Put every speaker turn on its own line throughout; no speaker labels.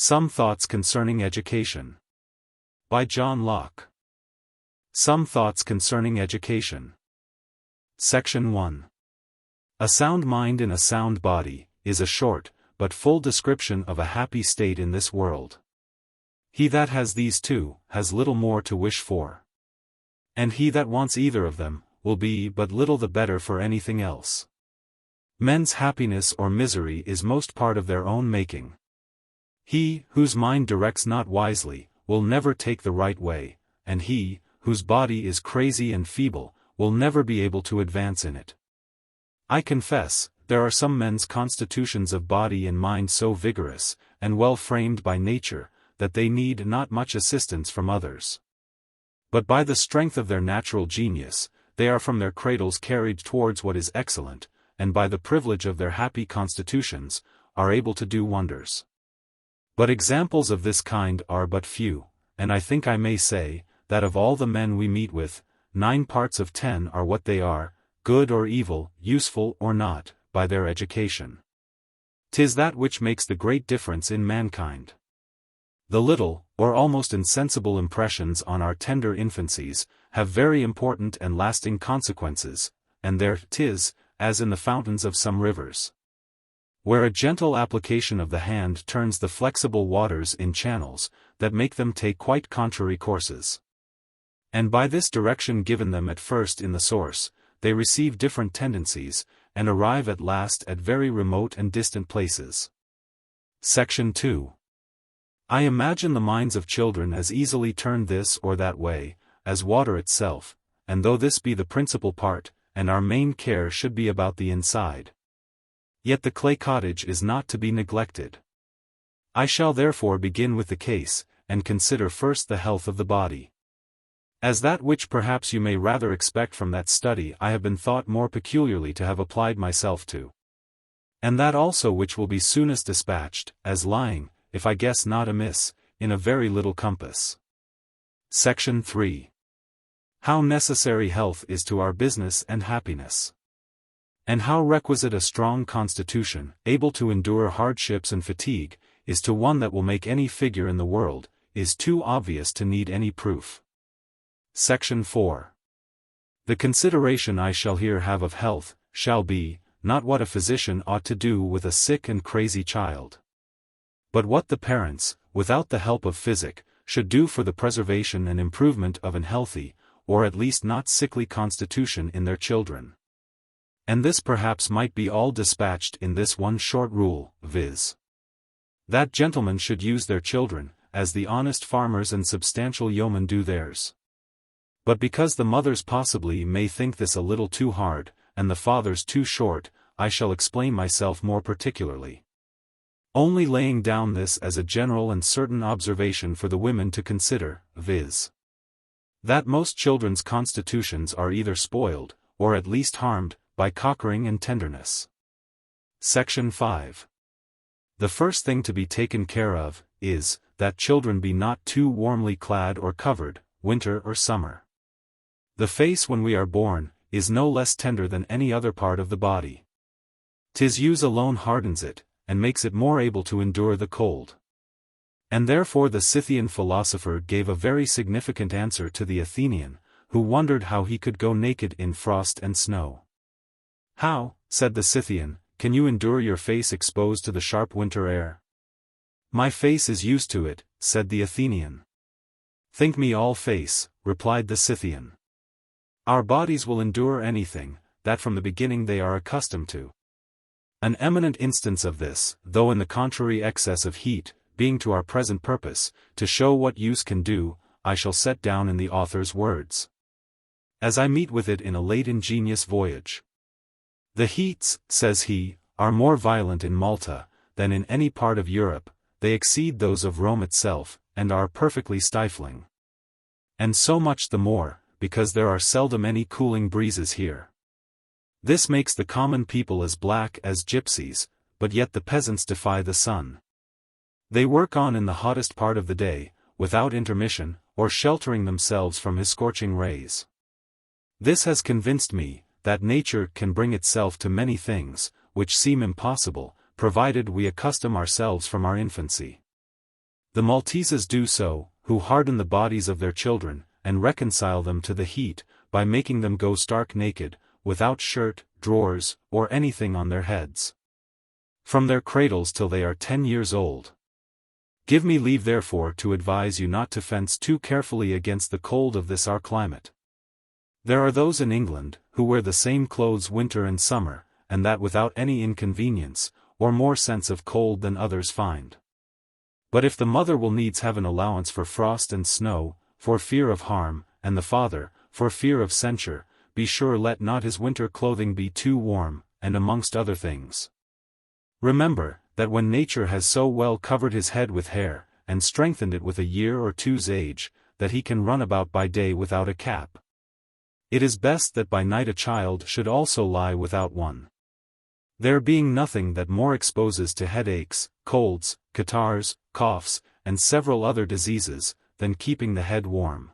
Some Thoughts Concerning Education. By John Locke. Some Thoughts Concerning Education. Section 1. A sound mind in a sound body, is a short, but full description of a happy state in this world. He that has these two, has little more to wish for. And he that wants either of them, will be but little the better for anything else. Men's happiness or misery is most part of their own making. He, whose mind directs not wisely, will never take the right way, and he, whose body is crazy and feeble, will never be able to advance in it. I confess, there are some men's constitutions of body and mind so vigorous, and well framed by nature, that they need not much assistance from others. But by the strength of their natural genius, they are from their cradles carried towards what is excellent, and by the privilege of their happy constitutions, are able to do wonders. But examples of this kind are but few, and I think I may say, that of all the men we meet with, 9 parts of 10 are what they are, good or evil, useful or not, by their education. 'Tis that which makes the great difference in mankind. The little, or almost insensible impressions on our tender infancies, have very important and lasting consequences, and there 'tis, as in the fountains of some rivers, where a gentle application of the hand turns the flexible waters in channels, that make them take quite contrary courses. And by this direction given them at first in the source, they receive different tendencies, and arrive at last at very remote and distant places. Section 2. I imagine the minds of children as easily turned this or that way, as water itself, and though this be the principal part, and our main care should be about the inside, yet the clay cottage is not to be neglected. I shall therefore begin with the case, and consider first the health of the body. As that which perhaps you may rather expect from that study I have been thought more peculiarly to have applied myself to. And that also which will be soonest dispatched, as lying, if I guess not amiss, in a very little compass. Section 3. How necessary health is to our business and happiness. And how requisite a strong constitution, able to endure hardships and fatigue, is to one that will make any figure in the world, is too obvious to need any proof. Section 4. The consideration I shall here have of health, shall be, not what a physician ought to do with a sick and crazy child, but what the parents, without the help of physic, should do for the preservation and improvement of an healthy, or at least not sickly constitution in their children. And this perhaps might be all dispatched in this one short rule, viz. that gentlemen should use their children, as the honest farmers and substantial yeomen do theirs. But because the mothers possibly may think this a little too hard, and the fathers too short, I shall explain myself more particularly, only laying down this as a general and certain observation for the women to consider, viz. that most children's constitutions are either spoiled, or at least harmed, by cockering and tenderness. Section 5. The first thing to be taken care of, is, that children be not too warmly clad or covered, winter or summer. The face when we are born, is no less tender than any other part of the body. 'Tis use alone hardens it, and makes it more able to endure the cold. And therefore the Scythian philosopher gave a very significant answer to the Athenian, who wondered how he could go naked in frost and snow. How, said the Scythian, can you endure your face exposed to the sharp winter air? My face is used to it, said the Athenian. Think me all face, replied the Scythian. Our bodies will endure anything, that from the beginning they are accustomed to. An eminent instance of this, though in the contrary excess of heat, being to our present purpose, to show what use can do, I shall set down in the author's words, as I meet with it in a late ingenious voyage. The heats, says he, are more violent in Malta, than in any part of Europe, they exceed those of Rome itself, and are perfectly stifling. And so much the more, because there are seldom any cooling breezes here. This makes the common people as black as gypsies, but yet the peasants defy the sun. They work on in the hottest part of the day, without intermission, or sheltering themselves from his scorching rays. This has convinced me, that nature can bring itself to many things, which seem impossible, provided we accustom ourselves from our infancy. The Malteses do so, who harden the bodies of their children, and reconcile them to the heat, by making them go stark naked, without shirt, drawers, or anything on their heads, from their cradles till they are 10 years old. Give me leave therefore to advise you not to fence too carefully against the cold of this our climate. There are those in England, who wear the same clothes winter and summer, and that without any inconvenience, or more sense of cold than others find. But if the mother will needs have an allowance for frost and snow, for fear of harm, and the father, for fear of censure, be sure let not his winter clothing be too warm, and amongst other things, remember, that when nature has so well covered his head with hair, and strengthened it with a year or two's age, that he can run about by day without a cap, it is best that by night a child should also lie without one. There being nothing that more exposes to headaches, colds, catarrhs, coughs, and several other diseases, than keeping the head warm.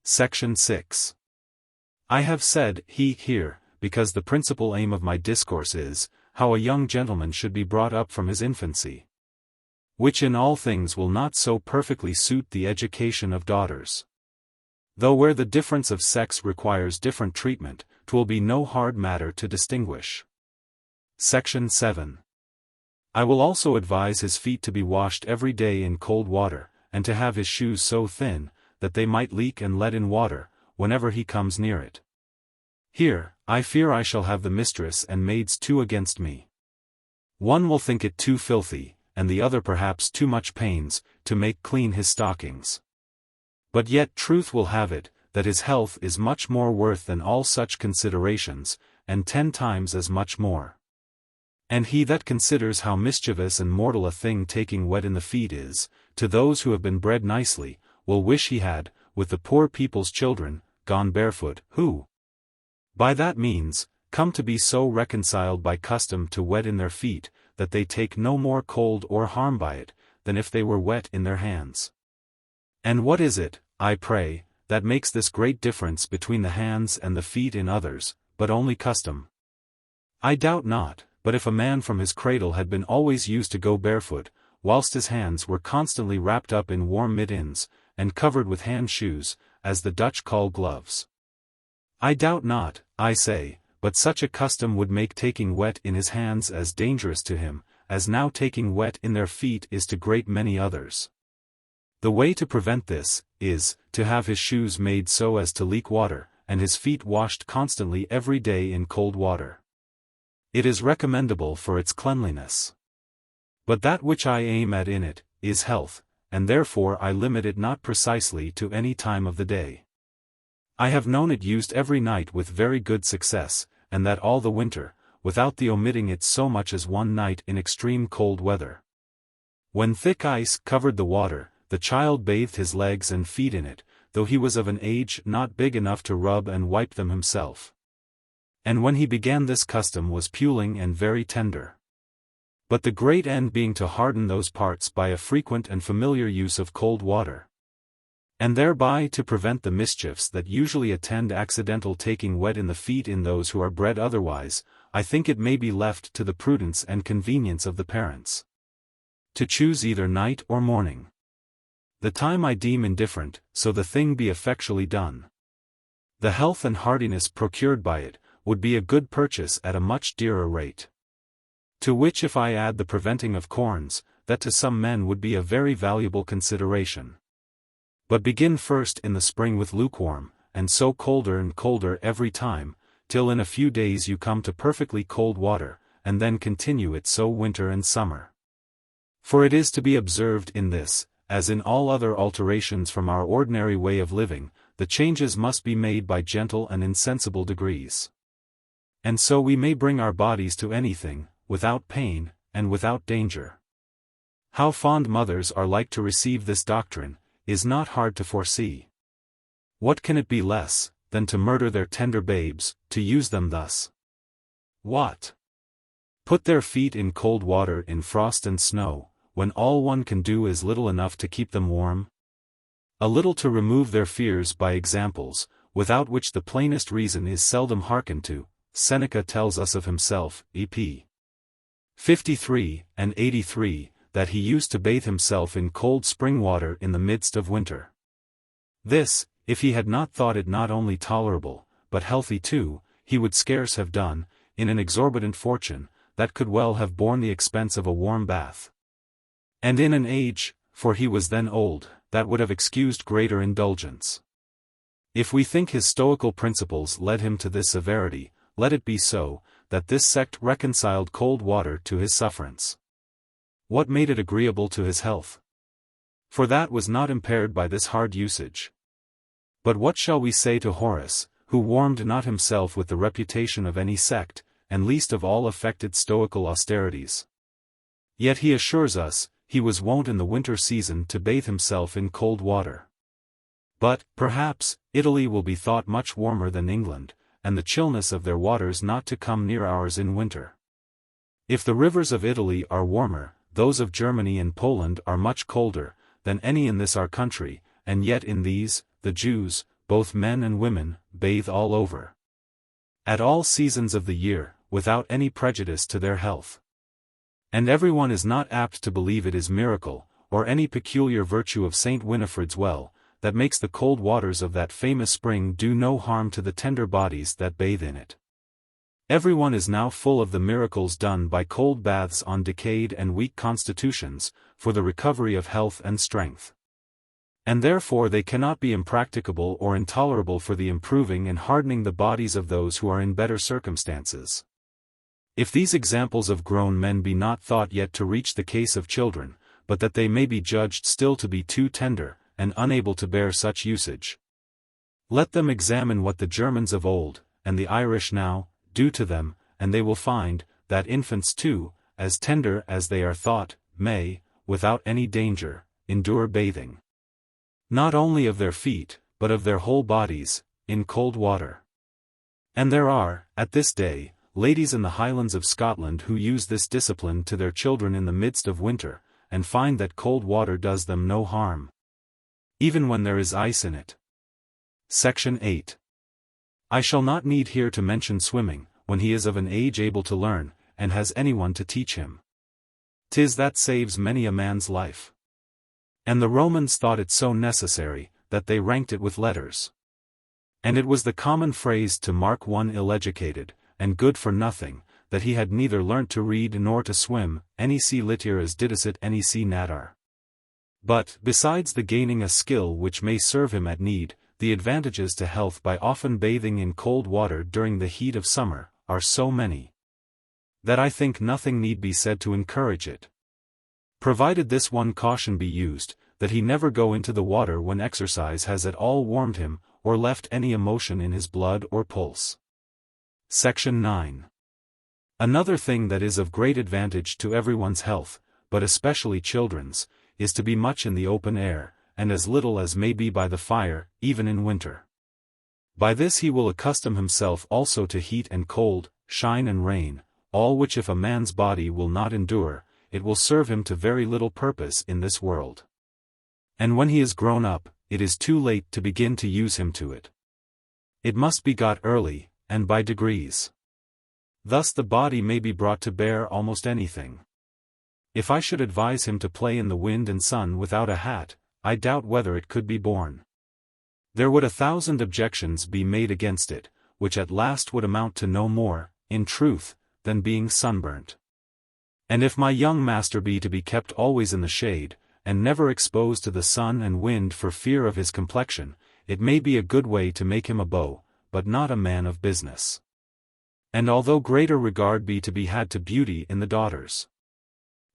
Section 6. I have said he here, because the principal aim of my discourse is, how a young gentleman should be brought up from his infancy, which in all things will not so perfectly suit the education of daughters. Though where the difference of sex requires different treatment, 'twill be no hard matter to distinguish. Section 7. I will also advise his feet to be washed every day in cold water, and to have his shoes so thin, that they might leak and let in water, whenever he comes near it. Here, I fear I shall have the mistress and maids too against me. One will think it too filthy, and the other perhaps too much pains, to make clean his stockings. But yet truth will have it, that his health is much more worth than all such considerations, and 10 times as much more. And he that considers how mischievous and mortal a thing taking wet in the feet is, to those who have been bred nicely, will wish he had, with the poor people's children, gone barefoot, who, by that means, come to be so reconciled by custom to wet in their feet, that they take no more cold or harm by it, than if they were wet in their hands. And what is it, I pray, that makes this great difference between the hands and the feet in others, but only custom? I doubt not, but if a man from his cradle had been always used to go barefoot, whilst his hands were constantly wrapped up in warm mittens, and covered with hand shoes, as the Dutch call gloves, I doubt not, I say, but such a custom would make taking wet in his hands as dangerous to him, as now taking wet in their feet is to great many others. The way to prevent this, is, to have his shoes made so as to leak water, and his feet washed constantly every day in cold water. It is recommendable for its cleanliness. But that which I aim at in it, is health, and therefore I limit it not precisely to any time of the day. I have known it used every night with very good success, and that all the winter, without the omitting it so much as one night in extreme cold weather. When thick ice covered the water, the child bathed his legs and feet in it, though he was of an age not big enough to rub and wipe them himself. And when he began this custom was puling and very tender. But the great end being to harden those parts by a frequent and familiar use of cold water, and thereby to prevent the mischiefs that usually attend accidental taking wet in the feet in those who are bred otherwise, I think it may be left to the prudence and convenience of the parents to choose either night or morning. The time I deem indifferent, so the thing be effectually done. The health and hardiness procured by it, would be a good purchase at a much dearer rate. To which if I add the preventing of corns, that to some men would be a very valuable consideration. But begin first in the spring with lukewarm, and so colder and colder every time, till in a few days you come to perfectly cold water, and then continue it so winter and summer. For it is to be observed in this, as in all other alterations from our ordinary way of living, the changes must be made by gentle and insensible degrees. And so we may bring our bodies to anything, without pain, and without danger. How fond mothers are like to receive this doctrine, is not hard to foresee. What can it be less, than to murder their tender babes, to use them thus? What? Put their feet in cold water in frost and snow, when all one can do is little enough to keep them warm? A little to remove their fears by examples, without which the plainest reason is seldom hearkened to, Seneca tells us of himself, ep. 53 and 83, that he used to bathe himself in cold spring water in the midst of winter. This, if he had not thought it not only tolerable, but healthy too, he would scarce have done, in an exorbitant fortune, that could well have borne the expense of a warm bath. And in an age, for he was then old, that would have excused greater indulgence. If we think his stoical principles led him to this severity, let it be so, that this sect reconciled cold water to his sufferance. What made it agreeable to his health? For that was not impaired by this hard usage. But what shall we say to Horace, who warmed not himself with the reputation of any sect, and least of all affected stoical austerities? Yet he assures us, he was wont in the winter season to bathe himself in cold water. But, perhaps, Italy will be thought much warmer than England, and the chillness of their waters not to come near ours in winter. If the rivers of Italy are warmer, those of Germany and Poland are much colder, than any in this our country, and yet in these, the Jews, both men and women, bathe all over. At all seasons of the year, without any prejudice to their health. And everyone is not apt to believe it is miracle, or any peculiar virtue of Saint Winifred's well, that makes the cold waters of that famous spring do no harm to the tender bodies that bathe in it. Everyone is now full of the miracles done by cold baths on decayed and weak constitutions, for the recovery of health and strength. And therefore they cannot be impracticable or intolerable for the improving and hardening the bodies of those who are in better circumstances. If these examples of grown men be not thought yet to reach the case of children, but that they may be judged still to be too tender, and unable to bear such usage, let them examine what the Germans of old, and the Irish now, do to them, and they will find, that infants too, as tender as they are thought, may, without any danger, endure bathing. Not only of their feet, but of their whole bodies, in cold water. And there are, at this day, ladies in the Highlands of Scotland who use this discipline to their children in the midst of winter, and find that cold water does them no harm, even when there is ice in it. Section 8. I shall not need here to mention swimming, when he is of an age able to learn, and has anyone to teach him. 'Tis that saves many a man's life. And the Romans thought it so necessary, that they ranked it with letters. And it was the common phrase to mark one ill-educated, and good for nothing, that he had neither learnt to read nor to swim, nec literas didicit nec natar. But, besides the gaining a skill which may serve him at need, the advantages to health by often bathing in cold water during the heat of summer, are so many, that I think nothing need be said to encourage it. Provided this one caution be used, that he never go into the water when exercise has at all warmed him, or left any emotion in his blood or pulse. Section 9. Another thing that is of great advantage to everyone's health, but especially children's, is to be much in the open air, and as little as may be by the fire, even in winter. By this he will accustom himself also to heat and cold, shine and rain, all which if a man's body will not endure, it will serve him to very little purpose in this world. And when he is grown up, it is too late to begin to use him to it. It must be got early, and by degrees. Thus the body may be brought to bear almost anything. If I should advise him to play in the wind and sun without a hat, I doubt whether it could be borne. There would 1,000 objections be made against it, which at last would amount to no more, in truth, than being sunburnt. And if my young master be to be kept always in the shade, and never exposed to the sun and wind for fear of his complexion, it may be a good way to make him a beau, but not a man of business. And although greater regard be to be had to beauty in the daughters,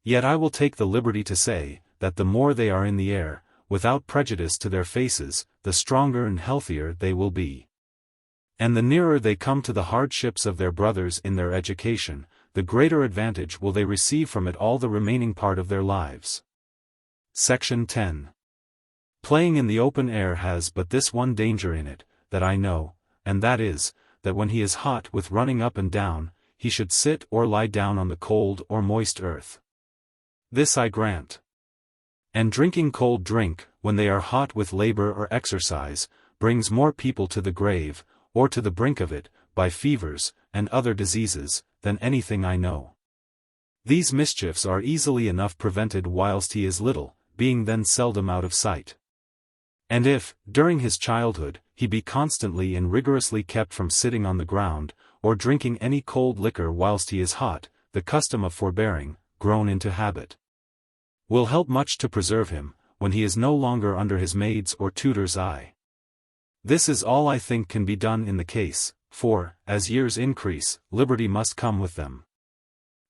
yet I will take the liberty to say, that the more they are in the air, without prejudice to their faces, the stronger and healthier they will be. And the nearer they come to the hardships of their brothers in their education, the greater advantage will they receive from it all the remaining part of their lives. Section 10. Playing in the open air has but this one danger in it, that I know, and that is, that when he is hot with running up and down, he should sit or lie down on the cold or moist earth. This I grant. And drinking cold drink, when they are hot with labor or exercise, brings more people to the grave, or to the brink of it, by fevers, and other diseases, than anything I know. These mischiefs are easily enough prevented whilst he is little, being then seldom out of sight. And if, during his childhood, he be constantly and rigorously kept from sitting on the ground, or drinking any cold liquor whilst he is hot, the custom of forbearing, grown into habit, will help much to preserve him, when he is no longer under his maid's or tutor's eye. This is all I think can be done in the case, for, as years increase, liberty must come with them.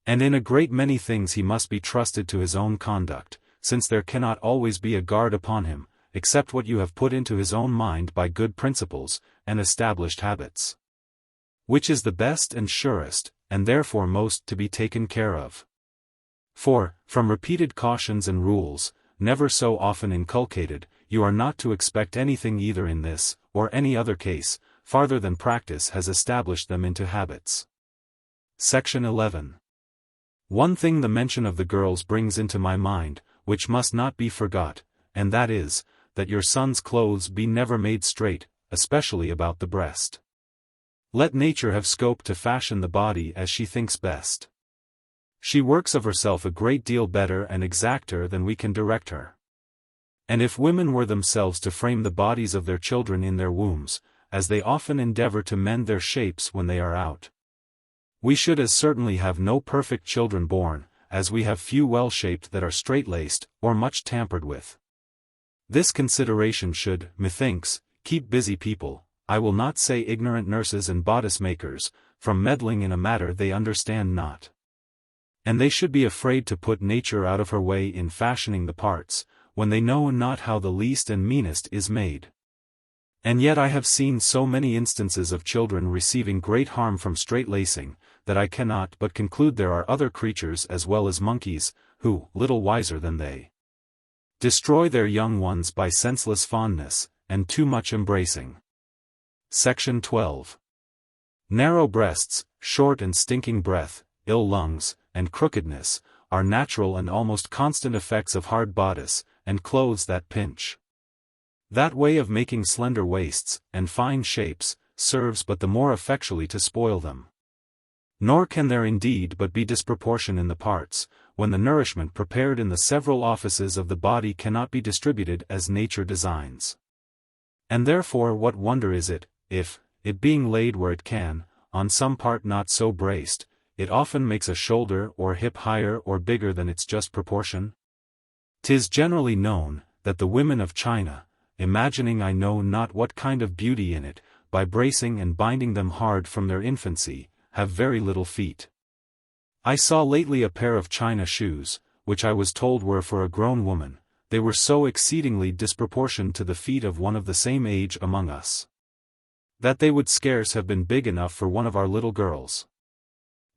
And in a great many things he must be trusted to his own conduct, since there cannot always be a guard upon him, except what you have put into his own mind by good principles, and established habits. Which is the best and surest, and therefore most to be taken care of. For, from repeated cautions and rules, never so often inculcated, you are not to expect anything either in this, or any other case, farther than practice has established them into habits. Section 11. One thing the mention of the girls brings into my mind, which must not be forgot, and that is, that your son's clothes be never made straight, especially about the breast. Let nature have scope to fashion the body as she thinks best. She works of herself a great deal better and exacter than we can direct her. And if women were themselves to frame the bodies of their children in their wombs, as they often endeavor to mend their shapes when they are out, we should as certainly have no perfect children born, as we have few well-shaped that are straight-laced, or much tampered with. This consideration should, methinks, keep busy people, I will not say ignorant nurses and bodice-makers, from meddling in a matter they understand not. And they should be afraid to put nature out of her way in fashioning the parts, when they know not how the least and meanest is made. And yet I have seen so many instances of children receiving great harm from straight-lacing, that I cannot but conclude there are other creatures as well as monkeys, who, little wiser than they, destroy their young ones by senseless fondness, and too much embracing. Section 12. Narrow breasts, short and stinking breath, ill lungs, and crookedness, are natural and almost constant effects of hard bodice, and clothes that pinch. That way of making slender waists, and fine shapes, serves but the more effectually to spoil them. Nor can there indeed but be disproportion in the parts, when the nourishment prepared in the several offices of the body cannot be distributed as nature designs. And therefore what wonder is it, if, it being laid where it can, on some part not so braced, it often makes a shoulder or hip higher or bigger than its just proportion? 'Tis generally known, that the women of China, imagining I know not what kind of beauty in it, by bracing and binding them hard from their infancy, have very little feet. I saw lately a pair of China shoes, which I was told were for a grown woman. They were so exceedingly disproportioned to the feet of one of the same age among us, that they would scarce have been big enough for one of our little girls.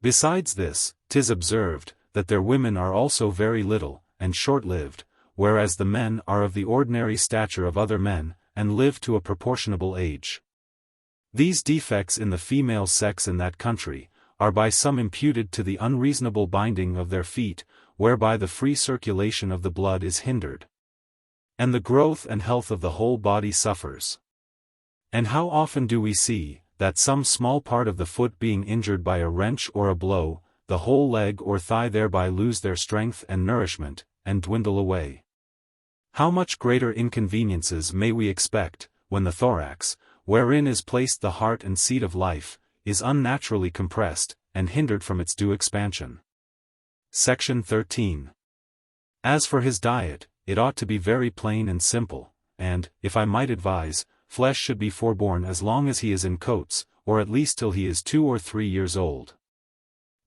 Besides this, 'tis observed, that their women are also very little, and short-lived, whereas the men are of the ordinary stature of other men, and live to a proportionable age. These defects in the female sex in that country, are by some imputed to the unreasonable binding of their feet, whereby the free circulation of the blood is hindered, and the growth and health of the whole body suffers. And how often do we see, that some small part of the foot being injured by a wrench or a blow, the whole leg or thigh thereby lose their strength and nourishment, and dwindle away? How much greater inconveniences may we expect, when the thorax, wherein is placed the heart and seat of life, is unnaturally compressed, and hindered from its due expansion. Section 13. As for his diet, it ought to be very plain and simple, and, if I might advise, flesh should be forborne as long as he is in coats, or at least till he is 2 or 3 years old.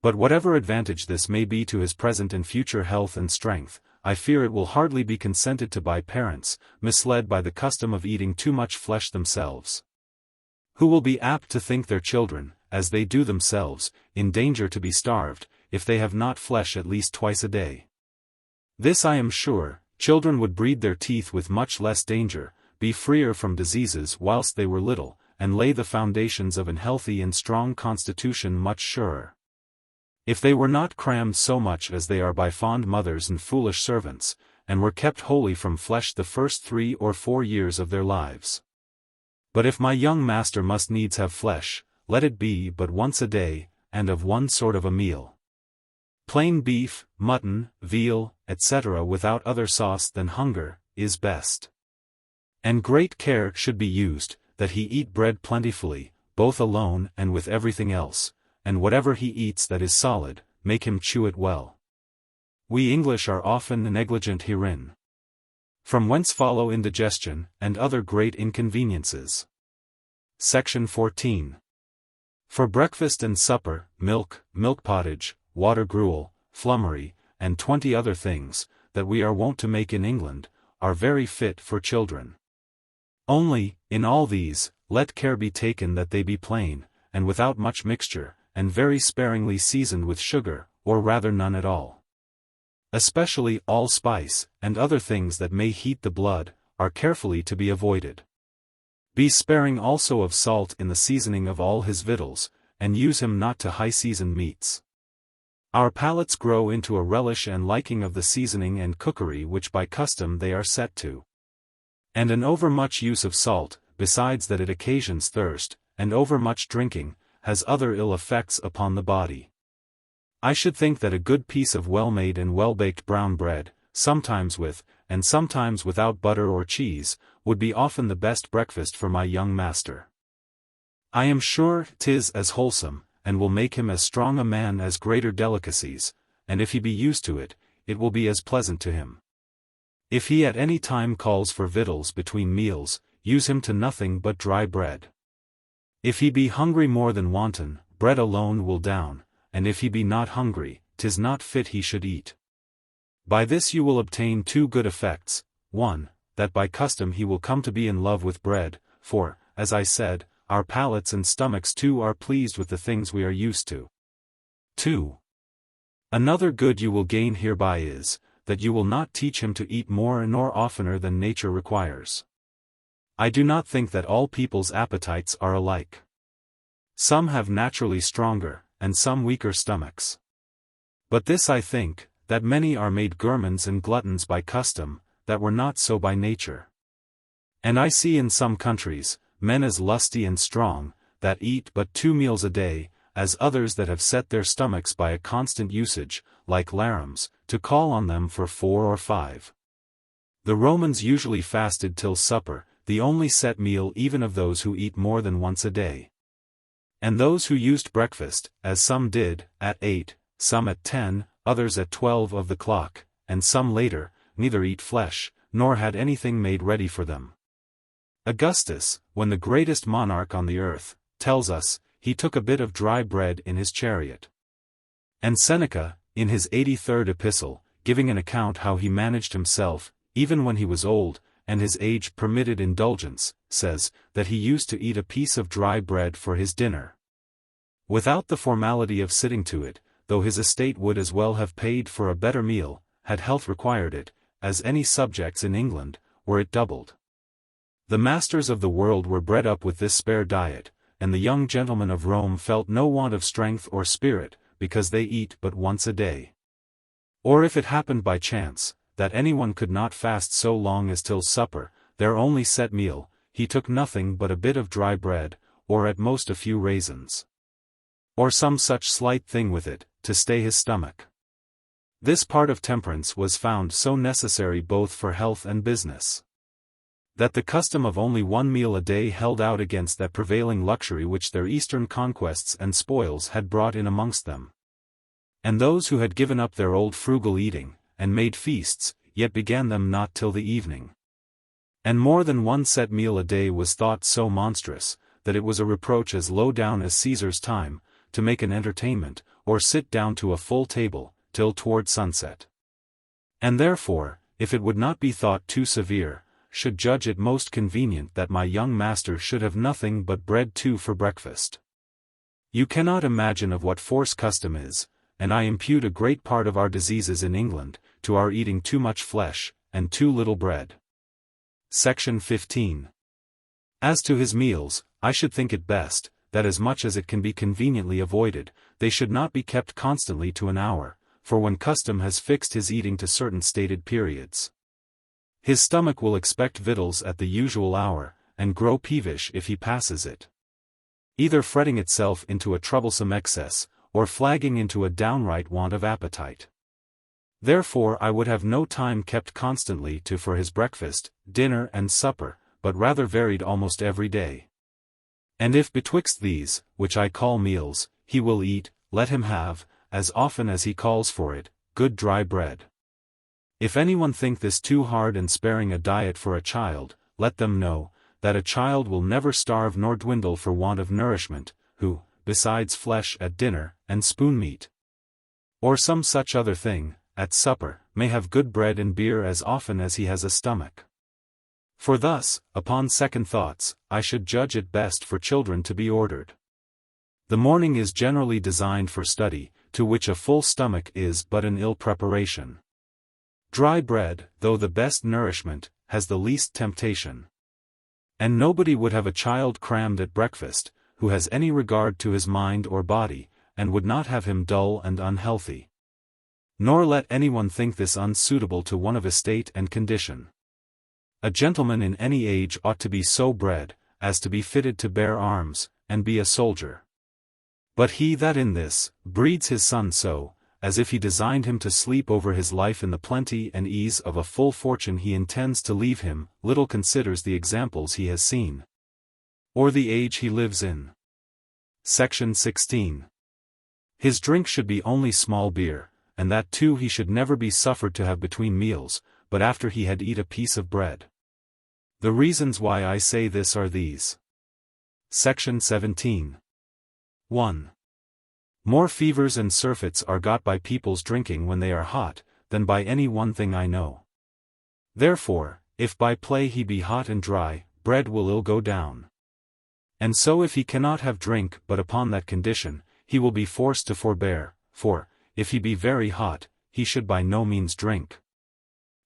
But whatever advantage this may be to his present and future health and strength, I fear it will hardly be consented to by parents, misled by the custom of eating too much flesh themselves, who will be apt to think their children, as they do themselves, in danger to be starved, if they have not flesh at least twice a day. This I am sure, children would breed their teeth with much less danger, be freer from diseases whilst they were little, and lay the foundations of an healthy and strong constitution much surer, if they were not crammed so much as they are by fond mothers and foolish servants, and were kept wholly from flesh the first 3 or 4 years of their lives. But if my young master must needs have flesh, let it be but once a day, and of one sort of a meal. Plain beef, mutton, veal, etc. without other sauce than hunger, is best. And great care should be used, that he eat bread plentifully, both alone and with everything else, and whatever he eats that is solid, make him chew it well. We English are often negligent herein. From whence follow indigestion, and other great inconveniences. Section 14. For breakfast and supper, milk, milk pottage, water gruel, flummery, and 20 other things, that we are wont to make in England, are very fit for children. Only, in all these, let care be taken that they be plain, and without much mixture, and very sparingly seasoned with sugar, or rather none at all. Especially allspice, and other things that may heat the blood, are carefully to be avoided. Be sparing also of salt in the seasoning of all his victuals, and use him not to high-seasoned meats. Our palates grow into a relish and liking of the seasoning and cookery which by custom they are set to. And an overmuch use of salt, besides that it occasions thirst, and overmuch drinking, has other ill effects upon the body. I should think that a good piece of well-made and well-baked brown bread, sometimes with, and sometimes without butter or cheese, would be often the best breakfast for my young master. I am sure 'tis as wholesome, and will make him as strong a man as greater delicacies, and if he be used to it, it will be as pleasant to him. If he at any time calls for victuals between meals, use him to nothing but dry bread. If he be hungry more than wanton, bread alone will down, and if he be not hungry, 'tis not fit he should eat. By this you will obtain two good effects: 1, that by custom he will come to be in love with bread, for, as I said, our palates and stomachs too are pleased with the things we are used to. 2. Another good you will gain hereby is, that you will not teach him to eat more nor oftener than nature requires. I do not think that all people's appetites are alike. Some have naturally stronger, and some weaker stomachs. But this I think, that many are made gourmands and gluttons by custom, that were not so by nature. And I see in some countries, men as lusty and strong, that eat but 2 meals a day, as others that have set their stomachs by a constant usage, like Larums, to call on them for 4 or 5. The Romans usually fasted till supper, the only set meal even of those who eat more than once a day. And those who used breakfast, as some did, at 8, some at 10, others at 12 of the clock, and some later, neither eat flesh, nor had anything made ready for them. Augustus, when the greatest monarch on the earth, tells us, he took a bit of dry bread in his chariot. And Seneca, in his 83rd epistle, giving an account how he managed himself, even when he was old, and his age permitted indulgence, says, that he used to eat a piece of dry bread for his dinner. Without the formality of sitting to it, though his estate would as well have paid for a better meal, had health required it, as any subjects in England, were it doubled. The masters of the world were bred up with this spare diet, and the young gentlemen of Rome felt no want of strength or spirit, because they eat but once a day. Or if it happened by chance, that anyone could not fast so long as till supper, their only set meal, he took nothing but a bit of dry bread, or at most a few raisins. Or some such slight thing with it, to stay his stomach. This part of temperance was found so necessary both for health and business, that the custom of only 1 meal a day held out against that prevailing luxury which their eastern conquests and spoils had brought in amongst them. And those who had given up their old frugal eating, and made feasts, yet began them not till the evening. And more than 1 set meal a day was thought so monstrous, that it was a reproach as low down as Caesar's time, to make an entertainment, or sit down to a full table, till toward sunset. And therefore, if it would not be thought too severe, should judge it most convenient that my young master should have nothing but bread too for breakfast. You cannot imagine of what force custom is, and I impute a great part of our diseases in England, to our eating too much flesh, and too little bread. Section 15. As to his meals, I should think it best, that as much as it can be conveniently avoided, they should not be kept constantly to an hour, for when custom has fixed his eating to certain stated periods, his stomach will expect victuals at the usual hour, and grow peevish if he passes it, either fretting itself into a troublesome excess, or flagging into a downright want of appetite. Therefore I would have no time kept constantly to for his breakfast, dinner and supper, but rather varied almost every day. And if betwixt these, which I call meals, he will eat, let him have, as often as he calls for it, good dry bread. If anyone think this too hard and sparing a diet for a child, let them know, that a child will never starve nor dwindle for want of nourishment, who, besides flesh at dinner, and spoon meat, or some such other thing, at supper, may have good bread and beer as often as he has a stomach. For thus, upon second thoughts, I should judge it best for children to be ordered. The morning is generally designed for study, to which a full stomach is but an ill preparation. Dry bread, though the best nourishment, has the least temptation. And nobody would have a child crammed at breakfast, who has any regard to his mind or body, and would not have him dull and unhealthy. Nor let anyone think this unsuitable to one of estate and condition. A gentleman in any age ought to be so bred, as to be fitted to bear arms, and be a soldier. But he that in this, breeds his son so, as if he designed him to sleep over his life in the plenty and ease of a full fortune he intends to leave him, little considers the examples he has seen, or the age he lives in. Section 16. His drink should be only small beer, and that too he should never be suffered to have between meals, but after he had eat a piece of bread. The reasons why I say this are these. Section 17. 1. More fevers and surfeits are got by people's drinking when they are hot, than by any one thing I know. Therefore, if by play he be hot and dry, bread will ill go down. And so if he cannot have drink but upon that condition, he will be forced to forbear, for, if he be very hot, he should by no means drink.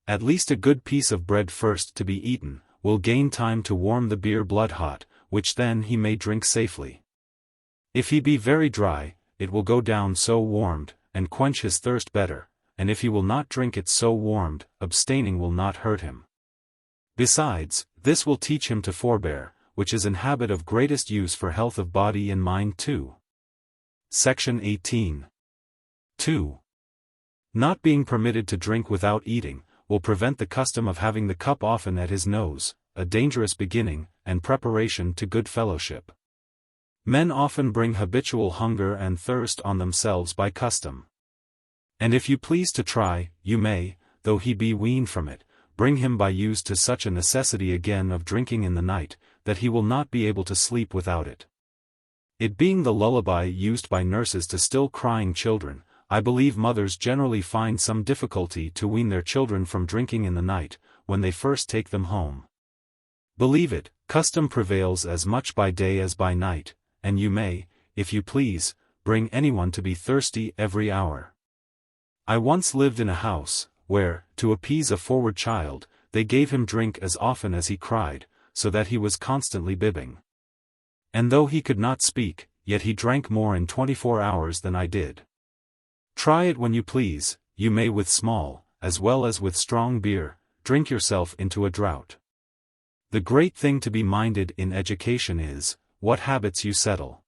At least a good piece of bread first to be eaten, will gain time to warm the beer blood hot, which then he may drink safely. If he be very dry, it will go down so warmed, and quench his thirst better, and if he will not drink it so warmed, abstaining will not hurt him. Besides, this will teach him to forbear, which is an habit of greatest use for health of body and mind too. Section 18. 2. Not being permitted to drink without eating, will prevent the custom of having the cup often at his nose, a dangerous beginning, and preparation to good fellowship. Men often bring habitual hunger and thirst on themselves by custom. And if you please to try, you may, though he be weaned from it, bring him by use to such a necessity again of drinking in the night, that he will not be able to sleep without it. It being the lullaby used by nurses to still crying children, I believe mothers generally find some difficulty to wean their children from drinking in the night, when they first take them home. Believe it, custom prevails as much by day as by night, and you may, if you please, bring anyone to be thirsty every hour. I once lived in a house, where, to appease a forward child, they gave him drink as often as he cried, so that he was constantly bibbing. And though he could not speak, yet he drank more in 24 hours than I did. Try it when you please, you may with small, as well as with strong beer, drink yourself into a drought. The great thing to be minded in education is, what habits you settle.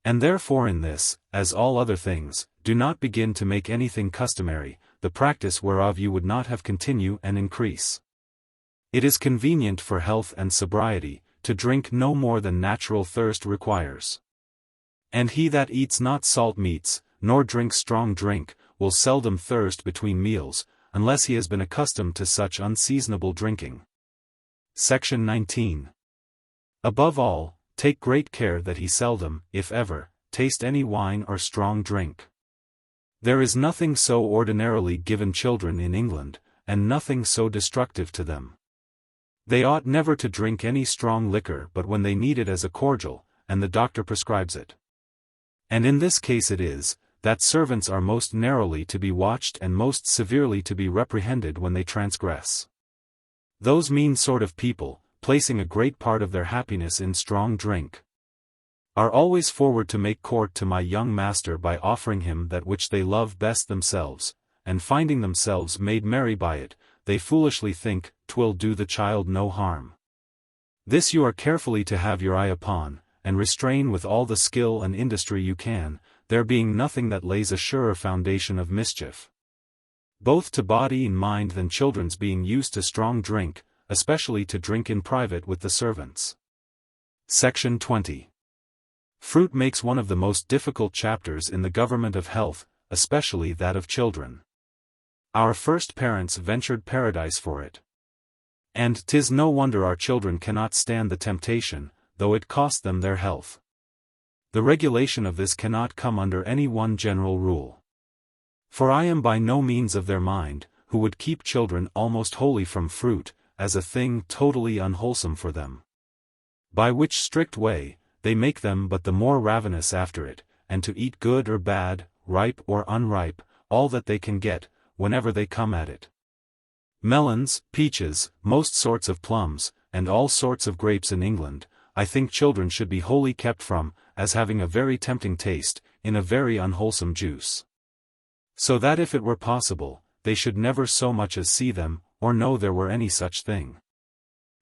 And therefore in this, as all other things, do not begin to make anything customary, the practice whereof you would not have continue and increase. It is convenient for health and sobriety, to drink no more than natural thirst requires. And he that eats not salt meats, nor drinks strong drink, will seldom thirst between meals, unless he has been accustomed to such unseasonable drinking. Section 19. Above all, take great care that he seldom, if ever, taste any wine or strong drink. There is nothing so ordinarily given children in England, and nothing so destructive to them. They ought never to drink any strong liquor but when they need it as a cordial, and the doctor prescribes it. And in this case it is, that servants are most narrowly to be watched and most severely to be reprehended when they transgress. Those mean sort of people, placing a great part of their happiness in strong drink, are always forward to make court to my young master by offering him that which they love best themselves, and finding themselves made merry by it, they foolishly think 'twill do the child no harm. This you are carefully to have your eye upon, and restrain with all the skill and industry you can, there being nothing that lays a surer foundation of mischief, both to body and mind, than children's being used to strong drink, especially to drink in private with the servants. Section 20. Fruit makes one of the most difficult chapters in the government of health, especially that of children. Our first parents ventured paradise for it. And 'tis no wonder our children cannot stand the temptation, though it cost them their health. The regulation of this cannot come under any one general rule. For I am by no means of their mind, who would keep children almost wholly from fruit, as a thing totally unwholesome for them. By which strict way, they make them but the more ravenous after it, and to eat good or bad, ripe or unripe, all that they can get, whenever they come at it. Melons, peaches, most sorts of plums, and all sorts of grapes in England, I think children should be wholly kept from, as having a very tempting taste, in a very unwholesome juice. So that if it were possible, they should never so much as see them, or know there were any such thing.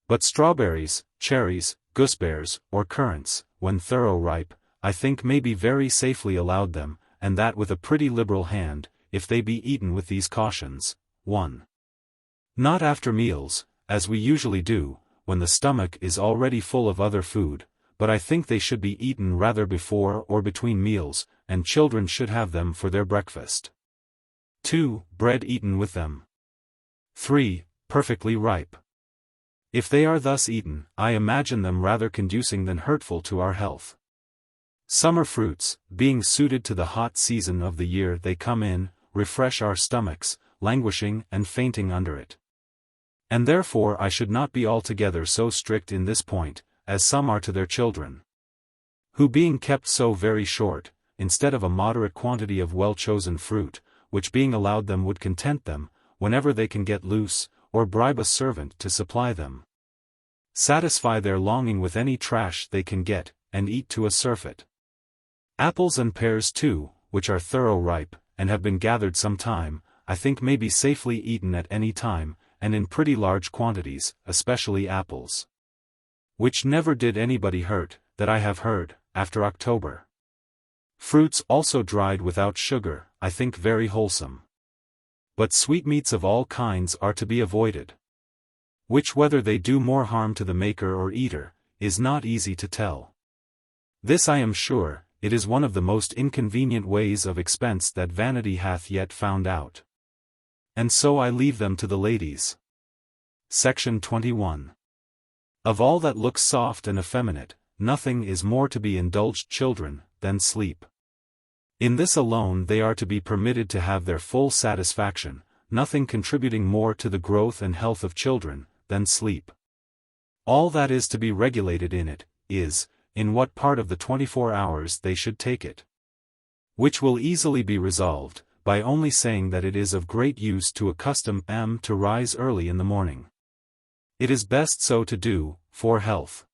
But strawberries, cherries, gooseberries, or currants, when thorough ripe, I think may be very safely allowed them, and that with a pretty liberal hand, if they be eaten with these cautions. 1. Not after meals, as we usually do, when the stomach is already full of other food, but I think they should be eaten rather before or between meals, and children should have them for their breakfast. 2. Bread eaten with them. 3. Perfectly ripe. If they are thus eaten, I imagine them rather conducing than hurtful to our health. Summer fruits, being suited to the hot season of the year they come in, refresh our stomachs, languishing and fainting under it. And therefore I should not be altogether so strict in this point, as some are to their children, who being kept so very short, instead of a moderate quantity of well-chosen fruit, which being allowed them would content them, whenever they can get loose, or bribe a servant to supply them, satisfy their longing with any trash they can get, and eat to a surfeit. Apples and pears too, which are thorough ripe, and have been gathered some time, I think may be safely eaten at any time, and in pretty large quantities, especially apples, which never did anybody hurt, that I have heard, after October. Fruits also dried without sugar, I think very wholesome. But sweetmeats of all kinds are to be avoided, which whether they do more harm to the maker or eater, is not easy to tell. This I am sure, it is one of the most inconvenient ways of expense that vanity hath yet found out. And so I leave them to the ladies. Section 21. Of all that looks soft and effeminate, nothing is more to be indulged children, than sleep. In this alone they are to be permitted to have their full satisfaction, nothing contributing more to the growth and health of children, than sleep. All that is to be regulated in it, is, in what part of the 24 hours they should take it. Which will easily be resolved, by only saying that it is of great use to accustom them to rise early in the morning. It is best so to do, for health.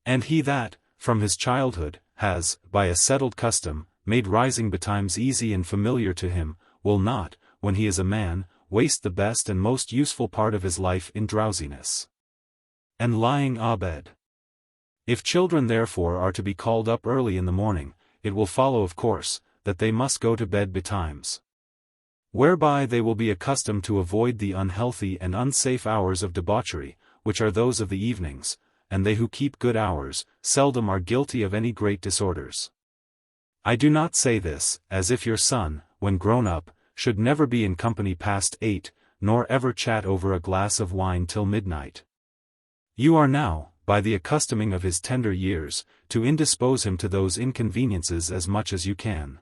And he that, from his childhood, has, by a settled custom, made rising betimes easy and familiar to him, will not, when he is a man, waste the best and most useful part of his life in drowsiness and lying abed. If children therefore are to be called up early in the morning, it will follow of course, that they must go to bed betimes. Whereby they will be accustomed to avoid the unhealthy and unsafe hours of debauchery, which are those of the evenings, and they who keep good hours, seldom are guilty of any great disorders. I do not say this, as if your son, when grown up, should never be in company past 8, nor ever chat over a glass of wine till midnight. You are now, by the accustoming of his tender years, to indispose him to those inconveniences as much as you can.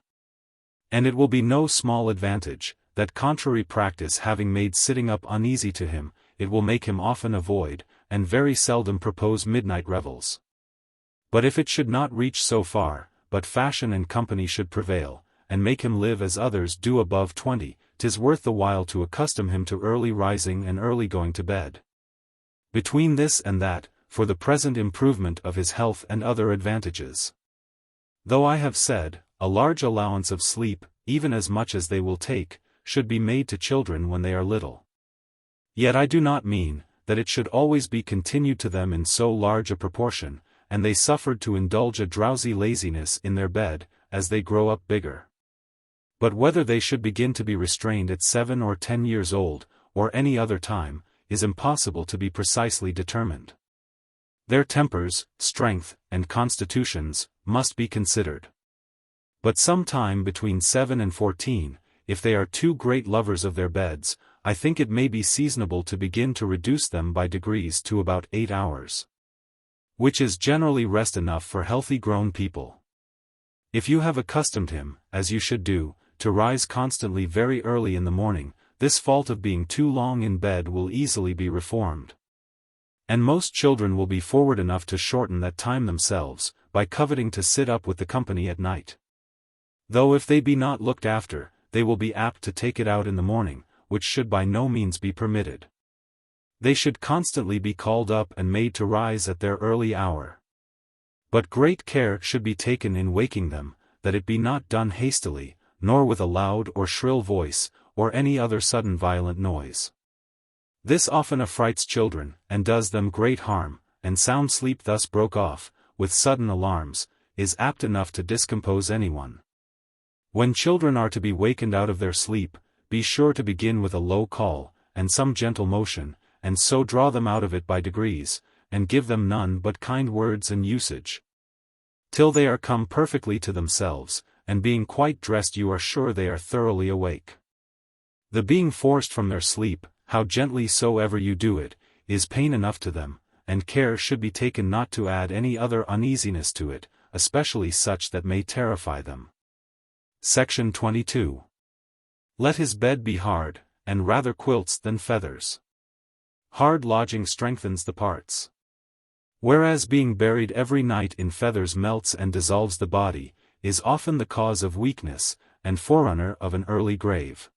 And it will be no small advantage, that contrary practice having made sitting up uneasy to him, it will make him often avoid, and very seldom propose midnight revels. But if it should not reach so far, but fashion and company should prevail, and make him live as others do above 20, 'tis worth the while to accustom him to early rising and early going to bed. Between this and that, for the present improvement of his health and other advantages. Though I have said, a large allowance of sleep, even as much as they will take, should be made to children when they are little. Yet I do not mean, that it should always be continued to them in so large a proportion, and they suffered to indulge a drowsy laziness in their bed, as they grow up bigger. But whether they should begin to be restrained at 7 or 10 years old, or any other time, is impossible to be precisely determined. Their tempers, strength, and constitutions must be considered. But some time between 7 and 14, if they are two great lovers of their beds, I think it may be seasonable to begin to reduce them by degrees to about 8 hours. Which is generally rest enough for healthy grown people. If you have accustomed him, as you should do, to rise constantly very early in the morning, this fault of being too long in bed will easily be reformed. And most children will be forward enough to shorten that time themselves, by coveting to sit up with the company at night. Though if they be not looked after, they will be apt to take it out in the morning, which should by no means be permitted. They should constantly be called up and made to rise at their early hour. But great care should be taken in waking them, that it be not done hastily, nor with a loud or shrill voice, or any other sudden violent noise. This often affrights children, and does them great harm, and sound sleep thus broke off, with sudden alarms, is apt enough to discompose anyone. When children are to be wakened out of their sleep, be sure to begin with a low call, and some gentle motion, and so draw them out of it by degrees, and give them none but kind words and usage. Till they are come perfectly to themselves, and being quite dressed you are sure they are thoroughly awake. The being forced from their sleep, how gently soever you do it, is pain enough to them, and care should be taken not to add any other uneasiness to it, especially such that may terrify them. Section 22. Let his bed be hard, and rather quilts than feathers. Hard lodging strengthens the parts. Whereas being buried every night in feathers melts and dissolves the body, is often the cause of weakness, and forerunner of an early grave.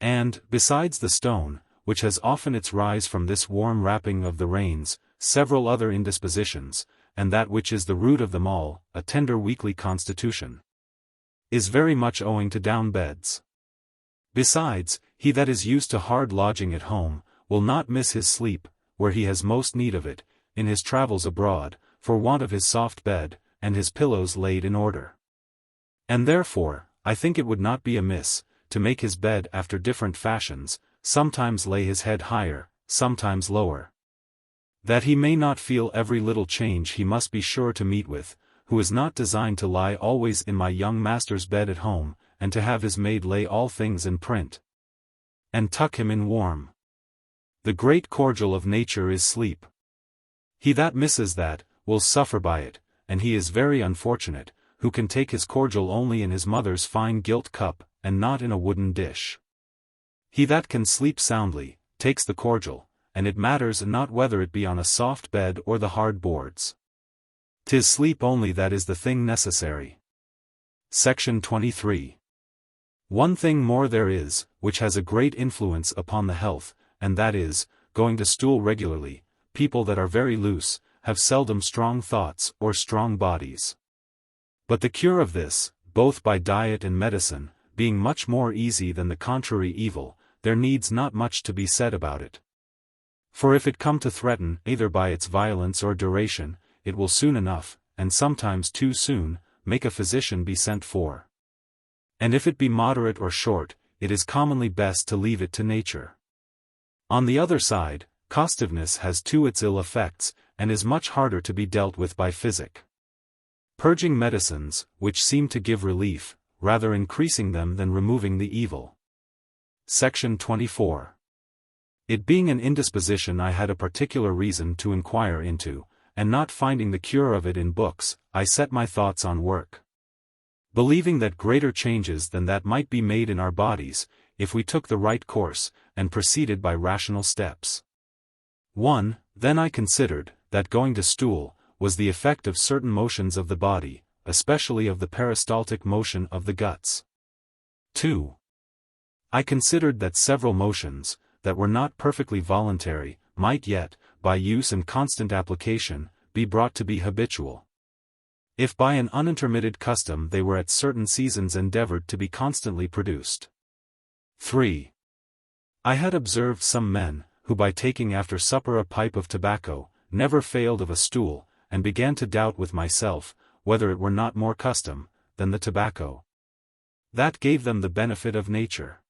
And, besides the stone, which has often its rise from this warm wrapping of the rains, several other indispositions, and that which is the root of them all, a tender weakly constitution, is very much owing to down beds. Besides, he that is used to hard lodging at home, will not miss his sleep, where he has most need of it, in his travels abroad, for want of his soft bed, and his pillows laid in order. And therefore, I think it would not be amiss, to make his bed after different fashions, sometimes lay his head higher, sometimes lower. That he may not feel every little change he must be sure to meet with, who is not designed to lie always in my young master's bed at home, and to have his maid lay all things in print, and tuck him in warm. The great cordial of nature is sleep. He that misses that, will suffer by it, and he is very unfortunate, who can take his cordial only in his mother's fine gilt cup, and not in a wooden dish. He that can sleep soundly, takes the cordial, and it matters not whether it be on a soft bed or the hard boards. 'Tis sleep only that is the thing necessary. Section 23. One thing more there is, which has a great influence upon the health, and that is, going to stool regularly. People that are very loose, have seldom strong thoughts or strong bodies. But the cure of this, both by diet and medicine, being much more easy than the contrary evil, there needs not much to be said about it. For if it come to threaten, either by its violence or duration, it will soon enough, and sometimes too soon, make a physician be sent for. And if it be moderate or short, it is commonly best to leave it to nature. On the other side, costiveness has too its ill effects, and is much harder to be dealt with by physic. Purging medicines, which seem to give relief, rather increasing them than removing the evil. Section 24. It being an indisposition I had a particular reason to inquire into, and not finding the cure of it in books, I set my thoughts on work. Believing that greater changes than that might be made in our bodies, if we took the right course, and proceeded by rational steps. 1. Then I considered, that going to stool, was the effect of certain motions of the body, especially of the peristaltic motion of the guts. 2. I considered that several motions, that were not perfectly voluntary, might yet, by use and constant application, be brought to be habitual. If by an unintermitted custom they were at certain seasons endeavored to be constantly produced. 3. I had observed some men, who by taking after supper a pipe of tobacco, never failed of a stool, and began to doubt with myself, whether it were not more custom, than the tobacco. That gave them the benefit of nature.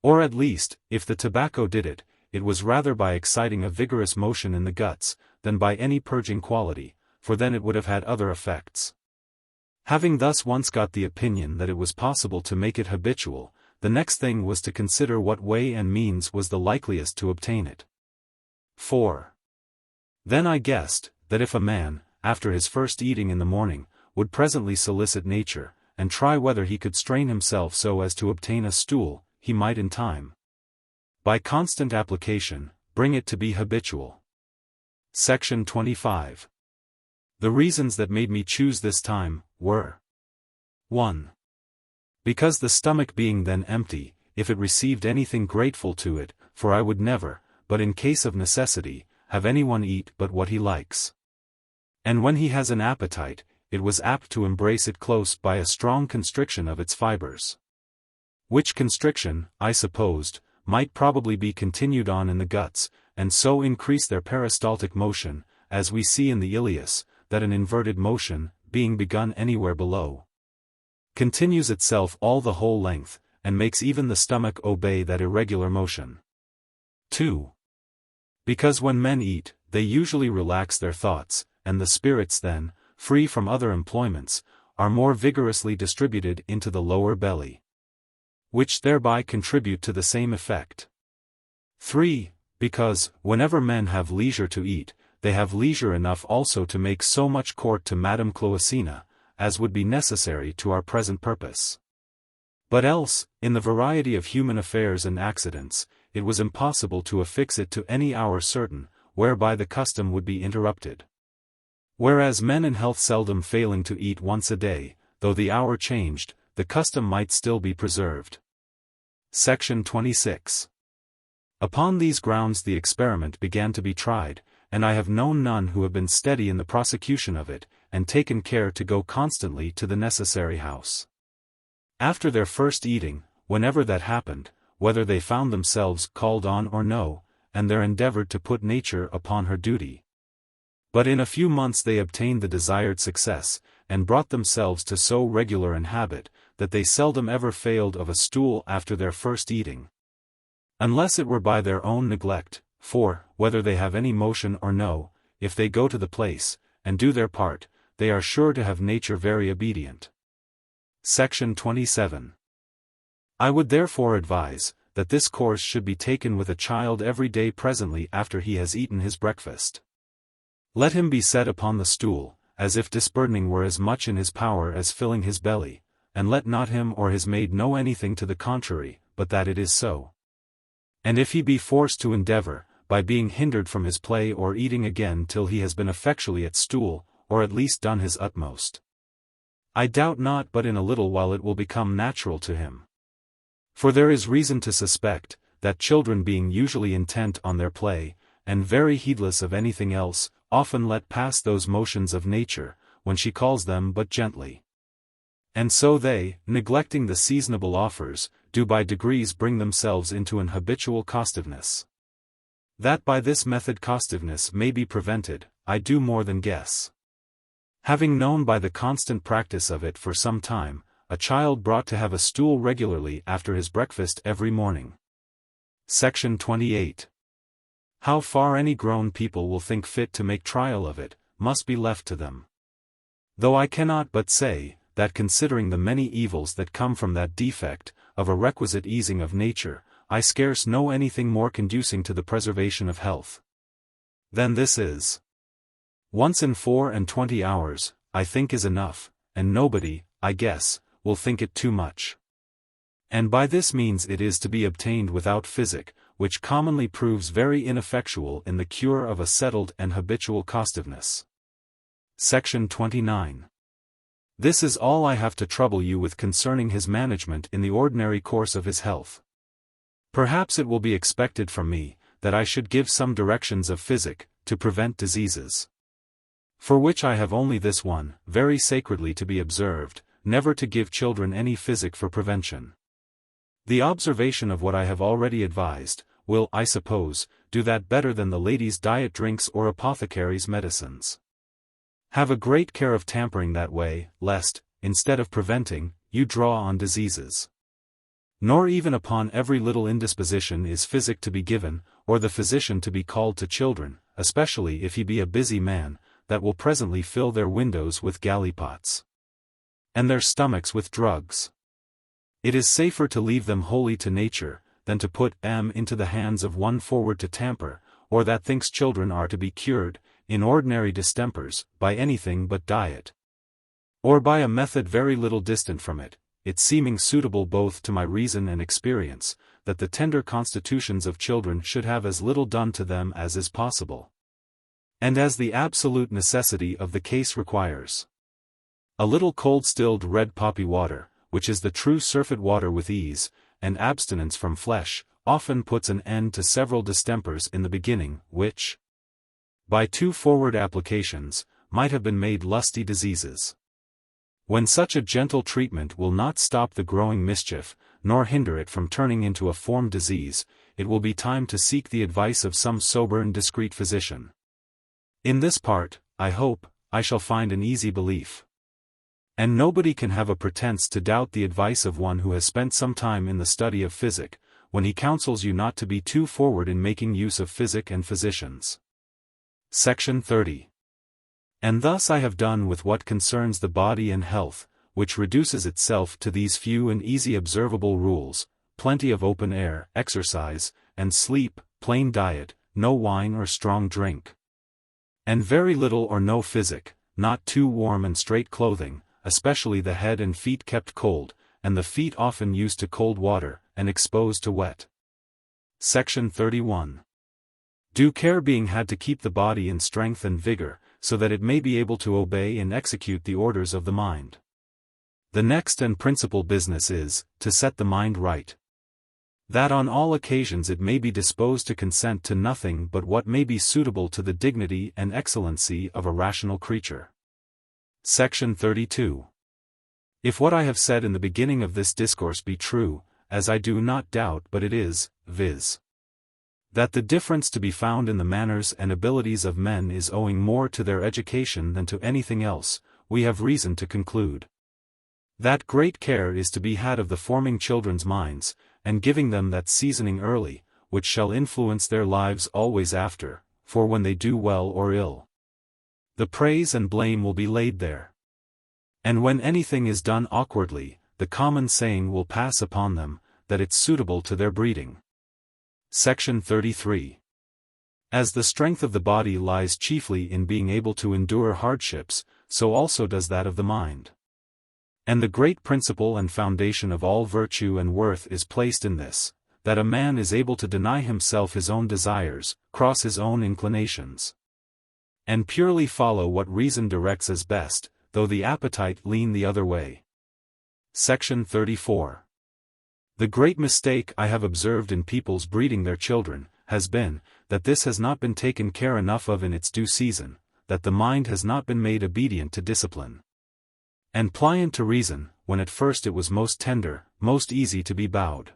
Or at least, if the tobacco did it, it was rather by exciting a vigorous motion in the guts, than by any purging quality, for then it would have had other effects. Having thus once got the opinion that it was possible to make it habitual, the next thing was to consider what way and means was the likeliest to obtain it. 4. Then I guessed, that if a man, after his first eating in the morning, would presently solicit nature, and try whether he could strain himself so as to obtain a stool, he might in time, by constant application, bring it to be habitual. Section 25. The reasons that made me choose this time, were 1. Because the stomach being then empty, if it received anything grateful to it, for I would never, but in case of necessity, have anyone eat but what he likes. And when he has an appetite, it was apt to embrace it close by a strong constriction of its fibers. Which constriction, I supposed, might probably be continued on in the guts, and so increase their peristaltic motion, as we see in the ileus, that an inverted motion, being begun anywhere below, continues itself all the whole length, and makes even the stomach obey that irregular motion. 2. Because when men eat, they usually relax their thoughts, and the spirits then, free from other employments, are more vigorously distributed into the lower belly, which thereby contribute to the same effect. 3. Because, whenever men have leisure to eat, they have leisure enough also to make so much court to Madame Cloacina, as would be necessary to our present purpose. But else, in the variety of human affairs and accidents, it was impossible to affix it to any hour certain, whereby the custom would be interrupted. Whereas men in health seldom failing to eat once a day, though the hour changed, the custom might still be preserved. Section 26. Upon these grounds the experiment began to be tried, and I have known none who have been steady in the prosecution of it, and taken care to go constantly to the necessary house. After their first eating, whenever that happened, whether they found themselves called on or no, and there endeavored to put nature upon her duty. But in a few months they obtained the desired success, and brought themselves to so regular an habit, that they seldom ever failed of a stool after their first eating. Unless it were by their own neglect, for, whether they have any motion or no, if they go to the place, and do their part, they are sure to have nature very obedient. Section 27. I would therefore advise, that this course should be taken with a child every day presently after he has eaten his breakfast. Let him be set upon the stool, as if disburdening were as much in his power as filling his belly, and let not him or his maid know anything to the contrary, but that it is so. And if he be forced to endeavor, by being hindered from his play or eating again till he has been effectually at stool, or at least done his utmost, I doubt not but in a little while it will become natural to him. For there is reason to suspect, that children being usually intent on their play, and very heedless of anything else, often let pass those motions of nature, when she calls them but gently. And so they, neglecting the seasonable offers, do by degrees bring themselves into an habitual costiveness. That by this method costiveness may be prevented, I do more than guess. Having known by the constant practice of it for some time, a child brought to have a stool regularly after his breakfast every morning. Section 28. How far any grown people will think fit to make trial of it, must be left to them. Though I cannot but say, that considering the many evils that come from that defect, of a requisite easing of nature, I scarce know anything more conducing to the preservation of health than this is. Once in 24 hours, I think is enough, and nobody, I guess, will think it too much. And by this means it is to be obtained without physic, which commonly proves very ineffectual in the cure of a settled and habitual costiveness. Section 29. This is all I have to trouble you with concerning his management in the ordinary course of his health. Perhaps it will be expected from me, that I should give some directions of physic, to prevent diseases. For which I have only this one, very sacredly to be observed, never to give children any physic for prevention. The observation of what I have already advised, will, I suppose, do that better than the ladies' diet drinks or apothecaries' medicines. Have a great care of tampering that way, lest, instead of preventing, you draw on diseases. Nor even upon every little indisposition is physic to be given, or the physician to be called to children, especially if he be a busy man, that will presently fill their windows with gallipots, and their stomachs with drugs. It is safer to leave them wholly to nature, than to put them into the hands of one forward to tamper, or that thinks children are to be cured, in ordinary distempers, by anything but diet, or by a method very little distant from it, it seeming suitable both to my reason and experience, that the tender constitutions of children should have as little done to them as is possible, and as the absolute necessity of the case requires. A little cold-stilled red poppy water, which is the true surfeit water with ease, and abstinence from flesh, often puts an end to several distempers in the beginning, which, by too forward applications, might have been made lusty diseases. When such a gentle treatment will not stop the growing mischief, nor hinder it from turning into a formed disease, it will be time to seek the advice of some sober and discreet physician. In this part, I hope, I shall find an easy belief. And nobody can have a pretense to doubt the advice of one who has spent some time in the study of physic, when he counsels you not to be too forward in making use of physic and physicians. Section 30. And thus I have done with what concerns the body and health, which reduces itself to these few and easy observable rules: plenty of open air, exercise, and sleep, plain diet, no wine or strong drink, and very little or no physic, not too warm and strait clothing, especially the head and feet kept cold, and the feet often used to cold water, and exposed to wet. Section 31. Due care being had to keep the body in strength and vigor, so that it may be able to obey and execute the orders of the mind. The next and principal business is, to set the mind right, that on all occasions it may be disposed to consent to nothing but what may be suitable to the dignity and excellency of a rational creature. Section 32. If what I have said in the beginning of this discourse be true, as I do not doubt but it is, viz., that the difference to be found in the manners and abilities of men is owing more to their education than to anything else, we have reason to conclude that great care is to be had of the forming children's minds, and giving them that seasoning early, which shall influence their lives always after, for when they do well or ill, the praise and blame will be laid there. And when anything is done awkwardly, the common saying will pass upon them, that it's suitable to their breeding. Section 33. As the strength of the body lies chiefly in being able to endure hardships, so also does that of the mind. And the great principle and foundation of all virtue and worth is placed in this, that a man is able to deny himself his own desires, cross his own inclinations, and purely follow what reason directs as best, though the appetite lean the other way. Section 34. The great mistake I have observed in people's breeding their children, has been, that this has not been taken care enough of in its due season, that the mind has not been made obedient to discipline, and pliant to reason, when at first it was most tender, most easy to be bowed.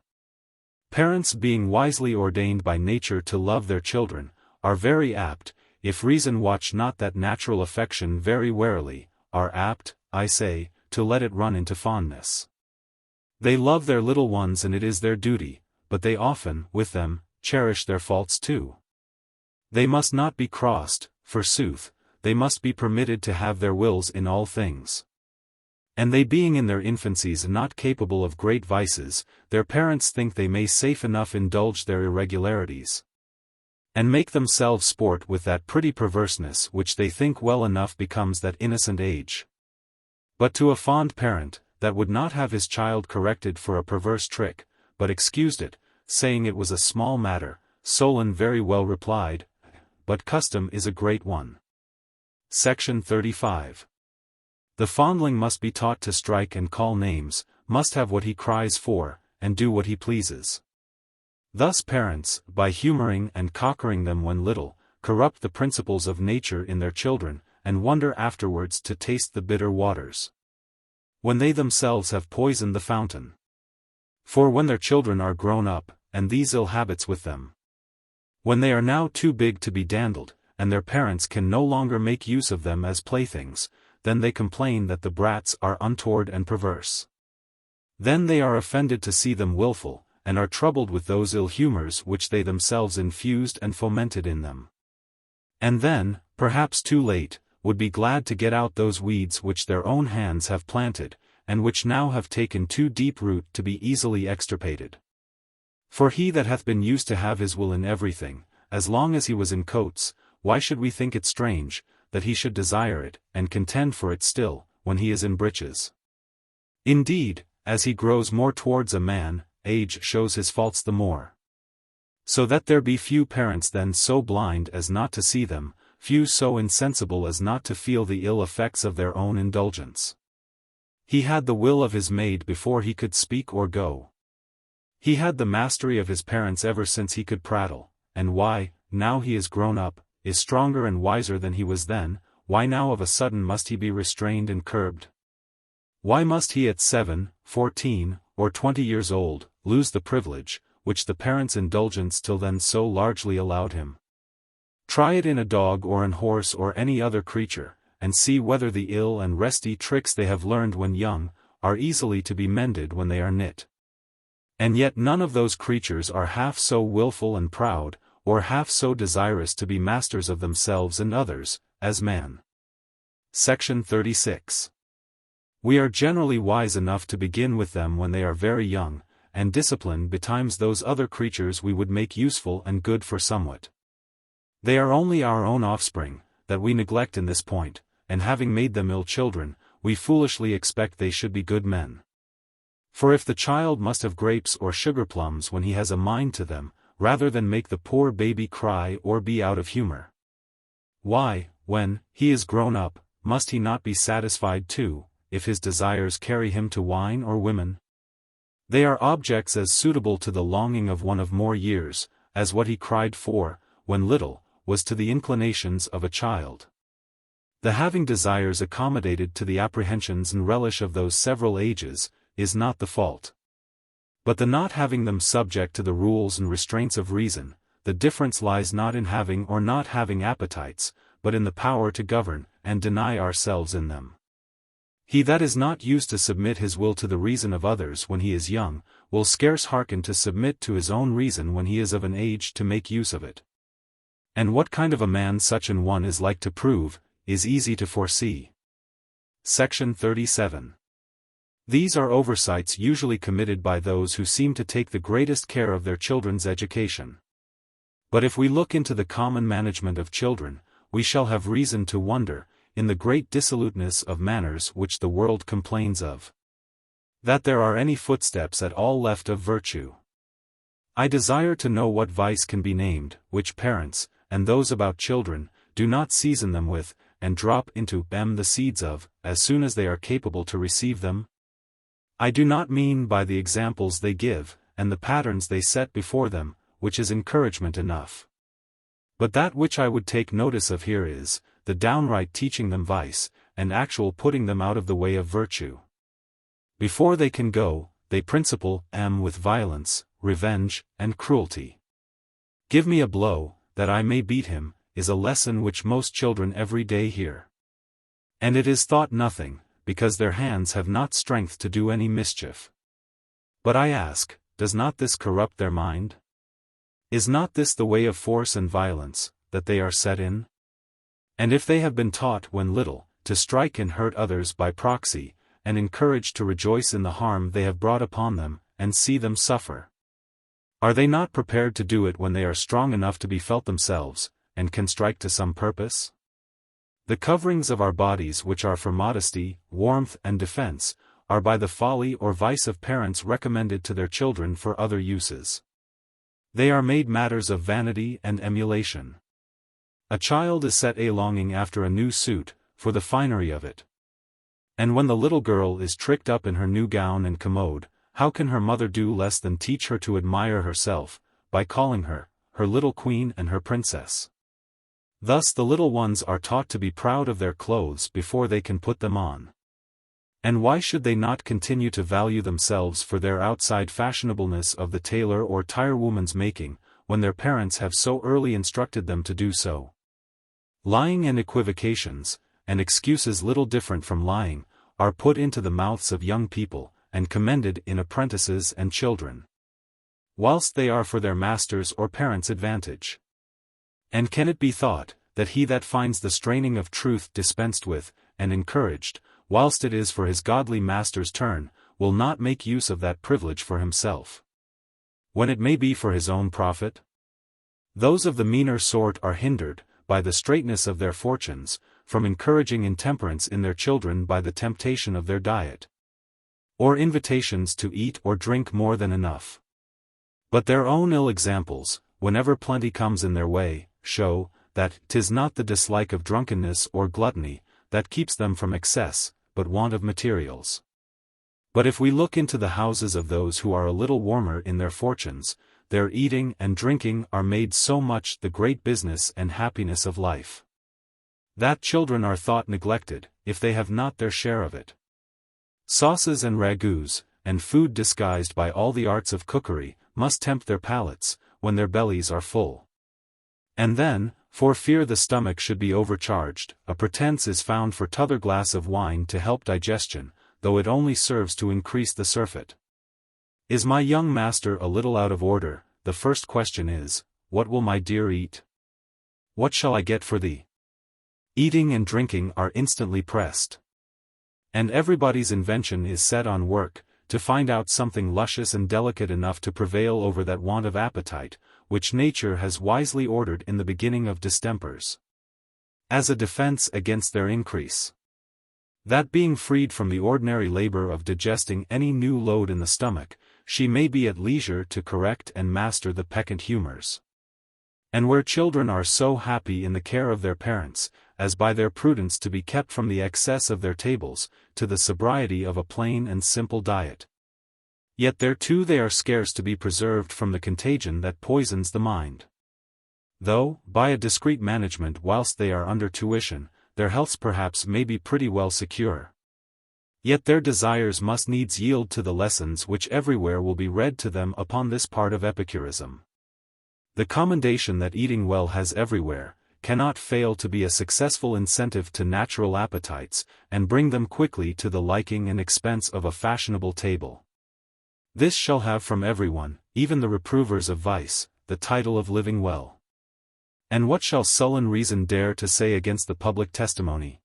Parents being wisely ordained by nature to love their children, are very apt, if reason watch not that natural affection very warily, are apt, I say, to let it run into fondness. They love their little ones and it is their duty, but they often, with them, cherish their faults too. They must not be crossed, forsooth, they must be permitted to have their wills in all things. And they being in their infancies not capable of great vices, their parents think they may safe enough indulge their irregularities, and make themselves sport with that pretty perverseness which they think well enough becomes that innocent age. But to a fond parent, that would not have his child corrected for a perverse trick, but excused it, saying it was a small matter, Solon very well replied, but custom is a great one. Section 35. The fondling must be taught to strike and call names, must have what he cries for, and do what he pleases. Thus parents, by humoring and cockering them when little, corrupt the principles of nature in their children, and wonder afterwards to taste the bitter waters, when they themselves have poisoned the fountain. For when their children are grown up, and these ill habits with them, when they are now too big to be dandled, and their parents can no longer make use of them as playthings, then they complain that the brats are untoward and perverse. Then they are offended to see them wilful, and are troubled with those ill humors which they themselves infused and fomented in them. And then, perhaps too late, would be glad to get out those weeds which their own hands have planted, and which now have taken too deep root to be easily extirpated. For he that hath been used to have his will in everything, as long as he was in coats, why should we think it strange, that he should desire it, and contend for it still, when he is in breeches? Indeed, as he grows more towards a man, age shows his faults the more. So that there be few parents then so blind as not to see them, few so insensible as not to feel the ill effects of their own indulgence. He had the will of his maid before he could speak or go. He had the mastery of his parents ever since he could prattle, and why, now he is grown up, is stronger and wiser than he was then, why now of a sudden must he be restrained and curbed? Why must he at 7, 14, or 20 years old, lose the privilege, which the parents' indulgence till then so largely allowed him? Try it in a dog or an horse or any other creature, and see whether the ill and resty tricks they have learned when young, are easily to be mended when they are knit. And yet none of those creatures are half so wilful and proud, or half so desirous to be masters of themselves and others, as man. Section 36. We are generally wise enough to begin with them when they are very young, and discipline betimes those other creatures we would make useful and good for somewhat. They are only our own offspring, that we neglect in this point, and having made them ill children, we foolishly expect they should be good men. For if the child must have grapes or sugar plums when he has a mind to them, rather than make the poor baby cry or be out of humor, why, when he is grown up, must he not be satisfied too, if his desires carry him to wine or women? They are objects as suitable to the longing of one of more years, as what he cried for, when little, was to the inclinations of a child. The having desires accommodated to the apprehensions and relish of those several ages, is not the fault. But the not having them subject to the rules and restraints of reason, the difference lies not in having or not having appetites, but in the power to govern, and deny ourselves in them. He that is not used to submit his will to the reason of others when he is young, will scarce hearken to submit to his own reason when he is of an age to make use of it. And what kind of a man such an one is like to prove, is easy to foresee. Section 37. These are oversights usually committed by those who seem to take the greatest care of their children's education. But if we look into the common management of children, we shall have reason to wonder, in the great dissoluteness of manners which the world complains of, that there are any footsteps at all left of virtue. I desire to know what vice can be named, which parents, and those about children, do not season them with, and drop into them the seeds of, as soon as they are capable to receive them. I do not mean by the examples they give, and the patterns they set before them, which is encouragement enough. But that which I would take notice of here is, the downright teaching them vice, and actual putting them out of the way of virtue. Before they can go, they principle with violence, revenge, and cruelty. Give me a blow, that I may beat him, is a lesson which most children every day hear. And it is thought nothing, because their hands have not strength to do any mischief. But I ask, does not this corrupt their mind? Is not this the way of force and violence, that they are set in? And if they have been taught when little, to strike and hurt others by proxy, and encouraged to rejoice in the harm they have brought upon them, and see them suffer, are they not prepared to do it when they are strong enough to be felt themselves, and can strike to some purpose? The coverings of our bodies which are for modesty, warmth and defense, are by the folly or vice of parents recommended to their children for other uses. They are made matters of vanity and emulation. A child is set longing after a new suit, for the finery of it. And when the little girl is tricked up in her new gown and commode, how can her mother do less than teach her to admire herself, by calling her, her little queen and her princess? Thus the little ones are taught to be proud of their clothes before they can put them on. And why should they not continue to value themselves for their outside fashionableness of the tailor or tirewoman's making, when their parents have so early instructed them to do so? Lying and equivocations, and excuses little different from lying, are put into the mouths of young people, and commended in apprentices and children, whilst they are for their masters' or parents' advantage. And can it be thought, that he that finds the straining of truth dispensed with, and encouraged, whilst it is for his godly master's turn, will not make use of that privilege for himself, when it may be for his own profit? Those of the meaner sort are hindered, by the straitness of their fortunes, from encouraging intemperance in their children by the temptation of their diet, or invitations to eat or drink more than enough. But their own ill examples, whenever plenty comes in their way, show, that 'tis not the dislike of drunkenness or gluttony, that keeps them from excess, but want of materials. But if we look into the houses of those who are a little warmer in their fortunes, their eating and drinking are made so much the great business and happiness of life, that children are thought neglected, if they have not their share of it. Sauces and ragouts, and food disguised by all the arts of cookery, must tempt their palates, when their bellies are full. And then, for fear the stomach should be overcharged, a pretence is found for t'other glass of wine to help digestion, though it only serves to increase the surfeit. Is my young master a little out of order? The first question is, what will my dear eat? What shall I get for thee? Eating and drinking are instantly pressed, and everybody's invention is set on work, to find out something luscious and delicate enough to prevail over that want of appetite, which nature has wisely ordered in the beginning of distempers, as a defense against their increase. That being freed from the ordinary labor of digesting any new load in the stomach, she may be at leisure to correct and master the peccant humors. And where children are so happy in the care of their parents, as by their prudence to be kept from the excess of their tables, to the sobriety of a plain and simple diet, yet there too they are scarce to be preserved from the contagion that poisons the mind. Though, by a discreet management whilst they are under tuition, their healths perhaps may be pretty well secure, yet their desires must needs yield to the lessons which everywhere will be read to them upon this part of Epicurism. The commendation that eating well has everywhere, cannot fail to be a successful incentive to natural appetites, and bring them quickly to the liking and expense of a fashionable table. This shall have from everyone, even the reprovers of vice, the title of living well. And what shall sullen reason dare to say against the public testimony?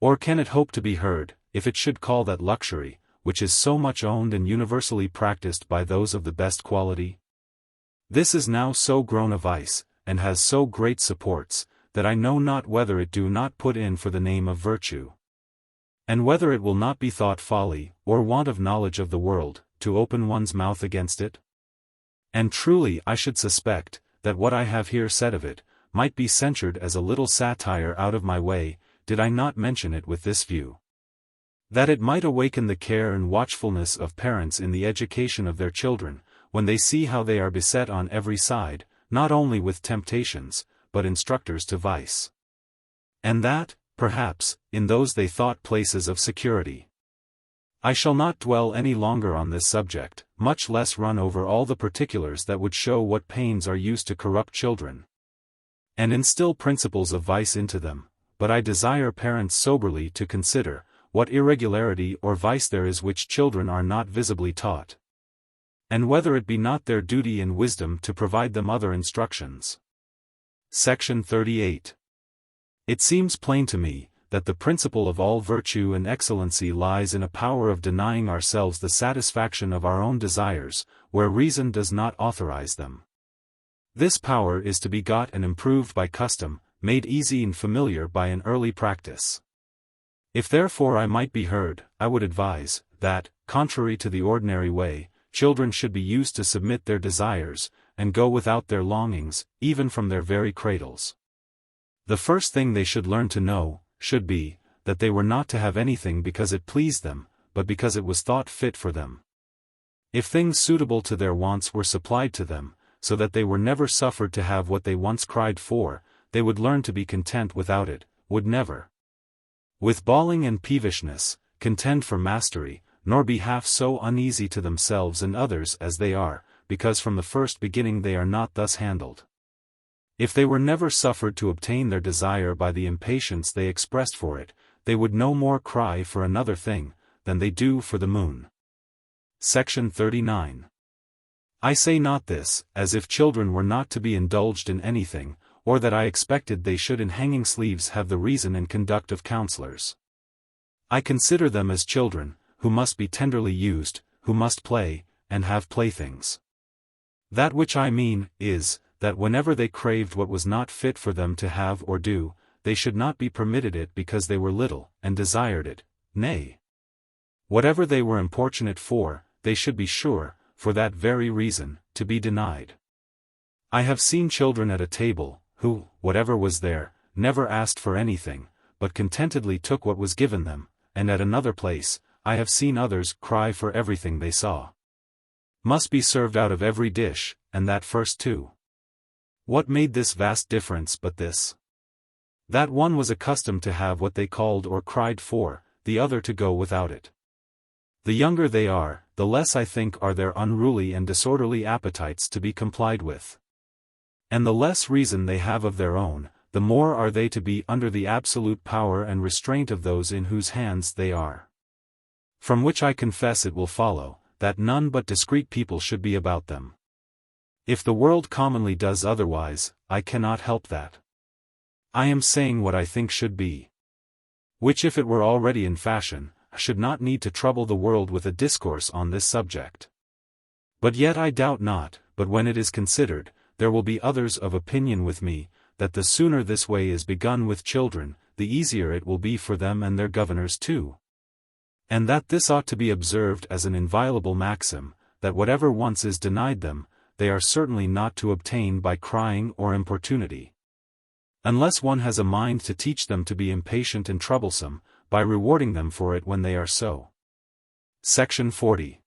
Or can it hope to be heard, if it should call that luxury, which is so much owned and universally practiced by those of the best quality? This is now so grown a vice, and has so great supports, that I know not whether it do not put in for the name of virtue, and whether it will not be thought folly, or want of knowledge of the world, to open one's mouth against it. And truly I should suspect, that what I have here said of it, might be censured as a little satire out of my way, did I not mention it with this view, that it might awaken the care and watchfulness of parents in the education of their children, when they see how they are beset on every side, not only with temptations, but instructors to vice. And that, perhaps, in those they thought places of security. I shall not dwell any longer on this subject, much less run over all the particulars that would show what pains are used to corrupt children, and instill principles of vice into them, but I desire parents soberly to consider, what irregularity or vice there is which children are not visibly taught, and whether it be not their duty and wisdom to provide them other instructions. Section 38. It seems plain to me, that the principle of all virtue and excellency lies in a power of denying ourselves the satisfaction of our own desires, where reason does not authorize them. This power is to be got and improved by custom, made easy and familiar by an early practice. If therefore I might be heard, I would advise, that, contrary to the ordinary way, children should be used to submit their desires, and go without their longings, even from their very cradles. The first thing they should learn to know, should be, that they were not to have anything because it pleased them, but because it was thought fit for them. If things suitable to their wants were supplied to them, so that they were never suffered to have what they once cried for, they would learn to be content without it, would never, with bawling and peevishness, contend for mastery, nor be half so uneasy to themselves and others as they are, because from the first beginning they are not thus handled. If they were never suffered to obtain their desire by the impatience they expressed for it, they would no more cry for another thing, than they do for the moon. Section 39. I say not this, as if children were not to be indulged in anything, or that I expected they should in hanging sleeves have the reason and conduct of counselors. I consider them as children, who must be tenderly used, who must play, and have playthings. That which I mean, is, that whenever they craved what was not fit for them to have or do, they should not be permitted it because they were little, and desired it, nay. Whatever they were importunate for, they should be sure, for that very reason, to be denied. I have seen children at a table, who, whatever was there, never asked for anything, but contentedly took what was given them, and at another place, I have seen others cry for everything they saw. Must be served out of every dish, and that first too. What made this vast difference but this? That one was accustomed to have what they called or cried for, the other to go without it. The younger they are, the less I think are their unruly and disorderly appetites to be complied with. And the less reason they have of their own, the more are they to be under the absolute power and restraint of those in whose hands they are. From which I confess it will follow, that none but discreet people should be about them. If the world commonly does otherwise, I cannot help that. I am saying what I think should be. Which if it were already in fashion, I should not need to trouble the world with a discourse on this subject. But yet I doubt not, but when it is considered, there will be others of opinion with me, that the sooner this way is begun with children, the easier it will be for them and their governors too. And that this ought to be observed as an inviolable maxim, that whatever once is denied them, they are certainly not to obtain by crying or importunity. Unless one has a mind to teach them to be impatient and troublesome, by rewarding them for it when they are so. Section 40.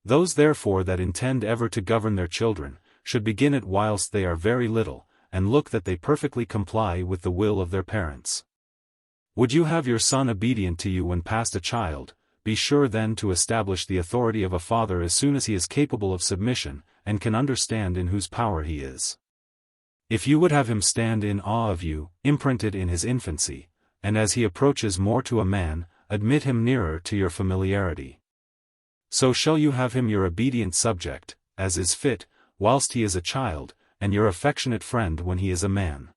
Those therefore that intend ever to govern their children, should begin it whilst they are very little, and look that they perfectly comply with the will of their parents. Would you have your son obedient to you when past a child, be sure then to establish the authority of a father as soon as he is capable of submission, and can understand in whose power he is. If you would have him stand in awe of you, imprinted in his infancy, and as he approaches more to a man, admit him nearer to your familiarity. So shall you have him your obedient subject, as is fit, whilst he is a child, and your affectionate friend when he is a man.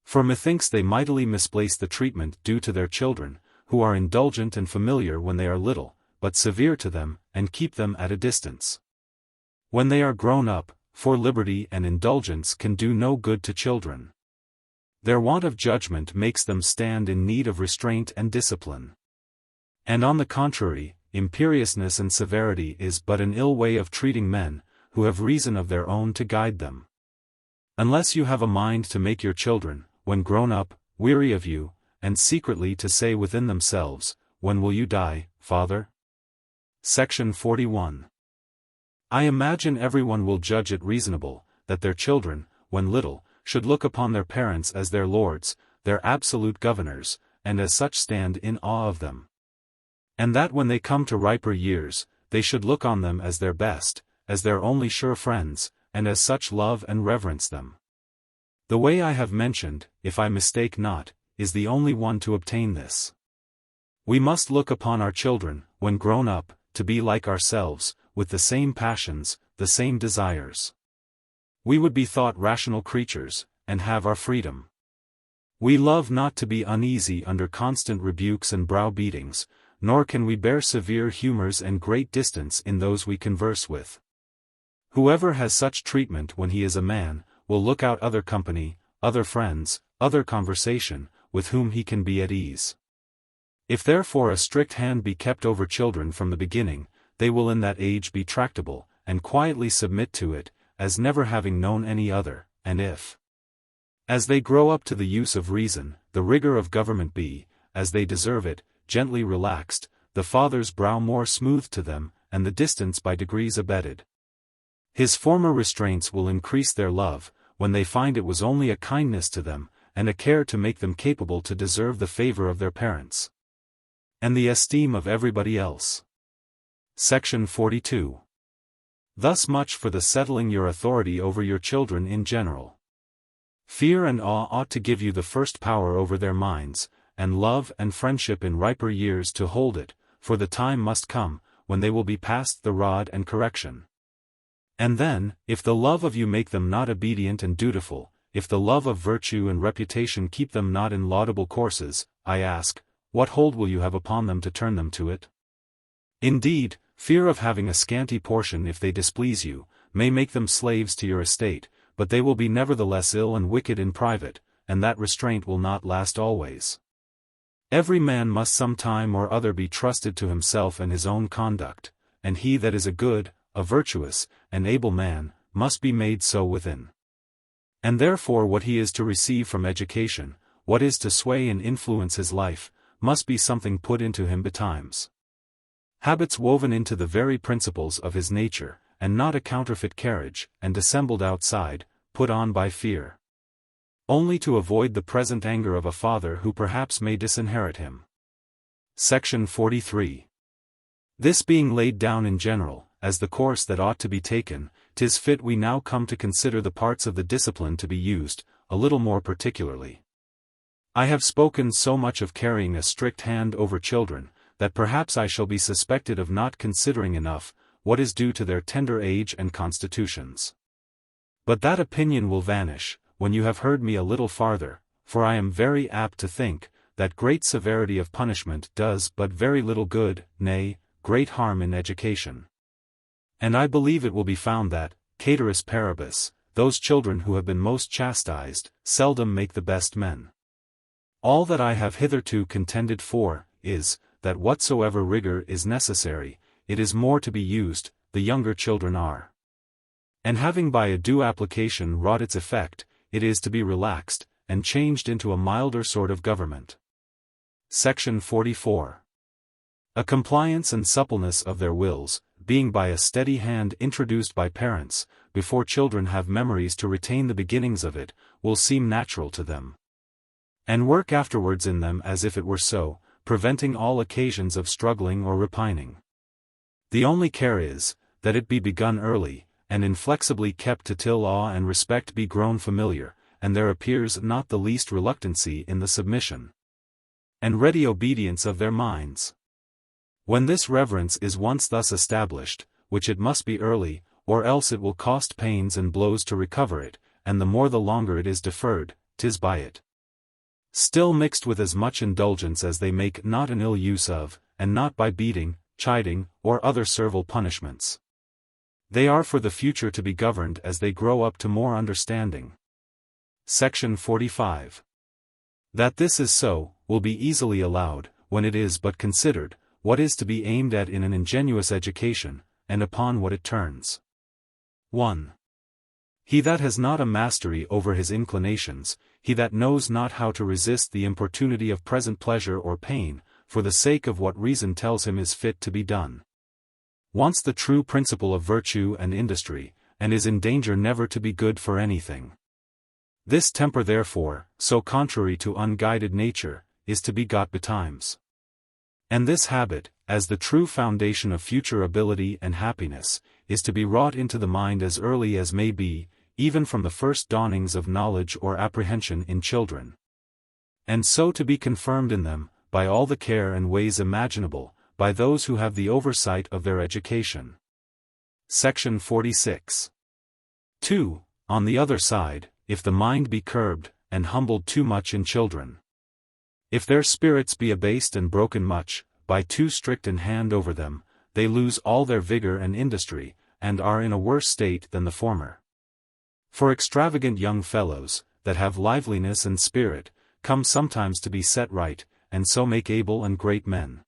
For methinks they mightily misplace the treatment due to their children, who are indulgent and familiar when they are little, but severe to them, and keep them at a distance. When they are grown up, for liberty and indulgence can do no good to children. Their want of judgment makes them stand in need of restraint and discipline. And on the contrary, imperiousness and severity is but an ill way of treating men, who have reason of their own to guide them. Unless you have a mind to make your children, when grown up, weary of you, and secretly to say within themselves, when will you die, Father? Section 41. I imagine everyone will judge it reasonable, that their children, when little, should look upon their parents as their lords, their absolute governors, and as such stand in awe of them. And that when they come to riper years, they should look on them as their best, as their only sure friends, and as such love and reverence them. The way I have mentioned, if I mistake not, is the only one to obtain this. We must look upon our children, when grown up, to be like ourselves, with the same passions, the same desires. We would be thought rational creatures, and have our freedom. We love not to be uneasy under constant rebukes and browbeatings, nor can we bear severe humors and great distance in those we converse with. Whoever has such treatment when he is a man, will look out other company, other friends, other conversation, with whom he can be at ease. If therefore a strict hand be kept over children from the beginning, they will in that age be tractable, and quietly submit to it, as never having known any other, and if, as they grow up to the use of reason, the rigor of government be, as they deserve it, gently relaxed, the father's brow more smooth to them, and the distance by degrees abated. His former restraints will increase their love, when they find it was only a kindness to them, and a care to make them capable to deserve the favor of their parents, and the esteem of everybody else. Section 42. Thus much for the settling your authority over your children in general. Fear and awe ought to give you the first power over their minds, and love and friendship in riper years to hold it, for the time must come, when they will be past the rod and correction. And then, if the love of you make them not obedient and dutiful, if the love of virtue and reputation keep them not in laudable courses, I ask, what hold will you have upon them to turn them to it? Indeed, fear of having a scanty portion if they displease you, may make them slaves to your estate, but they will be nevertheless ill and wicked in private, and that restraint will not last always. Every man must some time or other be trusted to himself and his own conduct, and he that is a good, a virtuous, and able man, must be made so within. And therefore what he is to receive from education, what is to sway and influence his life, must be something put into him betimes. Habits woven into the very principles of his nature, and not a counterfeit carriage, and dissembled outside, put on by fear. Only to avoid the present anger of a father who perhaps may disinherit him. Section 43. This being laid down in general, as the course that ought to be taken, 'tis fit we now come to consider the parts of the discipline to be used, a little more particularly. I have spoken so much of carrying a strict hand over children, that perhaps I shall be suspected of not considering enough what is due to their tender age and constitutions. But that opinion will vanish, when you have heard me a little farther, for I am very apt to think, that great severity of punishment does but very little good, nay, great harm in education. And I believe it will be found that, caeteris paribus, those children who have been most chastised, seldom make the best men. All that I have hitherto contended for, is, that whatsoever rigor is necessary, it is more to be used, the younger children are. And having by a due application wrought its effect, it is to be relaxed, and changed into a milder sort of government. Section 44. A compliance and suppleness of their wills, being by a steady hand introduced by parents, before children have memories to retain the beginnings of it, will seem natural to them. And work afterwards in them as if it were so, preventing all occasions of struggling or repining. The only care is, that it be begun early, and inflexibly kept till awe and respect be grown familiar, and there appears not the least reluctancy in the submission and ready obedience of their minds. When this reverence is once thus established, which it must be early, or else it will cost pains and blows to recover it, and the more the longer it is deferred, 'tis by it still mixed with as much indulgence as they make not an ill use of, and not by beating, chiding, or other servile punishments. They are for the future to be governed as they grow up to more understanding. Section 45. That this is so, will be easily allowed, when it is but considered, what is to be aimed at in an ingenuous education, and upon what it turns. 1. He that has not a mastery over his inclinations, he that knows not how to resist the importunity of present pleasure or pain, for the sake of what reason tells him is fit to be done, wants the true principle of virtue and industry, and is in danger never to be good for anything. This temper therefore, so contrary to unguided nature, is to be got betimes. And this habit, as the true foundation of future ability and happiness, is to be wrought into the mind as early as may be, even from the first dawnings of knowledge or apprehension in children. And so to be confirmed in them, by all the care and ways imaginable, by those who have the oversight of their education. Section 46. 2. On the other side, if the mind be curbed, and humbled too much in children, if their spirits be abased and broken much, by too strict an hand over them, they lose all their vigor and industry, and are in a worse state than the former. For extravagant young fellows, that have liveliness and spirit, come sometimes to be set right, and so make able and great men.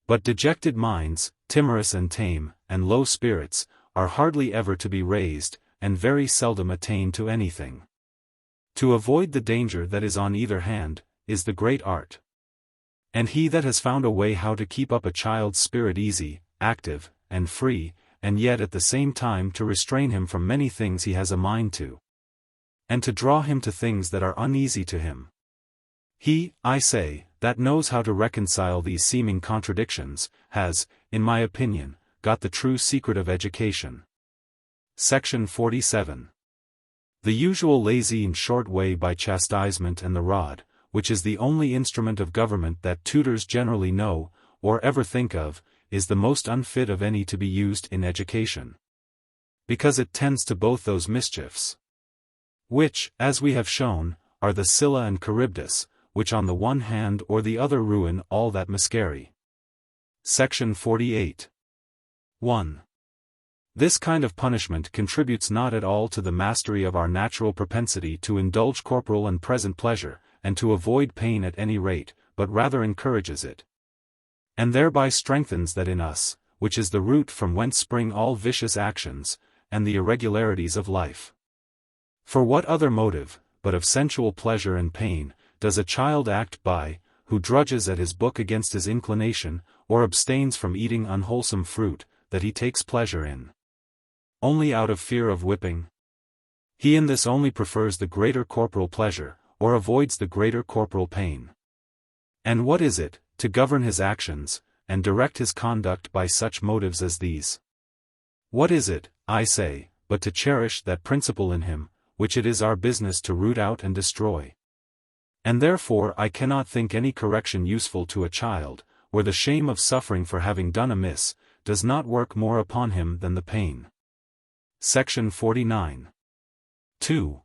But dejected minds, timorous and tame, and low spirits, are hardly ever to be raised, and very seldom attain to anything. To avoid the danger that is on either hand, is the great art. And he that has found a way how to keep up a child's spirit easy, active, and free, and yet at the same time to restrain him from many things he has a mind to, and to draw him to things that are uneasy to him. He, I say, that knows how to reconcile these seeming contradictions, has, in my opinion, got the true secret of education. Section 47. The usual lazy and short way by chastisement and the rod, which is the only instrument of government that tutors generally know, or ever think of, is the most unfit of any to be used in education. Because it tends to both those mischiefs, which, as we have shown, are the Scylla and Charybdis, which on the one hand or the other ruin all that miscarry. Section 48. 1. This kind of punishment contributes not at all to the mastery of our natural propensity to indulge corporal and present pleasure, and to avoid pain at any rate, but rather encourages it, and thereby strengthens that in us, which is the root from whence spring all vicious actions, and the irregularities of life. For what other motive, but of sensual pleasure and pain, does a child act by, who drudges at his book against his inclination, or abstains from eating unwholesome fruit, that he takes pleasure in? Only out of fear of whipping? He in this only prefers the greater corporal pleasure, or avoids the greater corporal pain. And what is it, to govern his actions, and direct his conduct by such motives as these? What is it, I say, but to cherish that principle in him, which it is our business to root out and destroy? And therefore I cannot think any correction useful to a child, where the shame of suffering for having done amiss, does not work more upon him than the pain. Section 49. 2.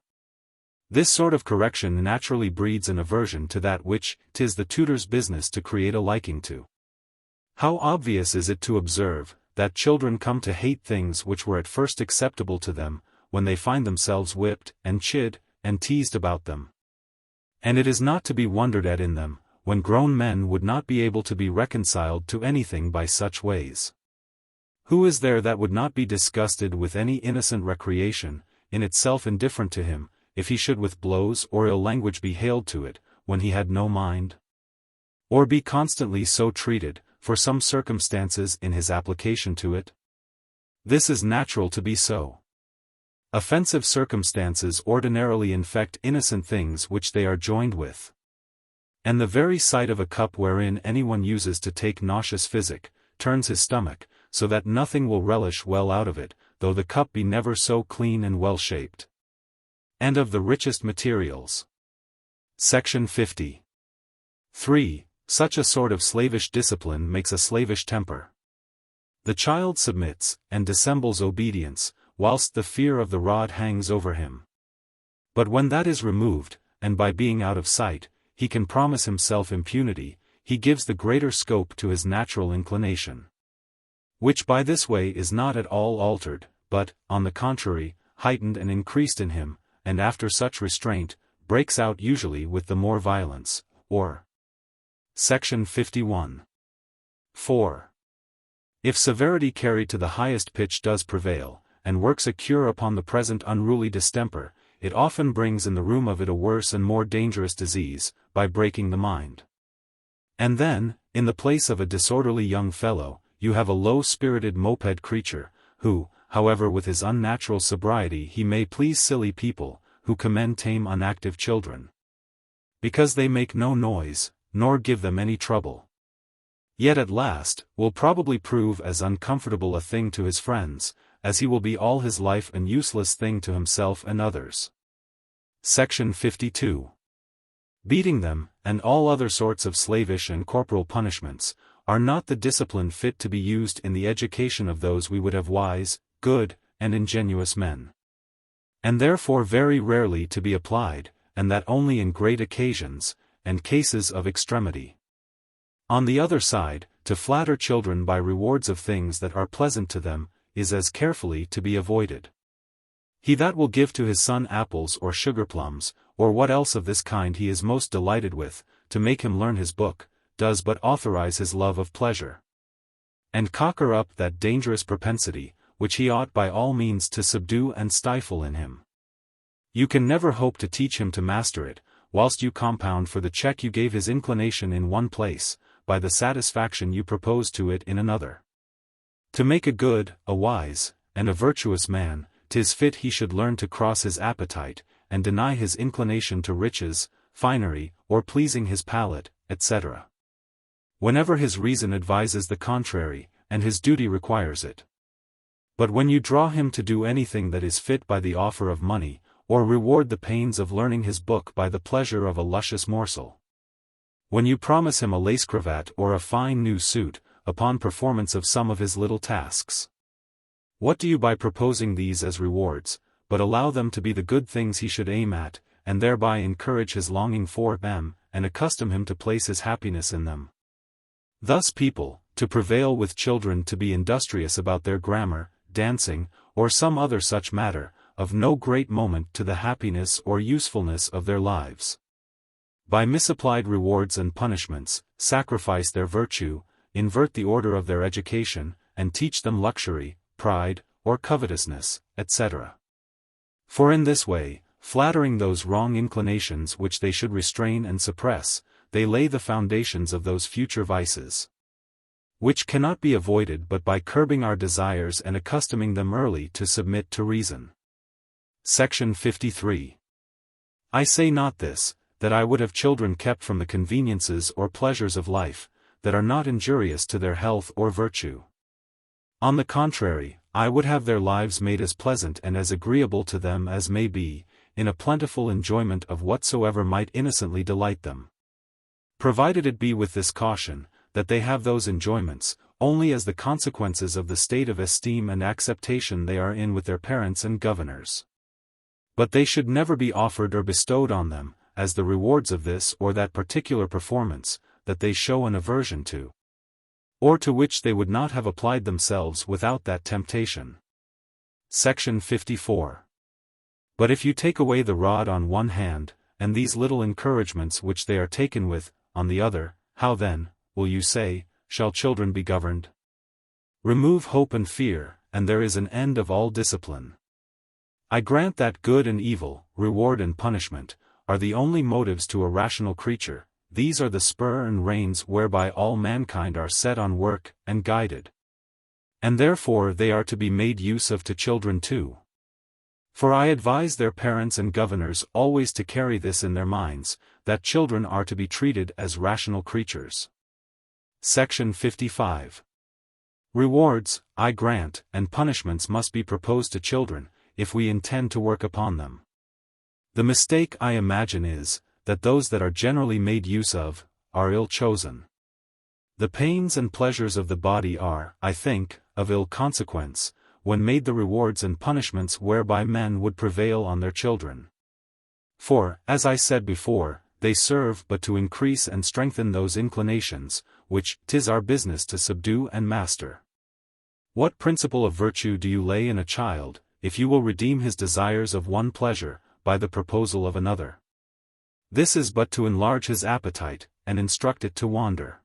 This sort of correction naturally breeds an aversion to that which 'tis the tutor's business to create a liking to. How obvious is it to observe, that children come to hate things which were at first acceptable to them, when they find themselves whipped, and chid, and teased about them. And it is not to be wondered at in them, when grown men would not be able to be reconciled to anything by such ways. Who is there that would not be disgusted with any innocent recreation, in itself indifferent to him, if he should with blows or ill language be hailed to it, when he had no mind? Or be constantly so treated, for some circumstances in his application to it? This is natural to be so. Offensive circumstances ordinarily infect innocent things which they are joined with. And the very sight of a cup wherein anyone uses to take nauseous physic, turns his stomach, so that nothing will relish well out of it, though the cup be never so clean and well shaped, and of the richest materials. Section 50. 3. Such a sort of slavish discipline makes a slavish temper. The child submits, and dissembles obedience, whilst the fear of the rod hangs over him. But when that is removed, and by being out of sight, he can promise himself impunity, he gives the greater scope to his natural inclination, which by this way is not at all altered, but, on the contrary, heightened and increased in him, and after such restraint, breaks out usually with the more violence, or. Section 51. 4. If severity carried to the highest pitch does prevail, and works a cure upon the present unruly distemper, it often brings in the room of it a worse and more dangerous disease, by breaking the mind. And then, in the place of a disorderly young fellow, you have a low-spirited moped creature, who, however with his unnatural sobriety he may please silly people, who commend tame unactive children, because they make no noise, nor give them any trouble, yet at last, will probably prove as uncomfortable a thing to his friends, as he will be all his life an useless thing to himself and others. Section 52. Beating them, and all other sorts of slavish and corporal punishments, are not the discipline fit to be used in the education of those we would have wise, good, and ingenuous men, and therefore very rarely to be applied, and that only in great occasions, and cases of extremity. On the other side, to flatter children by rewards of things that are pleasant to them, is as carefully to be avoided. He that will give to his son apples or sugar plums, or what else of this kind he is most delighted with, to make him learn his book, does but authorize his love of pleasure, and cocker up that dangerous propensity, which he ought by all means to subdue and stifle in him. You can never hope to teach him to master it, whilst you compound for the check you gave his inclination in one place, by the satisfaction you propose to it in another. To make a good, a wise, and a virtuous man, 'tis fit he should learn to cross his appetite, and deny his inclination to riches, finery, or pleasing his palate, etc. whenever his reason advises the contrary, and his duty requires it. But when you draw him to do anything that is fit by the offer of money, or reward the pains of learning his book by the pleasure of a luscious morsel. When you promise him a lace cravat or a fine new suit, upon performance of some of his little tasks. What do you by proposing these as rewards, but allow them to be the good things he should aim at, and thereby encourage his longing for them, and accustom him to place his happiness in them. Thus people, to prevail with children to be industrious about their grammar, dancing, or some other such matter, of no great moment to the happiness or usefulness of their lives. By misapplied rewards and punishments, sacrifice their virtue, invert the order of their education, and teach them luxury, pride, or covetousness, etc. For in this way, flattering those wrong inclinations which they should restrain and suppress, they lay the foundations of those future vices, which cannot be avoided but by curbing our desires and accustoming them early to submit to reason. Section 53. I say not this, that I would have children kept from the conveniences or pleasures of life, that are not injurious to their health or virtue. On the contrary, I would have their lives made as pleasant and as agreeable to them as may be, in a plentiful enjoyment of whatsoever might innocently delight them. Provided it be with this caution, that they have those enjoyments, only as the consequences of the state of esteem and acceptation they are in with their parents and governors. But they should never be offered or bestowed on them, as the rewards of this or that particular performance, that they show an aversion to, or to which they would not have applied themselves without that temptation. Section 54. But if you take away the rod on one hand, and these little encouragements which they are taken with, on the other, how then, will you say, shall children be governed? Remove hope and fear, and there is an end of all discipline. I grant that good and evil, reward and punishment, are the only motives to a rational creature. These are the spur and reins whereby all mankind are set on work and guided. And therefore they are to be made use of to children too. For I advise their parents and governors always to carry this in their minds, that children are to be treated as rational creatures. Section 55. Rewards, I grant, and punishments must be proposed to children, if we intend to work upon them. The mistake I imagine is, that those that are generally made use of, are ill chosen. The pains and pleasures of the body are, I think, of ill consequence, when made the rewards and punishments whereby men would prevail on their children. For, as I said before, they serve but to increase and strengthen those inclinations, which 'tis our business to subdue and master. What principle of virtue do you lay in a child, if you will redeem his desires of one pleasure, by the proposal of another? This is but to enlarge his appetite, and instruct it to wander.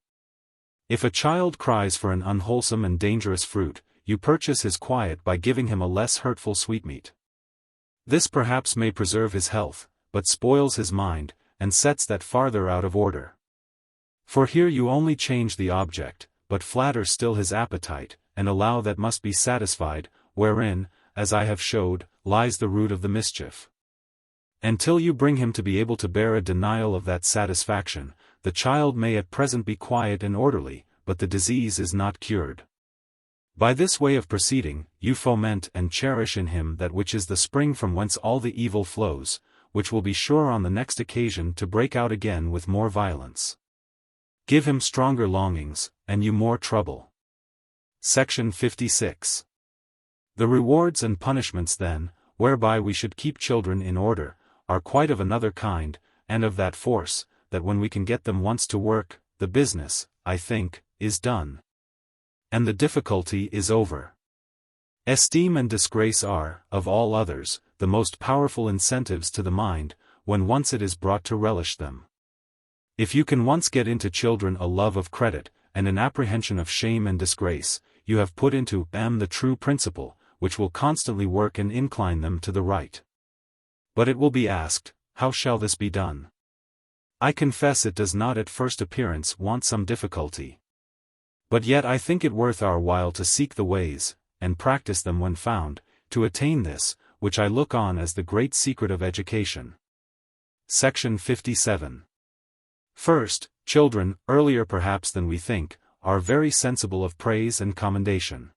If a child cries for an unwholesome and dangerous fruit, you purchase his quiet by giving him a less hurtful sweetmeat. This perhaps may preserve his health, but spoils his mind, and sets that farther out of order. For here you only change the object, but flatter still his appetite, and allow that must be satisfied, wherein, as I have showed, lies the root of the mischief. Until you bring him to be able to bear a denial of that satisfaction, the child may at present be quiet and orderly, but the disease is not cured. By this way of proceeding, you foment and cherish in him that which is the spring from whence all the evil flows, which will be sure on the next occasion to break out again with more violence. Give him stronger longings, and you more trouble. Section 56. The rewards and punishments then, whereby we should keep children in order, are quite of another kind, and of that force, that when we can get them once to work, the business, I think, is done. And the difficulty is over. Esteem and disgrace are, of all others, the most powerful incentives to the mind, when once it is brought to relish them. If you can once get into children a love of credit, and an apprehension of shame and disgrace, you have put into them the true principle, which will constantly work and incline them to the right. But it will be asked, how shall this be done? I confess it does not at first appearance want some difficulty. But yet I think it worth our while to seek the ways, and practice them when found, to attain this, which I look on as the great secret of education. Section 57. First, children, earlier perhaps than we think, are very sensible of praise and commendation.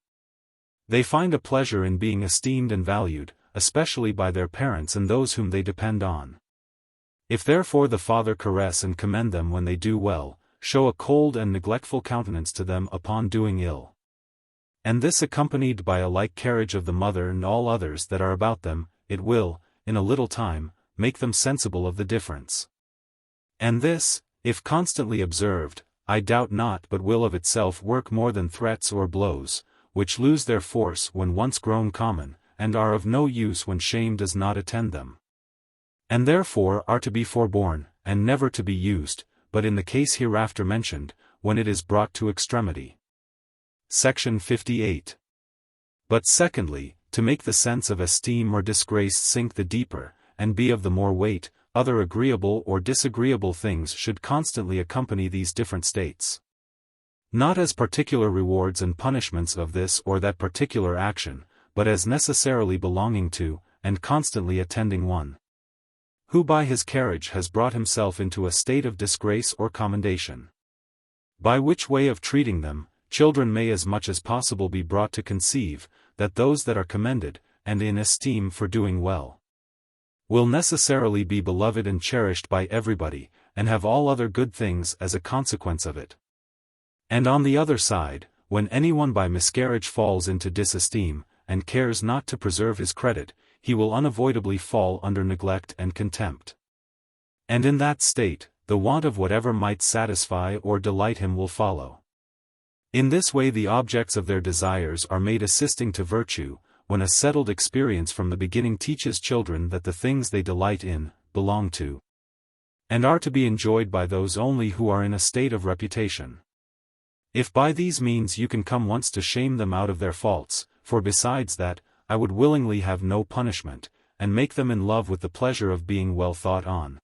They find a pleasure in being esteemed and valued, especially by their parents and those whom they depend on. If therefore the father caress and commend them when they do well, show a cold and neglectful countenance to them upon doing ill, and this accompanied by a like carriage of the mother and all others that are about them, it will, in a little time, make them sensible of the difference. And this, if constantly observed, I doubt not but will of itself work more than threats or blows, which lose their force when once grown common, and are of no use when shame does not attend them, and therefore are to be forborne, and never to be used, but in the case hereafter mentioned, when it is brought to extremity. Section 58. But secondly, to make the sense of esteem or disgrace sink the deeper, and be of the more weight, other agreeable or disagreeable things should constantly accompany these different states. Not as particular rewards and punishments of this or that particular action, but as necessarily belonging to, and constantly attending one, who by his carriage has brought himself into a state of disgrace or commendation. By which way of treating them, children may as much as possible be brought to conceive, that those that are commended, and in esteem for doing well, will necessarily be beloved and cherished by everybody, and have all other good things as a consequence of it. And on the other side, when anyone by miscarriage falls into disesteem, and cares not to preserve his credit, he will unavoidably fall under neglect and contempt. And in that state, the want of whatever might satisfy or delight him will follow. In this way the objects of their desires are made assisting to virtue, when a settled experience from the beginning teaches children that the things they delight in, belong to, and are to be enjoyed by those only who are in a state of reputation. If by these means you can come once to shame them out of their faults, for besides that, I would willingly have no punishment, and make them in love with the pleasure of being well thought on.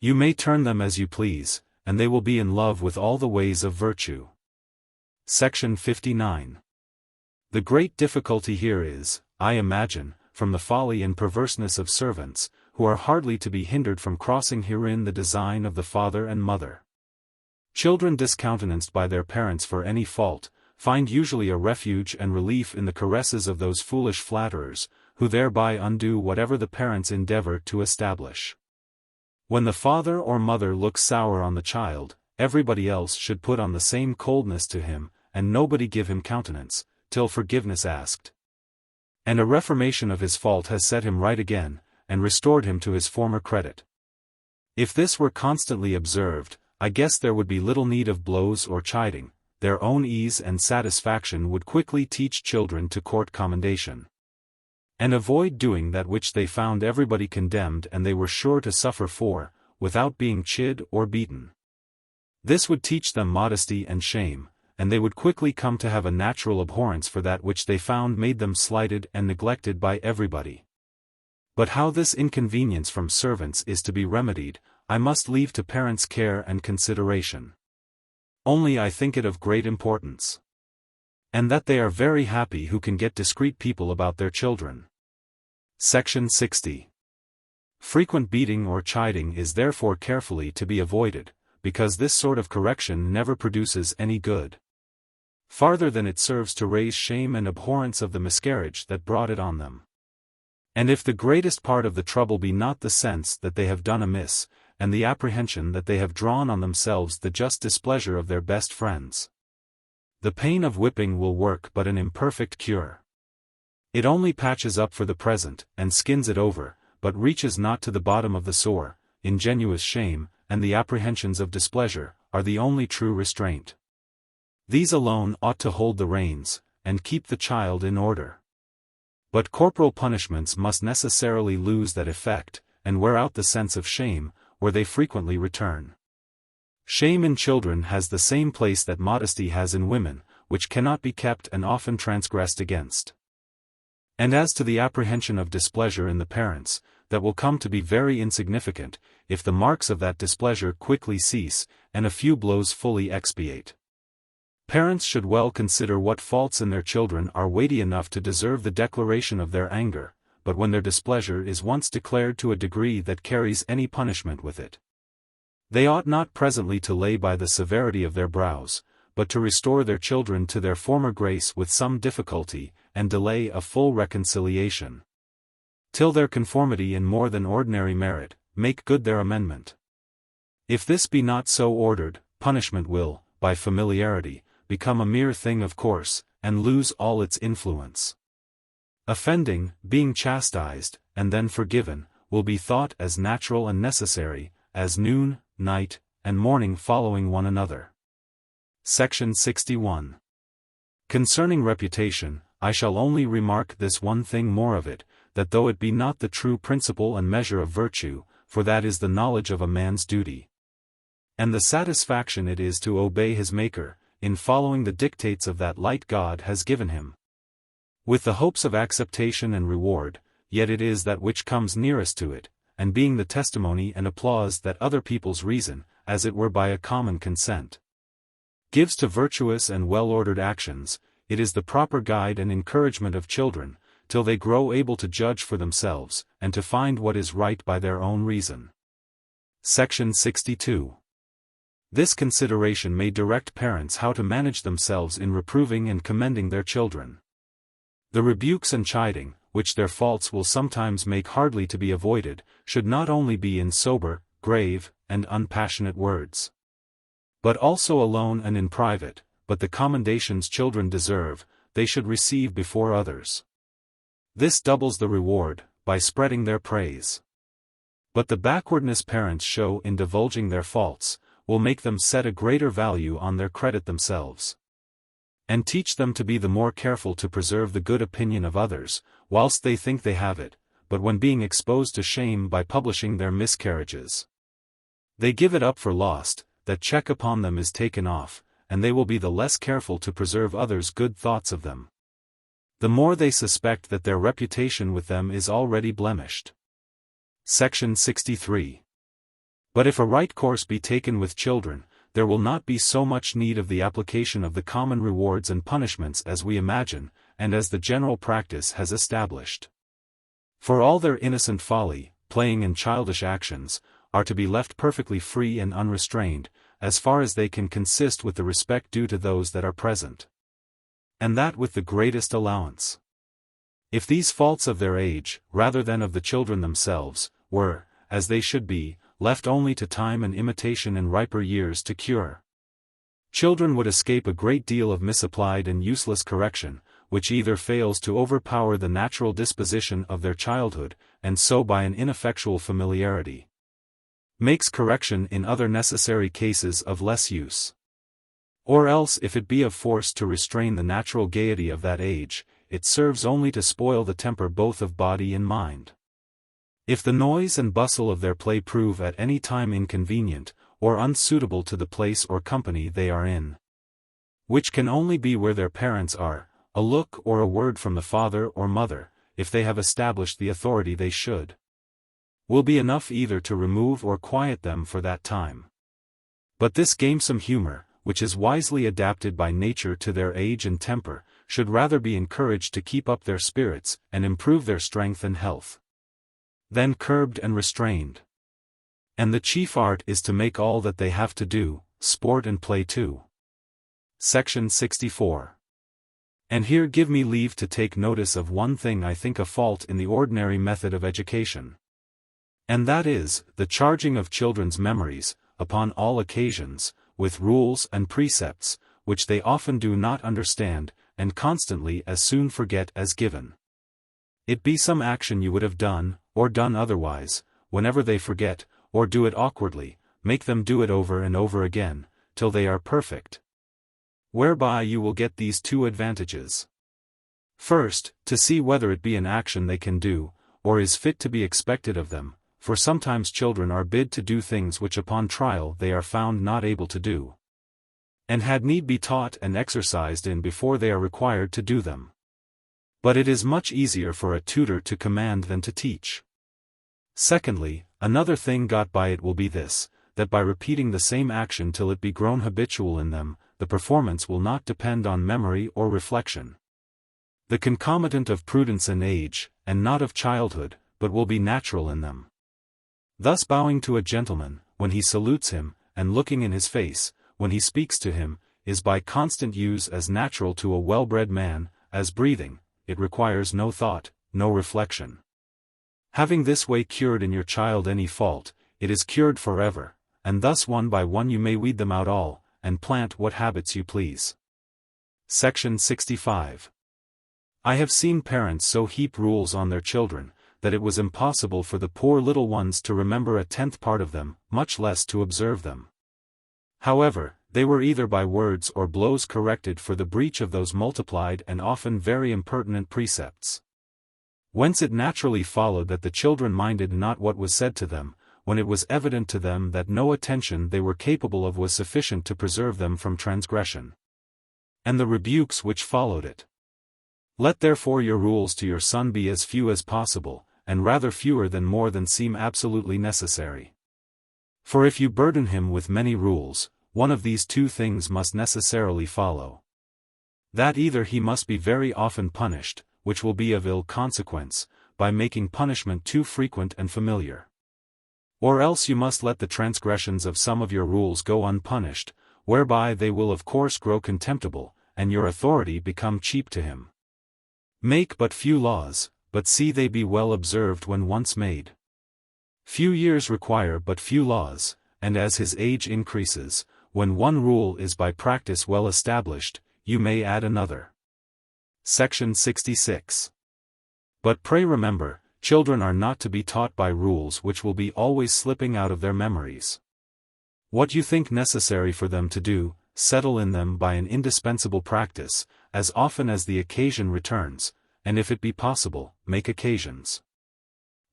You may turn them as you please, and they will be in love with all the ways of virtue. Section 59. The great difficulty here is, I imagine, from the folly and perverseness of servants, who are hardly to be hindered from crossing herein the design of the father and mother. Children discountenanced by their parents for any fault, find usually a refuge and relief in the caresses of those foolish flatterers, who thereby undo whatever the parents endeavor to establish. When the father or mother looks sour on the child, everybody else should put on the same coldness to him, and nobody give him countenance, till forgiveness asked. And a reformation of his fault has set him right again, and restored him to his former credit. If this were constantly observed, I guess there would be little need of blows or chiding. Their own ease and satisfaction would quickly teach children to court commendation, and avoid doing that which they found everybody condemned and they were sure to suffer for, without being chid or beaten. This would teach them modesty and shame, and they would quickly come to have a natural abhorrence for that which they found made them slighted and neglected by everybody. But how this inconvenience from servants is to be remedied, I must leave to parents' care and consideration. Only I think it of great importance, and that they are very happy who can get discreet people about their children. Section 60. Frequent beating or chiding is therefore carefully to be avoided, because this sort of correction never produces any good, farther than it serves to raise shame and abhorrence of the miscarriage that brought it on them. And if the greatest part of the trouble be not the sense that they have done amiss, and the apprehension that they have drawn on themselves the just displeasure of their best friends, the pain of whipping will work but an imperfect cure. It only patches up for the present, and skins it over, but reaches not to the bottom of the sore. Ingenuous shame, and the apprehensions of displeasure, are the only true restraint. These alone ought to hold the reins, and keep the child in order. But corporal punishments must necessarily lose that effect, and wear out the sense of shame, where they frequently return. Shame in children has the same place that modesty has in women, which cannot be kept and often transgressed against. And as to the apprehension of displeasure in the parents, that will come to be very insignificant, if the marks of that displeasure quickly cease, and a few blows fully expiate. Parents should well consider what faults in their children are weighty enough to deserve the declaration of their anger, but when their displeasure is once declared to a degree that carries any punishment with it, they ought not presently to lay by the severity of their brows, but to restore their children to their former grace with some difficulty, and delay a full reconciliation. till their conformity in more than ordinary merit, make good their amendment. If this be not so ordered, punishment will, by familiarity, become a mere thing of course, and lose all its influence. Offending, being chastised, and then forgiven, will be thought as natural and necessary, as noon, night, and morning following one another. Section 61. Concerning reputation, I shall only remark this one thing more of it, that though it be not the true principle and measure of virtue, for that is the knowledge of a man's duty, and the satisfaction it is to obey his Maker, in following the dictates of that light God has given him, with the hopes of acceptation and reward, yet it is that which comes nearest to it, and being the testimony and applause that other people's reason, as it were by a common consent, gives to virtuous and well-ordered actions, it is the proper guide and encouragement of children, till they grow able to judge for themselves, and to find what is right by their own reason. Section 62. This consideration may direct parents how to manage themselves in reproving and commending their children. The rebukes and chiding, which their faults will sometimes make hardly to be avoided, should not only be in sober, grave, and unpassionate words, but also alone and in private, but the commendations children deserve, they should receive before others. This doubles the reward, by spreading their praise. But the backwardness parents show in divulging their faults, will make them set a greater value on their credit themselves, and teach them to be the more careful to preserve the good opinion of others, whilst they think they have it, but when being exposed to shame by publishing their miscarriages, they give it up for lost, that check upon them is taken off, and they will be the less careful to preserve others' good thoughts of them, the more they suspect that their reputation with them is already blemished. Section 63. But if a right course be taken with children, there will not be so much need of the application of the common rewards and punishments as we imagine, and as the general practice has established. For all their innocent folly, playing and childish actions, are to be left perfectly free and unrestrained, as far as they can consist with the respect due to those that are present, and that with the greatest allowance. If these faults of their age, rather than of the children themselves, were, as they should be, left only to time and imitation in riper years to cure, children would escape a great deal of misapplied and useless correction, which either fails to overpower the natural disposition of their childhood, and so by an ineffectual familiarity, makes correction in other necessary cases of less use. Or else if it be of force to restrain the natural gaiety of that age, it serves only to spoil the temper both of body and mind. If the noise and bustle of their play prove at any time inconvenient, or unsuitable to the place or company they are in, which can only be where their parents are, a look or a word from the father or mother, if they have established the authority they should, will be enough either to remove or quiet them for that time. But this gamesome humor, which is wisely adapted by nature to their age and temper, should rather be encouraged to keep up their spirits, and improve their strength and health, than curbed and restrained. And the chief art is to make all that they have to do, sport and play too. Section 64. And here give me leave to take notice of one thing I think a fault in the ordinary method of education. And that is, the charging of children's memories, upon all occasions, with rules and precepts, which they often do not understand, and constantly as soon forget as given. It be some action you would have done, or done otherwise, whenever they forget, or do it awkwardly, make them do it over and over again, till they are perfect. Whereby you will get these two advantages. First, to see whether it be an action they can do, or is fit to be expected of them, for sometimes children are bid to do things which upon trial they are found not able to do, and had need be taught and exercised in before they are required to do them. But it is much easier for a tutor to command than to teach. Secondly, another thing got by it will be this, that by repeating the same action till it be grown habitual in them, the performance will not depend on memory or reflection, the concomitant of prudence and age, and not of childhood, but will be natural in them. Thus bowing to a gentleman, when he salutes him, and looking in his face, when he speaks to him, is by constant use as natural to a well-bred man, as breathing. It requires no thought, no reflection. Having this way cured in your child any fault, it is cured forever, and thus one by one you may weed them out all, and plant what habits you please. Section 65. I have seen parents so heap rules on their children, that it was impossible for the poor little ones to remember a tenth part of them, much less to observe them. However, they were either by words or blows corrected for the breach of those multiplied and often very impertinent precepts. Whence it naturally followed that the children minded not what was said to them, when it was evident to them that no attention they were capable of was sufficient to preserve them from transgression. And the rebukes which followed it. Let therefore your rules to your son be as few as possible, and rather fewer than more than seem absolutely necessary. For if you burden him with many rules, one of these two things must necessarily follow. That either he must be very often punished, which will be of ill consequence, by making punishment too frequent and familiar. Or else you must let the transgressions of some of your rules go unpunished, whereby they will of course grow contemptible, and your authority become cheap to him. Make but few laws, but see they be well observed when once made. Few years require but few laws, and as his age increases, when one rule is by practice well established, you may add another. Section 66. But pray remember, children are not to be taught by rules which will be always slipping out of their memories. What you think necessary for them to do, settle in them by an indispensable practice, as often as the occasion returns, and if it be possible, make occasions.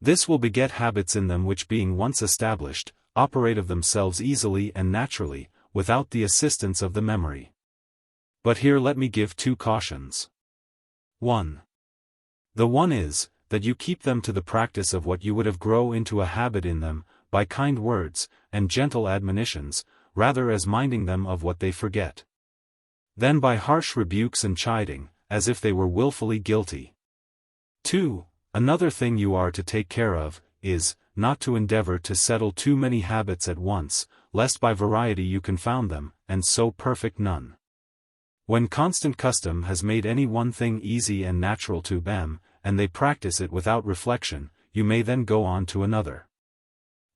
This will beget habits in them which being once established, operate of themselves easily and naturally, without the assistance of the memory. But here let me give two cautions. 1. The one is, that you keep them to the practice of what you would have grow into a habit in them, by kind words, and gentle admonitions, rather as minding them of what they forget, than by harsh rebukes and chiding, as if they were willfully guilty. 2. Another thing you are to take care of, is, not to endeavor to settle too many habits at once, lest by variety you confound them, and so perfect none. When constant custom has made any one thing easy and natural to them, and they practice it without reflection, you may then go on to another.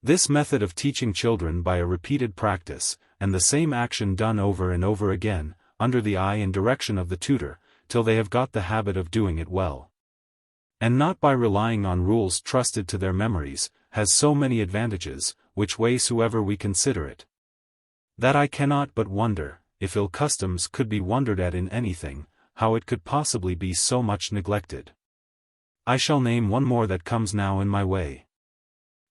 This method of teaching children by a repeated practice, and the same action done over and over again, under the eye and direction of the tutor, till they have got the habit of doing it well, and not by relying on rules trusted to their memories, has so many advantages, which ways soever we consider it, that I cannot but wonder, if ill customs could be wondered at in anything, how it could possibly be so much neglected. I shall name one more that comes now in my way.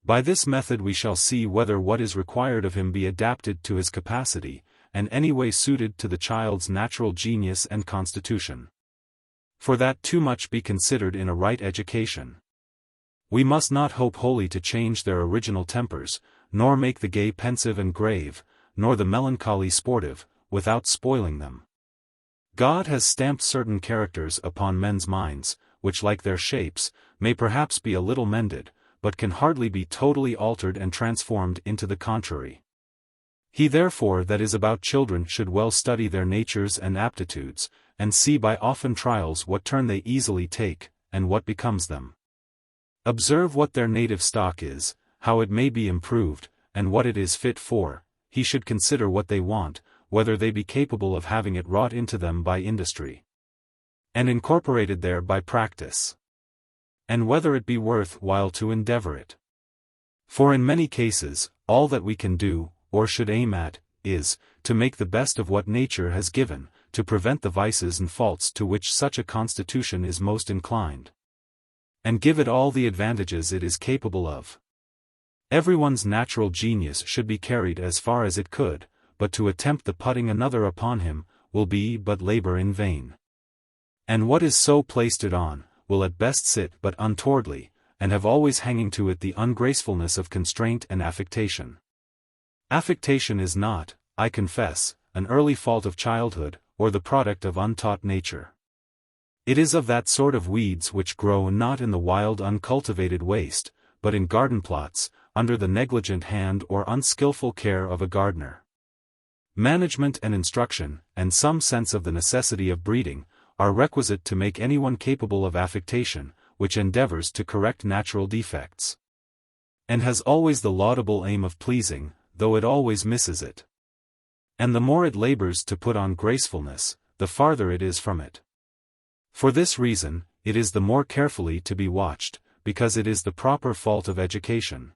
By this method we shall see whether what is required of him be adapted to his capacity, and any way suited to the child's natural genius and constitution. For that too much be considered in a right education. We must not hope wholly to change their original tempers, nor make the gay pensive and grave, nor the melancholy sportive, without spoiling them. God has stamped certain characters upon men's minds, which like their shapes, may perhaps be a little mended, but can hardly be totally altered and transformed into the contrary. He therefore that is about children should well study their natures and aptitudes, and see by often trials what turn they easily take, and what becomes them. Observe what their native stock is, how it may be improved, and what it is fit for. He should consider what they want, whether they be capable of having it wrought into them by industry, and incorporated there by practice, and whether it be worth while to endeavor it. For in many cases, all that we can do, or should aim at, is, to make the best of what nature has given, to prevent the vices and faults to which such a constitution is most inclined, and give it all the advantages it is capable of. Everyone's natural genius should be carried as far as it could, but to attempt the putting another upon him, will be but labor in vain. And what is so placed it on, will at best sit but untowardly, and have always hanging to it the ungracefulness of constraint and affectation. Affectation is not, I confess, an early fault of childhood, or the product of untaught nature. It is of that sort of weeds which grow not in the wild uncultivated waste, but in garden plots, under the negligent hand or unskilful care of a gardener. Management and instruction, and some sense of the necessity of breeding, are requisite to make anyone capable of affectation, which endeavors to correct natural defects. And has always the laudable aim of pleasing, though it always misses it. And the more it labors to put on gracefulness, the farther it is from it. For this reason, it is the more carefully to be watched, because it is the proper fault of education.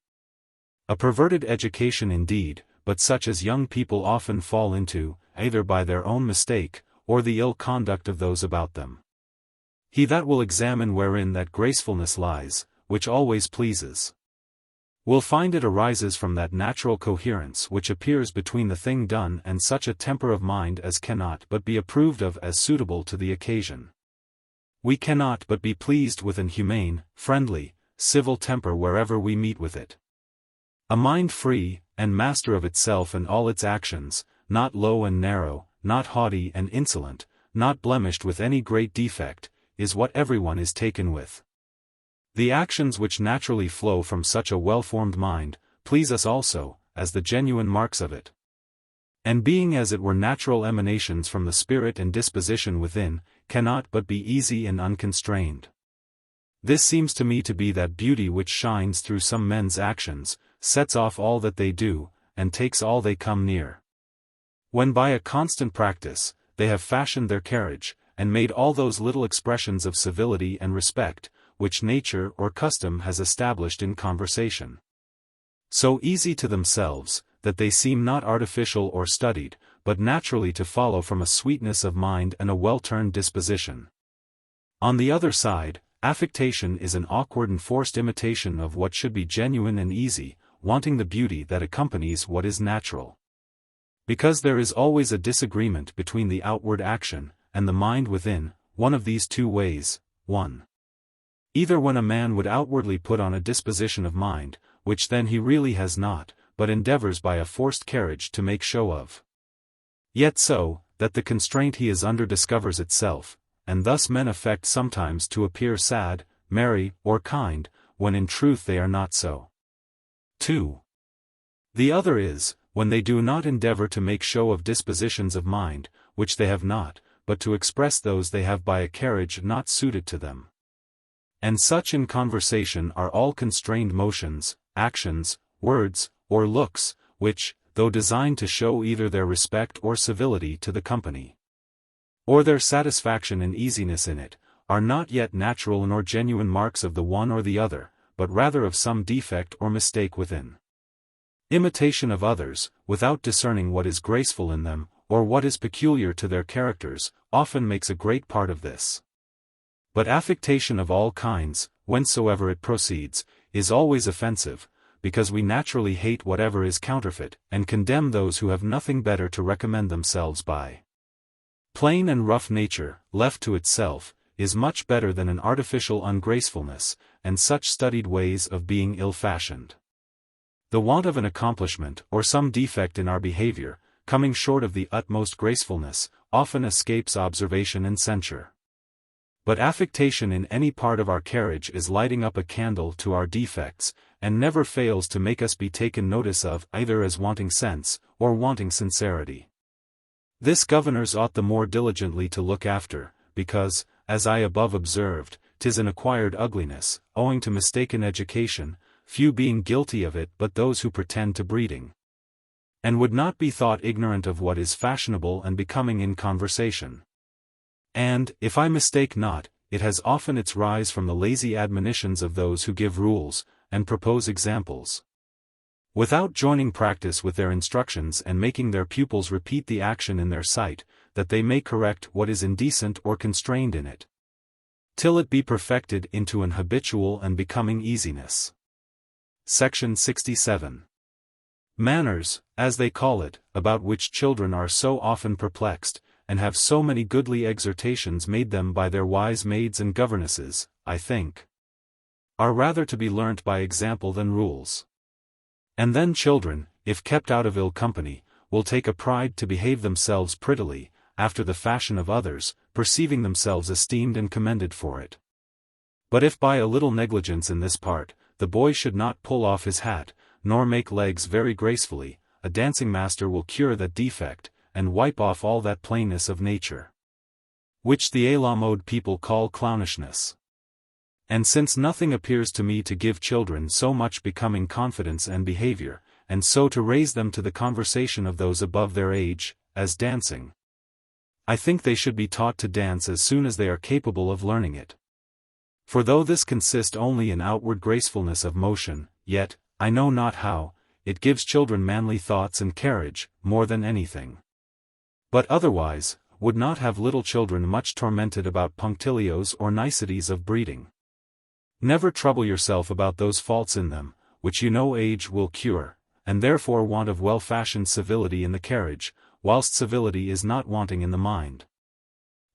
A perverted education indeed, but such as young people often fall into, either by their own mistake, or the ill conduct of those about them. He that will examine wherein that gracefulness lies, which always pleases, will find it arises from that natural coherence which appears between the thing done and such a temper of mind as cannot but be approved of as suitable to the occasion. We cannot but be pleased with an humane, friendly, civil temper wherever we meet with it. A mind free, and master of itself and all its actions, not low and narrow, not haughty and insolent, not blemished with any great defect, is what everyone is taken with. The actions which naturally flow from such a well-formed mind, please us also, as the genuine marks of it. And being as it were natural emanations from the spirit and disposition within, cannot but be easy and unconstrained. This seems to me to be that beauty which shines through some men's actions, sets off all that they do, and takes all they come near. When by a constant practice, they have fashioned their carriage, and made all those little expressions of civility and respect, which nature or custom has established in conversation, so easy to themselves, that they seem not artificial or studied, but naturally to follow from a sweetness of mind and a well-turned disposition. On the other side, affectation is an awkward and forced imitation of what should be genuine and easy, wanting the beauty that accompanies what is natural. Because there is always a disagreement between the outward action, and the mind within, one of these two ways, 1. Either when a man would outwardly put on a disposition of mind, which then he really has not, but endeavors by a forced carriage to make show of. Yet so, that the constraint he is under discovers itself, and thus men affect sometimes to appear sad, merry, or kind, when in truth they are not so. 2. The other is, when they do not endeavor to make show of dispositions of mind, which they have not, but to express those they have by a carriage not suited to them. And such in conversation are all constrained motions, actions, words, or looks, which, though designed to show either their respect or civility to the company, or their satisfaction and easiness in it, are not yet natural nor genuine marks of the one or the other, but rather of some defect or mistake within. Imitation of others, without discerning what is graceful in them, or what is peculiar to their characters, often makes a great part of this. But affectation of all kinds, whencesoever it proceeds, is always offensive, because we naturally hate whatever is counterfeit, and condemn those who have nothing better to recommend themselves by. Plain and rough nature, left to itself, is much better than an artificial ungracefulness, and such studied ways of being ill-fashioned. The want of an accomplishment, or some defect in our behavior, coming short of the utmost gracefulness, often escapes observation and censure. But affectation in any part of our carriage is lighting up a candle to our defects, and never fails to make us be taken notice of either as wanting sense, or wanting sincerity. This governors ought the more diligently to look after, because, as I above observed, 'tis an acquired ugliness, owing to mistaken education, few being guilty of it but those who pretend to breeding, and would not be thought ignorant of what is fashionable and becoming in conversation. And, if I mistake not, it has often its rise from the lazy admonitions of those who give rules, and propose examples, without joining practice with their instructions and making their pupils repeat the action in their sight, that they may correct what is indecent or constrained in it, till it be perfected into an habitual and becoming easiness. Section 67. Manners, as they call it, about which children are so often perplexed, and have so many goodly exhortations made them by their wise maids and governesses, I think, are rather to be learnt by example than rules. And then children, if kept out of ill company, will take a pride to behave themselves prettily, after the fashion of others, perceiving themselves esteemed and commended for it. But if by a little negligence in this part, the boy should not pull off his hat, nor make legs very gracefully, a dancing master will cure that defect, and wipe off all that plainness of nature, which the à la mode people call clownishness. And since nothing appears to me to give children so much becoming confidence and behavior, and so to raise them to the conversation of those above their age, as dancing, I think they should be taught to dance as soon as they are capable of learning it. For though this consist only in outward gracefulness of motion, yet, I know not how, it gives children manly thoughts and carriage, more than anything. But otherwise, would not have little children much tormented about punctilios or niceties of breeding. Never trouble yourself about those faults in them, which you know age will cure, and therefore want of well-fashioned civility in the carriage, whilst civility is not wanting in the mind.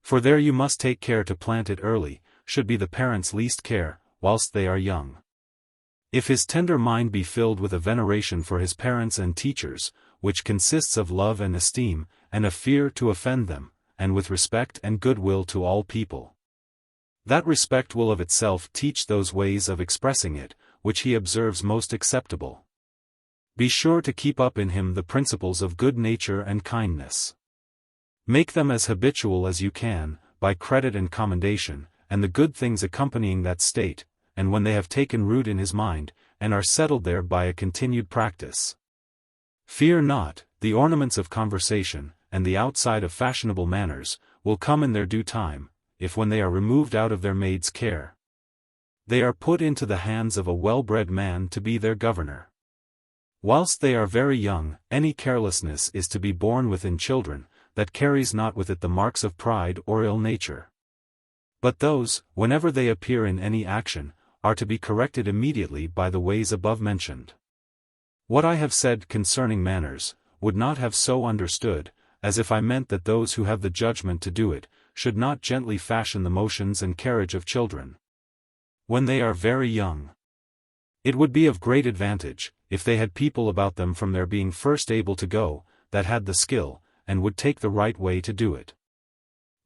For there you must take care to plant it early, should be the parents' least care, whilst they are young. If his tender mind be filled with a veneration for his parents and teachers, which consists of love and esteem, and a fear to offend them, and with respect and goodwill to all people, that respect will of itself teach those ways of expressing it, which he observes most acceptable. Be sure to keep up in him the principles of good nature and kindness. Make them as habitual as you can, by credit and commendation, and the good things accompanying that state, and when they have taken root in his mind, and are settled there by a continued practice. Fear not, the ornaments of conversation, and the outside of fashionable manners, will come in their due time, if when they are removed out of their maid's care, they are put into the hands of a well-bred man to be their governor. Whilst they are very young, any carelessness is to be borne with in children, that carries not with it the marks of pride or ill nature. But those, whenever they appear in any action, are to be corrected immediately by the ways above mentioned. What I have said concerning manners, would not have so understood, as if I meant that those who have the judgment to do it, should not gently fashion the motions and carriage of children when they are very young. It would be of great advantage, if they had people about them from their being first able to go, that had the skill, and would take the right way to do it.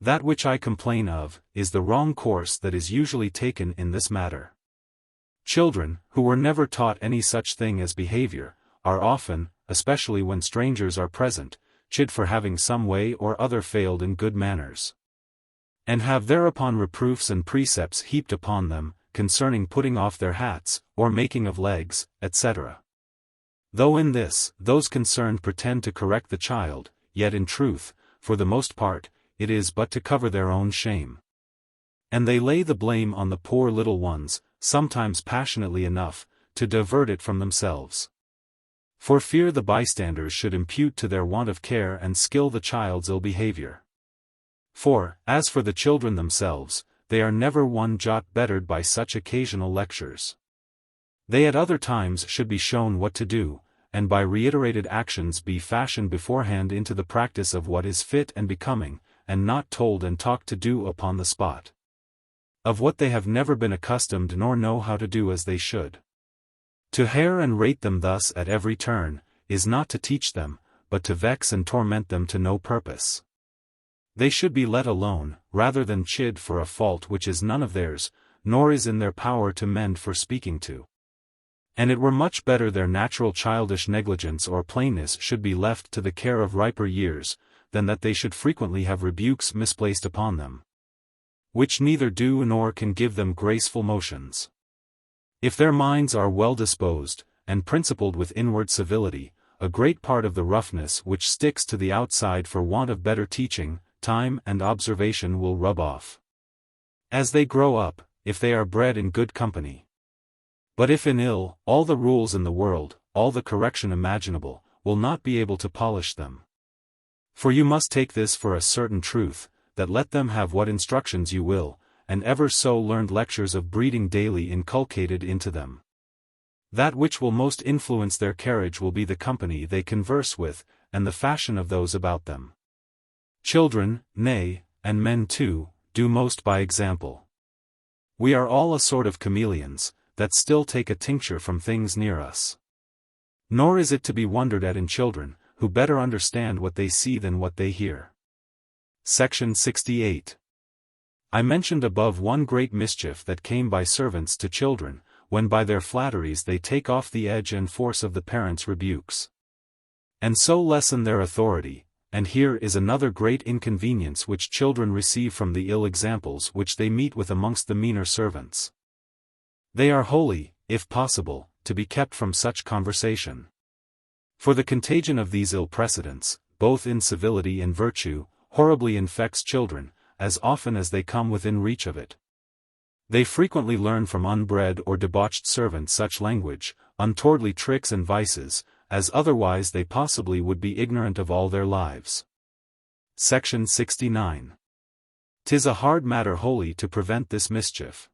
That which I complain of, is the wrong course that is usually taken in this matter. Children, who were never taught any such thing as behavior, are often, especially when strangers are present, chid for having some way or other failed in good manners, and have thereupon reproofs and precepts heaped upon them, concerning putting off their hats, or making of legs, etc. Though in this, those concerned pretend to correct the child, yet in truth, for the most part, it is but to cover their own shame. And they lay the blame on the poor little ones, sometimes passionately enough, to divert it from themselves. For fear the bystanders should impute to their want of care and skill the child's ill behavior. For, as for the children themselves, they are never one jot bettered by such occasional lectures. They at other times should be shown what to do, and by reiterated actions be fashioned beforehand into the practice of what is fit and becoming, and not told and talked to do upon the spot, of what they have never been accustomed nor know how to do as they should. To hare and rate them thus at every turn, is not to teach them, but to vex and torment them to no purpose. They should be let alone, rather than chid for a fault which is none of theirs, nor is in their power to mend for speaking to. And it were much better their natural childish negligence or plainness should be left to the care of riper years, than that they should frequently have rebukes misplaced upon them, which neither do nor can give them graceful motions. If their minds are well disposed, and principled with inward civility, a great part of the roughness which sticks to the outside for want of better teaching, time and observation will rub off, as they grow up, if they are bred in good company. But if in ill, all the rules in the world, all the correction imaginable, will not be able to polish them. For you must take this for a certain truth, that let them have what instructions you will, and ever so learned lectures of breeding daily inculcated into them, that which will most influence their carriage will be the company they converse with, and the fashion of those about them. Children, nay, and men too, do most by example. We are all a sort of chameleons, that still take a tincture from things near us. Nor is it to be wondered at in children, who better understand what they see than what they hear. Section 68. I mentioned above one great mischief that came by servants to children, when by their flatteries they take off the edge and force of the parents' rebukes, and so lessen their authority. And here is another great inconvenience which children receive from the ill examples which they meet with amongst the meaner servants. They are wholly, if possible, to be kept from such conversation. For the contagion of these ill precedents, both incivility and virtue, horribly infects children, as often as they come within reach of it. They frequently learn from unbred or debauched servants such language, untowardly tricks and vices, as otherwise they possibly would be ignorant of all their lives. Section 69. 'Tis a hard matter wholly to prevent this mischief.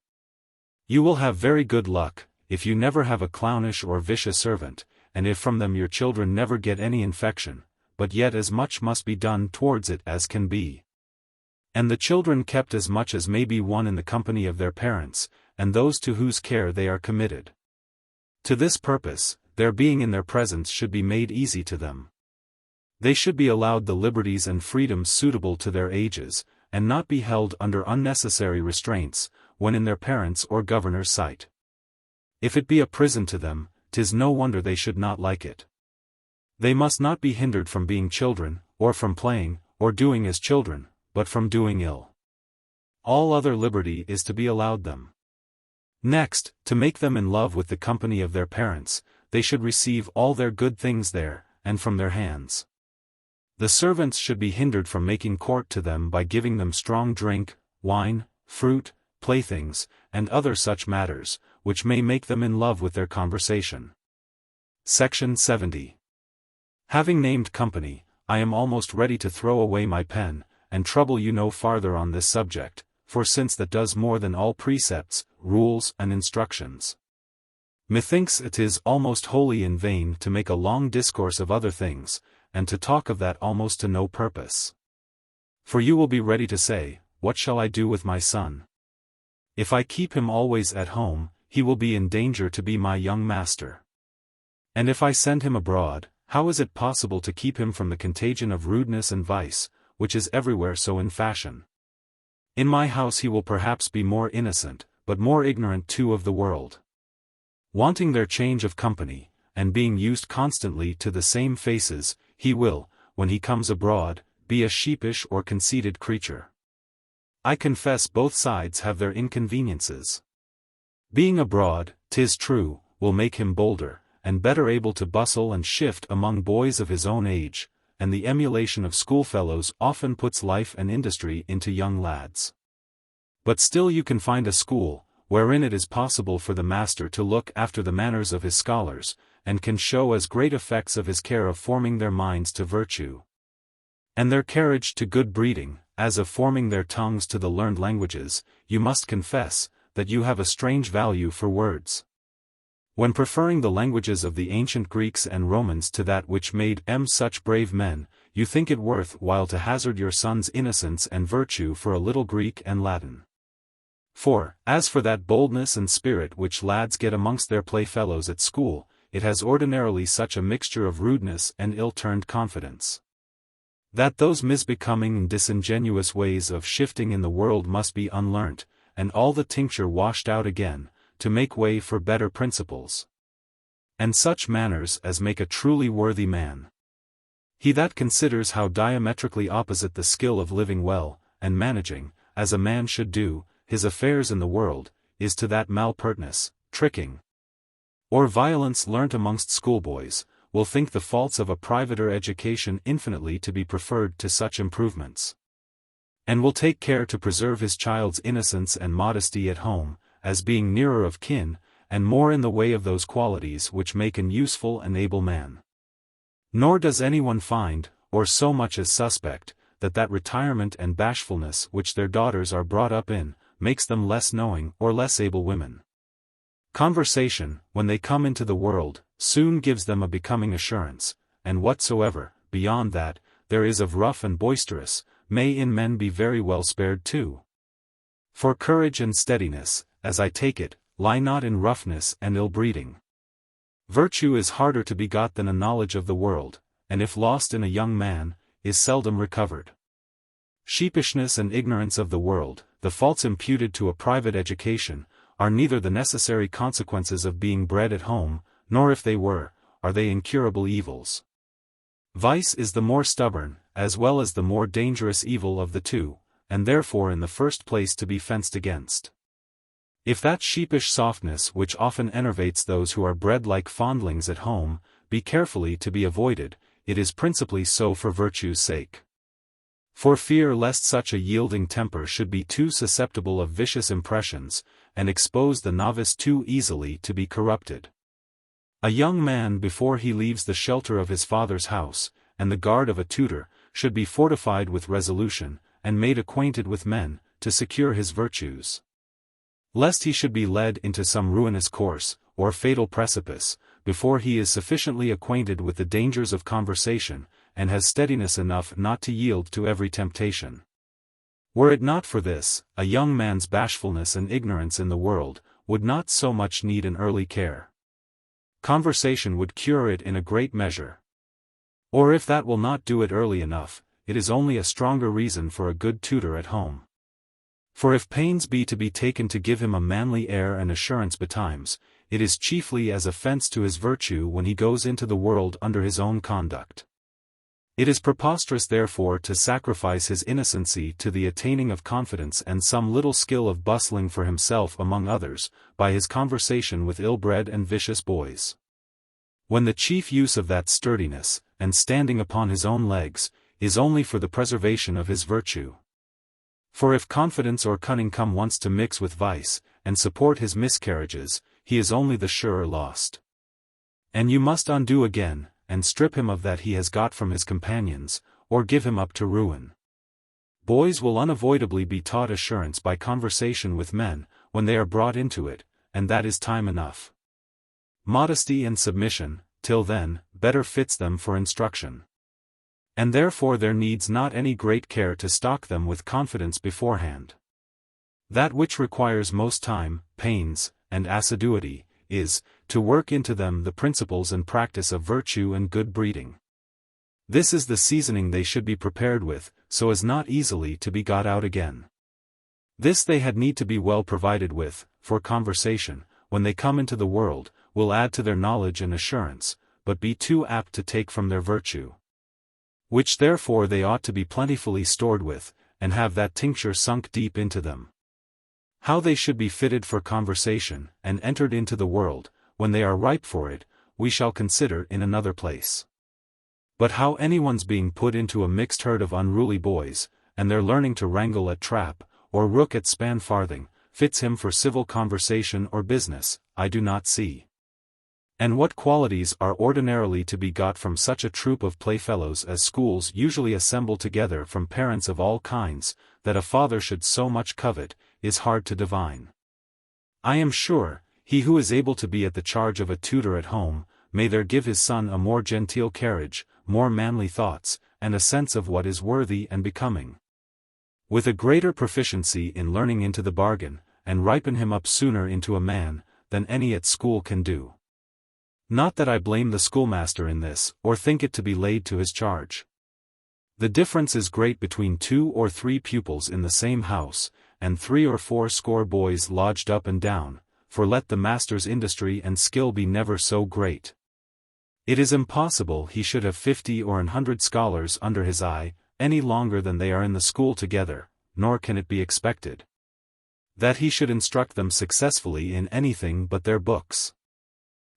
You will have very good luck, if you never have a clownish or vicious servant, and if from them your children never get any infection, but yet as much must be done towards it as can be. And the children kept as much as may be won in the company of their parents, and those to whose care they are committed. To this purpose, their being in their presence should be made easy to them. They should be allowed the liberties and freedoms suitable to their ages, and not be held under unnecessary restraints, when in their parents' or governor's sight. If it be a prison to them, 'tis no wonder they should not like it. They must not be hindered from being children, or from playing, or doing as children, but from doing ill. All other liberty is to be allowed them. Next, to make them in love with the company of their parents, they should receive all their good things there, and from their hands. The servants should be hindered from making court to them by giving them strong drink, wine, fruit, playthings, and other such matters, which may make them in love with their conversation. Section 70. Having named company, I am almost ready to throw away my pen, and trouble you no farther on this subject, for since that does more than all precepts, rules and instructions. Methinks it is almost wholly in vain to make a long discourse of other things, and to talk of that almost to no purpose. For you will be ready to say, what shall I do with my son? If I keep him always at home, he will be in danger to be my young master. And if I send him abroad, how is it possible to keep him from the contagion of rudeness and vice, which is everywhere so in fashion? In my house he will perhaps be more innocent, but more ignorant too of the world. Wanting their change of company, and being used constantly to the same faces, he will, when he comes abroad, be a sheepish or conceited creature. I confess both sides have their inconveniences. Being abroad, 'tis true, will make him bolder, and better able to bustle and shift among boys of his own age, and the emulation of schoolfellows often puts life and industry into young lads. But still you can find a school, wherein it is possible for the master to look after the manners of his scholars, and can show as great effects of his care of forming their minds to virtue, and their carriage to good breeding, as of forming their tongues to the learned languages. You must confess, that you have a strange value for words. When preferring the languages of the ancient Greeks and Romans to that which made such brave men, you think it worth while to hazard your son's innocence and virtue for a little Greek and Latin. For, as for that boldness and spirit which lads get amongst their playfellows at school, it has ordinarily such a mixture of rudeness and ill-turned confidence, that those misbecoming and disingenuous ways of shifting in the world must be unlearnt, and all the tincture washed out again, to make way for better principles, and such manners as make a truly worthy man. He that considers how diametrically opposite the skill of living well, and managing, as a man should do, his affairs in the world, is to that malpertness, tricking, or violence learnt amongst schoolboys, will think the faults of a privater education infinitely to be preferred to such improvements, and will take care to preserve his child's innocence and modesty at home, as being nearer of kin, and more in the way of those qualities which make an useful and able man. Nor does anyone find, or so much as suspect, that retirement and bashfulness which their daughters are brought up in, makes them less knowing or less able women. Conversation, when they come into the world, soon gives them a becoming assurance, and whatsoever, beyond that, there is of rough and boisterous, may in men be very well spared too. For courage and steadiness, as I take it, lie not in roughness and ill-breeding. Virtue is harder to be got than a knowledge of the world, and if lost in a young man, is seldom recovered. Sheepishness and ignorance of the world, the faults imputed to a private education, are neither the necessary consequences of being bred at home, nor if they were, are they incurable evils. Vice is the more stubborn, as well as the more dangerous evil of the two, and therefore in the first place to be fenced against. If that sheepish softness which often enervates those who are bred like fondlings at home, be carefully to be avoided, it is principally so for virtue's sake. For fear lest such a yielding temper should be too susceptible of vicious impressions, and expose the novice too easily to be corrupted. A young man before he leaves the shelter of his father's house, and the guard of a tutor, should be fortified with resolution, and made acquainted with men, to secure his virtues. Lest he should be led into some ruinous course, or fatal precipice, before he is sufficiently acquainted with the dangers of conversation, and has steadiness enough not to yield to every temptation. Were it not for this, a young man's bashfulness and ignorance in the world, would not so much need an early care. Conversation would cure it in a great measure. Or if that will not do it early enough, it is only a stronger reason for a good tutor at home. For if pains be to be taken to give him a manly air and assurance betimes, it is chiefly as offence to his virtue when he goes into the world under his own conduct. It is preposterous therefore to sacrifice his innocency to the attaining of confidence and some little skill of bustling for himself among others, by his conversation with ill-bred and vicious boys. When the chief use of that sturdiness, and standing upon his own legs, is only for the preservation of his virtue. For if confidence or cunning come once to mix with vice, and support his miscarriages, he is only the surer lost. And you must undo again, and strip him of that he has got from his companions, or give him up to ruin. Boys will unavoidably be taught assurance by conversation with men, when they are brought into it, and that is time enough. Modesty and submission, till then, better fits them for instruction. And therefore there needs not any great care to stock them with confidence beforehand. That which requires most time, pains, and assiduity, is, to work into them the principles and practice of virtue and good breeding. This is the seasoning they should be prepared with, so as not easily to be got out again. This they had need to be well provided with, for conversation, when they come into the world, will add to their knowledge and assurance, but be too apt to take from their virtue. Which therefore they ought to be plentifully stored with, and have that tincture sunk deep into them. How they should be fitted for conversation, and entered into the world, when they are ripe for it, we shall consider in another place. But how anyone's being put into a mixed herd of unruly boys, and their learning to wrangle at trap, or rook at span farthing, fits him for civil conversation or business, I do not see. And what qualities are ordinarily to be got from such a troop of playfellows as schools usually assemble together from parents of all kinds, that a father should so much covet, is hard to divine. I am sure, he who is able to be at the charge of a tutor at home, may there give his son a more genteel carriage, more manly thoughts, and a sense of what is worthy and becoming. With a greater proficiency in learning into the bargain, and ripen him up sooner into a man, than any at school can do. Not that I blame the schoolmaster in this, or think it to be laid to his charge. The difference is great between 2 or 3 pupils in the same house, and 3 or 4 score boys lodged up and down, for let the master's industry and skill be never so great. It is impossible he should have 50 or 100 scholars under his eye, any longer than they are in the school together, nor can it be expected that he should instruct them successfully in anything but their books.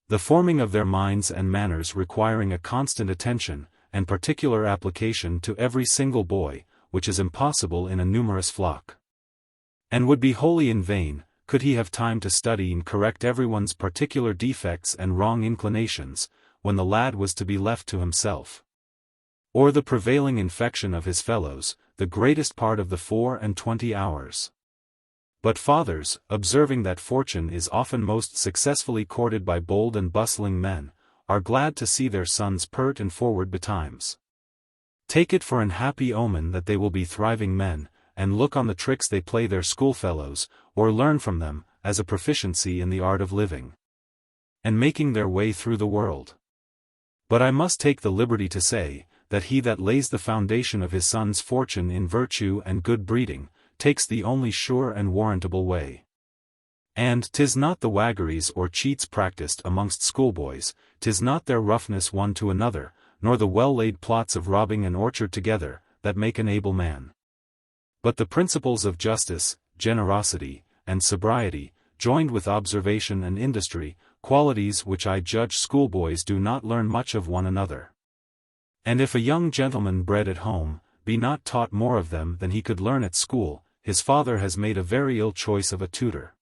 The forming of their minds and manners requiring a constant attention, and particular application to every single boy, which is impossible in a numerous flock. And would be wholly in vain, could he have time to study and correct everyone's particular defects and wrong inclinations, when the lad was to be left to himself. Or the prevailing infection of his fellows, the greatest part of the 24 hours. But fathers, observing that fortune is often most successfully courted by bold and bustling men, are glad to see their sons pert and forward betimes. Take it for an happy omen that they will be thriving men, and look on the tricks they play their schoolfellows, or learn from them, as a proficiency in the art of living and making their way through the world. But I must take the liberty to say, that he that lays the foundation of his son's fortune in virtue and good breeding, takes the only sure and warrantable way. And 'tis not the waggeries or cheats practiced amongst schoolboys, 'tis not their roughness one to another, nor the well-laid plots of robbing an orchard together, that make an able man. But the principles of justice, generosity, and sobriety, joined with observation and industry, qualities which I judge schoolboys do not learn much of one another. And if a young gentleman bred at home, be not taught more of them than he could learn at school, his father has made a very ill choice of a tutor.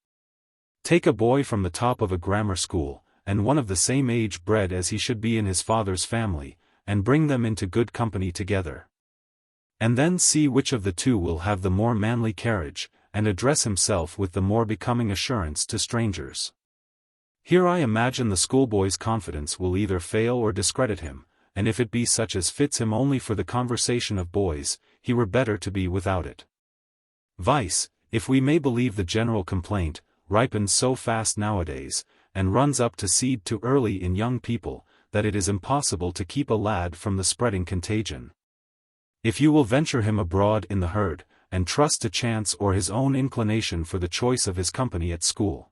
Take a boy from the top of a grammar school, and one of the same age bred as he should be in his father's family, and bring them into good company together. And then see which of the two will have the more manly carriage, and address himself with the more becoming assurance to strangers. Here I imagine the schoolboy's confidence will either fail or discredit him, and if it be such as fits him only for the conversation of boys, he were better to be without it. Vice, if we may believe the general complaint, ripens so fast nowadays, and runs up to seed too early in young people, that it is impossible to keep a lad from the spreading contagion. If you will venture him abroad in the herd, and trust to chance or his own inclination for the choice of his company at school.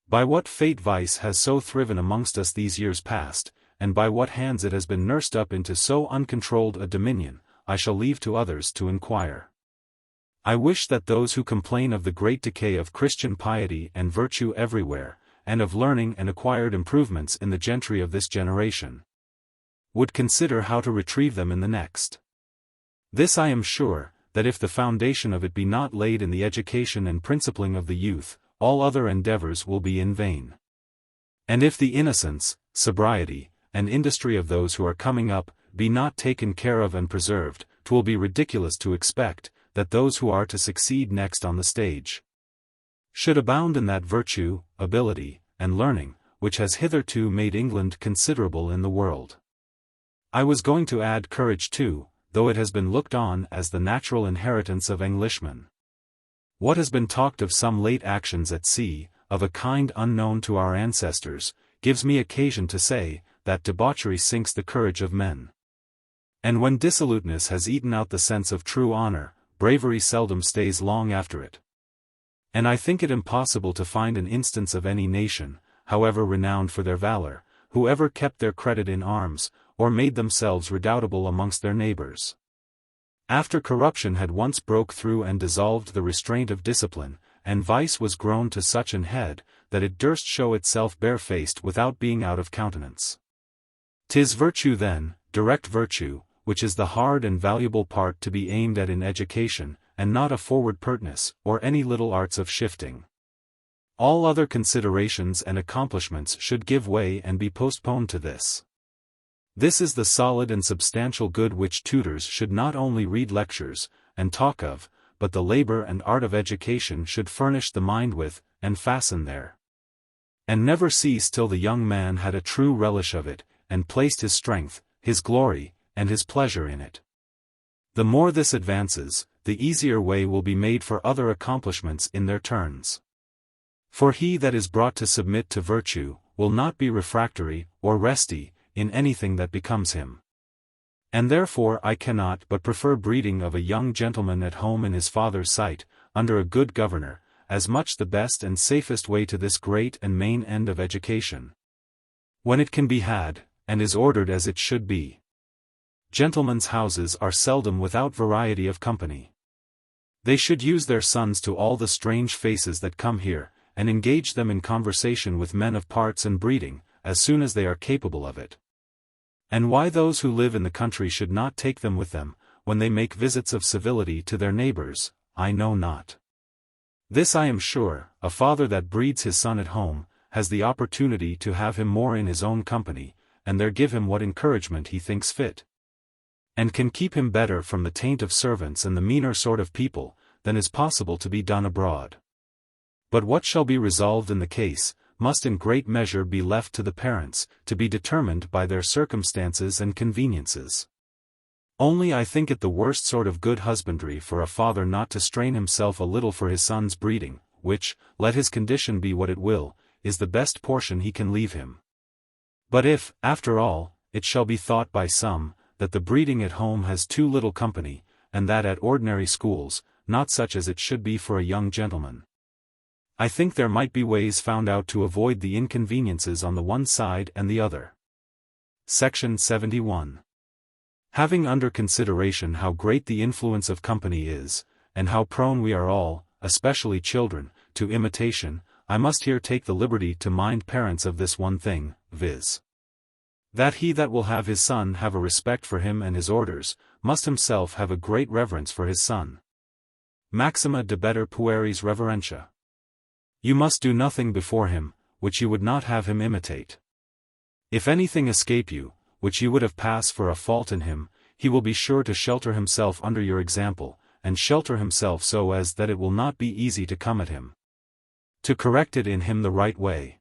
By what fate vice has so thriven amongst us these years past, and by what hands it has been nursed up into so uncontrolled a dominion, I shall leave to others to inquire. I wish that those who complain of the great decay of Christian piety and virtue everywhere, and of learning and acquired improvements in the gentry of this generation, would consider how to retrieve them in the next. This I am sure, that if the foundation of it be not laid in the education and principling of the youth, all other endeavors will be in vain. And if the innocence, sobriety, and industry of those who are coming up, be not taken care of and preserved, 'twill be ridiculous to expect, that those who are to succeed next on the stage should abound in that virtue, ability, and learning, which has hitherto made England considerable in the world. I was going to add courage too, though it has been looked on as the natural inheritance of Englishmen. What has been talked of some late actions at sea, of a kind unknown to our ancestors, gives me occasion to say, that debauchery sinks the courage of men. And when dissoluteness has eaten out the sense of true honor, bravery seldom stays long after it. And I think it impossible to find an instance of any nation, however renowned for their valor, who ever kept their credit in arms, or made themselves redoubtable amongst their neighbors. After corruption had once broke through and dissolved the restraint of discipline, and vice was grown to such an head, that it durst show itself barefaced without being out of countenance. 'Tis virtue then, direct virtue, which is the hard and valuable part to be aimed at in education, and not a forward pertness, or any little arts of shifting. All other considerations and accomplishments should give way and be postponed to this. This is the solid and substantial good which tutors should not only read lectures, and talk of, but the labor and art of education should furnish the mind with, and fasten there. And never cease till the young man had a true relish of it, and placed his strength, his glory, and his pleasure in it. The more this advances, the easier way will be made for other accomplishments in their turns. For he that is brought to submit to virtue, will not be refractory, or resty, in anything that becomes him. And therefore I cannot but prefer breeding of a young gentleman at home in his father's sight, under a good governor, as much the best and safest way to this great and main end of education. When it can be had, and is ordered as it should be. Gentlemen's houses are seldom without variety of company. They should use their sons to all the strange faces that come here, and engage them in conversation with men of parts and breeding, as soon as they are capable of it. And why those who live in the country should not take them with them, when they make visits of civility to their neighbors, I know not. This I am sure, a father that breeds his son at home, has the opportunity to have him more in his own company, and there give him what encouragement he thinks fit. And can keep him better from the taint of servants and the meaner sort of people, than is possible to be done abroad. But what shall be resolved in the case, must in great measure be left to the parents, to be determined by their circumstances and conveniences. Only I think it the worst sort of good husbandry for a father not to strain himself a little for his son's breeding, which, let his condition be what it will, is the best portion he can leave him. But if, after all, it shall be thought by some, that the breeding at home has too little company, and that at ordinary schools, not such as it should be for a young gentleman, I think there might be ways found out to avoid the inconveniences on the one side and the other. Section 71. Having under consideration how great the influence of company is, and how prone we are all, especially children, to imitation, I must here take the liberty to mind parents of this one thing, viz. that he that will have his son have a respect for him and his orders, must himself have a great reverence for his son. Maxima debetur pueris reverentia. You must do nothing before him, which you would not have him imitate. If anything escape you, which you would have passed for a fault in him, he will be sure to shelter himself under your example, and shelter himself so as that it will not be easy to come at him, to correct it in him the right way.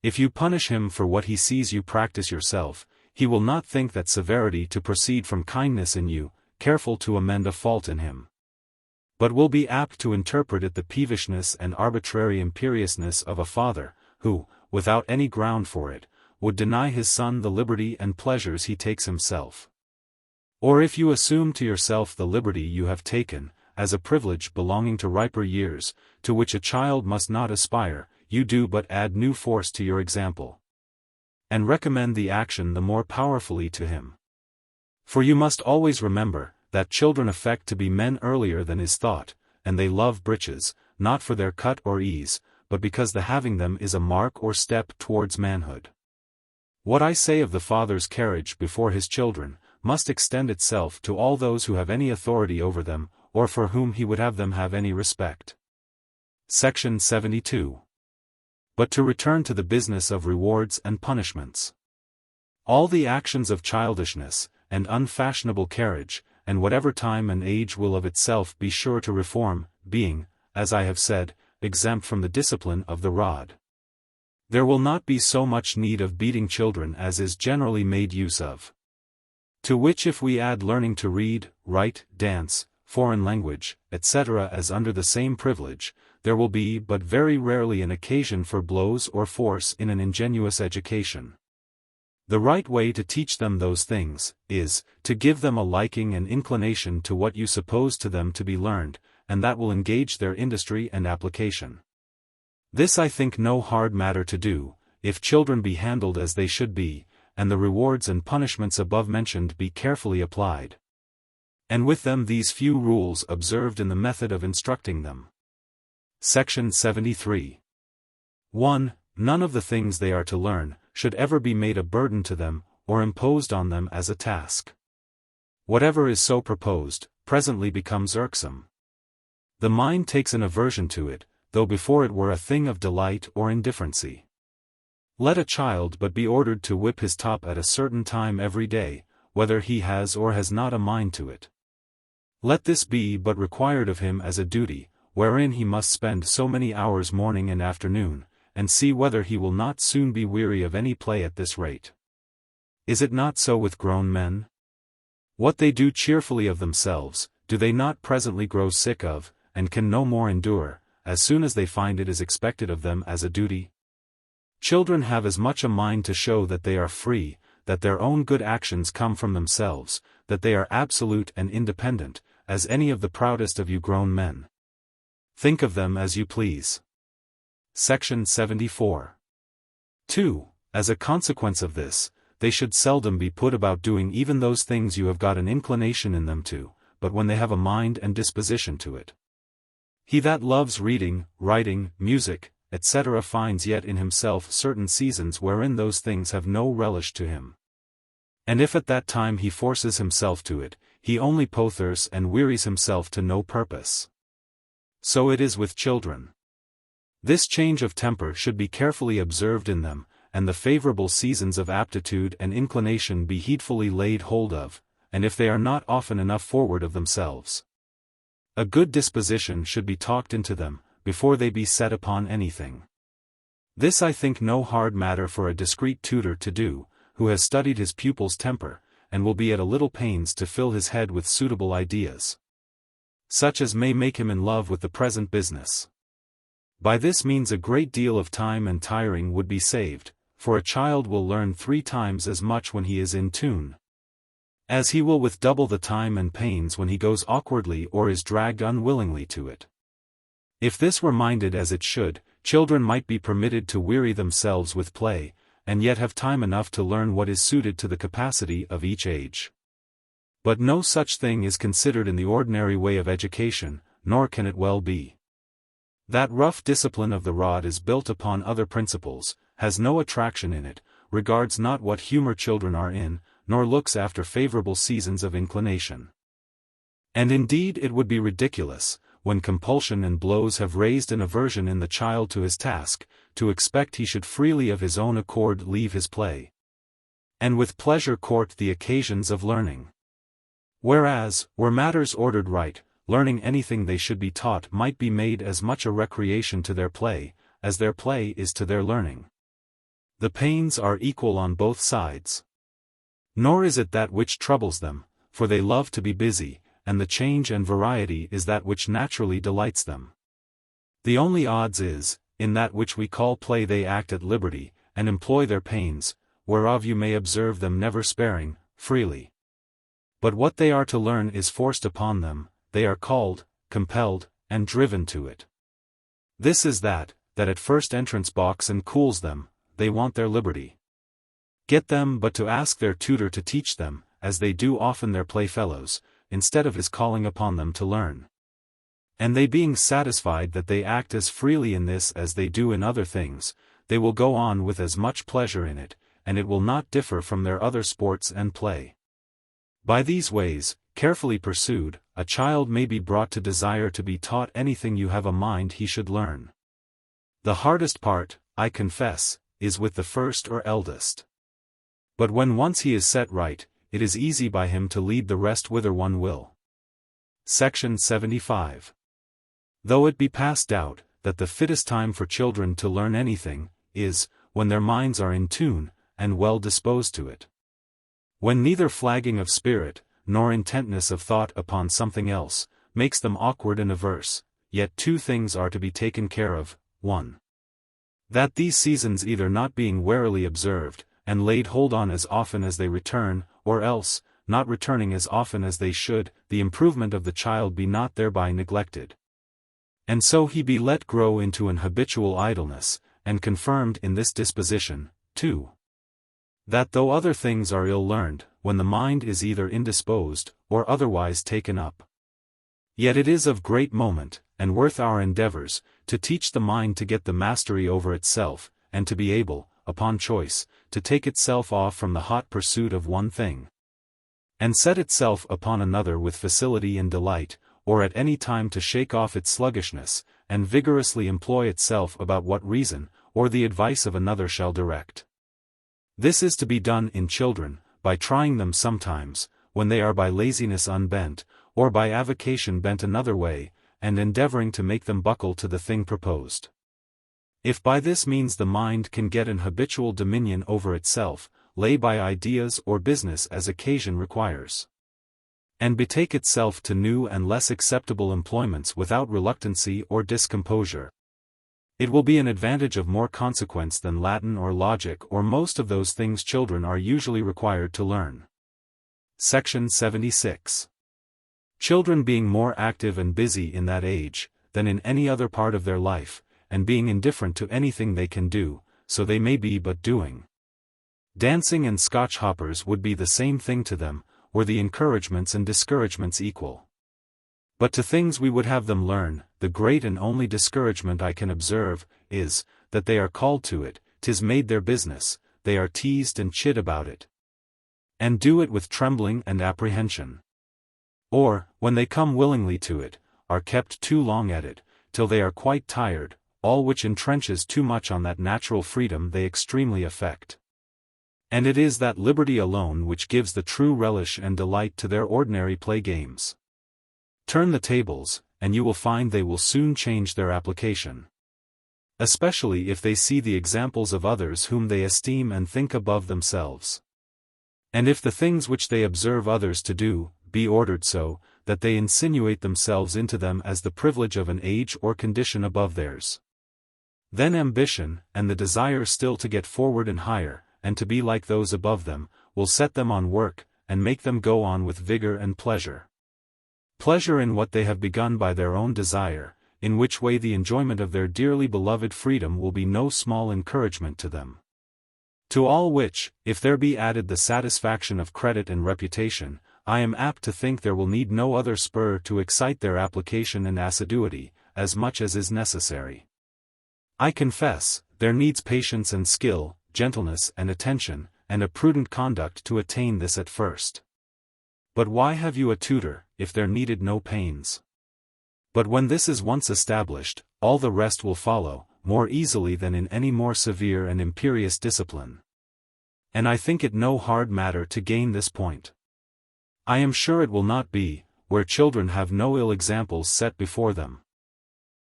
If you punish him for what he sees you practice yourself, he will not think that severity to proceed from kindness in you, careful to amend a fault in him, but will be apt to interpret it the peevishness and arbitrary imperiousness of a father, who, without any ground for it, would deny his son the liberty and pleasures he takes himself. Or if you assume to yourself the liberty you have taken, as a privilege belonging to riper years, to which a child must not aspire, you do but add new force to your example, and recommend the action the more powerfully to him. For you must always remember, that children affect to be men earlier than is thought, and they love breeches, not for their cut or ease, but because the having them is a mark or step towards manhood. What I say of the father's carriage before his children, must extend itself to all those who have any authority over them, or for whom he would have them have any respect. Section 72. But to return to the business of rewards and punishments. All the actions of childishness, and unfashionable carriage, and whatever time and age will of itself be sure to reform, being, as I have said, exempt from the discipline of the rod. There will not be so much need of beating children as is generally made use of. To which if we add learning to read, write, dance, foreign language, etc. as under the same privilege, there will be but very rarely an occasion for blows or force in an ingenuous education. The right way to teach them those things, is, to give them a liking and inclination to what you suppose to them to be learned, and that will engage their industry and application. This I think no hard matter to do, if children be handled as they should be, and the rewards and punishments above mentioned be carefully applied, and with them these few rules observed in the method of instructing them. Section 73. 1. None of the things they are to learn, should ever be made a burden to them, or imposed on them as a task. Whatever is so proposed, presently becomes irksome. The mind takes an aversion to it, though before it were a thing of delight or indifferency. Let a child but be ordered to whip his top at a certain time every day, whether he has or has not a mind to it. Let this be but required of him as a duty, wherein he must spend so many hours morning and afternoon, and see whether he will not soon be weary of any play at this rate. Is it not so with grown men? What they do cheerfully of themselves, do they not presently grow sick of, and can no more endure, as soon as they find it is expected of them as a duty? Children have as much a mind to show that they are free, that their own good actions come from themselves, that they are absolute and independent, as any of the proudest of you grown men. Think of them as you please. Section 74. 2. As a consequence of this, they should seldom be put about doing even those things you have got an inclination in them to, but when they have a mind and disposition to it. He that loves reading, writing, music, etc. finds yet in himself certain seasons wherein those things have no relish to him. And if at that time he forces himself to it, he only pothers and wearies himself to no purpose. So it is with children. This change of temper should be carefully observed in them, and the favorable seasons of aptitude and inclination be heedfully laid hold of, and if they are not often enough forward of themselves, a good disposition should be talked into them, before they be set upon anything. This I think no hard matter for a discreet tutor to do, who has studied his pupil's temper, and will be at a little pains to fill his head with suitable ideas, such as may make him in love with the present business. By this means a great deal of time and tiring would be saved, for a child will learn 3 times as much when he is in tune, as he will with double the time and pains when he goes awkwardly or is dragged unwillingly to it. If this were minded as it should, children might be permitted to weary themselves with play, and yet have time enough to learn what is suited to the capacity of each age. But no such thing is considered in the ordinary way of education, nor can it well be. That rough discipline of the rod is built upon other principles, has no attraction in it, regards not what humor children are in, nor looks after favorable seasons of inclination. And indeed it would be ridiculous, when compulsion and blows have raised an aversion in the child to his task, to expect he should freely of his own accord leave his play, and with pleasure court the occasions of learning. Whereas, were matters ordered right, learning anything they should be taught might be made as much a recreation to their play, as their play is to their learning. The pains are equal on both sides. Nor is it that which troubles them, for they love to be busy, and the change and variety is that which naturally delights them. The only odds is, in that which we call play they act at liberty, and employ their pains, whereof you may observe them never sparing, freely. But what they are to learn is forced upon them, they are called, compelled, and driven to it. This is that at first entrance balks and cools them, they want their liberty. Get them but to ask their tutor to teach them, as they do often their playfellows, instead of his calling upon them to learn. And they being satisfied that they act as freely in this as they do in other things, they will go on with as much pleasure in it, and it will not differ from their other sports and play. By these ways, carefully pursued, a child may be brought to desire to be taught anything you have a mind he should learn. The hardest part, I confess, is with the first or eldest. But when once he is set right, it is easy by him to lead the rest whither one will. Section 75. Though it be past doubt, that the fittest time for children to learn anything, is, when their minds are in tune, and well disposed to it. When neither flagging of spirit, nor intentness of thought upon something else, makes them awkward and averse, yet two things are to be taken care of: 1. That these seasons either not being warily observed, and laid hold on as often as they return, or else, not returning as often as they should, the improvement of the child be not thereby neglected. And so he be let grow into an habitual idleness, and confirmed in this disposition. 2. That though other things are ill learned, when the mind is either indisposed, or otherwise taken up, yet it is of great moment, and worth our endeavors, to teach the mind to get the mastery over itself, and to be able, upon choice, to take itself off from the hot pursuit of one thing, and set itself upon another with facility and delight, or at any time to shake off its sluggishness, and vigorously employ itself about what reason, or the advice of another shall direct. This is to be done in children, by trying them sometimes, when they are by laziness unbent, or by avocation bent another way, and endeavoring to make them buckle to the thing proposed. If by this means the mind can get an habitual dominion over itself, lay by ideas or business as occasion requires, and betake itself to new and less acceptable employments without reluctancy or discomposure, it will be an advantage of more consequence than Latin or logic or most of those things children are usually required to learn. Section 76. Children being more active and busy in that age, than in any other part of their life, and being indifferent to anything they can do, so they may be but doing. Dancing and Scotch hoppers would be the same thing to them, were the encouragements and discouragements equal. But to things we would have them learn, the great and only discouragement I can observe, is, that they are called to it, 'tis made their business, they are teased and chid about it, and do it with trembling and apprehension. Or, when they come willingly to it, are kept too long at it, till they are quite tired, all which entrenches too much on that natural freedom they extremely affect. And it is that liberty alone which gives the true relish and delight to their ordinary play games. Turn the tables, and you will find they will soon change their application. Especially if they see the examples of others whom they esteem and think above themselves. And if the things which they observe others to do, be ordered so, that they insinuate themselves into them as the privilege of an age or condition above theirs. Then ambition, and the desire still to get forward and higher, and to be like those above them, will set them on work, and make them go on with vigor and pleasure. Pleasure in what they have begun by their own desire, in which way the enjoyment of their dearly beloved freedom will be no small encouragement to them. To all which, if there be added the satisfaction of credit and reputation, I am apt to think there will need no other spur to excite their application and assiduity, as much as is necessary. I confess, there needs patience and skill, gentleness and attention, and a prudent conduct to attain this at first. But why have you a tutor, if there needed no pains? But when this is once established, all the rest will follow, more easily than in any more severe and imperious discipline. And I think it no hard matter to gain this point. I am sure it will not be, where children have no ill examples set before them.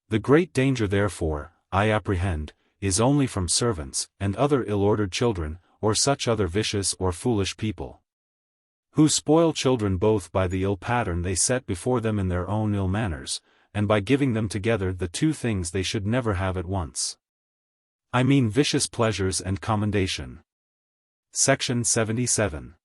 The great danger therefore, I apprehend, is only from servants, and other ill-ordered children, or such other vicious or foolish people, who spoil children both by the ill pattern they set before them in their own ill manners, and by giving them together the two things they should never have at once. I mean vicious pleasures and commendation. Section 77.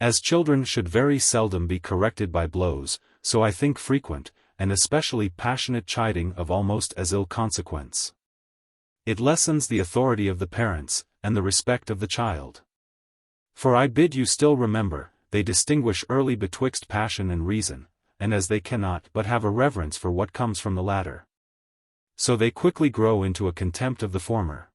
As children should very seldom be corrected by blows, so I think frequent, and especially passionate chiding of almost as ill consequence. It lessens the authority of the parents, and the respect of the child. For I bid you still remember, they distinguish early betwixt passion and reason, and as they cannot but have a reverence for what comes from the latter, so they quickly grow into a contempt of the former.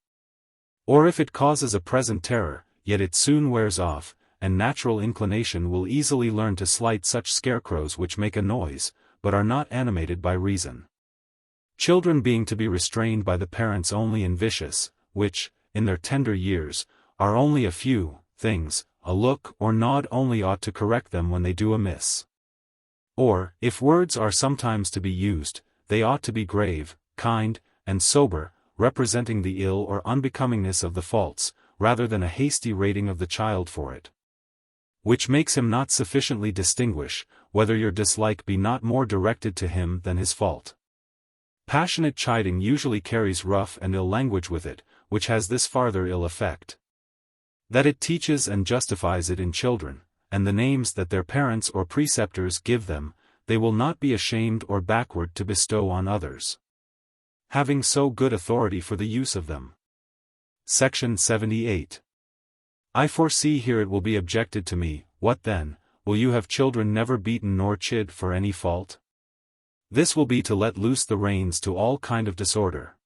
Or if it causes a present terror, yet it soon wears off, and natural inclination will easily learn to slight such scarecrows which make a noise, but are not animated by reason. Children being to be restrained by the parents only in vicious, which, in their tender years, are only a few things, a look or nod only ought to correct them when they do amiss. Or, if words are sometimes to be used, they ought to be grave, kind, and sober, representing the ill or unbecomingness of the faults, rather than a hasty rating of the child for it, which makes him not sufficiently distinguish, whether your dislike be not more directed to him than his fault. Passionate chiding usually carries rough and ill language with it, which has this farther ill effect, that it teaches and justifies it in children, and the names that their parents or preceptors give them, they will not be ashamed or backward to bestow on others, having so good authority for the use of them. Section 78. I foresee here it will be objected to me, what then, will you have children never beaten nor chid for any fault? This will be to let loose the reins to all kind of disorder.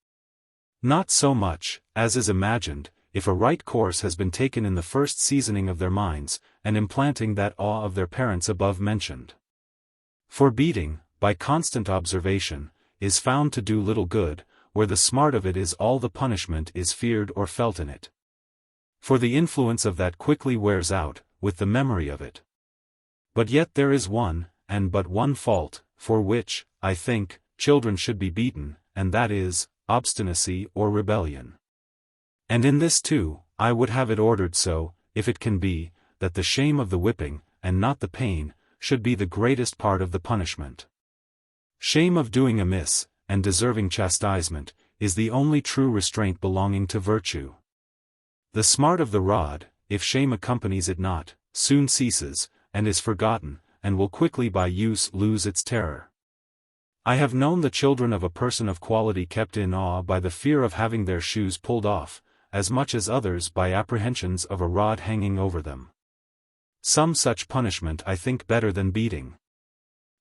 Not so much, as is imagined, if a right course has been taken in the first seasoning of their minds, and implanting that awe of their parents above mentioned. For beating, by constant observation, is found to do little good, where the smart of it is all the punishment is feared or felt in it. For the influence of that quickly wears out, with the memory of it. But yet there is one, and but one fault, for which, I think, children should be beaten, and that is, obstinacy or rebellion. And in this too, I would have it ordered so, if it can be, that the shame of the whipping, and not the pain, should be the greatest part of the punishment. Shame of doing amiss, and deserving chastisement, is the only true restraint belonging to virtue. The smart of the rod, if shame accompanies it not, soon ceases, and is forgotten, and will quickly by use lose its terror. I have known the children of a person of quality kept in awe by the fear of having their shoes pulled off, as much as others by apprehensions of a rod hanging over them. Some such punishment I think better than beating.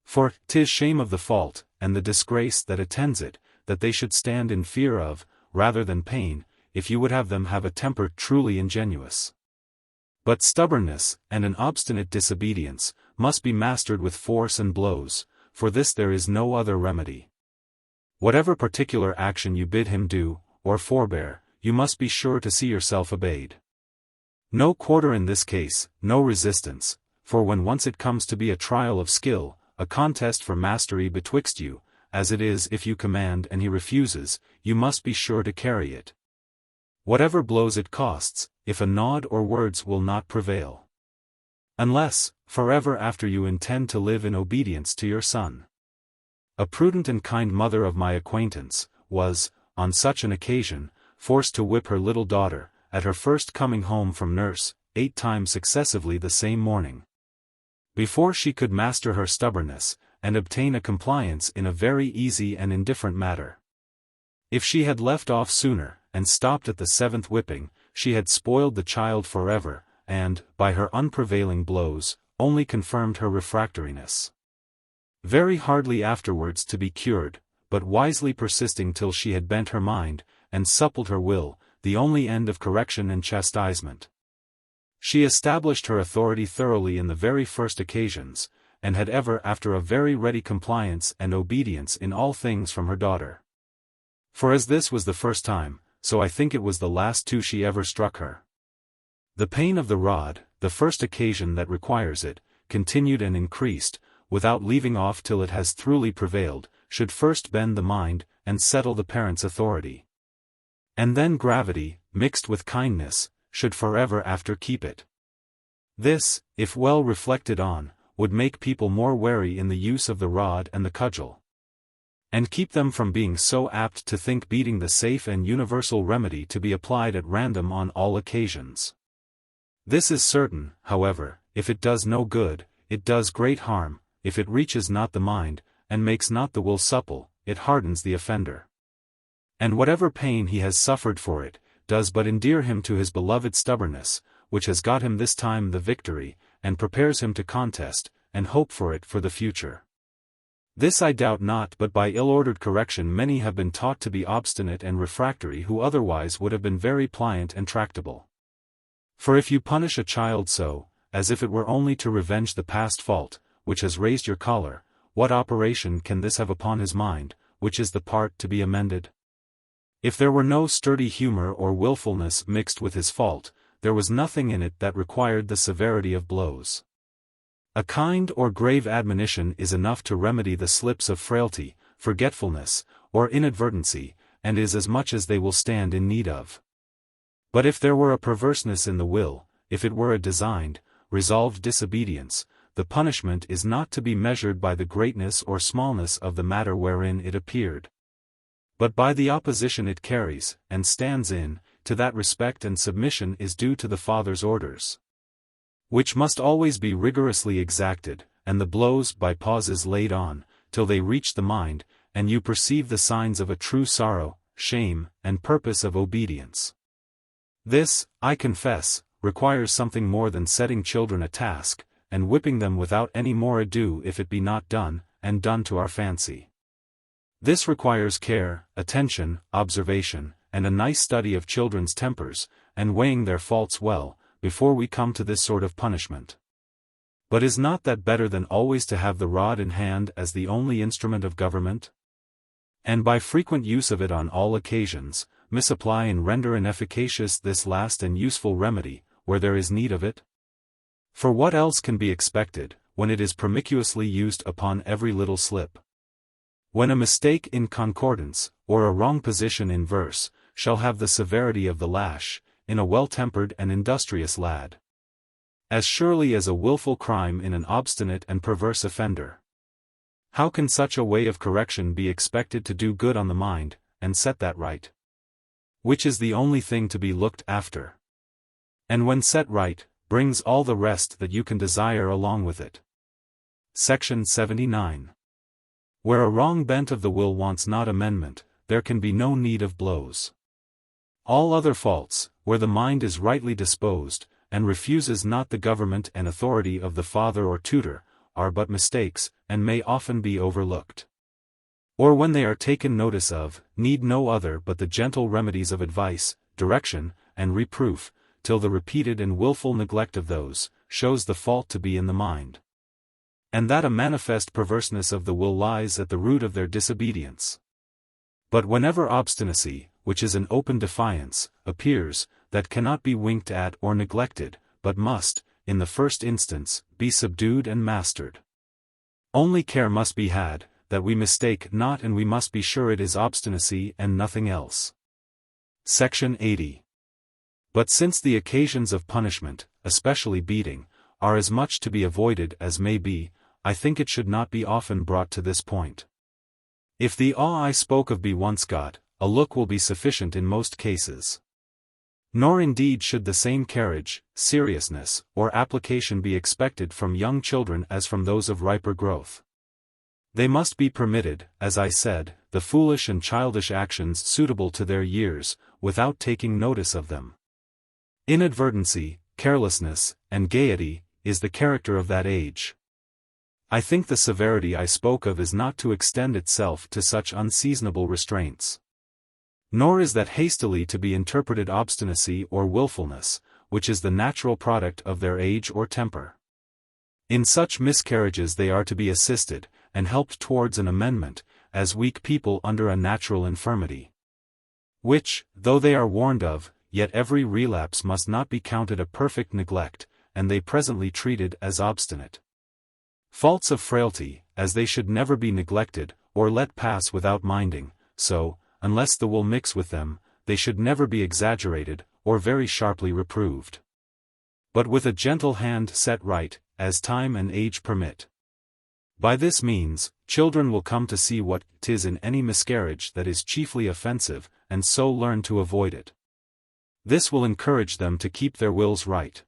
For 'tis shame of the fault, and the disgrace that attends it, that they should stand in fear of, rather than pain, if you would have them have a temper truly ingenuous. But stubbornness, and an obstinate disobedience, must be mastered with force and blows, for this there is no other remedy. Whatever particular action you bid him do, or forbear, you must be sure to see yourself obeyed. No quarter in this case, no resistance, for when once it comes to be a trial of skill, a contest for mastery betwixt you, as it is if you command and he refuses, you must be sure to carry it, whatever blows it costs, if a nod or words will not prevail. Unless, forever after you intend to live in obedience to your son. A prudent and kind mother of my acquaintance, was, on such an occasion, forced to whip her little daughter, at her first coming home from nurse, 8 times successively the same morning, before she could master her stubbornness, and obtain a compliance in a very easy and indifferent matter. If she had left off sooner, and stopped at the 7th whipping, she had spoiled the child forever, and, by her unprevailing blows, only confirmed her refractoriness. Very hardly afterwards to be cured, but wisely persisting till she had bent her mind, and suppled her will, the only end of correction and chastisement. She established her authority thoroughly in the very first occasions, and had ever after a very ready compliance and obedience in all things from her daughter. For as this was the first time, so I think it was the last too she ever struck her. The pain of the rod, the first occasion that requires it, continued and increased, without leaving off till it has throughly prevailed, should first bend the mind, and settle the parent's authority. And then gravity, mixed with kindness, should forever after keep it. This, if well reflected on, would make people more wary in the use of the rod and the cudgel, and keep them from being so apt to think beating the safe and universal remedy to be applied at random on all occasions. This is certain, however, if it does no good, it does great harm; if it reaches not the mind, and makes not the will supple, it hardens the offender. And whatever pain he has suffered for it, does but endear him to his beloved stubbornness, which has got him this time the victory, and prepares him to contest, and hope for it for the future. This I doubt not, but by ill-ordered correction many have been taught to be obstinate and refractory who otherwise would have been very pliant and tractable. For if you punish a child so, as if it were only to revenge the past fault, which has raised your choler, what operation can this have upon his mind, which is the part to be amended? If there were no sturdy humor or willfulness mixed with his fault, there was nothing in it that required the severity of blows. A kind or grave admonition is enough to remedy the slips of frailty, forgetfulness, or inadvertency, and is as much as they will stand in need of. But if there were a perverseness in the will, if it were a designed, resolved disobedience, the punishment is not to be measured by the greatness or smallness of the matter wherein it appeared, but by the opposition it carries, and stands in, to that respect and submission is due to the Father's orders, which must always be rigorously exacted, and the blows by pauses laid on, till they reach the mind, and you perceive the signs of a true sorrow, shame, and purpose of obedience. This, I confess, requires something more than setting children a task, and whipping them without any more ado if it be not done, and done to our fancy. This requires care, attention, observation, and a nice study of children's tempers, and weighing their faults well, before we come to this sort of punishment. But is not that better than always to have the rod in hand as the only instrument of government? And by frequent use of it on all occasions, misapply and render inefficacious this last and useful remedy, where there is need of it? For what else can be expected, when it is promiscuously used upon every little slip? When a mistake in concordance, or a wrong position in verse, shall have the severity of the lash, in a well-tempered and industrious lad, as surely as a wilful crime in an obstinate and perverse offender. How can such a way of correction be expected to do good on the mind, and set that right, which is the only thing to be looked after, and when set right, brings all the rest that you can desire along with it? Section 79. Where a wrong bent of the will wants not amendment, there can be no need of blows. All other faults, where the mind is rightly disposed, and refuses not the government and authority of the father or tutor, are but mistakes, and may often be overlooked. Or when they are taken notice of, need no other but the gentle remedies of advice, direction, and reproof, till the repeated and wilful neglect of those, shows the fault to be in the mind, and that a manifest perverseness of the will lies at the root of their disobedience. But whenever obstinacy, which is an open defiance, appears, that cannot be winked at or neglected, but must, in the first instance, be subdued and mastered. Only care must be had, that we mistake not, and we must be sure it is obstinacy and nothing else. Section 80. But since the occasions of punishment, especially beating, are as much to be avoided as may be, I think it should not be often brought to this point. If the awe I spoke of be once got, a look will be sufficient in most cases. Nor indeed should the same carriage, seriousness, or application be expected from young children as from those of riper growth. They must be permitted, as I said, the foolish and childish actions suitable to their years, without taking notice of them. Inadvertency, carelessness, and gaiety, is the character of that age. I think the severity I spoke of is not to extend itself to such unseasonable restraints. Nor is that hastily to be interpreted obstinacy or willfulness, which is the natural product of their age or temper. In such miscarriages they are to be assisted, and helped towards an amendment, as weak people under a natural infirmity. Which, though they are warned of, yet every relapse must not be counted a perfect neglect, and they presently treated as obstinate faults of frailty, as they should never be neglected, or let pass without minding, so, unless the will mix with them, they should never be exaggerated, or very sharply reproved. But with a gentle hand set right, as time and age permit. By this means, children will come to see what 'tis in any miscarriage that is chiefly offensive, and so learn to avoid it. This will encourage them to keep their wills right.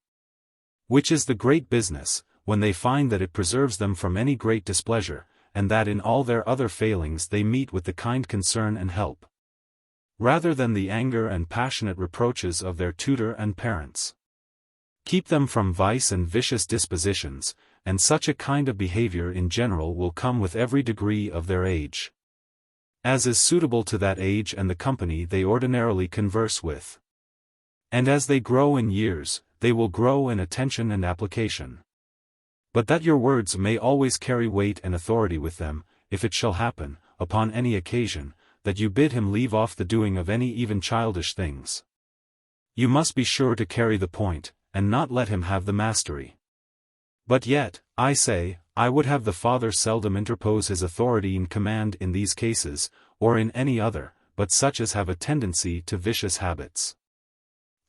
Which is the great business, when they find that it preserves them from any great displeasure, and that in all their other failings they meet with the kind concern and help, rather than the anger and passionate reproaches of their tutor and parents. Keep them from vice and vicious dispositions, and such a kind of behavior in general will come with every degree of their age, as is suitable to that age and the company they ordinarily converse with. And as they grow in years, they will grow in attention and application. But that your words may always carry weight and authority with them, if it shall happen, upon any occasion, that you bid him leave off the doing of any even childish things, you must be sure to carry the point, and not let him have the mastery. But yet, I say, I would have the father seldom interpose his authority in command in these cases, or in any other, but such as have a tendency to vicious habits.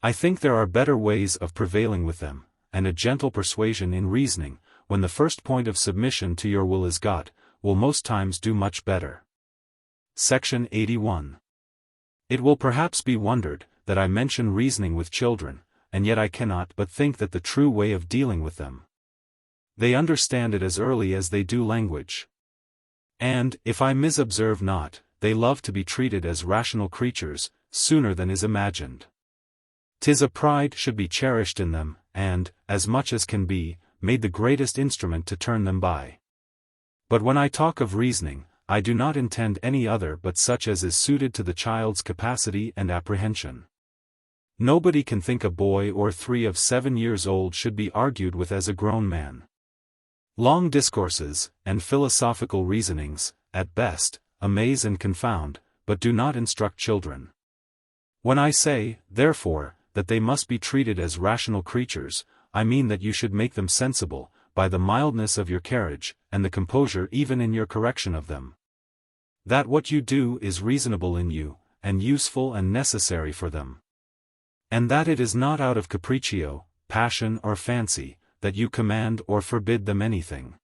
I think there are better ways of prevailing with them, and a gentle persuasion in reasoning, when the first point of submission to your will is got, will most times do much better. Section 81. It will perhaps be wondered, that I mention reasoning with children, and yet I cannot but think that the true way of dealing with them. They understand it as early as they do language. And, if I misobserve not, they love to be treated as rational creatures, sooner than is imagined. 'Tis a pride should be cherished in them, and, as much as can be, made the greatest instrument to turn them by. But when I talk of reasoning, I do not intend any other but such as is suited to the child's capacity and apprehension. Nobody can think a boy or 3 of 7 years old should be argued with as a grown man. Long discourses, and philosophical reasonings, at best, amaze and confound, but do not instruct children. When I say, therefore, that they must be treated as rational creatures, I mean that you should make them sensible, by the mildness of your carriage, and the composure even in your correction of them, that what you do is reasonable in you, and useful and necessary for them. And that it is not out of capriccio, passion or fancy, that you command or forbid them anything.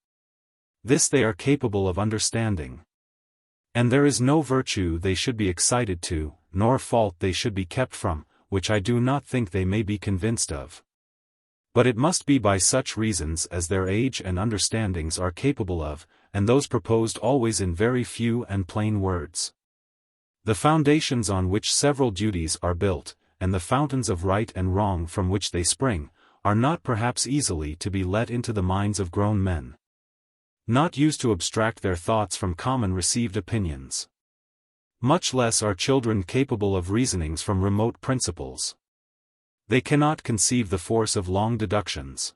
This they are capable of understanding. And there is no virtue they should be excited to, nor fault they should be kept from, which I do not think they may be convinced of. But it must be by such reasons as their age and understandings are capable of, and those proposed always in very few and plain words. The foundations on which several duties are built, and the fountains of right and wrong from which they spring, are not perhaps easily to be let into the minds of grown men, not used to abstract their thoughts from common received opinions. Much less are children capable of reasonings from remote principles. They cannot conceive the force of long deductions.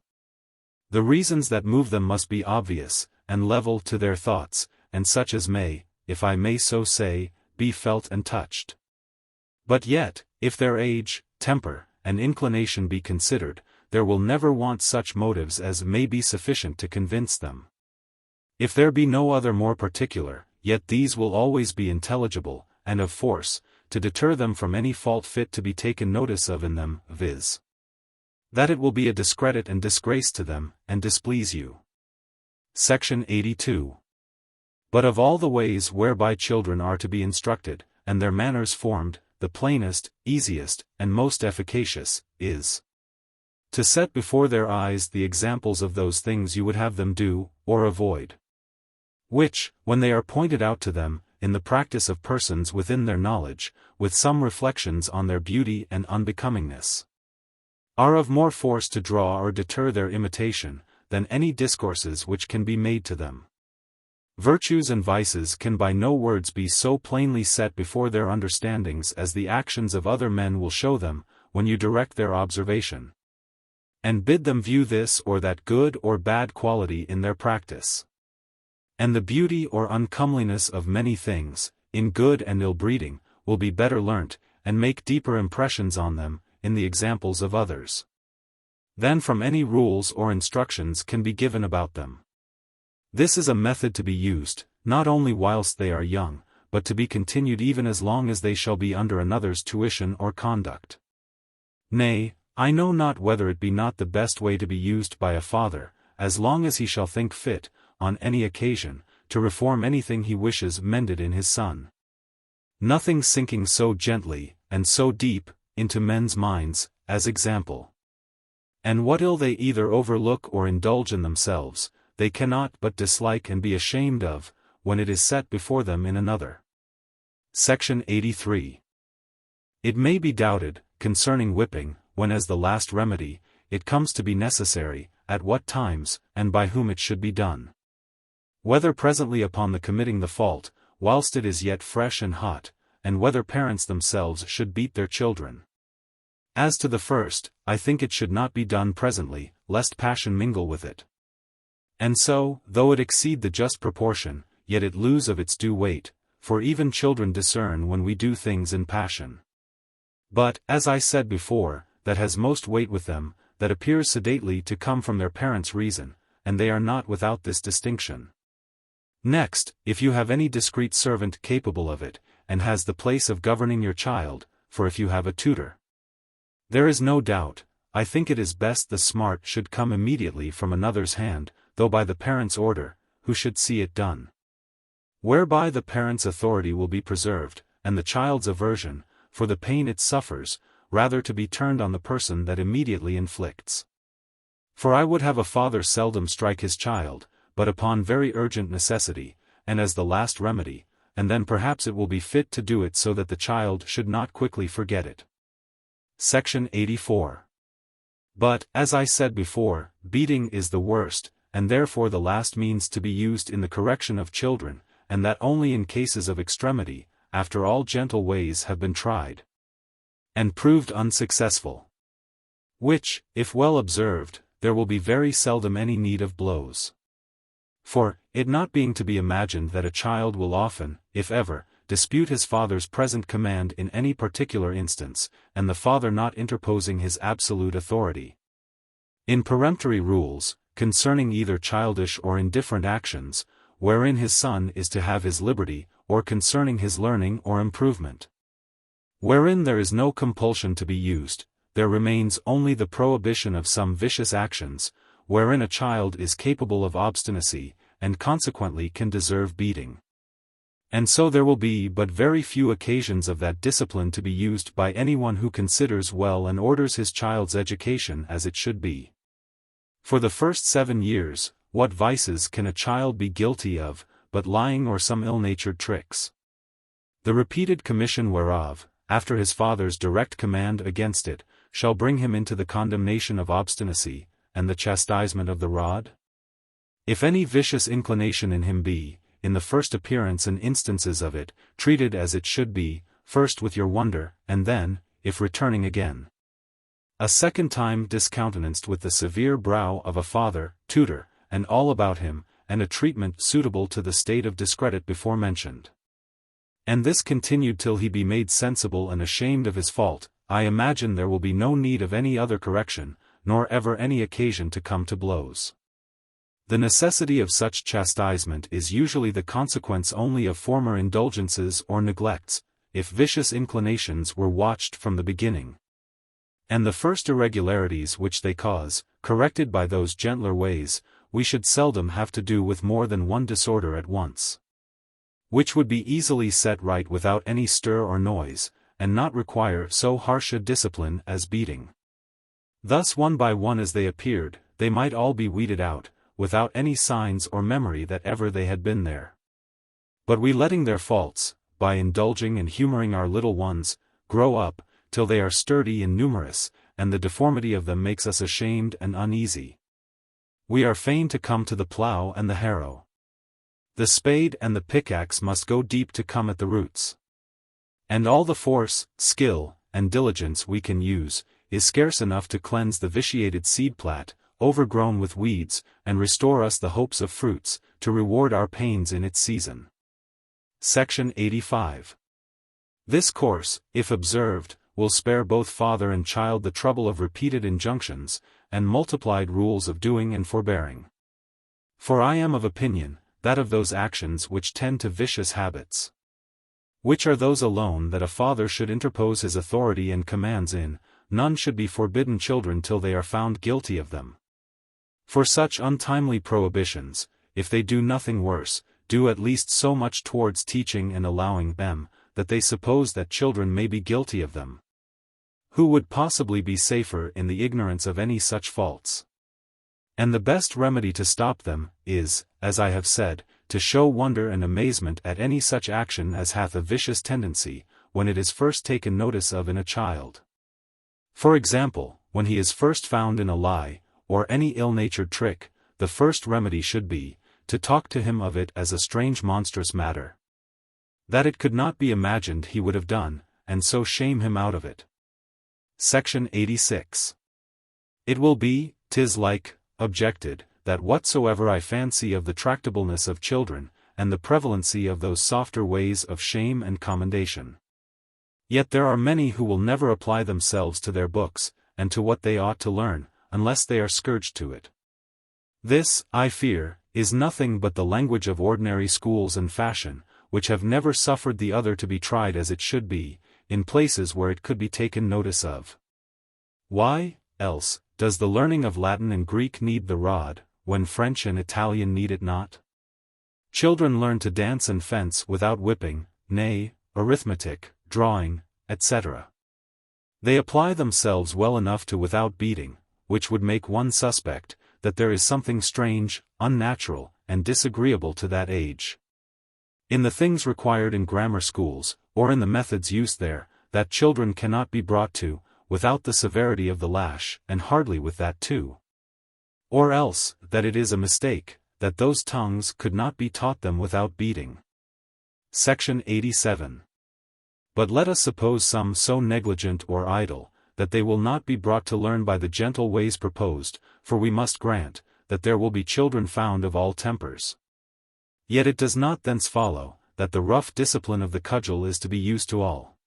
The reasons that move them must be obvious, and level to their thoughts, and such as may, if I may so say, be felt and touched. But yet, if their age, temper, and inclination be considered, there will never want such motives as may be sufficient to convince them. If there be no other more particular, yet these will always be intelligible, and of force, to deter them from any fault fit to be taken notice of in them, viz. that it will be a discredit and disgrace to them, and displease you. Section 82. But of all the ways whereby children are to be instructed, and their manners formed, the plainest, easiest, and most efficacious, is to set before their eyes the examples of those things you would have them do, or avoid, which, when they are pointed out to them, in the practice of persons within their knowledge, with some reflections on their beauty and unbecomingness, are of more force to draw or deter their imitation, than any discourses which can be made to them. Virtues and vices can by no words be so plainly set before their understandings as the actions of other men will show them, when you direct their observation, and bid them view this or that good or bad quality in their practice. And the beauty or uncomeliness of many things, in good and ill breeding, will be better learnt, and make deeper impressions on them, in the examples of others, than from any rules or instructions can be given about them. This is a method to be used, not only whilst they are young, but to be continued even as long as they shall be under another's tuition or conduct. Nay, I know not whether it be not the best way to be used by a father, as long as he shall think fit, on any occasion, to reform anything he wishes mended in his son. Nothing sinking so gently, and so deep, into men's minds, as example. And what ill they either overlook or indulge in themselves, they cannot but dislike and be ashamed of, when it is set before them in another. Section 83. It may be doubted, concerning whipping, when as the last remedy, it comes to be necessary, at what times, and by whom it should be done. Whether presently upon the committing the fault, whilst it is yet fresh and hot, and whether parents themselves should beat their children. As to the first, I think it should not be done presently, lest passion mingle with it. And so, though it exceed the just proportion, yet it lose of its due weight, for even children discern when we do things in passion. But, as I said before, that has most weight with them, that appears sedately to come from their parents' reason, and they are not without this distinction. Next, if you have any discreet servant capable of it, and has the place of governing your child, for if you have a tutor, there is no doubt, I think it is best the smart should come immediately from another's hand, though by the parent's order, who should see it done. Whereby the parent's authority will be preserved, and the child's aversion, for the pain it suffers, rather to be turned on the person that immediately inflicts. For I would have a father seldom strike his child, but upon very urgent necessity, and as the last remedy, and then perhaps it will be fit to do it so that the child should not quickly forget it. Section 84. But, as I said before, beating is the worst, and therefore the last means to be used in the correction of children, and that only in cases of extremity, after all gentle ways have been tried, and proved unsuccessful. Which, if well observed, there will be very seldom any need of blows. For, it not being to be imagined that a child will often, if ever, dispute his father's present command in any particular instance, and the father not interposing his absolute authority. In peremptory rules, concerning either childish or indifferent actions, wherein his son is to have his liberty, or concerning his learning or improvement, wherein there is no compulsion to be used, there remains only the prohibition of some vicious actions, wherein a child is capable of obstinacy, and consequently can deserve beating. And so there will be but very few occasions of that discipline to be used by anyone who considers well and orders his child's education as it should be. For the first 7 years, what vices can a child be guilty of, but lying or some ill-natured tricks? The repeated commission whereof, after his father's direct command against it, shall bring him into the condemnation of obstinacy, and the chastisement of the rod? If any vicious inclination in him be, in the first appearance and instances of it, treated as it should be, first with your wonder, and then, if returning again, a second time discountenanced with the severe brow of a father, tutor, and all about him, and a treatment suitable to the state of discredit before mentioned, and this continued till he be made sensible and ashamed of his fault, I imagine there will be no need of any other correction, nor ever any occasion to come to blows. The necessity of such chastisement is usually the consequence only of former indulgences or neglects, if vicious inclinations were watched from the beginning, and the first irregularities which they cause, corrected by those gentler ways, we should seldom have to do with more than one disorder at once, which would be easily set right without any stir or noise, and not require so harsh a discipline as beating. Thus one by one as they appeared, they might all be weeded out, without any signs or memory that ever they had been there. But we letting their faults, by indulging and humoring our little ones, grow up, till they are sturdy and numerous, and the deformity of them makes us ashamed and uneasy. We are fain to come to the plough and the harrow. The spade and the pickaxe must go deep to come at the roots. And all the force, skill, and diligence we can use, is scarce enough to cleanse the vitiated seed plat, overgrown with weeds, and restore us the hopes of fruits, to reward our pains in its season. Section 85. This course, if observed, will spare both father and child the trouble of repeated injunctions, and multiplied rules of doing and forbearing. For I am of opinion, that of those actions which tend to vicious habits, which are those alone that a father should interpose his authority and commands in, none should be forbidden children till they are found guilty of them. For such untimely prohibitions, if they do nothing worse, do at least so much towards teaching and allowing them, that they suppose that children may be guilty of them. Who would possibly be safer in the ignorance of any such faults? And the best remedy to stop them, is, as I have said, to show wonder and amazement at any such action as hath a vicious tendency, when it is first taken notice of in a child. For example, when he is first found in a lie, or any ill-natured trick, the first remedy should be, to talk to him of it as a strange monstrous matter, that it could not be imagined he would have done, and so shame him out of it. Section 86. It will be, 'tis like, objected, that whatsoever I fancy of the tractableness of children, and the prevalency of those softer ways of shame and commendation, yet there are many who will never apply themselves to their books, and to what they ought to learn, unless they are scourged to it. This, I fear, is nothing but the language of ordinary schools and fashion, which have never suffered the other to be tried as it should be, in places where it could be taken notice of. Why, else, does the learning of Latin and Greek need the rod, when French and Italian need it not? Children learn to dance and fence without whipping, nay, arithmetic, drawing, etc. They apply themselves well enough to without beating, which would make one suspect, that there is something strange, unnatural, and disagreeable to that age in the things required in grammar schools, or in the methods used there, that children cannot be brought to, without the severity of the lash, and hardly with that too. Or else, that it is a mistake, that those tongues could not be taught them without beating. Section 87. But let us suppose some so negligent or idle, that they will not be brought to learn by the gentle ways proposed, for we must grant, that there will be children found of all tempers. Yet it does not thence follow, that the rough discipline of the cudgel is to be used to all.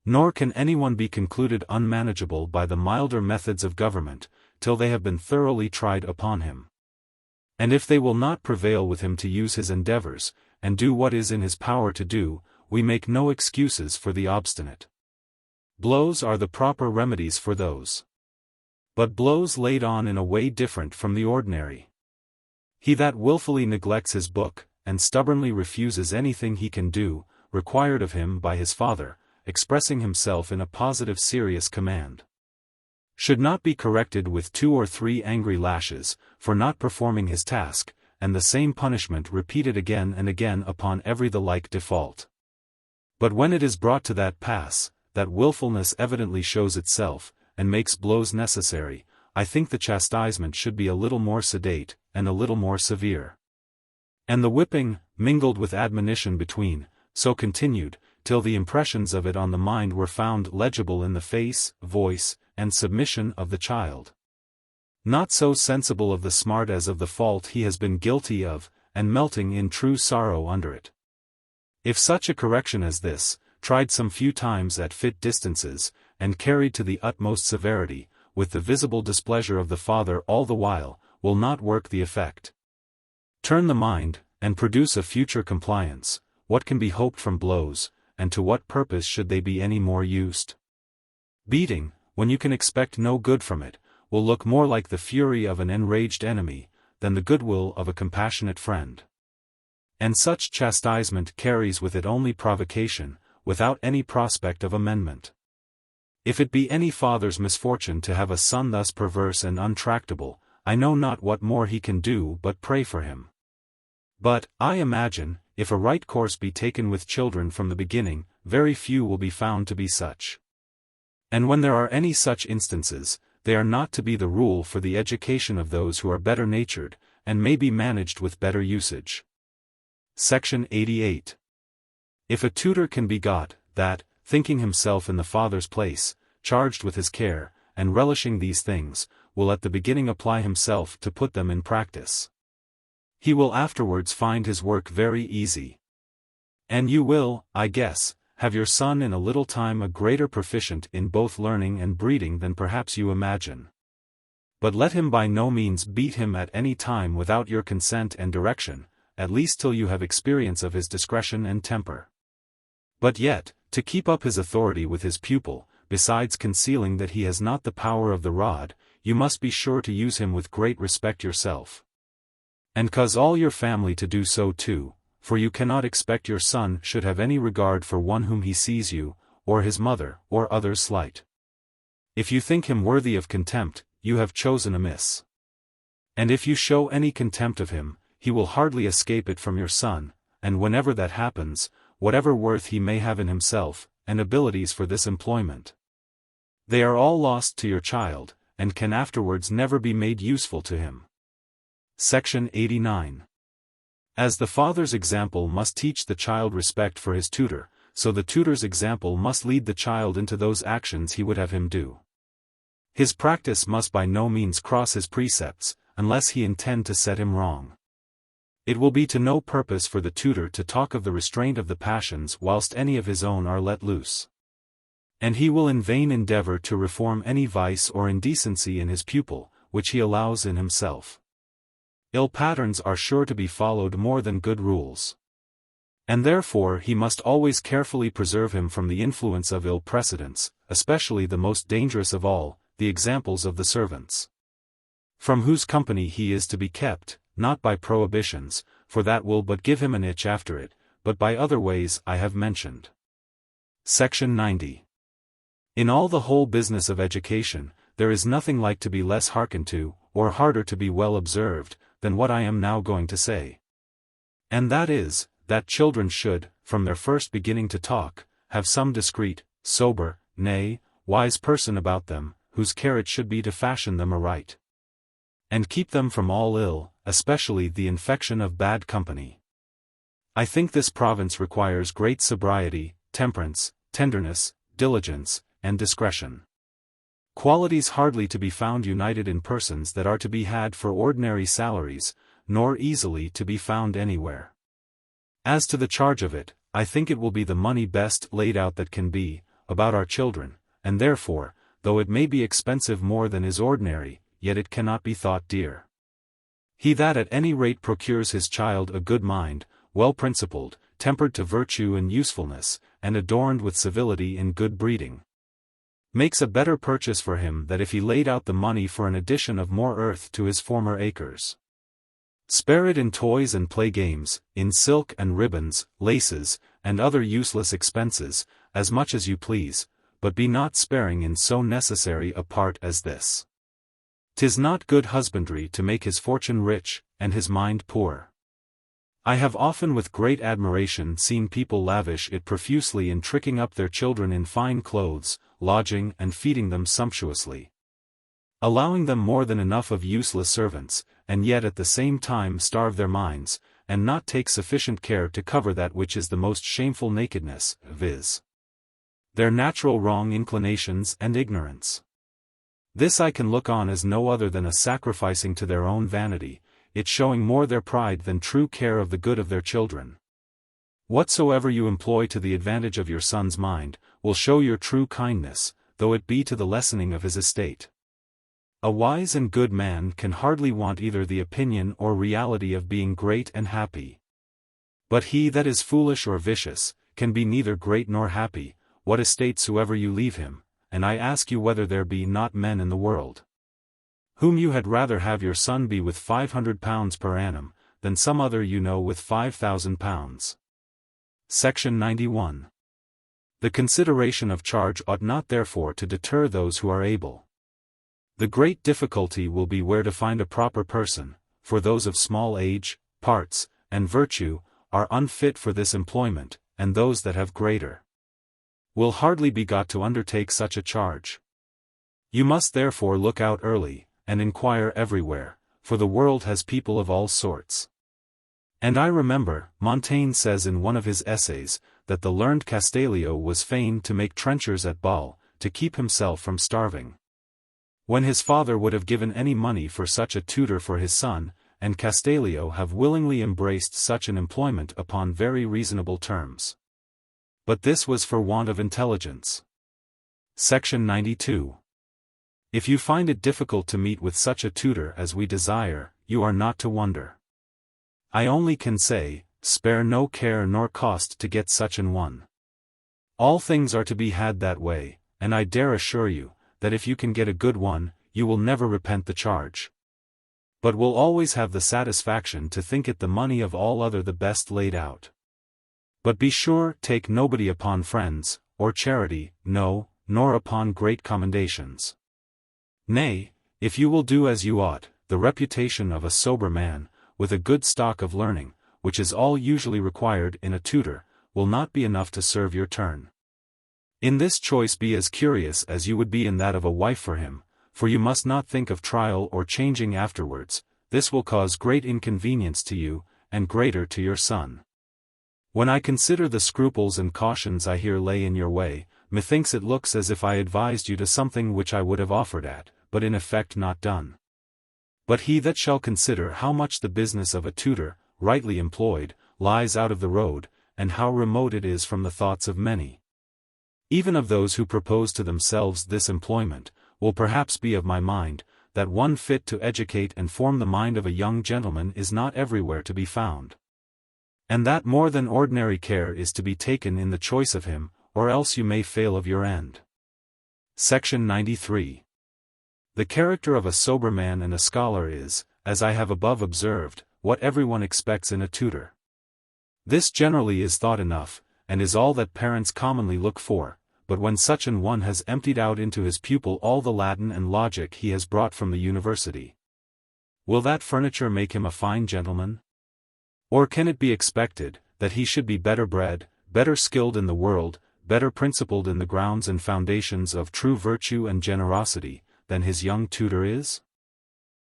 Nor can anyone be concluded unmanageable by the milder methods of government, till they have been thoroughly tried upon him. And if they will not prevail with him to use his endeavors, and do what is in his power to do, we make no excuses for the obstinate. Blows are the proper remedies for those. But blows laid on in a way different from the ordinary. He that wilfully neglects his book, and stubbornly refuses anything he can do, required of him by his father, expressing himself in a positive serious command, should not be corrected with 2 or 3 angry lashes, for not performing his task, and the same punishment repeated again and again upon every the like default. But when it is brought to that pass, that wilfulness evidently shows itself, and makes blows necessary, I think the chastisement should be a little more sedate, and a little more severe. And the whipping, mingled with admonition between, so continued, till the impressions of it on the mind were found legible in the face, voice, and submission of the child, not so sensible of the smart as of the fault he has been guilty of, and melting in true sorrow under it. If such a correction as this, tried some few times at fit distances, and carried to the utmost severity, with the visible displeasure of the father all the while, will not work the effect, turn the mind, and produce a future compliance, what can be hoped from blows, and to what purpose should they be any more used? Beating, when you can expect no good from it, will look more like the fury of an enraged enemy, than the goodwill of a compassionate friend. And such chastisement carries with it only provocation, without any prospect of amendment. If it be any father's misfortune to have a son thus perverse and untractable, I know not what more he can do but pray for him. But, I imagine, if a right course be taken with children from the beginning, very few will be found to be such. And when there are any such instances, they are not to be the rule for the education of those who are better natured, and may be managed with better usage. Section 88. If a tutor can be got, that, thinking himself in the father's place, charged with his care, and relishing these things, will at the beginning apply himself to put them in practice, he will afterwards find his work very easy. And you will, I guess, have your son in a little time a greater proficient in both learning and breeding than perhaps you imagine. But let him by no means beat him at any time without your consent and direction, at least till you have experience of his discretion and temper. But yet, to keep up his authority with his pupil, besides concealing that he has not the power of the rod, you must be sure to use him with great respect yourself. And cause all your family to do so too, for you cannot expect your son should have any regard for one whom he sees you, or his mother, or others slight. If you think him worthy of contempt, you have chosen amiss. And if you show any contempt of him, he will hardly escape it from your son, and whenever that happens, whatever worth he may have in himself, and abilities for this employment, they are all lost to your child, and can afterwards never be made useful to him. Section 89. As the father's example must teach the child respect for his tutor, so the tutor's example must lead the child into those actions he would have him do. His practice must by no means cross his precepts, unless he intend to set him wrong. It will be to no purpose for the tutor to talk of the restraint of the passions whilst any of his own are let loose. And he will in vain endeavor to reform any vice or indecency in his pupil, which he allows in himself. Ill patterns are sure to be followed more than good rules. And therefore he must always carefully preserve him from the influence of ill precedents, especially the most dangerous of all, the examples of the servants, from whose company he is to be kept, not by prohibitions, for that will but give him an itch after it, but by other ways I have mentioned. Section 90. In all the whole business of education, there is nothing like to be less hearkened to, or harder to be well observed, than what I am now going to say. And that is, that children should, from their first beginning to talk, have some discreet, sober, nay, wise person about them, whose care it should be to fashion them aright, and keep them from all ill, especially the infection of bad company. I think this province requires great sobriety, temperance, tenderness, diligence, and discretion. Qualities hardly to be found united in persons that are to be had for ordinary salaries, nor easily to be found anywhere. As to the charge of it, I think it will be the money best laid out that can be, about our children, and therefore, though it may be expensive more than is ordinary, yet it cannot be thought dear. He that at any rate procures his child a good mind, well principled, tempered to virtue and usefulness, and adorned with civility in good breeding, makes a better purchase for him than if he laid out the money for an addition of more earth to his former acres. Spare it in toys and play games, in silk and ribbons, laces, and other useless expenses, as much as you please, but be not sparing in so necessary a part as this. 'Tis not good husbandry to make his fortune rich, and his mind poor. I have often with great admiration seen people lavish it profusely in tricking up their children in fine clothes, lodging and feeding them sumptuously, allowing them more than enough of useless servants, and yet at the same time starve their minds, and not take sufficient care to cover that which is the most shameful nakedness, viz., their natural wrong inclinations and ignorance. This I can look on as no other than a sacrificing to their own vanity, it showing more their pride than true care of the good of their children. Whatsoever you employ to the advantage of your son's mind, will show your true kindness, though it be to the lessening of his estate. A wise and good man can hardly want either the opinion or reality of being great and happy. But he that is foolish or vicious, can be neither great nor happy, what estate soever you leave him, and I ask you whether there be not men in the world, whom you had rather have your son be with £500 per annum, than some other you know with £5,000. Section 91. The consideration of charge ought not therefore to deter those who are able. The great difficulty will be where to find a proper person, for those of small age, parts, and virtue, are unfit for this employment, and those that have greater will hardly be got to undertake such a charge. You must therefore look out early, and inquire everywhere, for the world has people of all sorts. And I remember, Montaigne says in one of his essays, that the learned Castelio was fain to make trenchers at Bâle, to keep himself from starving. When his father would have given any money for such a tutor for his son, and Castelio have willingly embraced such an employment upon very reasonable terms. But this was for want of intelligence. Section 92. If you find it difficult to meet with such a tutor as we desire, you are not to wonder. I only can say, spare no care nor cost to get such an one. All things are to be had that way, and I dare assure you, that if you can get a good one, you will never repent the charge. But will always have the satisfaction to think it the money of all other the best laid out. But be sure take nobody upon friends, or charity, no, nor upon great commendations. Nay, if you will do as you ought, the reputation of a sober man, with a good stock of learning, which is all usually required in a tutor, will not be enough to serve your turn. In this choice be as curious as you would be in that of a wife for him, for you must not think of trial or changing afterwards, this will cause great inconvenience to you, and greater to your son. When I consider the scruples and cautions I here lay in your way, methinks it looks as if I advised you to something which I would have offered at, but in effect not done. But he that shall consider how much the business of a tutor, rightly employed, lies out of the road, and how remote it is from the thoughts of many, even of those who propose to themselves this employment, will perhaps be of my mind, that one fit to educate and form the mind of a young gentleman is not everywhere to be found. And that more than ordinary care is to be taken in the choice of him, or else you may fail of your end. Section 93. The character of a sober man and a scholar is, as I have above observed, what everyone expects in a tutor. This generally is thought enough, and is all that parents commonly look for, but when such an one has emptied out into his pupil all the Latin and logic he has brought from the university, will that furniture make him a fine gentleman? Or can it be expected, that he should be better bred, better skilled in the world, better principled in the grounds and foundations of true virtue and generosity, than his young tutor is?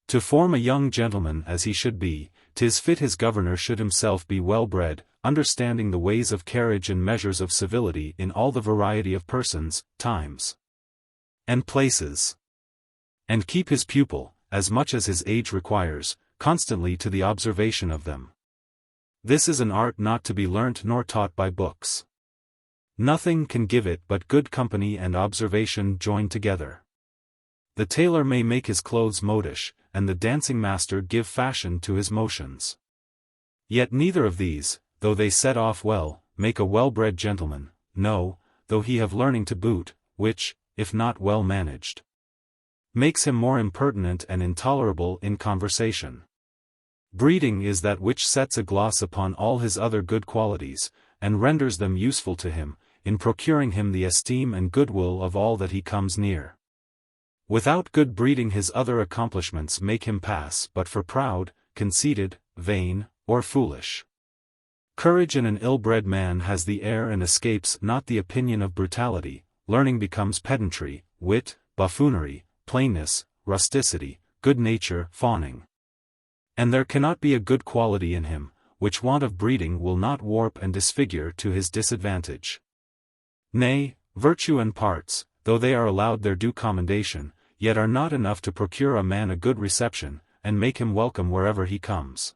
To form a young gentleman as he should be, 'tis fit his governor should himself be well bred, understanding the ways of carriage and measures of civility in all the variety of persons, times, and places, and keep his pupil, as much as his age requires, constantly to the observation of them. This is an art not to be learnt nor taught by books. Nothing can give it but good company and observation joined together. The tailor may make his clothes modish, and the dancing master give fashion to his motions. Yet neither of these, though they set off well, make a well-bred gentleman, no, though he have learning to boot, which, if not well managed, makes him more impertinent and intolerable in conversation. Breeding is that which sets a gloss upon all his other good qualities, and renders them useful to him, in procuring him the esteem and goodwill of all that he comes near. Without good breeding his other accomplishments make him pass but for proud, conceited, vain, or foolish. Courage in an ill-bred man has the air and escapes not the opinion of brutality, learning becomes pedantry, wit, buffoonery, plainness, rusticity, good nature, fawning. And there cannot be a good quality in him, which want of breeding will not warp and disfigure to his disadvantage. Nay, virtue and parts, though they are allowed their due commendation, yet are not enough to procure a man a good reception, and make him welcome wherever he comes.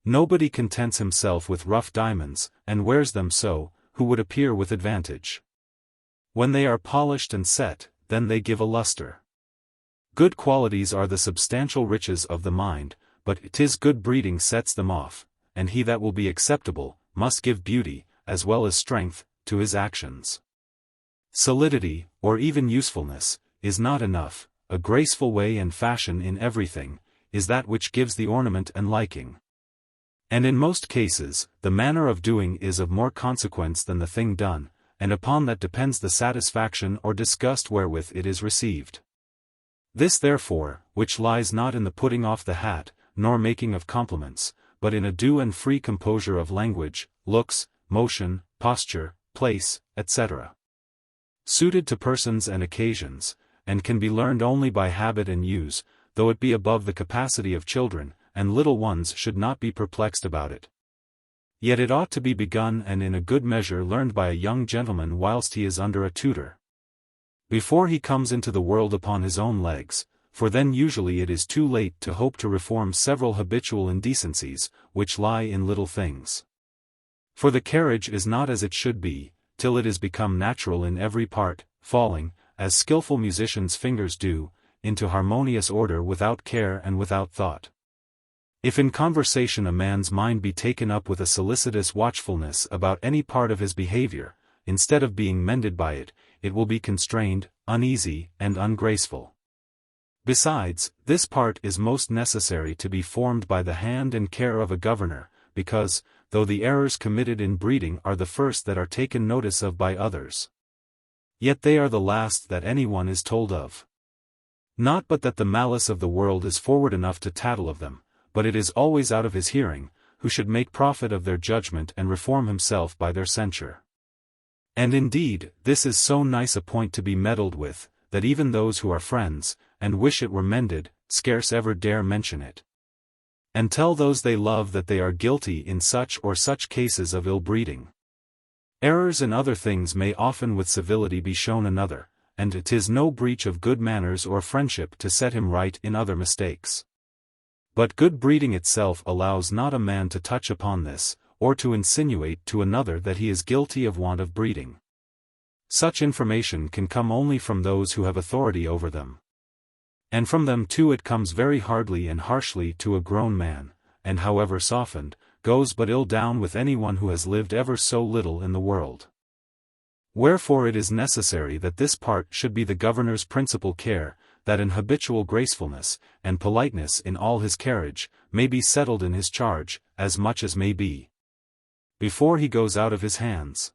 Nobody contents himself with rough diamonds, and wears them so, who would appear with advantage. When they are polished and set, then they give a luster. Good qualities are the substantial riches of the mind, but 'tis good breeding sets them off, and he that will be acceptable, must give beauty, as well as strength, to his actions. Solidity, or even usefulness, is not enough, a graceful way and fashion in everything, is that which gives the ornament and liking. And in most cases, the manner of doing is of more consequence than the thing done, and upon that depends the satisfaction or disgust wherewith it is received. This therefore, which lies not in the putting off the hat, nor making of compliments, but in a due and free composure of language, looks, motion, posture, place, etc., suited to persons and occasions, and can be learned only by habit and use, though it be above the capacity of children, and little ones should not be perplexed about it. Yet it ought to be begun and in a good measure learned by a young gentleman whilst he is under a tutor, before he comes into the world upon his own legs, for then usually it is too late to hope to reform several habitual indecencies, which lie in little things. For the carriage is not as it should be, till it is become natural in every part, falling, as skilful musicians' fingers do, into harmonious order without care and without thought. If in conversation a man's mind be taken up with a solicitous watchfulness about any part of his behavior, instead of being mended by it, it will be constrained, uneasy, and ungraceful. Besides, this part is most necessary to be formed by the hand and care of a governor, because, though the errors committed in breeding are the first that are taken notice of by others, yet they are the last that any one is told of. Not but that the malice of the world is forward enough to tattle of them, but it is always out of his hearing, who should make profit of their judgment and reform himself by their censure. And indeed, this is so nice a point to be meddled with, that even those who are friends, and wish it were mended, scarce ever dare mention it, and tell those they love that they are guilty in such or such cases of ill-breeding. Errors in other things may often with civility be shown another, and 'tis no breach of good manners or friendship to set him right in other mistakes. But good breeding itself allows not a man to touch upon this, or to insinuate to another that he is guilty of want of breeding. Such information can come only from those who have authority over them. And from them too it comes very hardly and harshly to a grown man, and however softened, goes but ill down with anyone who has lived ever so little in the world. Wherefore it is necessary that this part should be the governor's principal care, that an habitual gracefulness, and politeness in all his carriage, may be settled in his charge, as much as may be, before he goes out of his hands.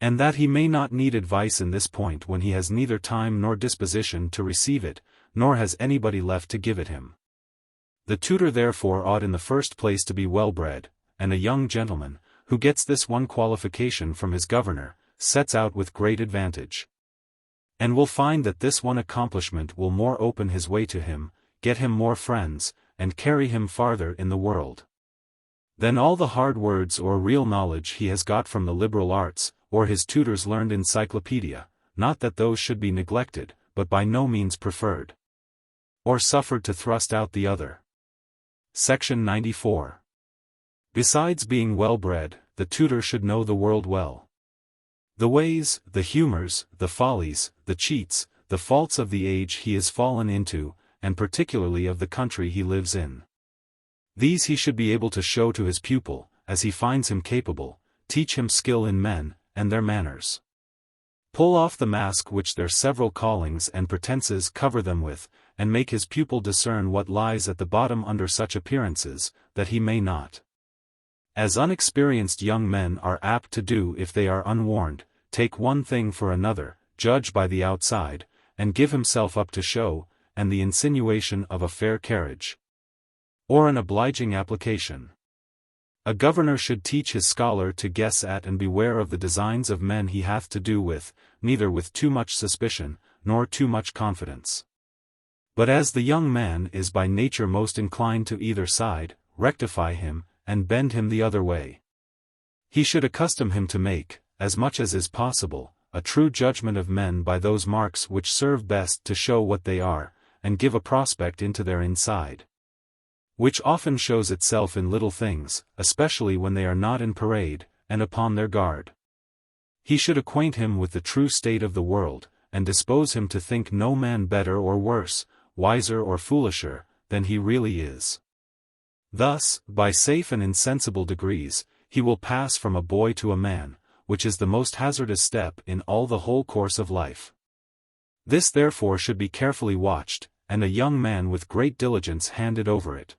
And that he may not need advice in this point when he has neither time nor disposition to receive it, nor has anybody left to give it him. The tutor therefore ought in the first place to be well-bred, and a young gentleman, who gets this one qualification from his governor, sets out with great advantage, and will find that this one accomplishment will more open his way to him, get him more friends, and carry him farther in the world than all the hard words or real knowledge he has got from the liberal arts, or his tutor's learned encyclopedia, not that those should be neglected, but by no means preferred, or suffered to thrust out the other. Section 94. Besides being well-bred, the tutor should know the world well. The ways, the humors, the follies, the cheats, the faults of the age he is fallen into, and particularly of the country he lives in. These he should be able to show to his pupil, as he finds him capable, teach him skill in men, and their manners. Pull off the mask which their several callings and pretenses cover them with, and make his pupil discern what lies at the bottom under such appearances, that he may not, as unexperienced young men are apt to do if they are unwarned, take one thing for another, judge by the outside, and give himself up to show, and the insinuation of a fair carriage, or an obliging application. A governor should teach his scholar to guess at and beware of the designs of men he hath to do with, neither with too much suspicion, nor too much confidence. But as the young man is by nature most inclined to either side, rectify him, and bend him the other way. He should accustom him to make, as much as is possible, a true judgment of men by those marks which serve best to show what they are, and give a prospect into their inside, which often shows itself in little things, especially when they are not in parade, and upon their guard. He should acquaint him with the true state of the world, and dispose him to think no man better or worse, wiser or foolisher, than he really is. Thus, by safe and insensible degrees, he will pass from a boy to a man, which is the most hazardous step in all the whole course of life. This therefore should be carefully watched, and a young man with great diligence handed over it,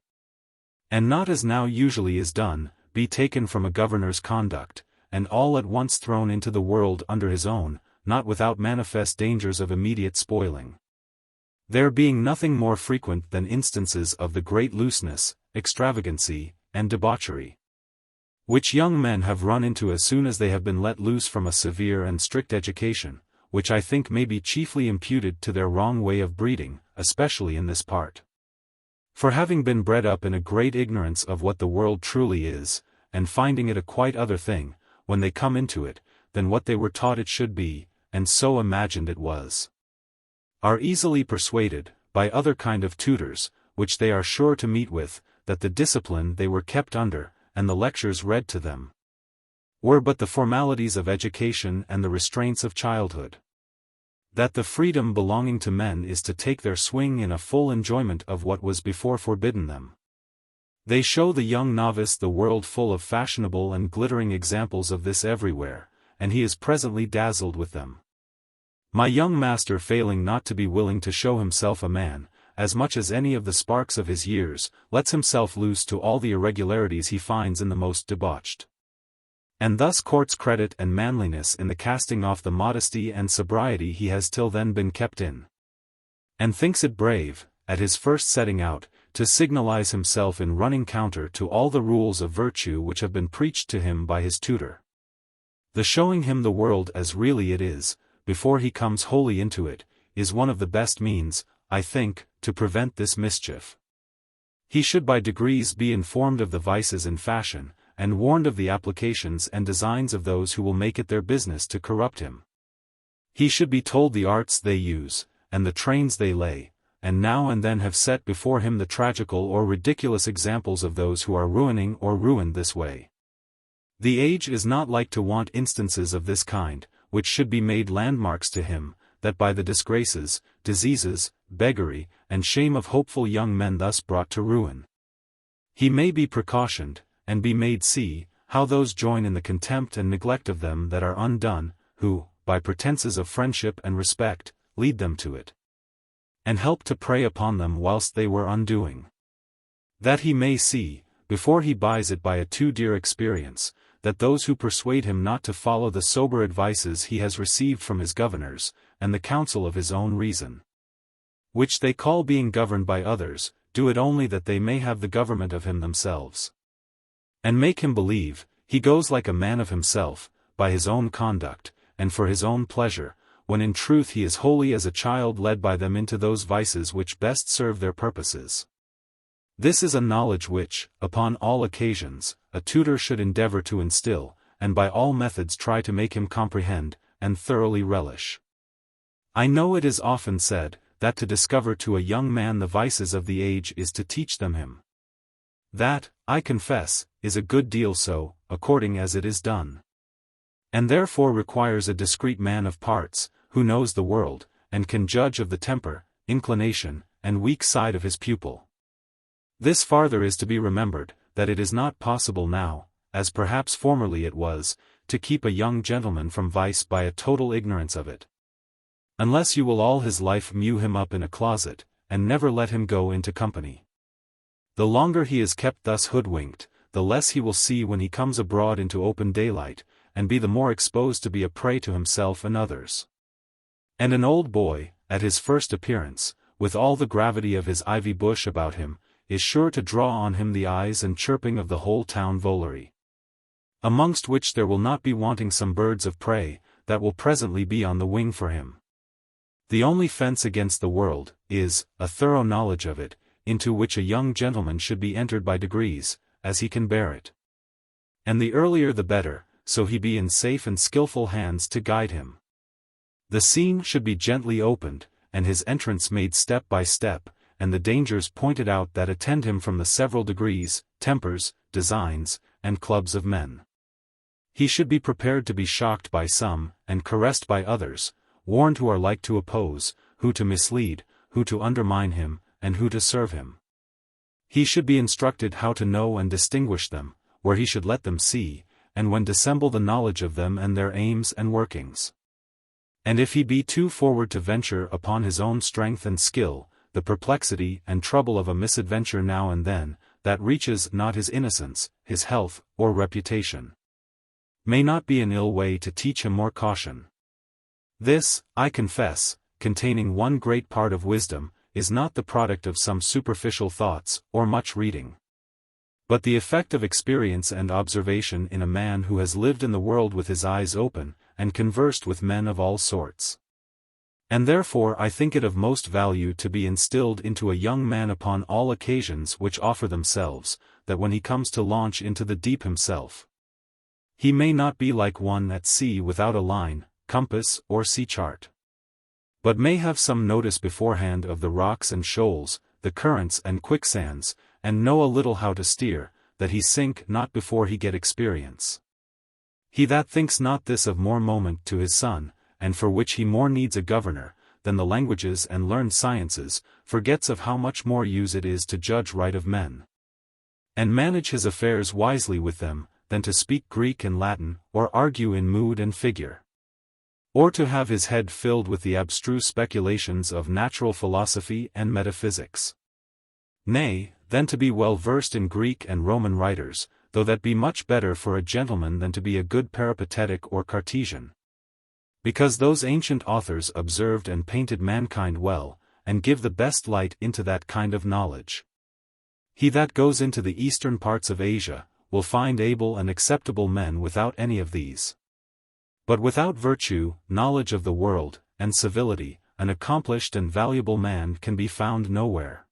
and not as now usually is done, be taken from a governor's conduct, and all at once thrown into the world under his own, not without manifest dangers of immediate spoiling. There being nothing more frequent than instances of the great looseness, extravagancy, and debauchery, which young men have run into as soon as they have been let loose from a severe and strict education, which I think may be chiefly imputed to their wrong way of breeding, especially in this part. For having been bred up in a great ignorance of what the world truly is, and finding it a quite other thing, when they come into it, than what they were taught it should be, and so imagined it was, are easily persuaded, by other kind of tutors, which they are sure to meet with, that the discipline they were kept under, and the lectures read to them, were but the formalities of education and the restraints of childhood. That the freedom belonging to men is to take their swing in a full enjoyment of what was before forbidden them. They show the young novice the world full of fashionable and glittering examples of this everywhere, and he is presently dazzled with them. My young master, failing not to be willing to show himself a man, as much as any of the sparks of his years, lets himself loose to all the irregularities he finds in the most debauched, and thus courts credit and manliness in the casting off the modesty and sobriety he has till then been kept in, and thinks it brave, at his first setting out, to signalize himself in running counter to all the rules of virtue which have been preached to him by his tutor. The showing him the world as really it is, before he comes wholly into it, is one of the best means, I think, to prevent this mischief. He should by degrees be informed of the vices in fashion, and warned of the applications and designs of those who will make it their business to corrupt him. He should be told the arts they use, and the trains they lay, and now and then have set before him the tragical or ridiculous examples of those who are ruining or ruined this way. The age is not like to want instances of this kind, which should be made landmarks to him, that by the disgraces, diseases, beggary, and shame of hopeful young men thus brought to ruin, he may be precautioned, and be made see, how those join in the contempt and neglect of them that are undone, who, by pretenses of friendship and respect, lead them to it, and help to prey upon them whilst they were undoing. That he may see, before he buys it by a too dear experience, that those who persuade him not to follow the sober advices he has received from his governors, and the counsel of his own reason, which they call being governed by others, do it only that they may have the government of him themselves, and make him believe, he goes like a man of himself, by his own conduct, and for his own pleasure, when in truth he is wholly as a child led by them into those vices which best serve their purposes. This is a knowledge which, upon all occasions, a tutor should endeavor to instill, and by all methods try to make him comprehend, and thoroughly relish. I know it is often said, that to discover to a young man the vices of the age is to teach them him. That, I confess, is a good deal so, according as it is done, and therefore requires a discreet man of parts, who knows the world, and can judge of the temper, inclination, and weak side of his pupil. This farther is to be remembered, that it is not possible now, as perhaps formerly it was, to keep a young gentleman from vice by a total ignorance of it, unless you will all his life mew him up in a closet, and never let him go into company. The longer he is kept thus hoodwinked, the less he will see when he comes abroad into open daylight, and be the more exposed to be a prey to himself and others. And an old boy, at his first appearance, with all the gravity of his ivy bush about him, is sure to draw on him the eyes and chirping of the whole town votary, amongst which there will not be wanting some birds of prey, that will presently be on the wing for him. The only fence against the world, is, a thorough knowledge of it, into which a young gentleman should be entered by degrees, as he can bear it. And the earlier the better, so he be in safe and skilful hands to guide him. The scene should be gently opened, and his entrance made step by step, and the dangers pointed out that attend him from the several degrees, tempers, designs, and clubs of men. He should be prepared to be shocked by some, and caressed by others, warned who are like to oppose, who to mislead, who to undermine him, and who to serve him. He should be instructed how to know and distinguish them, where he should let them see, and when dissemble the knowledge of them and their aims and workings. And if he be too forward to venture upon his own strength and skill, the perplexity and trouble of a misadventure now and then, that reaches not his innocence, his health, or reputation, may not be an ill way to teach him more caution. This, I confess, containing one great part of wisdom, is not the product of some superficial thoughts, or much reading, but the effect of experience and observation in a man who has lived in the world with his eyes open, and conversed with men of all sorts. And therefore I think it of most value to be instilled into a young man upon all occasions which offer themselves, that when he comes to launch into the deep himself, he may not be like one at sea without a line, compass, or sea chart, but may have some notice beforehand of the rocks and shoals, the currents and quicksands, and know a little how to steer, that he sink not before he get experience. He that thinks not this of more moment to his son, and for which he more needs a governor, than the languages and learned sciences, forgets of how much more use it is to judge right of men, and manage his affairs wisely with them, than to speak Greek and Latin, or argue in mood and figure, or to have his head filled with the abstruse speculations of natural philosophy and metaphysics. Nay, than to be well versed in Greek and Roman writers, though that be much better for a gentleman than to be a good peripatetic or Cartesian. Because those ancient authors observed and painted mankind well, and give the best light into that kind of knowledge. He that goes into the eastern parts of Asia, will find able and acceptable men without any of these. But without virtue, knowledge of the world, and civility, an accomplished and valuable man can be found nowhere.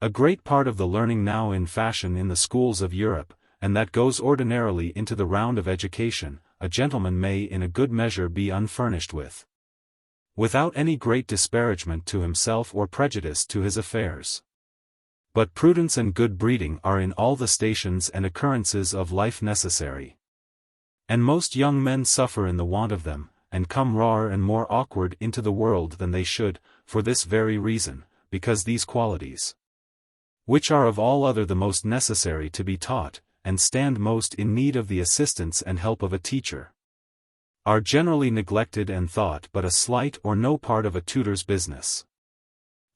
A great part of the learning now in fashion in the schools of Europe, and that goes ordinarily into the round of education, a gentleman may in a good measure be unfurnished with, without any great disparagement to himself or prejudice to his affairs. But prudence and good breeding are in all the stations and occurrences of life necessary. And most young men suffer in the want of them, and come rawer and more awkward into the world than they should, for this very reason, because these qualities, which are of all other the most necessary to be taught, and stand most in need of the assistance and help of a teacher, are generally neglected and thought but a slight or no part of a tutor's business.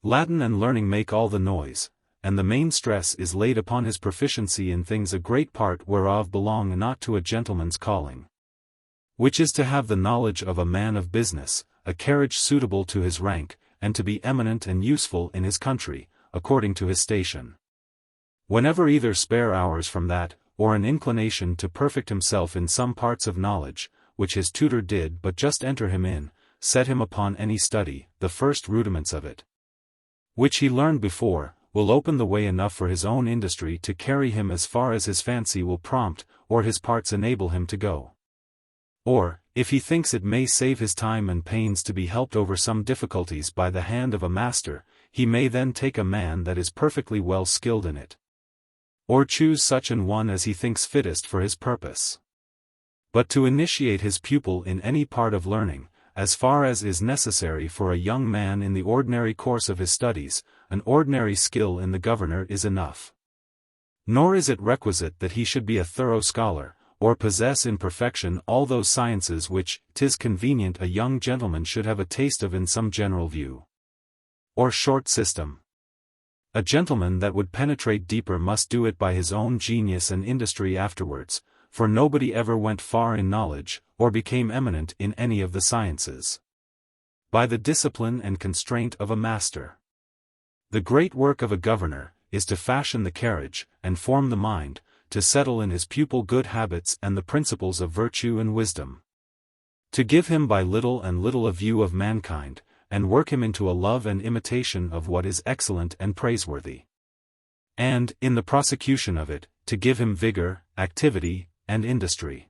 Latin and learning make all the noise, and the main stress is laid upon his proficiency in things a great part whereof belong not to a gentleman's calling, which is to have the knowledge of a man of business, a carriage suitable to his rank, and to be eminent and useful in his country, according to his station. Whenever either spare hours from that, or an inclination to perfect himself in some parts of knowledge, which his tutor did but just enter him in, set him upon any study, the first rudiments of it, which he learned before, will open the way enough for his own industry to carry him as far as his fancy will prompt, or his parts enable him to go. Or, if he thinks it may save his time and pains to be helped over some difficulties by the hand of a master, he may then take a man that is perfectly well skilled in it, or choose such an one as he thinks fittest for his purpose. But to initiate his pupil in any part of learning, as far as is necessary for a young man in the ordinary course of his studies, an ordinary skill in the governor is enough. Nor is it requisite that he should be a thorough scholar, or possess in perfection all those sciences which 'tis convenient a young gentleman should have a taste of in some general view, or short system. A gentleman that would penetrate deeper must do it by his own genius and industry afterwards, for nobody ever went far in knowledge, or became eminent in any of the sciences, by the discipline and constraint of a master. The great work of a governor is to fashion the carriage, and form the mind, to settle in his pupil good habits and the principles of virtue and wisdom, to give him by little and little a view of mankind, and work him into a love and imitation of what is excellent and praiseworthy, and, in the prosecution of it, to give him vigor, activity, and industry.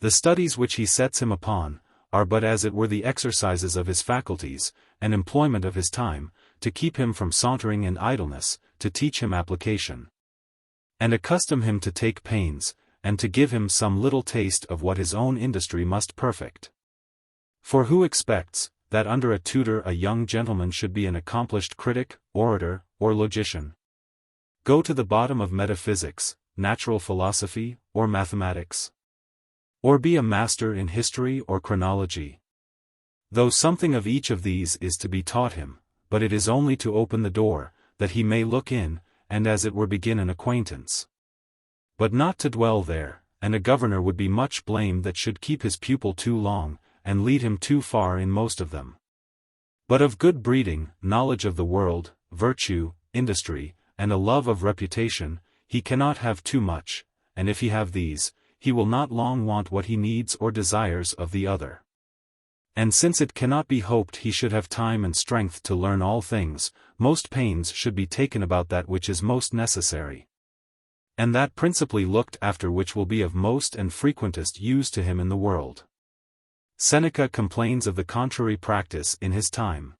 The studies which he sets him upon, are but as it were the exercises of his faculties, and employment of his time, to keep him from sauntering and idleness, to teach him application, and accustom him to take pains, and to give him some little taste of what his own industry must perfect. For who expects, that under a tutor a young gentleman should be an accomplished critic, orator, or logician, go to the bottom of metaphysics, natural philosophy, or mathematics, or be a master in history or chronology? Though something of each of these is to be taught him, but it is only to open the door, that he may look in, and as it were begin an acquaintance, but not to dwell there, and a governor would be much blamed that should keep his pupil too long, and lead him too far in most of them. But of good breeding, knowledge of the world, virtue, industry, and a love of reputation, he cannot have too much, and if he have these, he will not long want what he needs or desires of the other. And since it cannot be hoped he should have time and strength to learn all things, most pains should be taken about that which is most necessary. And that principally looked after which will be of most and frequentest use to him in the world. Seneca complains of the contrary practice in his time.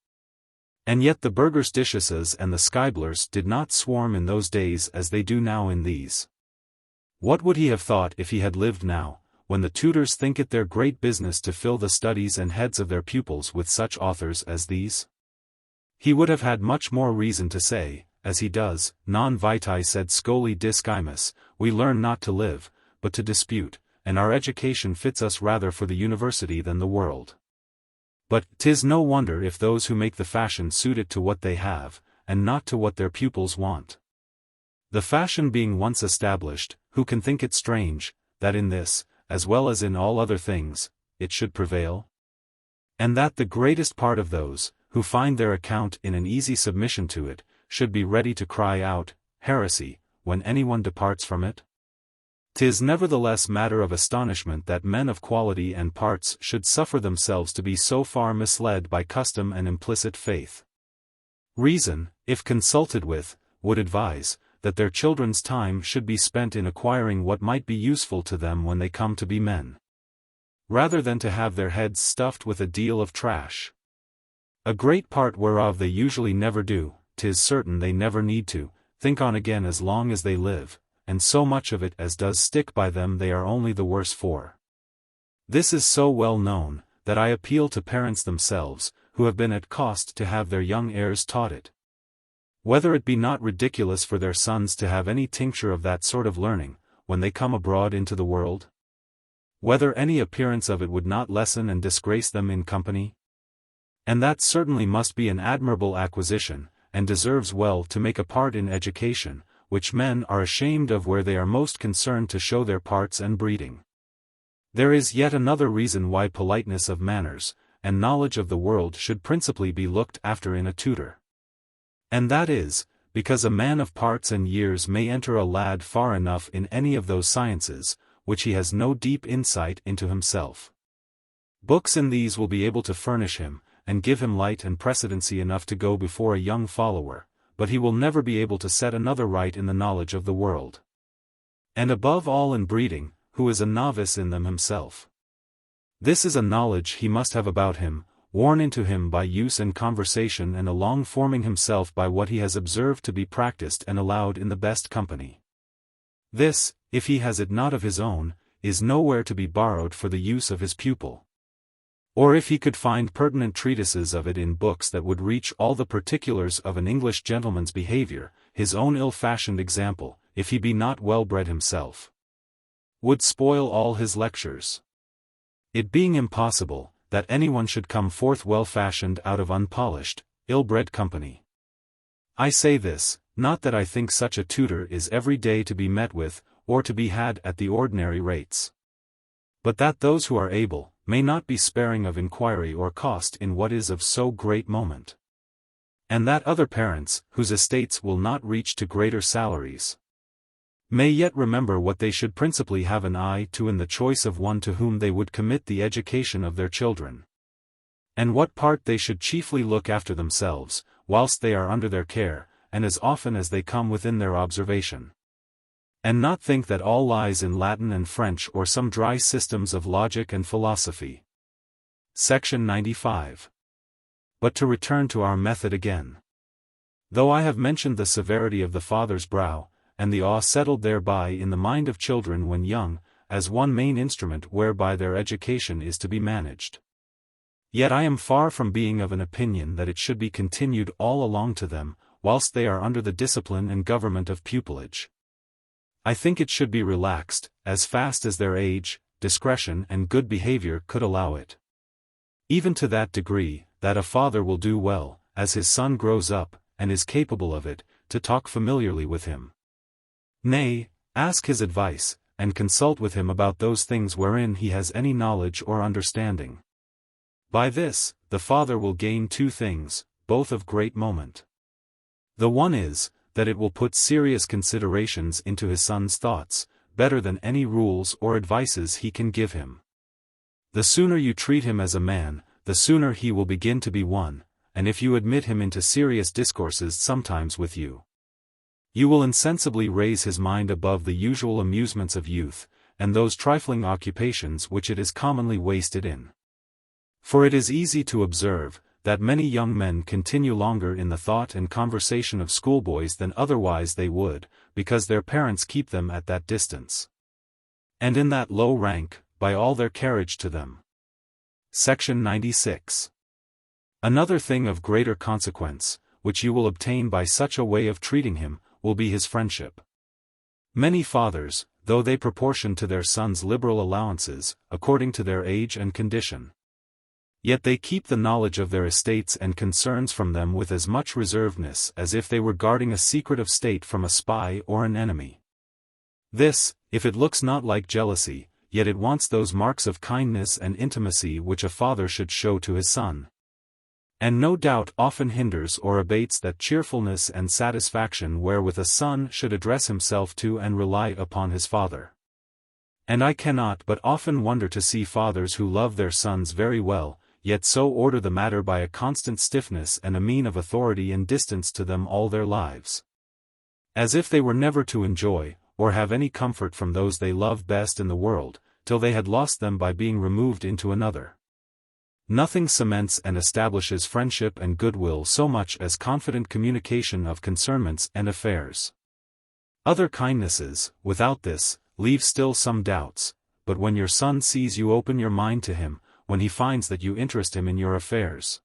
And yet the burgerstitiuses and the scriblers did not swarm in those days as they do now in these. What would he have thought if he had lived now, when the tutors think it their great business to fill the studies and heads of their pupils with such authors as these? He would have had much more reason to say, as he does, non vitae sed scoli discimus, we learn not to live, but to dispute, and our education fits us rather for the university than the world. But 'tis no wonder if those who make the fashion suit it to what they have, and not to what their pupils want. The fashion being once established, who can think it strange, that in this, as well as in all other things, it should prevail? And that the greatest part of those, who find their account in an easy submission to it, should be ready to cry out, heresy, when anyone departs from it? 'Tis nevertheless matter of astonishment that men of quality and parts should suffer themselves to be so far misled by custom and implicit faith. Reason, if consulted with, would advise, that their children's time should be spent in acquiring what might be useful to them when they come to be men, rather than to have their heads stuffed with a deal of trash. A great part whereof they usually never do, 'tis certain they never need to, think on again as long as they live, and so much of it as does stick by them they are only the worse for. This is so well known, that I appeal to parents themselves, who have been at cost to have their young heirs taught it. Whether it be not ridiculous for their sons to have any tincture of that sort of learning, when they come abroad into the world? Whether any appearance of it would not lessen and disgrace them in company? And that certainly must be an admirable acquisition, and deserves well to make a part in education, which men are ashamed of where they are most concerned to show their parts and breeding. There is yet another reason why politeness of manners, and knowledge of the world should principally be looked after in a tutor. And that is, because a man of parts and years may enter a lad far enough in any of those sciences, which he has no deep insight into himself. Books in these will be able to furnish him, and give him light and precedency enough to go before a young follower, but he will never be able to set another right in the knowledge of the world. And above all in breeding, who is a novice in them himself. This is a knowledge he must have about him, worn into him by use and conversation and along forming himself by what he has observed to be practiced and allowed in the best company. This, if he has it not of his own, is nowhere to be borrowed for the use of his pupil. Or if he could find pertinent treatises of it in books that would reach all the particulars of an English gentleman's behavior, his own ill-fashioned example, if he be not well-bred himself, would spoil all his lectures. It being impossible, that anyone should come forth well-fashioned out of unpolished, ill-bred company. I say this, not that I think such a tutor is every day to be met with, or to be had at the ordinary rates. But that those who are able, may not be sparing of inquiry or cost in what is of so great moment. And that other parents, whose estates will not reach to greater salaries, may yet remember what they should principally have an eye to in the choice of one to whom they would commit the education of their children. And what part they should chiefly look after themselves, whilst they are under their care, and as often as they come within their observation. And not think that all lies in Latin and French or some dry systems of logic and philosophy. Section 95. But to return to our method again. Though I have mentioned the severity of the father's brow, and the awe settled thereby in the mind of children when young, as one main instrument whereby their education is to be managed, yet I am far from being of an opinion that it should be continued all along to them, whilst they are under the discipline and government of pupilage. I think it should be relaxed, as fast as their age, discretion and good behavior could allow it. Even to that degree, that a father will do well, as his son grows up, and is capable of it, to talk familiarly with him. Nay, ask his advice, and consult with him about those things wherein he has any knowledge or understanding. By this, the father will gain two things, both of great moment. The one is, that it will put serious considerations into his son's thoughts, better than any rules or advices he can give him. The sooner you treat him as a man, the sooner he will begin to be one, and if you admit him into serious discourses sometimes with you, you will insensibly raise his mind above the usual amusements of youth, and those trifling occupations which it is commonly wasted in. For it is easy to observe, that many young men continue longer in the thought and conversation of schoolboys than otherwise they would, because their parents keep them at that distance, and in that low rank, by all their carriage to them. Section 96. Another thing of greater consequence, which you will obtain by such a way of treating him, will be his friendship. Many fathers, though they proportion to their sons liberal allowances, according to their age and condition, yet they keep the knowledge of their estates and concerns from them with as much reservedness as if they were guarding a secret of state from a spy or an enemy. This, if it looks not like jealousy, yet it wants those marks of kindness and intimacy which a father should show to his son, and no doubt often hinders or abates that cheerfulness and satisfaction wherewith a son should address himself to and rely upon his father. And I cannot but often wonder to see fathers who love their sons very well, yet so order the matter by a constant stiffness and a mien of authority and distance to them all their lives, as if they were never to enjoy, or have any comfort from those they loved best in the world, till they had lost them by being removed into another. Nothing cements and establishes friendship and goodwill so much as confident communication of concernments and affairs. Other kindnesses, without this, leave still some doubts, but when your son sees you open your mind to him, when he finds that you interest him in your affairs,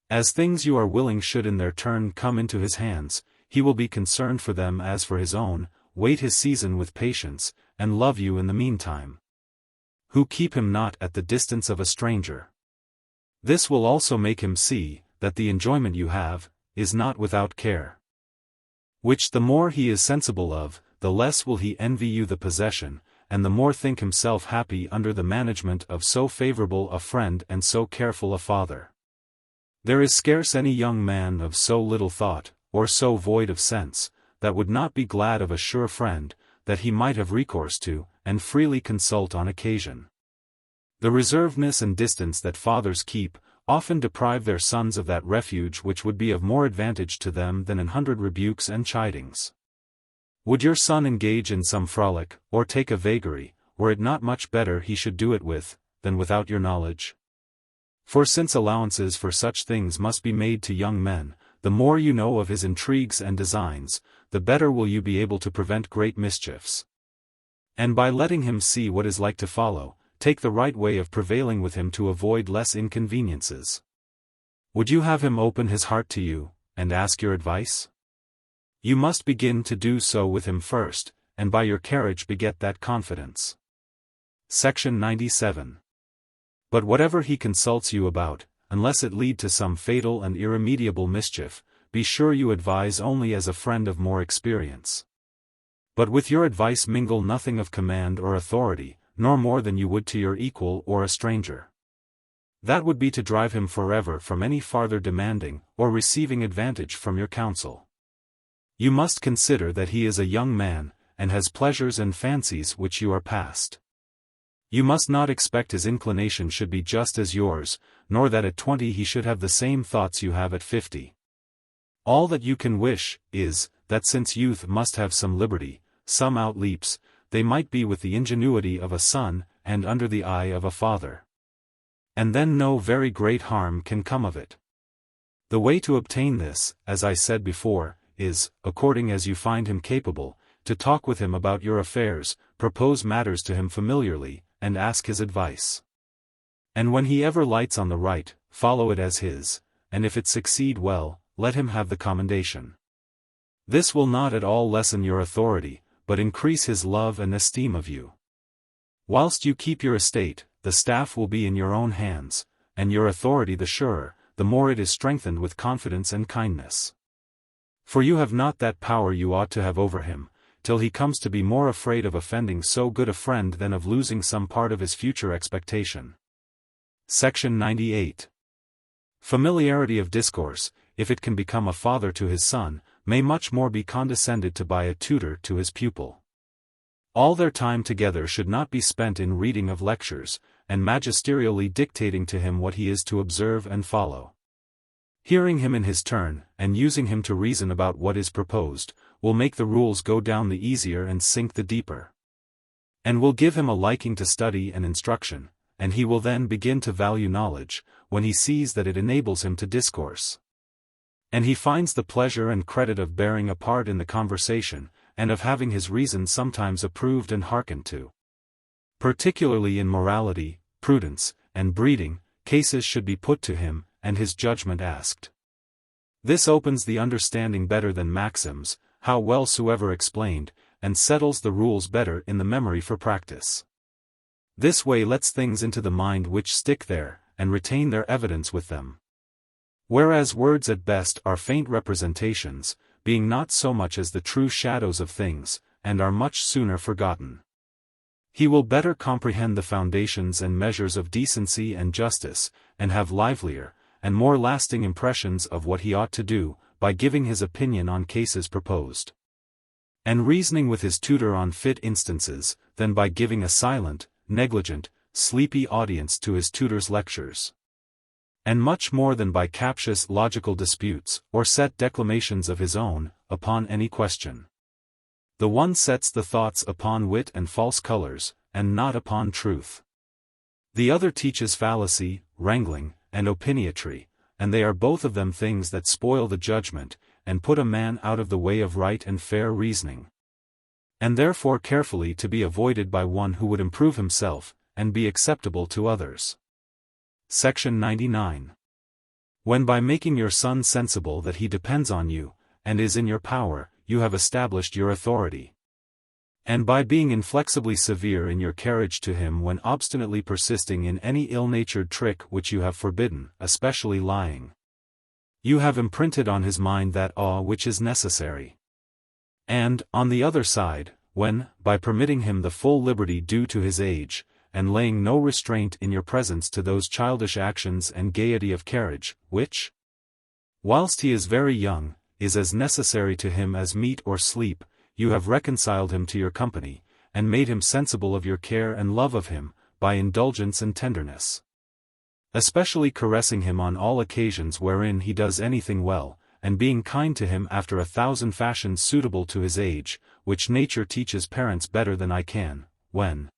as things you are willing should in their turn come into his hands, he will be concerned for them as for his own, wait his season with patience, and love you in the meantime, who keep him not at the distance of a stranger. This will also make him see, that the enjoyment you have, is not without care, which the more he is sensible of, the less will he envy you the possession, and the more think himself happy under the management of so favorable a friend and so careful a father. There is scarce any young man of so little thought, or so void of sense, that would not be glad of a sure friend, that he might have recourse to, and freely consult on occasion. The reservedness and distance that fathers keep, often deprive their sons of that refuge which would be of more advantage to them than 100 rebukes and chidings. Would your son engage in some frolic, or take a vagary, were it not much better he should do it with, than without your knowledge? For since allowances for such things must be made to young men, the more you know of his intrigues and designs, the better will you be able to prevent great mischiefs. And by letting him see what is like to follow, take the right way of prevailing with him to avoid less inconveniences. Would you have him open his heart to you, and ask your advice? You must begin to do so with him first, and by your carriage beget that confidence. Section 97. But whatever he consults you about, unless it lead to some fatal and irremediable mischief, be sure you advise only as a friend of more experience. But with your advice mingle nothing of command or authority, nor more than you would to your equal or a stranger. That would be to drive him forever from any farther demanding, or receiving advantage from your counsel. You must consider that he is a young man, and has pleasures and fancies which you are past. You must not expect his inclination should be just as yours, nor that at 20 he should have the same thoughts you have at 50. All that you can wish, is, that since youth must have some liberty, some outleaps, they might be with the ingenuity of a son, and under the eye of a father. And then no very great harm can come of it. The way to obtain this, as I said before, is, according as you find him capable, to talk with him about your affairs, propose matters to him familiarly, and ask his advice. And when he ever lights on the right, follow it as his, and if it succeed well, let him have the commendation. This will not at all lessen your authority, but increase his love and esteem of you. Whilst you keep your estate, the staff will be in your own hands, and your authority the surer, the more it is strengthened with confidence and kindness. For you have not that power you ought to have over him, till he comes to be more afraid of offending so good a friend than of losing some part of his future expectation. Section 98. Familiarity of discourse, if it can become a father to his son, may much more be condescended to by a tutor to his pupil. All their time together should not be spent in reading of lectures, and magisterially dictating to him what he is to observe and follow. Hearing him in his turn, and using him to reason about what is proposed, will make the rules go down the easier and sink the deeper. And will give him a liking to study and instruction, and he will then begin to value knowledge, when he sees that it enables him to discourse. And he finds the pleasure and credit of bearing a part in the conversation, and of having his reason sometimes approved and hearkened to. Particularly in morality, prudence, and breeding, cases should be put to him, and his judgment asked. This opens the understanding better than maxims, how well soever explained, and settles the rules better in the memory for practice. This way lets things into the mind which stick there, and retain their evidence with them. Whereas words at best are faint representations, being not so much as the true shadows of things, and are much sooner forgotten. He will better comprehend the foundations and measures of decency and justice, and have livelier, and more lasting impressions of what he ought to do, by giving his opinion on cases proposed, and reasoning with his tutor on fit instances, than by giving a silent, negligent, sleepy audience to his tutor's lectures. And much more than by captious logical disputes, or set declamations of his own, upon any question. The one sets the thoughts upon wit and false colors, and not upon truth. The other teaches fallacy, wrangling, and opiniatry, and they are both of them things that spoil the judgment, and put a man out of the way of right and fair reasoning. And therefore carefully to be avoided by one who would improve himself, and be acceptable to others. Section 99. When by making your son sensible that he depends on you, and is in your power, you have established your authority. And by being inflexibly severe in your carriage to him when obstinately persisting in any ill-natured trick which you have forbidden, especially lying, you have imprinted on his mind that awe which is necessary. And, on the other side, when, by permitting him the full liberty due to his age, and laying no restraint in your presence to those childish actions and gaiety of carriage, which, whilst he is very young, is as necessary to him as meat or sleep, you have reconciled him to your company, and made him sensible of your care and love of him, by indulgence and tenderness. Especially caressing him on all occasions wherein he does anything well, and being kind to him after 1,000 fashions suitable to his age, which nature teaches parents better than I can, when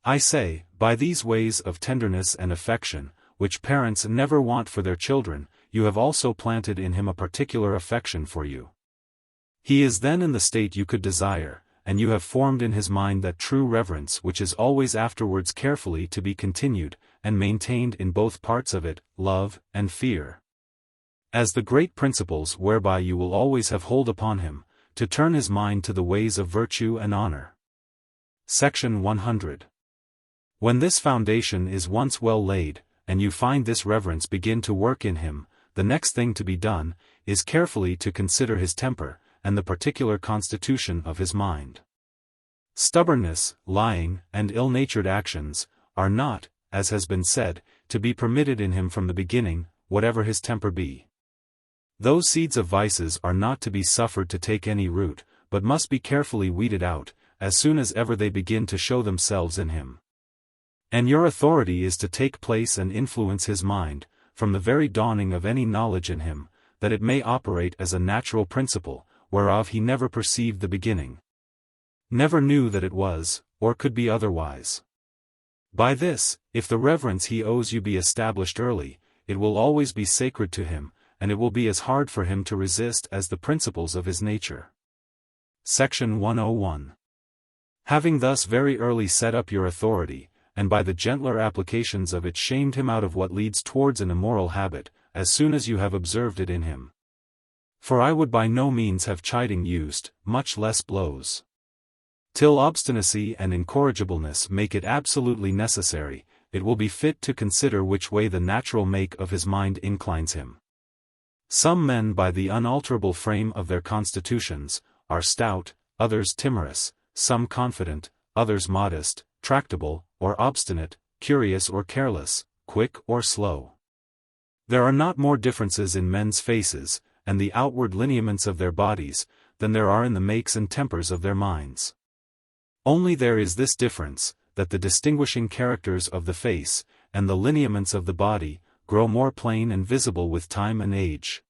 I say, by these ways of tenderness and affection, which parents never want for their children, you have also planted in him a particular affection for you. He is then in the state you could desire, and you have formed in his mind that true reverence which is always afterwards carefully to be continued, and maintained in both parts of it, love and fear, as the great principles whereby you will always have hold upon him, to turn his mind to the ways of virtue and honor. Section 100. When this foundation is once well laid, and you find this reverence begin to work in him, the next thing to be done, is carefully to consider his temper, and the particular constitution of his mind. Stubbornness, lying, and ill-natured actions, are not, as has been said, to be permitted in him from the beginning, whatever his temper be. Those seeds of vices are not to be suffered to take any root, but must be carefully weeded out, as soon as ever they begin to show themselves in him. And your authority is to take place and influence his mind, from the very dawning of any knowledge in him, that it may operate as a natural principle, whereof he never perceived the beginning, never knew that it was, or could be otherwise. By this, if the reverence he owes you be established early, it will always be sacred to him, and it will be as hard for him to resist as the principles of his nature. Section 101. Having thus very early set up your authority, and by the gentler applications of it shamed him out of what leads towards an immoral habit, as soon as you have observed it in him. For I would by no means have chiding used, much less blows. Till obstinacy and incorrigibleness make it absolutely necessary, it will be fit to consider which way the natural make of his mind inclines him. Some men by the unalterable frame of their constitutions, are stout, others timorous, some confident, others modest, tractable, or obstinate, curious or careless, quick or slow. There are not more differences in men's faces, and the outward lineaments of their bodies, than there are in the makes and tempers of their minds. Only there is this difference, that the distinguishing characters of the face, and the lineaments of the body, grow more plain and visible with time and age.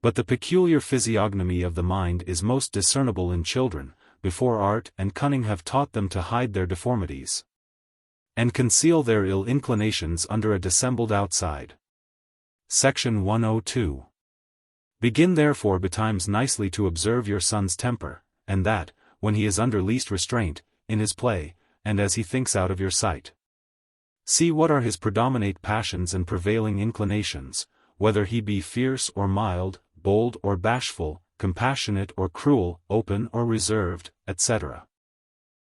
But the peculiar physiognomy of the mind is most discernible in children, before art and cunning have taught them to hide their deformities, and conceal their ill inclinations under a dissembled outside. Section 102. Begin therefore betimes nicely to observe your son's temper, and that, when he is under least restraint, in his play, and as he thinks out of your sight. See what are his predominate passions and prevailing inclinations, whether he be fierce or mild, bold or bashful, compassionate or cruel, open or reserved, etc.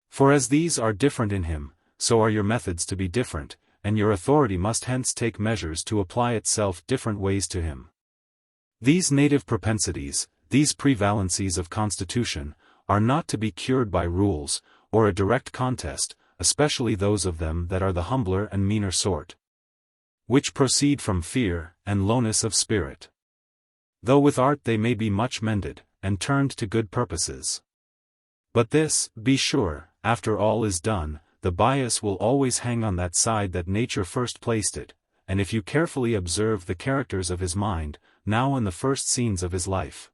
For as these are different in him, so are your methods to be different, and your authority must hence take measures to apply itself different ways to him. These native propensities, these prevalencies of constitution, are not to be cured by rules, or a direct contest, especially those of them that are the humbler and meaner sort, which proceed from fear, and lowness of spirit. Though with art they may be much mended, and turned to good purposes. But this, be sure, after all is done, the bias will always hang on that side that nature first placed it, and if you carefully observe the characters of his mind, now in the first scenes of his life,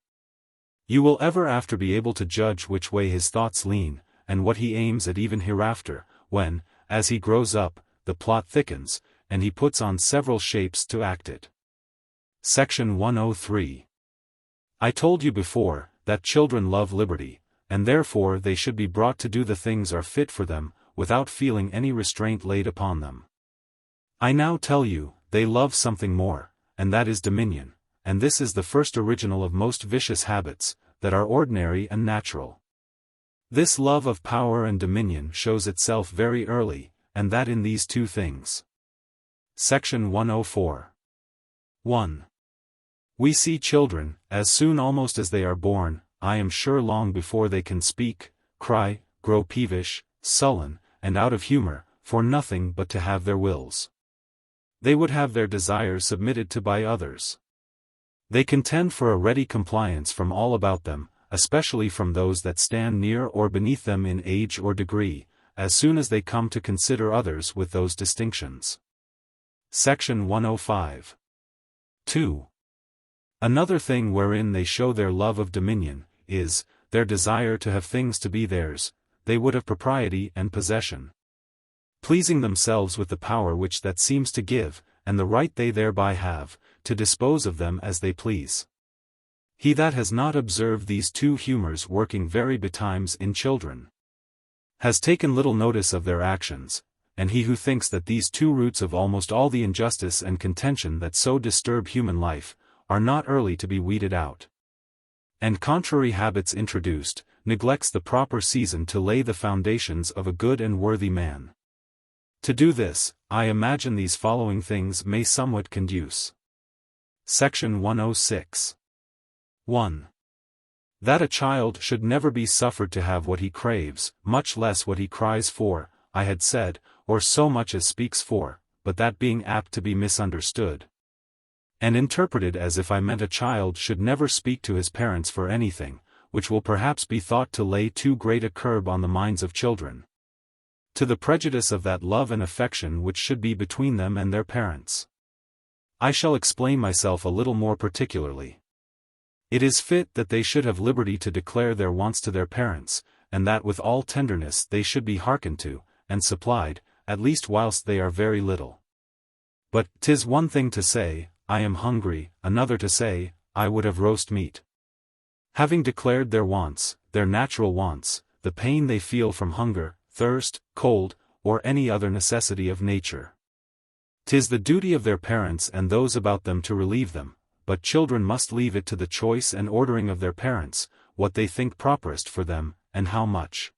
you will ever after be able to judge which way his thoughts lean, and what he aims at even hereafter, when, as he grows up, the plot thickens, and he puts on several shapes to act it. Section 103. I told you before, that children love liberty, and therefore they should be brought to do the things are fit for them, without feeling any restraint laid upon them. I now tell you, they love something more, and that is dominion, and this is the first original of most vicious habits, that are ordinary and natural. This love of power and dominion shows itself very early, and that in these two things. Section 104. 1. We see children, as soon almost as they are born, I am sure long before they can speak, cry, grow peevish, sullen, and out of humor, for nothing but to have their wills. They would have their desires submitted to by others. They contend for a ready compliance from all about them, especially from those that stand near or beneath them in age or degree, as soon as they come to consider others with those distinctions. Section 105. 2. Another thing wherein they show their love of dominion, is, their desire to have things to be theirs, they would have propriety and possession, pleasing themselves with the power which that seems to give, and the right they thereby have, to dispose of them as they please. He that has not observed these two humors working very betimes in children, has taken little notice of their actions, and he who thinks that these two roots of almost all the injustice and contention that so disturb human life, are not early to be weeded out, and contrary habits introduced, neglects the proper season to lay the foundations of a good and worthy man. To do this, I imagine these following things may somewhat conduce. Section 106. 1. That a child should never be suffered to have what he craves, much less what he cries for, I had said, or so much as speaks for, but that being apt to be misunderstood, and interpreted as if I meant a child should never speak to his parents for anything, which will perhaps be thought to lay too great a curb on the minds of children, to the prejudice of that love and affection which should be between them and their parents. I shall explain myself a little more particularly. It is fit that they should have liberty to declare their wants to their parents, and that with all tenderness they should be hearkened to, and supplied, at least whilst they are very little. But 'tis one thing to say, I am hungry, another to say, I would have roast meat. Having declared their wants, their natural wants, the pain they feel from hunger, thirst, cold, or any other necessity of nature, 'tis the duty of their parents and those about them to relieve them, but children must leave it to the choice and ordering of their parents, what they think properest for them, and how much,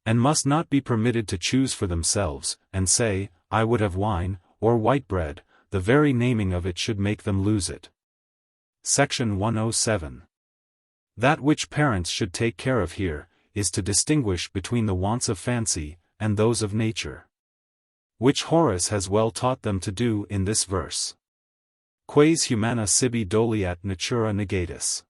and must not be permitted to choose for themselves, and say, I would have wine, or white bread, the very naming of it should make them lose it. Section 107. That which parents should take care of here, is to distinguish between the wants of fancy, and those of nature, which Horace has well taught them to do in this verse. Quaes humana sibi doliat natura negatus.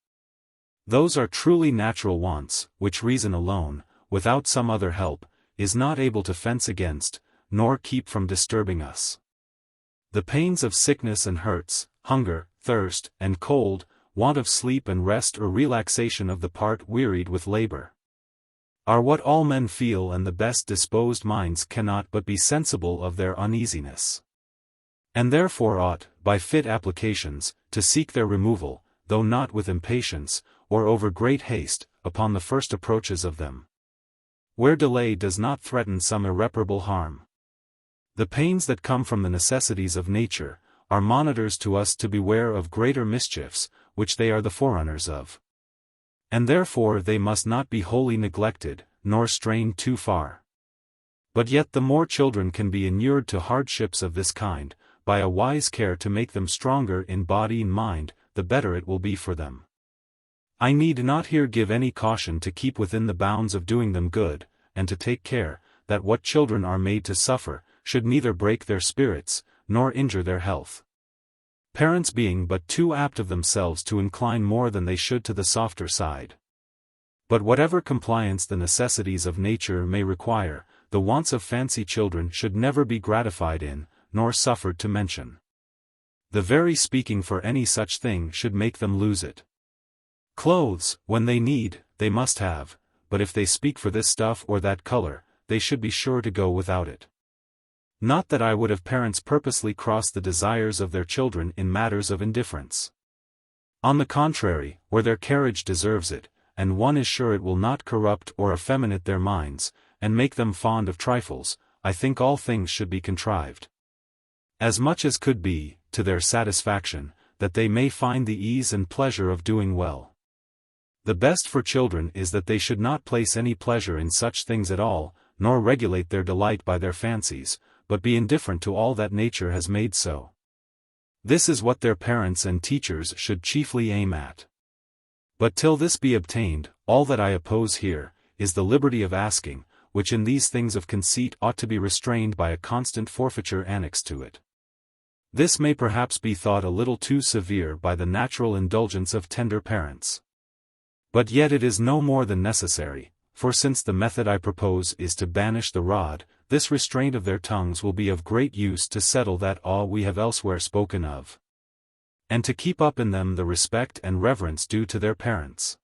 Those are truly natural wants, which reason alone, without some other help, is not able to fence against, nor keep from disturbing us. The pains of sickness and hurts, hunger, thirst, and cold, want of sleep and rest or relaxation of the part wearied with labor, are what all men feel, and the best disposed minds cannot but be sensible of their uneasiness, and therefore ought, by fit applications, to seek their removal, though not with impatience, or over great haste, upon the first approaches of them, where delay does not threaten some irreparable harm. The pains that come from the necessities of nature, are monitors to us to beware of greater mischiefs, which they are the forerunners of. And therefore they must not be wholly neglected, nor strained too far. But yet the more children can be inured to hardships of this kind, by a wise care to make them stronger in body and mind, the better it will be for them. I need not here give any caution to keep within the bounds of doing them good, and to take care, that what children are made to suffer, should neither break their spirits, nor injure their health. Parents being but too apt of themselves to incline more than they should to the softer side. But whatever compliance the necessities of nature may require, the wants of fancy children should never be gratified in, nor suffered to mention. The very speaking for any such thing should make them lose it. Clothes, when they need, they must have, but if they speak for this stuff or that color, they should be sure to go without it. Not that I would have parents purposely cross the desires of their children in matters of indifference. On the contrary, where their carriage deserves it, and one is sure it will not corrupt or effeminate their minds, and make them fond of trifles, I think all things should be contrived, as much as could be, to their satisfaction, that they may find the ease and pleasure of doing well. The best for children is that they should not place any pleasure in such things at all, nor regulate their delight by their fancies, but be indifferent to all that nature has made so. This is what their parents and teachers should chiefly aim at. But till this be obtained, all that I oppose here, is the liberty of asking, which in these things of conceit ought to be restrained by a constant forfeiture annexed to it. This may perhaps be thought a little too severe by the natural indulgence of tender parents. But yet it is no more than necessary, for since the method I propose is to banish the rod, this restraint of their tongues will be of great use to settle that awe we have elsewhere spoken of, and to keep up in them the respect and reverence due to their parents.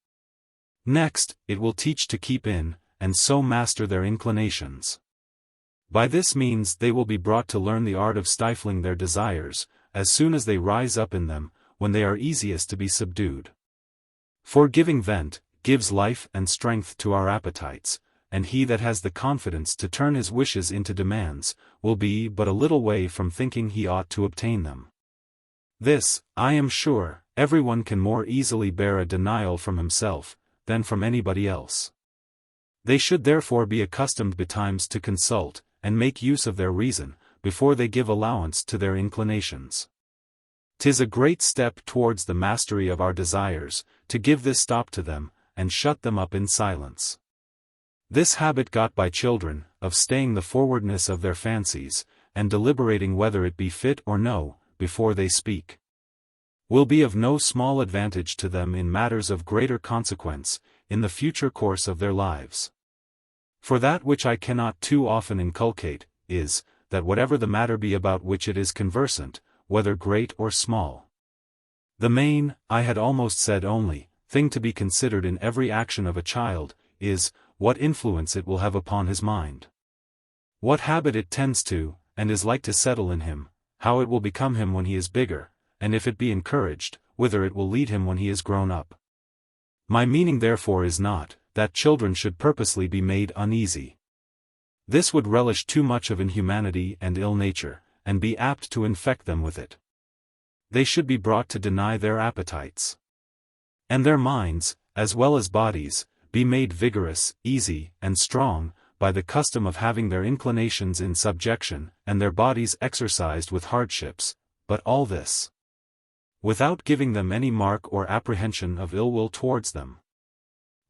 Next, it will teach to keep in, and so master their inclinations. By this means they will be brought to learn the art of stifling their desires, as soon as they rise up in them, when they are easiest to be subdued. For giving vent, gives life and strength to our appetites, and he that has the confidence to turn his wishes into demands, will be but a little way from thinking he ought to obtain them. This, I am sure, everyone can more easily bear a denial from himself, than from anybody else. They should therefore be accustomed betimes to consult, and make use of their reason, before they give allowance to their inclinations. 'Tis a great step towards the mastery of our desires, to give this stop to them, and shut them up in silence. This habit got by children, of staying the forwardness of their fancies, and deliberating whether it be fit or no, before they speak, will be of no small advantage to them in matters of greater consequence, in the future course of their lives. For that which I cannot too often inculcate, is, that whatever the matter be about which it is conversant, whether great or small, the main, I had almost said only, thing to be considered in every action of a child, is, what influence it will have upon his mind. What habit it tends to, and is like to settle in him, how it will become him when he is bigger, and if it be encouraged, whither it will lead him when he is grown up. My meaning therefore is not, that children should purposely be made uneasy. This would relish too much of inhumanity and ill nature, and be apt to infect them with it. They should be brought to deny their appetites, and their minds, as well as bodies, be made vigorous, easy, and strong, by the custom of having their inclinations in subjection, and their bodies exercised with hardships, but all this, without giving them any mark or apprehension of ill will towards them.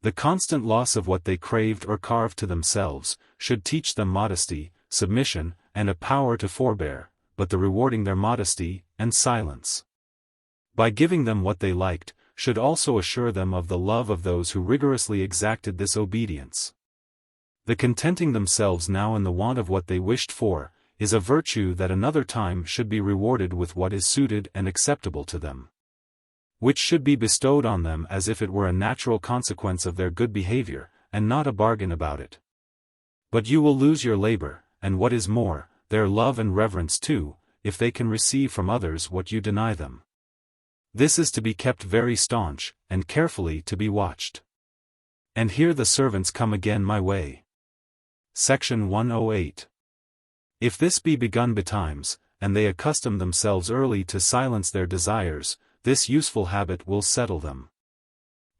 The constant loss of what they craved or carved to themselves, should teach them modesty, submission, and a power to forbear, but the rewarding their modesty, and silence, by giving them what they liked, should also assure them of the love of those who rigorously exacted this obedience. The contenting themselves now in the want of what they wished for, is a virtue that another time should be rewarded with what is suited and acceptable to them, which should be bestowed on them as if it were a natural consequence of their good behavior, and not a bargain about it. But you will lose your labor, and what is more, their love and reverence too, if they can receive from others what you deny them. This is to be kept very staunch, and carefully to be watched. And here the servants come again my way. Section 108. If this be begun betimes, and they accustom themselves early to silence their desires, this useful habit will settle them.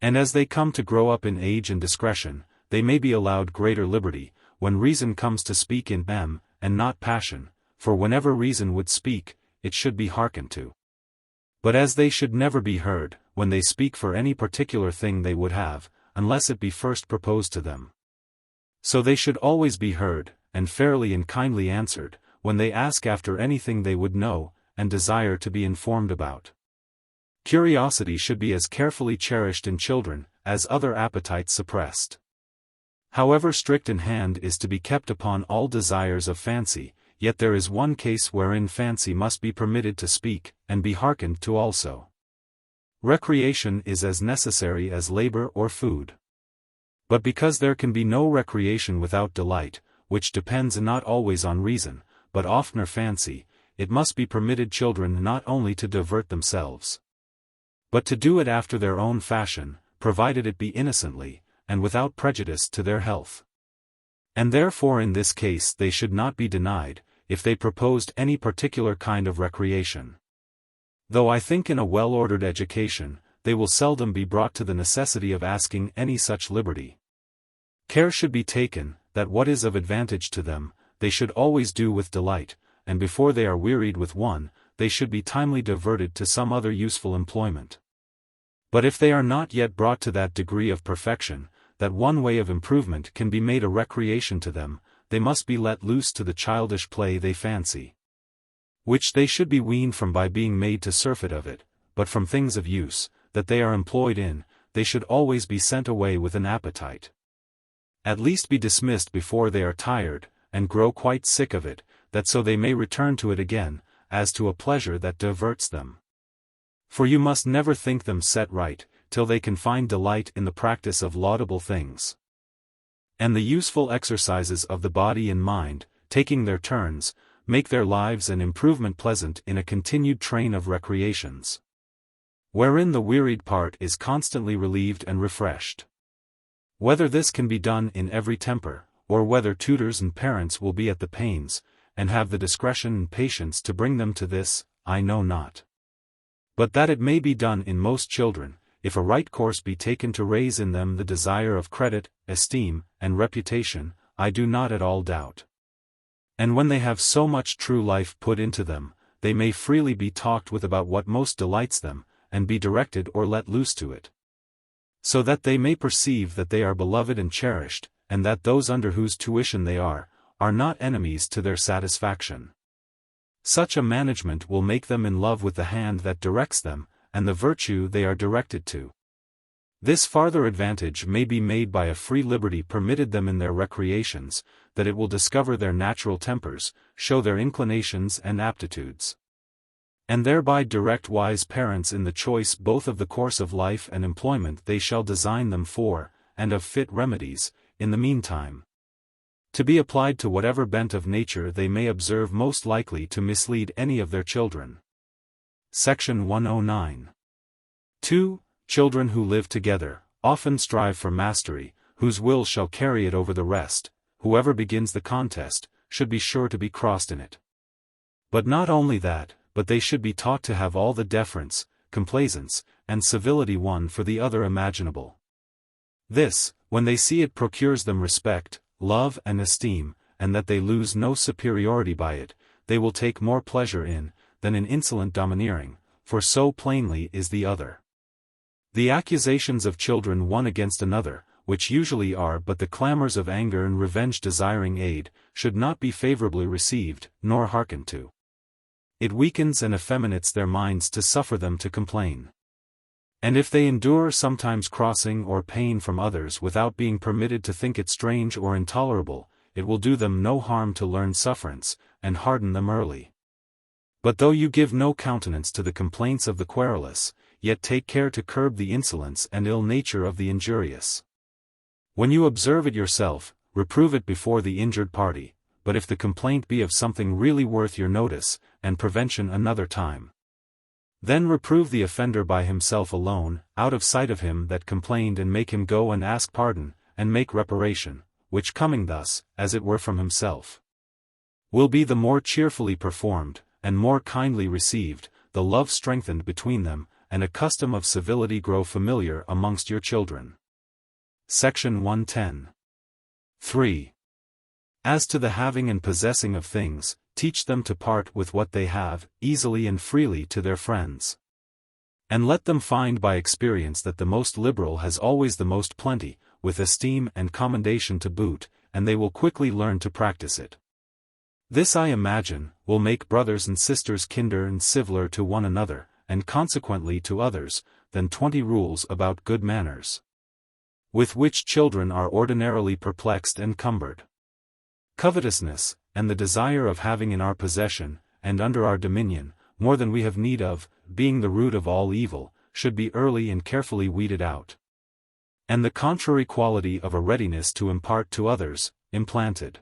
And as they come to grow up in age and discretion, they may be allowed greater liberty, when reason comes to speak in them, and not passion, for whenever reason would speak, it should be hearkened to. But as they should never be heard, when they speak for any particular thing they would have, unless it be first proposed to them. So they should always be heard, and fairly and kindly answered, when they ask after anything they would know, and desire to be informed about. Curiosity should be as carefully cherished in children, as other appetites suppressed. However strict in hand is to be kept upon all desires of fancy, yet there is one case wherein fancy must be permitted to speak, and be hearkened to also. Recreation is as necessary as labor or food. But because there can be no recreation without delight, which depends not always on reason, but oftener fancy, it must be permitted children not only to divert themselves, but to do it after their own fashion, provided it be innocently, and without prejudice to their health. And therefore in this case they should not be denied, if they proposed any particular kind of recreation. Though I think in a well-ordered education, they will seldom be brought to the necessity of asking any such liberty. Care should be taken, that what is of advantage to them, they should always do with delight, and before they are wearied with one, they should be timely diverted to some other useful employment. But if they are not yet brought to that degree of perfection, that one way of improvement can be made a recreation to them, they must be let loose to the childish play they fancy, which they should be weaned from by being made to surfeit of it, but from things of use, that they are employed in, they should always be sent away with an appetite. At least be dismissed before they are tired, and grow quite sick of it, that so they may return to it again, as to a pleasure that diverts them. For you must never think them set right, till they can find delight in the practice of laudable things, and the useful exercises of the body and mind, taking their turns, make their lives and improvement pleasant in a continued train of recreations, wherein the wearied part is constantly relieved and refreshed. Whether this can be done in every temper, or whether tutors and parents will be at the pains, and have the discretion and patience to bring them to this, I know not. But that it may be done in most children, if a right course be taken to raise in them the desire of credit, esteem, and reputation, I do not at all doubt. And when they have so much true life put into them, they may freely be talked with about what most delights them, and be directed or let loose to it, so that they may perceive that they are beloved and cherished, and that those under whose tuition they are not enemies to their satisfaction. Such a management will make them in love with the hand that directs them, and the virtue they are directed to. This farther advantage may be made by a free liberty permitted them in their recreations, that it will discover their natural tempers, show their inclinations and aptitudes, and thereby direct wise parents in the choice both of the course of life and employment they shall design them for, and of fit remedies, in the meantime, to be applied to whatever bent of nature they may observe most likely to mislead any of their children. Section 109. 2. Children who live together, often strive for mastery, whose will shall carry it over the rest. Whoever begins the contest, should be sure to be crossed in it. But not only that, but they should be taught to have all the deference, complaisance, and civility one for the other imaginable. This, when they see it procures them respect, love and esteem, and that they lose no superiority by it, they will take more pleasure in, than in insolent domineering, for so plainly is the other. The accusations of children one against another, which usually are but the clamors of anger and revenge desiring aid, should not be favorably received, nor hearkened to. It weakens and effeminates their minds to suffer them to complain. And if they endure sometimes crossing or pain from others without being permitted to think it strange or intolerable, it will do them no harm to learn sufferance, and harden them early. But though you give no countenance to the complaints of the querulous, yet take care to curb the insolence and ill nature of the injurious. When you observe it yourself, reprove it before the injured party, but if the complaint be of something really worth your notice, and prevention another time, then reprove the offender by himself alone, out of sight of him that complained, and make him go and ask pardon, and make reparation, which coming thus, as it were from himself, will be the more cheerfully performed, and more kindly received, the love strengthened between them, and a custom of civility grow familiar amongst your children. Section 110. 3. As to the having and possessing of things, teach them to part with what they have, easily and freely to their friends. And let them find by experience that the most liberal has always the most plenty, with esteem and commendation to boot, and they will quickly learn to practice it. This, I imagine, will make brothers and sisters kinder and civiler to one another, and consequently to others, than 20 rules about good manners, with which children are ordinarily perplexed and cumbered. Covetousness, and the desire of having in our possession, and under our dominion, more than we have need of, being the root of all evil, should be early and carefully weeded out. And the contrary quality of a readiness to impart to others, implanted.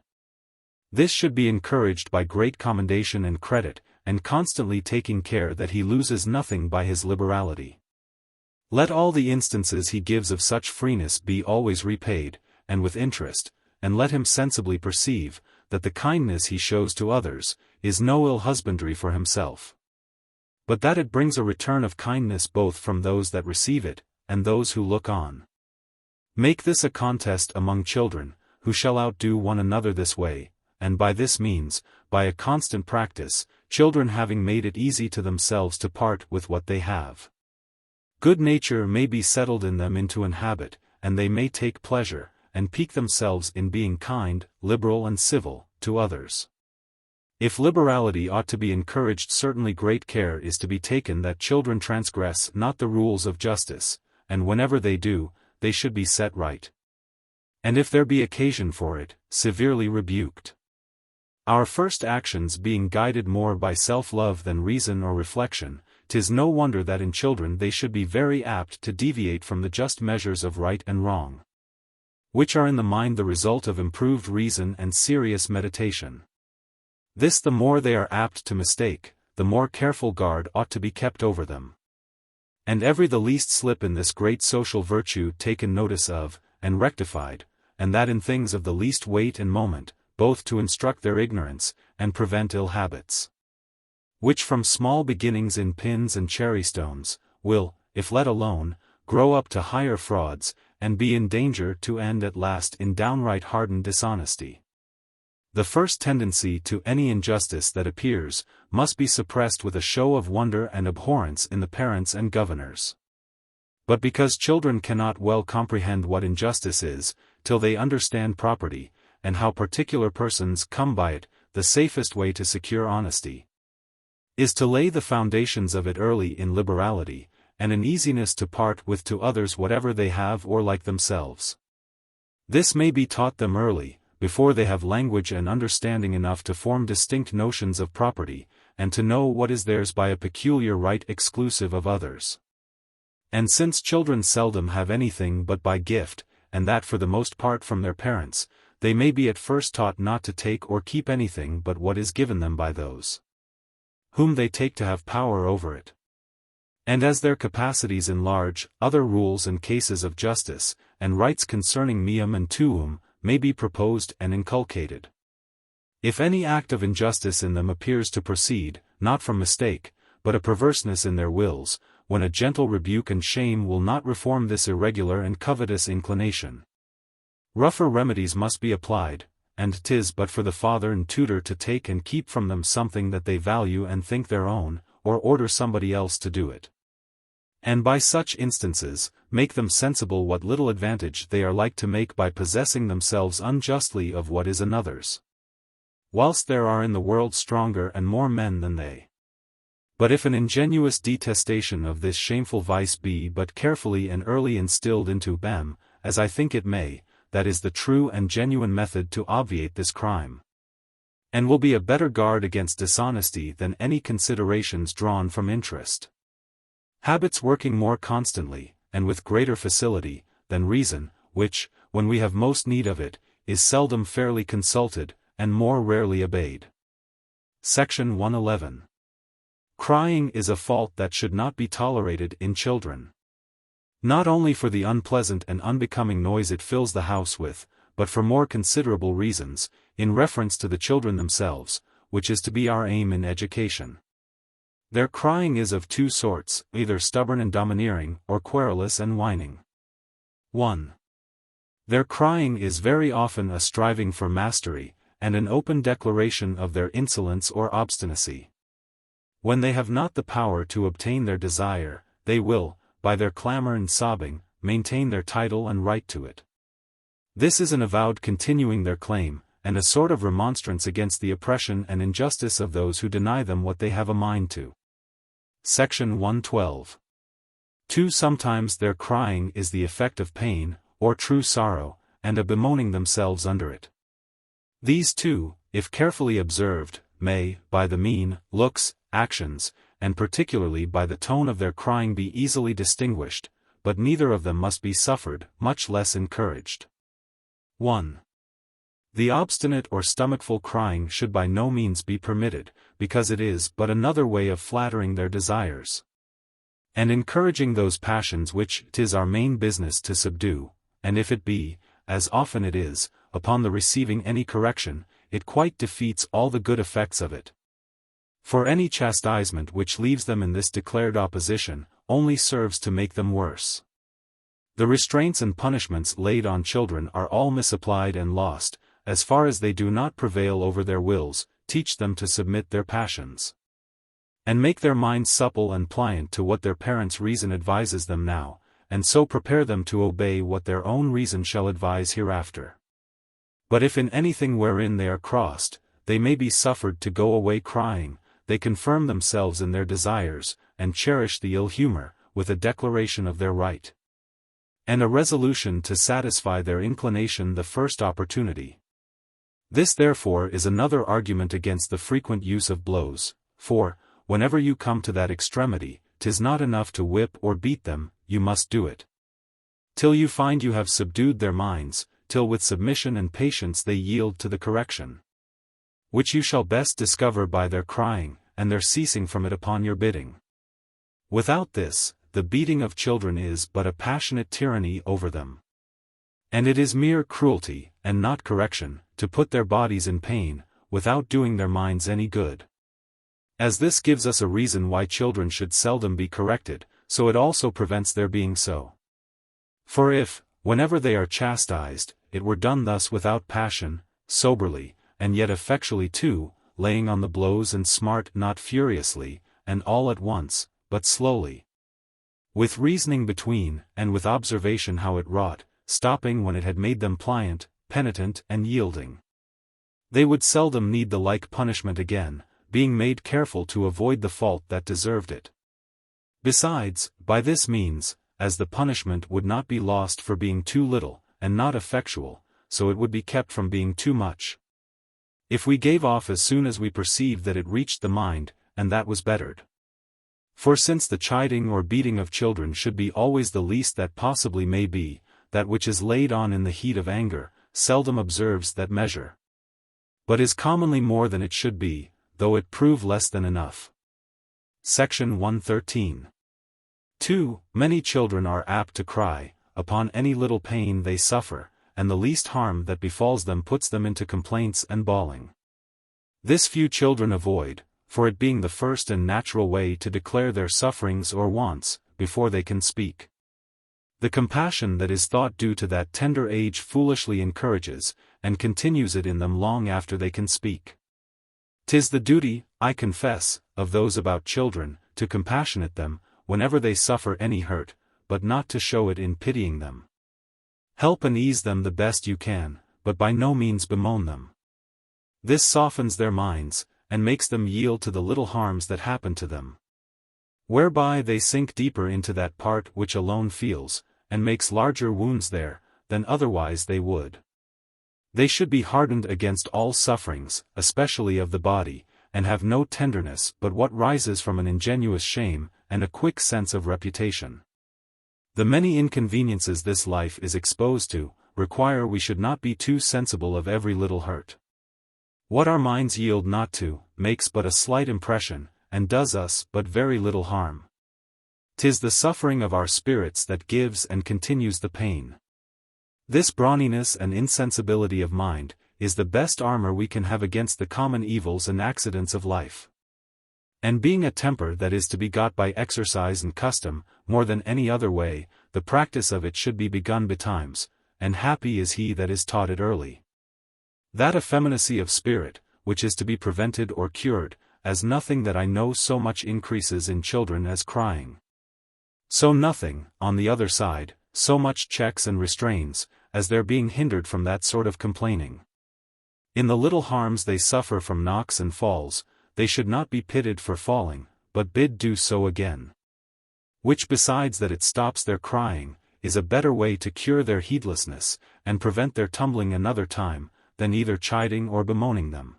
This should be encouraged by great commendation and credit, and constantly taking care that he loses nothing by his liberality. Let all the instances he gives of such freeness be always repaid, and with interest, and let him sensibly perceive, that the kindness he shows to others, is no ill husbandry for himself, but that it brings a return of kindness both from those that receive it, and those who look on. Make this a contest among children, who shall outdo one another this way, and by this means, by a constant practice, children having made it easy to themselves to part with what they have, good nature may be settled in them into an habit, and they may take pleasure, and pique themselves in being kind, liberal and civil, to others. If liberality ought to be encouraged, certainly great care is to be taken that children transgress not the rules of justice, and whenever they do, they should be set right. And if there be occasion for it, severely rebuked. Our first actions being guided more by self-love than reason or reflection, 'tis no wonder that in children they should be very apt to deviate from the just measures of right and wrong, which are in the mind the result of improved reason and serious meditation. This the more they are apt to mistake, the more careful guard ought to be kept over them. And every the least slip in this great social virtue taken notice of, and rectified, and that in things of the least weight and moment, both to instruct their ignorance, and prevent ill habits, which from small beginnings in pins and cherry stones, will, if let alone, grow up to higher frauds, and be in danger to end at last in downright hardened dishonesty. The first tendency to any injustice that appears, must be suppressed with a show of wonder and abhorrence in the parents and governors. But because children cannot well comprehend what injustice is, till they understand property, and how particular persons come by it, the safest way to secure honesty is to lay the foundations of it early in liberality, and an easiness to part with to others whatever they have or like themselves. This may be taught them early, before they have language and understanding enough to form distinct notions of property, and to know what is theirs by a peculiar right exclusive of others. And since children seldom have anything but by gift, and that for the most part from their parents, they may be at first taught not to take or keep anything but what is given them by those whom they take to have power over it. And as their capacities enlarge, other rules and cases of justice, and rights concerning meum and tuum, may be proposed and inculcated. If any act of injustice in them appears to proceed, not from mistake, but a perverseness in their wills, when a gentle rebuke and shame will not reform this irregular and covetous inclination, rougher remedies must be applied, and 'tis but for the father and tutor to take and keep from them something that they value and think their own, or order somebody else to do it. And by such instances, make them sensible what little advantage they are like to make by possessing themselves unjustly of what is another's, whilst there are in the world stronger and more men than they. But if an ingenuous detestation of this shameful vice be but carefully and early instilled into them, as I think it may, that is the true and genuine method to obviate this crime, and will be a better guard against dishonesty than any considerations drawn from interest. Habits working more constantly, and with greater facility, than reason, which, when we have most need of it, is seldom fairly consulted, and more rarely obeyed. Section 111. Crying is a fault that should not be tolerated in children. Not only for the unpleasant and unbecoming noise it fills the house with, but for more considerable reasons, in reference to the children themselves, which is to be our aim in education. Their crying is of two sorts, either stubborn and domineering, or querulous and whining. 1. Their crying is very often a striving for mastery, and an open declaration of their insolence or obstinacy. When they have not the power to obtain their desire, they will, by their clamor and sobbing, maintain their title and right to it. This is an avowed continuing their claim, and a sort of remonstrance against the oppression and injustice of those who deny them what they have a mind to. Section 112. 2. Sometimes their crying is the effect of pain, or true sorrow, and of bemoaning themselves under it. These two, if carefully observed, may, by the mien, looks, actions, and particularly by the tone of their crying be easily distinguished, but neither of them must be suffered, much less encouraged. 1. The obstinate or stomachful crying should by no means be permitted, because it is but another way of flattering their desires, and encouraging those passions which 'tis our main business to subdue, and if it be, as often it is, upon the receiving any correction, it quite defeats all the good effects of it. For any chastisement which leaves them in this declared opposition, only serves to make them worse. The restraints and punishments laid on children are all misapplied and lost, as far as they do not prevail over their wills, teach them to submit their passions, and make their minds supple and pliant to what their parents' reason advises them now, and so prepare them to obey what their own reason shall advise hereafter. But if in anything wherein they are crossed, they may be suffered to go away crying, they confirm themselves in their desires, and cherish the ill humor, with a declaration of their right, and a resolution to satisfy their inclination the first opportunity. This therefore is another argument against the frequent use of blows, for, whenever you come to that extremity, 'tis not enough to whip or beat them, you must do it, till you find you have subdued their minds, till with submission and patience they yield to the correction, which you shall best discover by their crying, and their ceasing from it upon your bidding. Without this, the beating of children is but a passionate tyranny over them, and it is mere cruelty, and not correction, to put their bodies in pain, without doing their minds any good. As this gives us a reason why children should seldom be corrected, so it also prevents their being so. For if, whenever they are chastised, it were done thus without passion, soberly, and yet effectually too, laying on the blows and smart not furiously, and all at once, but slowly, with reasoning between, and with observation how it wrought, stopping when it had made them pliant, penitent and yielding, they would seldom need the like punishment again, being made careful to avoid the fault that deserved it. Besides, by this means, as the punishment would not be lost for being too little, and not effectual, so it would be kept from being too much, if we gave off as soon as we perceived that it reached the mind, and that was bettered. For since the chiding or beating of children should be always the least that possibly may be, that which is laid on in the heat of anger, seldom observes that measure, but is commonly more than it should be, though it prove less than enough. Section 113. 2. Many children are apt to cry, upon any little pain they suffer, and the least harm that befalls them puts them into complaints and bawling. This few children avoid, for it being the first and natural way to declare their sufferings or wants, before they can speak. The compassion that is thought due to that tender age foolishly encourages, and continues it in them long after they can speak. 'Tis the duty, I confess, of those about children, to compassionate them, whenever they suffer any hurt, but not to show it in pitying them. Help and ease them the best you can, but by no means bemoan them. This softens their minds, and makes them yield to the little harms that happen to them. whereby they sink deeper into that part which alone feels, and makes larger wounds there, than otherwise they would. They should be hardened against all sufferings, especially of the body, and have no tenderness but what rises from an ingenuous shame, and a quick sense of reputation. The many inconveniences this life is exposed to, require we should not be too sensible of every little hurt. What our minds yield not to, makes but a slight impression, and does us but very little harm. 'Tis the suffering of our spirits that gives and continues the pain. This brawniness and insensibility of mind, is the best armor we can have against the common evils and accidents of life. And being a temper that is to be got by exercise and custom, more than any other way, the practice of it should be begun betimes, and happy is he that is taught it early. That effeminacy of spirit, which is to be prevented or cured, as nothing that I know so much increases in children as crying. So nothing, on the other side, so much checks and restrains, as their being hindered from that sort of complaining. In the little harms they suffer from knocks and falls, they should not be pitied for falling, but bid do so again. Which besides that it stops their crying, is a better way to cure their heedlessness, and prevent their tumbling another time, than either chiding or bemoaning them.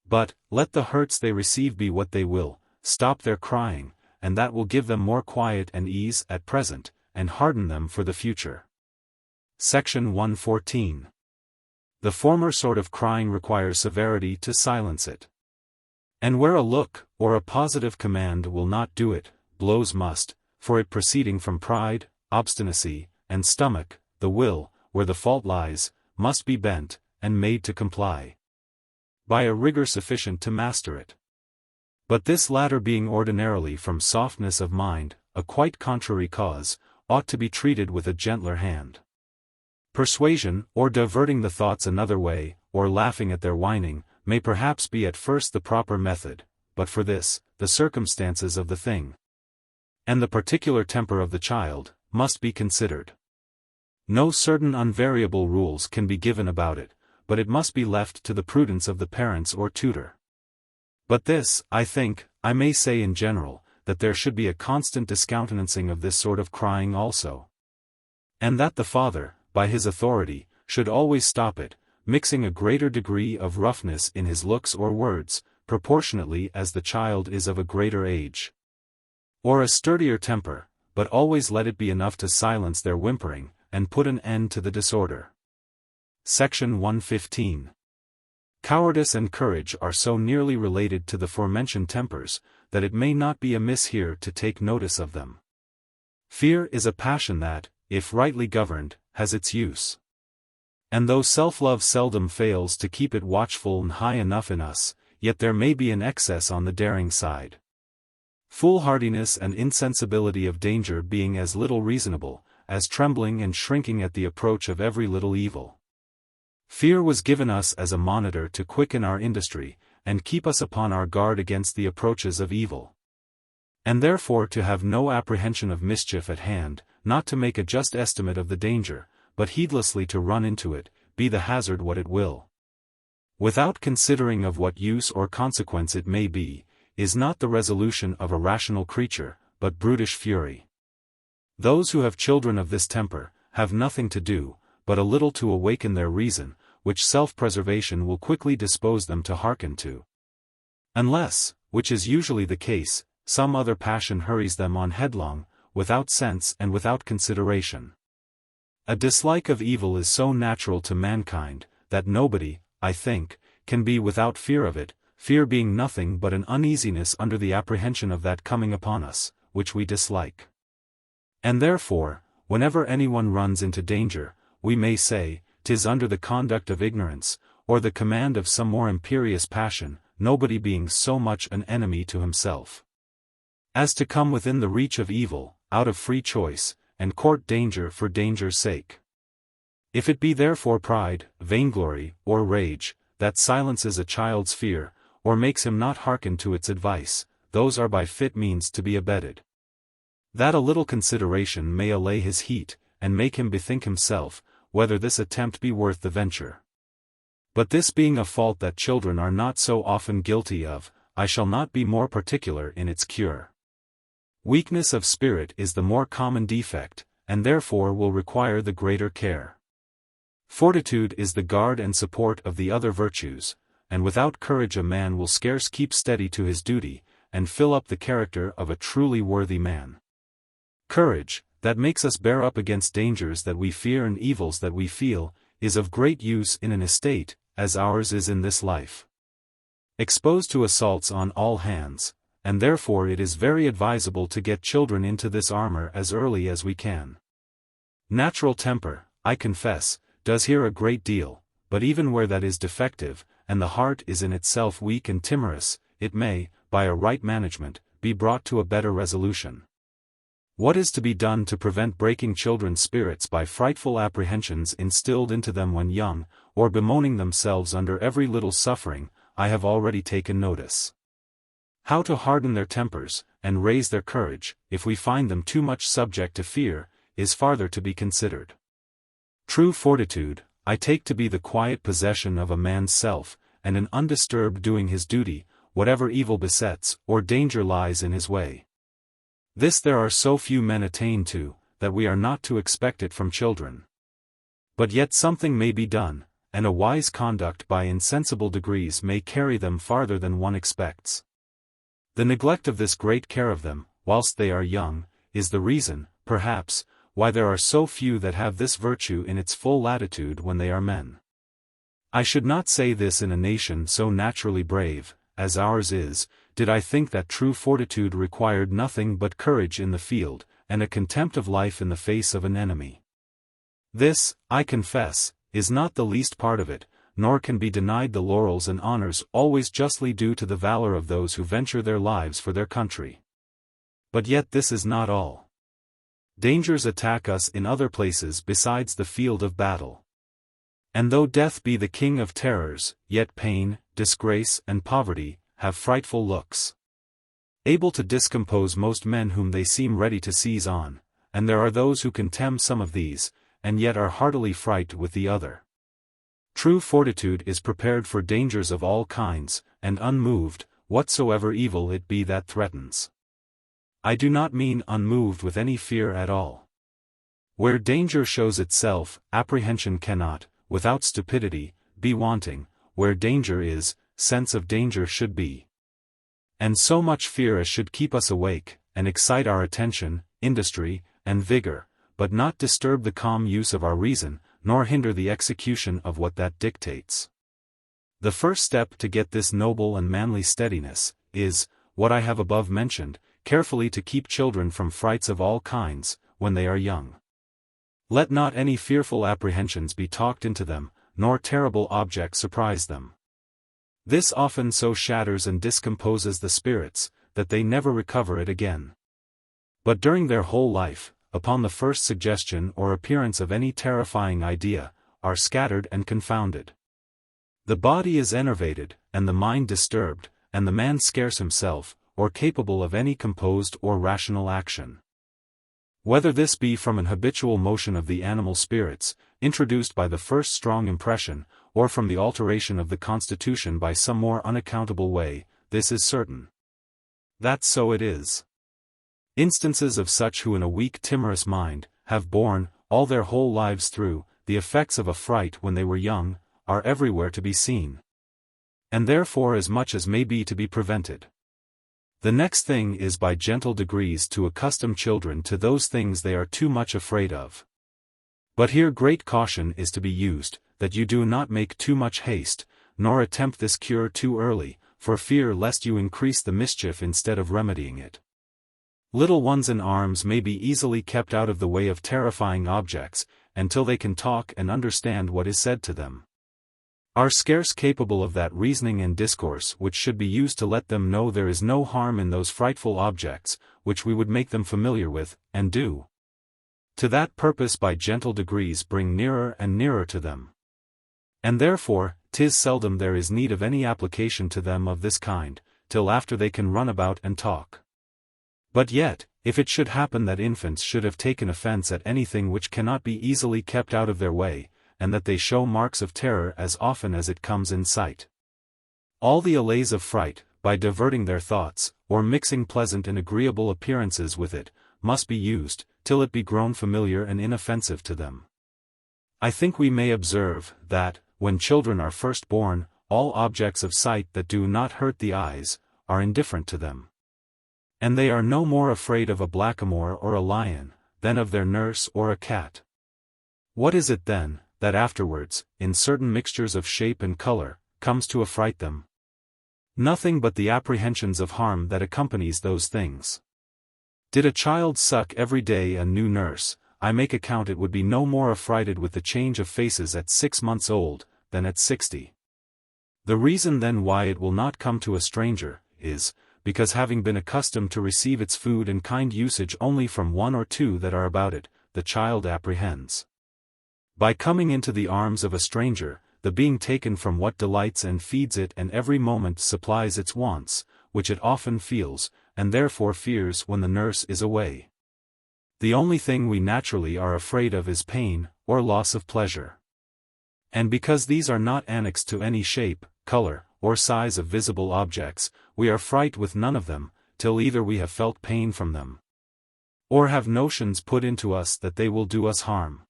But, let the hurts they receive be what they will, stop their crying, and that will give them more quiet and ease at present, and harden them for the future. Section 114. The former sort of crying requires severity to silence it. And where a look, or a positive command will not do it, blows must, for it proceeding from pride, obstinacy, and stomach, the will, where the fault lies, must be bent, and made to comply by a rigor sufficient to master it. But this latter being ordinarily from softness of mind, a quite contrary cause, ought to be treated with a gentler hand. Persuasion, or diverting the thoughts another way, or laughing at their whining, may perhaps be at first the proper method, but for this, the circumstances of the thing, and the particular temper of the child, must be considered. No certain unvariable rules can be given about it, but it must be left to the prudence of the parents or tutor. But this, I think, I may say in general, that there should be a constant discountenancing of this sort of crying also. And that the father, by his authority, should always stop it, mixing a greater degree of roughness in his looks or words, proportionately as the child is of a greater age. Or a sturdier temper, but always let it be enough to silence their whimpering, and put an end to the disorder. Section 115. Cowardice and courage are so nearly related to the forementioned tempers, that it may not be amiss here to take notice of them. Fear is a passion that, if rightly governed, has its use. And though self-love seldom fails to keep it watchful and high enough in us, yet there may be an excess on the daring side. Foolhardiness and insensibility of danger being as little reasonable, as trembling and shrinking at the approach of every little evil. Fear was given us as a monitor to quicken our industry, and keep us upon our guard against the approaches of evil. And therefore to have no apprehension of mischief at hand, not to make a just estimate of the danger, but heedlessly to run into it, be the hazard what it will. Without considering of what use or consequence it may be, is not the resolution of a rational creature, but brutish fury. Those who have children of this temper, have nothing to do, but a little to awaken their reason, which self-preservation will quickly dispose them to hearken to. Unless, which is usually the case, some other passion hurries them on headlong, without sense and without consideration. A dislike of evil is so natural to mankind, that nobody, I think, can be without fear of it, fear being nothing but an uneasiness under the apprehension of that coming upon us, which we dislike. And therefore, whenever anyone runs into danger, we may say, 'tis under the conduct of ignorance, or the command of some more imperious passion, nobody being so much an enemy to himself as to come within the reach of evil, out of free choice, and court danger for danger's sake. If it be therefore pride, vainglory, or rage, that silences a child's fear, or makes him not hearken to its advice, those are by fit means to be abetted. That a little consideration may allay his heat, and make him bethink himself, whether this attempt be worth the venture. But this being a fault that children are not so often guilty of, I shall not be more particular in its cure. Weakness of spirit is the more common defect, and therefore will require the greater care. Fortitude is the guard and support of the other virtues, and without courage a man will scarce keep steady to his duty, and fill up the character of a truly worthy man. Courage, that makes us bear up against dangers that we fear and evils that we feel, is of great use in an estate, as ours is in this life. Exposed to assaults on all hands, and therefore it is very advisable to get children into this armor as early as we can. Natural temper, I confess, does here a great deal, but even where that is defective, and the heart is in itself weak and timorous, it may, by a right management, be brought to a better resolution. What is to be done to prevent breaking children's spirits by frightful apprehensions instilled into them when young, or bemoaning themselves under every little suffering, I have already taken notice. How to harden their tempers, and raise their courage, if we find them too much subject to fear, is farther to be considered. True fortitude, I take to be the quiet possession of a man's self, and an undisturbed doing his duty, whatever evil besets, or danger lies in his way. This there are so few men attain to, that we are not to expect it from children. But yet something may be done, and a wise conduct by insensible degrees may carry them farther than one expects. The neglect of this great care of them, whilst they are young, is the reason, perhaps, why there are so few that have this virtue in its full latitude when they are men. I should not say this in a nation so naturally brave, as ours is, did I think that true fortitude required nothing but courage in the field, and a contempt of life in the face of an enemy. This, I confess, is not the least part of it, nor can be denied the laurels and honors always justly due to the valor of those who venture their lives for their country. But yet this is not all. Dangers attack us in other places besides the field of battle. And though death be the king of terrors, yet pain, disgrace, and poverty have frightful looks, able to discompose most men whom they seem ready to seize on, and there are those who contemn some of these, and yet are heartily frightened with the other. True fortitude is prepared for dangers of all kinds, and unmoved, whatsoever evil it be that threatens. I do not mean unmoved with any fear at all. Where danger shows itself, apprehension cannot, without stupidity, be wanting. Where danger is, sense of danger should be. And so much fear as should keep us awake, and excite our attention, industry, and vigor, but not disturb the calm use of our reason, nor hinder the execution of what that dictates. The first step to get this noble and manly steadiness, is, what I have above mentioned, carefully to keep children from frights of all kinds, when they are young. Let not any fearful apprehensions be talked into them, nor terrible objects surprise them. This often so shatters and discomposes the spirits, that they never recover it again. But during their whole life, upon the first suggestion or appearance of any terrifying idea, are scattered and confounded. The body is enervated, and the mind disturbed, and the man scarce himself, or capable of any composed or rational action. Whether this be from an habitual motion of the animal spirits, introduced by the first strong impression, or from the alteration of the constitution by some more unaccountable way, this is certain. That so it is. Instances of such who in a weak timorous mind, have borne, all their whole lives through, the effects of a fright when they were young, are everywhere to be seen. And therefore as much as may be to be prevented. The next thing is by gentle degrees to accustom children to those things they are too much afraid of. But here great caution is to be used, that you do not make too much haste, nor attempt this cure too early, for fear lest you increase the mischief instead of remedying it. Little ones in arms may be easily kept out of the way of terrifying objects, until they can talk and understand what is said to them. Are scarce capable of that reasoning and discourse which should be used to let them know there is no harm in those frightful objects, which we would make them familiar with, and do. To that purpose by gentle degrees bring nearer and nearer to them. And therefore, 'tis seldom there is need of any application to them of this kind, till after they can run about and talk. But yet, if it should happen that infants should have taken offense at anything which cannot be easily kept out of their way, and that they show marks of terror as often as it comes in sight, all the allays of fright, by diverting their thoughts, or mixing pleasant and agreeable appearances with it, must be used, till it be grown familiar and inoffensive to them. I think we may observe, that, when children are first born, all objects of sight that do not hurt the eyes, are indifferent to them. And they are no more afraid of a blackamoor or a lion, than of their nurse or a cat. What is it then, that afterwards, in certain mixtures of shape and color, comes to affright them? Nothing but the apprehensions of harm that accompanies those things. Did a child suck every day a new nurse, I make account it would be no more affrighted with the change of faces at 6 months old, than at 60. The reason then why it will not come to a stranger, is, because having been accustomed to receive its food and kind usage only from one or two that are about it, the child apprehends. By coming into the arms of a stranger, the being taken from what delights and feeds it and every moment supplies its wants, which it often feels, and therefore fears when the nurse is away. The only thing we naturally are afraid of is pain, or loss of pleasure. And because these are not annexed to any shape, color, or size of visible objects, we are frightened with none of them, till either we have felt pain from them, or have notions put into us that they will do us harm.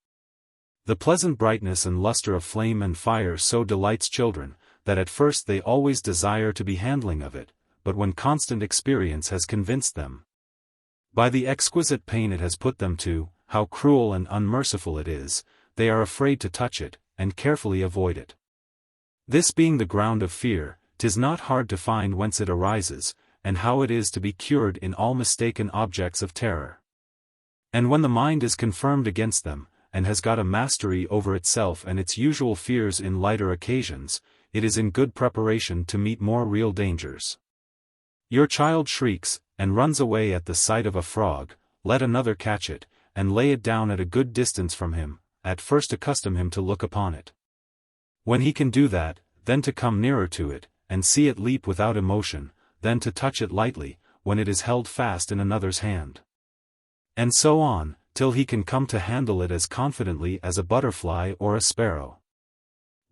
The pleasant brightness and luster of flame and fire so delights children, that at first they always desire to be handling of it, but when constant experience has convinced them, by the exquisite pain it has put them to, how cruel and unmerciful it is, they are afraid to touch it, and carefully avoid it. This being the ground of fear, 'tis not hard to find whence it arises, and how it is to be cured in all mistaken objects of terror. And when the mind is confirmed against them, and has got a mastery over itself and its usual fears in lighter occasions, it is in good preparation to meet more real dangers. Your child shrieks, and runs away at the sight of a frog, let another catch it, and lay it down at a good distance from him, at first accustom him to look upon it. When he can do that, then to come nearer to it, and see it leap without emotion, then to touch it lightly, when it is held fast in another's hand. And so on, till he can come to handle it as confidently as a butterfly or a sparrow.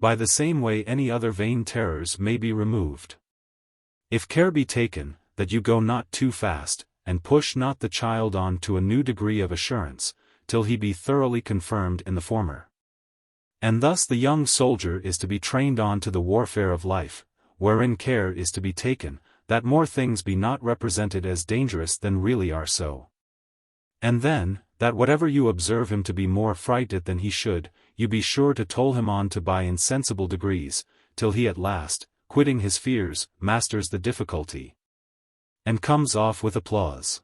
By the same way any other vain terrors may be removed. If care be taken, that you go not too fast, and push not the child on to a new degree of assurance, till he be thoroughly confirmed in the former. And thus the young soldier is to be trained on to the warfare of life, wherein care is to be taken, that more things be not represented as dangerous than really are so. And then, that whatever you observe him to be more frighted than he should, you be sure to toll him on to by insensible degrees, till he at last, quitting his fears, masters the difficulty, and comes off with applause.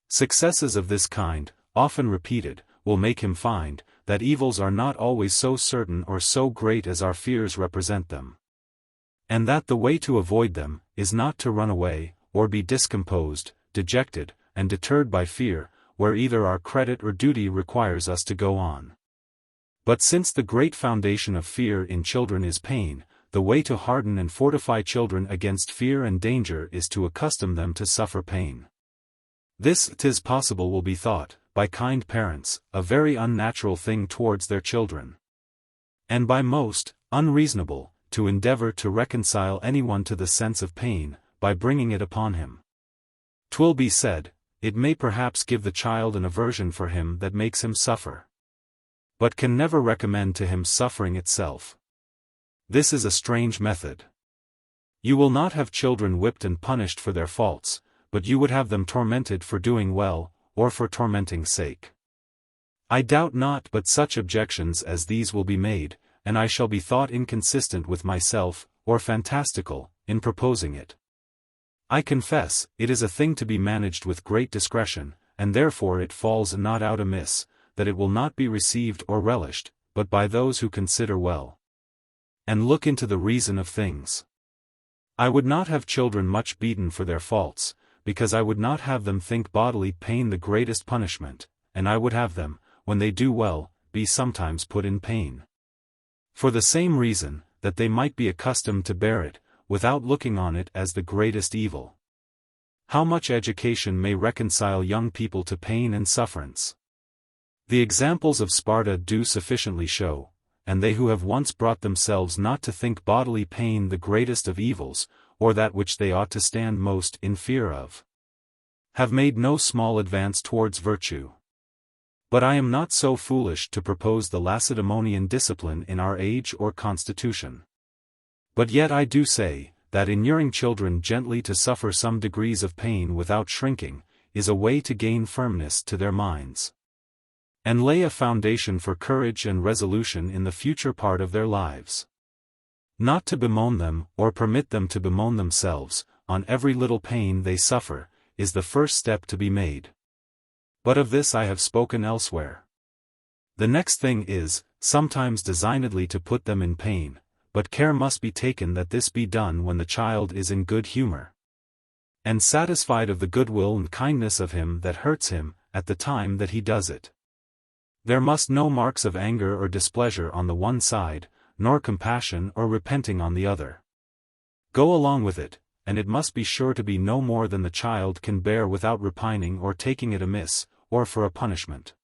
Successes of this kind, often repeated, will make him find, that evils are not always so certain or so great as our fears represent them. And that the way to avoid them, is not to run away, or be discomposed, dejected, and deterred by fear, where either our credit or duty requires us to go on. But since the great foundation of fear in children is pain, the way to harden and fortify children against fear and danger is to accustom them to suffer pain. This, 'tis possible will be thought, by kind parents, a very unnatural thing towards their children. And by most, unreasonable, to endeavor to reconcile anyone to the sense of pain, by bringing it upon him. 'Twill be said, it may perhaps give the child an aversion for him that makes him suffer, but can never recommend to him suffering itself. This is a strange method. You will not have children whipped and punished for their faults, but you would have them tormented for doing well, or for tormenting's sake. I doubt not but such objections as these will be made, and I shall be thought inconsistent with myself, or fantastical, in proposing it. I confess, it is a thing to be managed with great discretion, and therefore it falls not out amiss, that it will not be received or relished, but by those who consider well, and look into the reason of things. I would not have children much beaten for their faults, because I would not have them think bodily pain the greatest punishment, and I would have them, when they do well, be sometimes put in pain. For the same reason, that they might be accustomed to bear it, without looking on it as the greatest evil. How much education may reconcile young people to pain and sufferance? The examples of Sparta do sufficiently show, and they who have once brought themselves not to think bodily pain the greatest of evils, or that which they ought to stand most in fear of, have made no small advance towards virtue. But I am not so foolish to propose the Lacedaemonian discipline in our age or constitution. But yet I do say, that inuring children gently to suffer some degrees of pain without shrinking, is a way to gain firmness to their minds, and lay a foundation for courage and resolution in the future part of their lives. Not to bemoan them, or permit them to bemoan themselves, on every little pain they suffer, is the first step to be made. But of this I have spoken elsewhere. The next thing is, sometimes designedly to put them in pain, but care must be taken that this be done when the child is in good humor, and satisfied of the goodwill and kindness of him that hurts him, at the time that he does it. There must no marks of anger or displeasure on the one side, nor compassion or repenting on the other. Go along with it, and it must be sure to be no more than the child can bear without repining or taking it amiss, or for a punishment.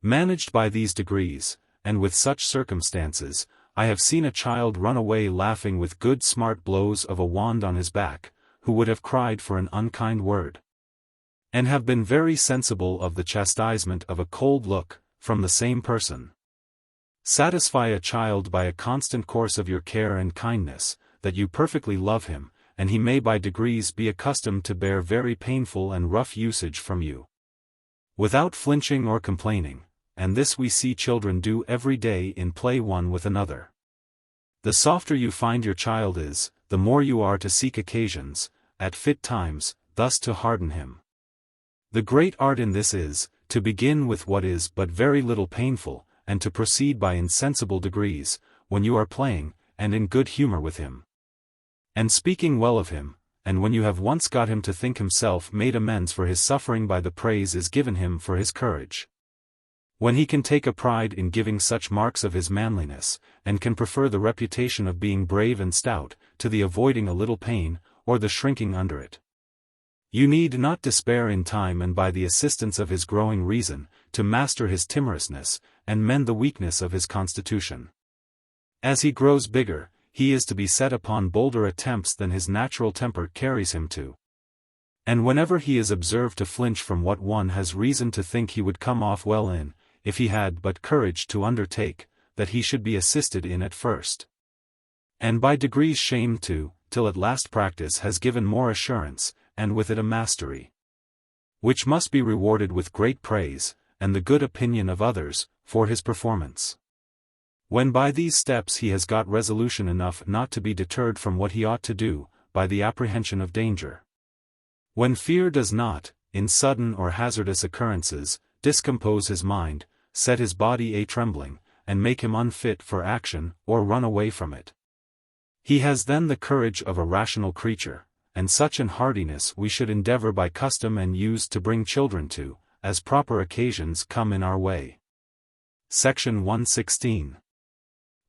Managed by these degrees, and with such circumstances, I have seen a child run away laughing with good smart blows of a wand on his back, who would have cried for an unkind word, and have been very sensible of the chastisement of a cold look, from the same person. Satisfy a child by a constant course of your care and kindness, that you perfectly love him, and he may by degrees be accustomed to bear very painful and rough usage from you, without flinching or complaining, and this we see children do every day in play one with another. The softer you find your child is, the more you are to seek occasions, at fit times, thus to harden him. The great art in this is, to begin with what is but very little painful, and to proceed by insensible degrees, when you are playing, and in good humor with him, and speaking well of him, and when you have once got him to think himself made amends for his suffering by the praise is given him for his courage. When he can take a pride in giving such marks of his manliness, and can prefer the reputation of being brave and stout, to the avoiding a little pain, or the shrinking under it. You need not despair in time and by the assistance of his growing reason, to master his timorousness, and mend the weakness of his constitution. As he grows bigger, he is to be set upon bolder attempts than his natural temper carries him to. And whenever he is observed to flinch from what one has reason to think he would come off well in, if he had but courage to undertake, that he should be assisted in at first, and by degrees shamed too, till at last practice has given more assurance, and with it a mastery, which must be rewarded with great praise, and the good opinion of others, for his performance. When by these steps he has got resolution enough not to be deterred from what he ought to do, by the apprehension of danger. When fear does not, in sudden or hazardous occurrences, discompose his mind, set his body a-trembling, and make him unfit for action, or run away from it. He has then the courage of a rational creature, and such an hardiness we should endeavor by custom and use to bring children to, as proper occasions come in our way. Section 116.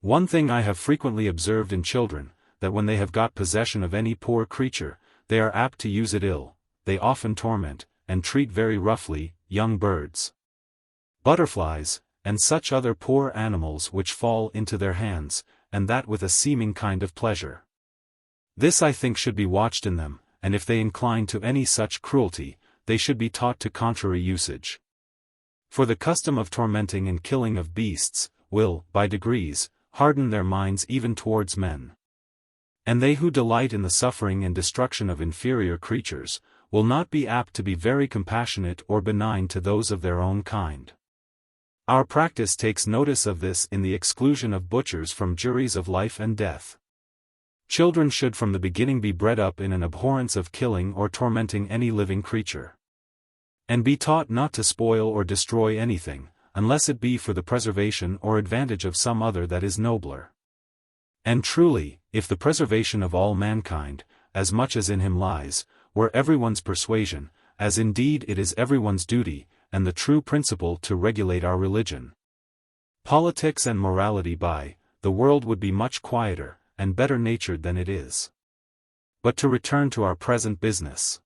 One thing I have frequently observed in children, that when they have got possession of any poor creature, they are apt to use it ill. They often torment, and treat very roughly, young birds, butterflies, and such other poor animals which fall into their hands, and that with a seeming kind of pleasure. This I think should be watched in them, and if they incline to any such cruelty, they should be taught to contrary usage. For the custom of tormenting and killing of beasts, will, by degrees, harden their minds even towards men. And they who delight in the suffering and destruction of inferior creatures, will not be apt to be very compassionate or benign to those of their own kind. Our practice takes notice of this in the exclusion of butchers from juries of life and death. Children should from the beginning be bred up in an abhorrence of killing or tormenting any living creature, and be taught not to spoil or destroy anything, unless it be for the preservation or advantage of some other that is nobler. And truly, if the preservation of all mankind, as much as in him lies, were everyone's persuasion, as indeed it is everyone's duty, and the true principle to regulate our religion, politics and morality by, the world would be much quieter, and better natured than it is. But to return to our present business.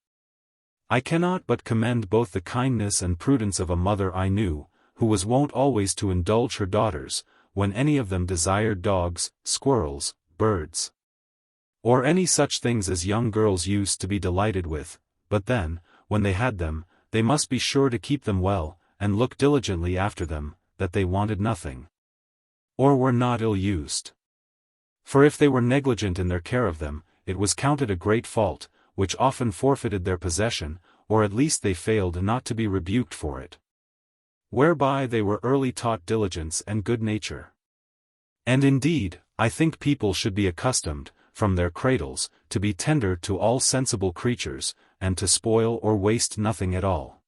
I cannot but commend both the kindness and prudence of a mother I knew, who was wont always to indulge her daughters, when any of them desired dogs, squirrels, birds, or any such things as young girls used to be delighted with, but then, when they had them, they must be sure to keep them well, and look diligently after them, that they wanted nothing, or were not ill-used. For if they were negligent in their care of them, it was counted a great fault, which often forfeited their possession, or at least they failed not to be rebuked for it. Whereby they were early taught diligence and good nature. And indeed, I think people should be accustomed, from their cradles, to be tender to all sensible creatures, and to spoil or waste nothing at all.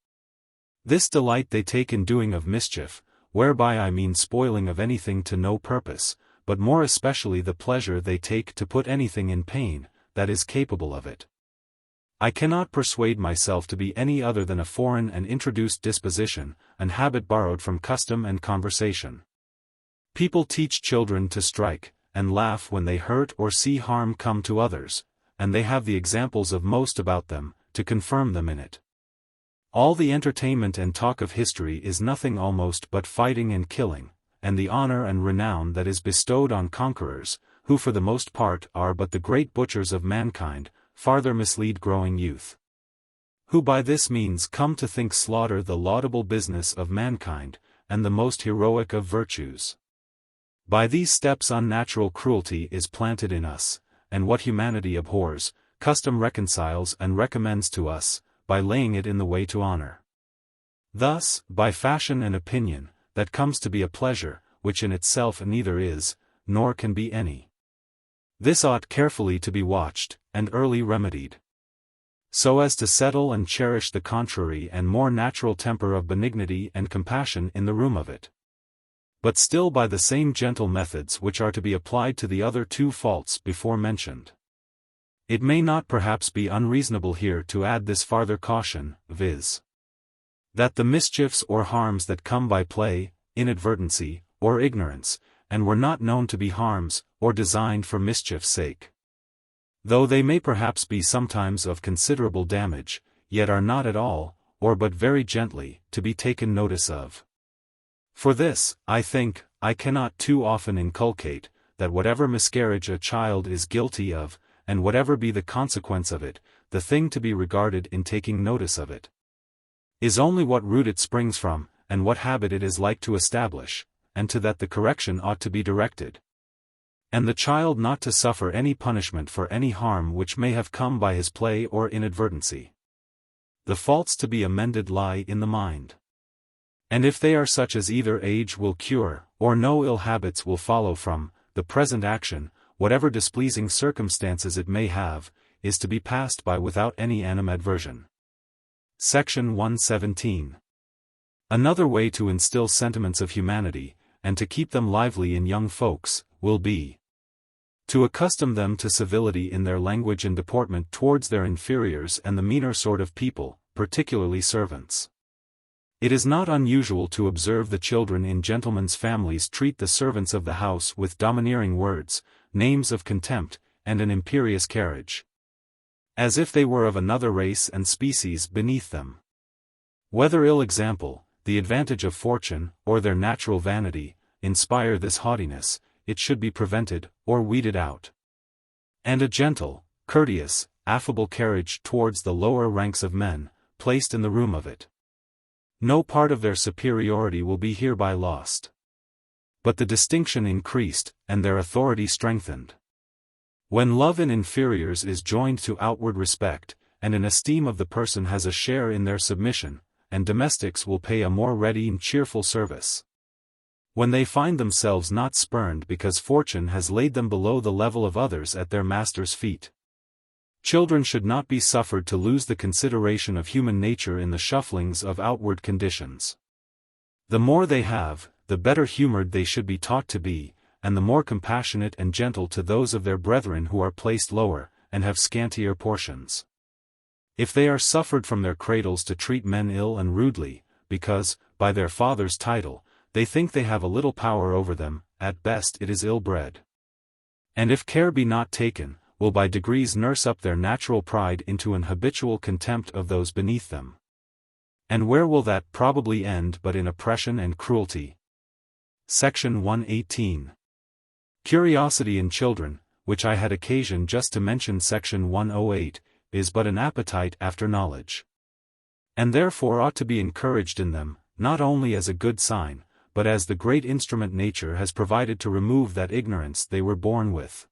This delight they take in doing of mischief, whereby I mean spoiling of anything to no purpose, but more especially the pleasure they take to put anything in pain, that is capable of it. I cannot persuade myself to be any other than a foreign and introduced disposition, an habit borrowed from custom and conversation. People teach children to strike, and laugh when they hurt or see harm come to others, and they have the examples of most about them, to confirm them in it. All the entertainment and talk of history is nothing almost but fighting and killing, and the honor and renown that is bestowed on conquerors, who for the most part are but the great butchers of mankind, farther mislead growing youth, who by this means come to think slaughter the laudable business of mankind, and the most heroic of virtues. By these steps unnatural cruelty is planted in us, and what humanity abhors, custom reconciles and recommends to us, by laying it in the way to honor. Thus, by fashion and opinion, that comes to be a pleasure, which in itself neither is, nor can be any. This ought carefully to be watched, and early remedied, so as to settle and cherish the contrary and more natural temper of benignity and compassion in the room of it. But still by the same gentle methods which are to be applied to the other two faults before mentioned. It may not perhaps be unreasonable here to add this farther caution, viz. that the mischiefs or harms that come by play, inadvertency, or ignorance, and were not known to be harms, or designed for mischief's sake, though they may perhaps be sometimes of considerable damage, yet are not at all, or but very gently, to be taken notice of. For this, I think, I cannot too often inculcate, that whatever miscarriage a child is guilty of, and whatever be the consequence of it, the thing to be regarded in taking notice of it, is only what root it springs from, and what habit it is like to establish, and to that the correction ought to be directed, and the child not to suffer any punishment for any harm which may have come by his play or inadvertency. The faults to be amended lie in the mind. And if they are such as either age will cure, or no ill habits will follow from, the present action, whatever displeasing circumstances it may have, is to be passed by without any animadversion. Section 117. Another way to instill sentiments of humanity, and to keep them lively in young folks, will be to accustom them to civility in their language and deportment towards their inferiors and the meaner sort of people, particularly servants. It is not unusual to observe the children in gentlemen's families treat the servants of the house with domineering words, names of contempt, and an imperious carriage, as if they were of another race and species beneath them. Whether ill example, the advantage of fortune, or their natural vanity, inspire this haughtiness, it should be prevented, or weeded out. And a gentle, courteous, affable carriage towards the lower ranks of men, placed in the room of it. No part of their superiority will be hereby lost, but the distinction increased, and their authority strengthened. When love in inferiors is joined to outward respect, and an esteem of the person has a share in their submission, and domestics will pay a more ready and cheerful service. When they find themselves not spurned because fortune has laid them below the level of others at their master's feet. Children should not be suffered to lose the consideration of human nature in the shufflings of outward conditions. The more they have, the better humored they should be taught to be, and the more compassionate and gentle to those of their brethren who are placed lower, and have scantier portions. If they are suffered from their cradles to treat men ill and rudely, because, by their father's title, they think they have a little power over them, at best it is ill-bred. And if care be not taken, will by degrees nurse up their natural pride into an habitual contempt of those beneath them. And where will that probably end but in oppression and cruelty? Section 118. Curiosity in children, which I had occasion just to mention section 108, is but an appetite after knowledge. And therefore ought to be encouraged in them, not only as a good sign, but as the great instrument nature has provided to remove that ignorance they were born with.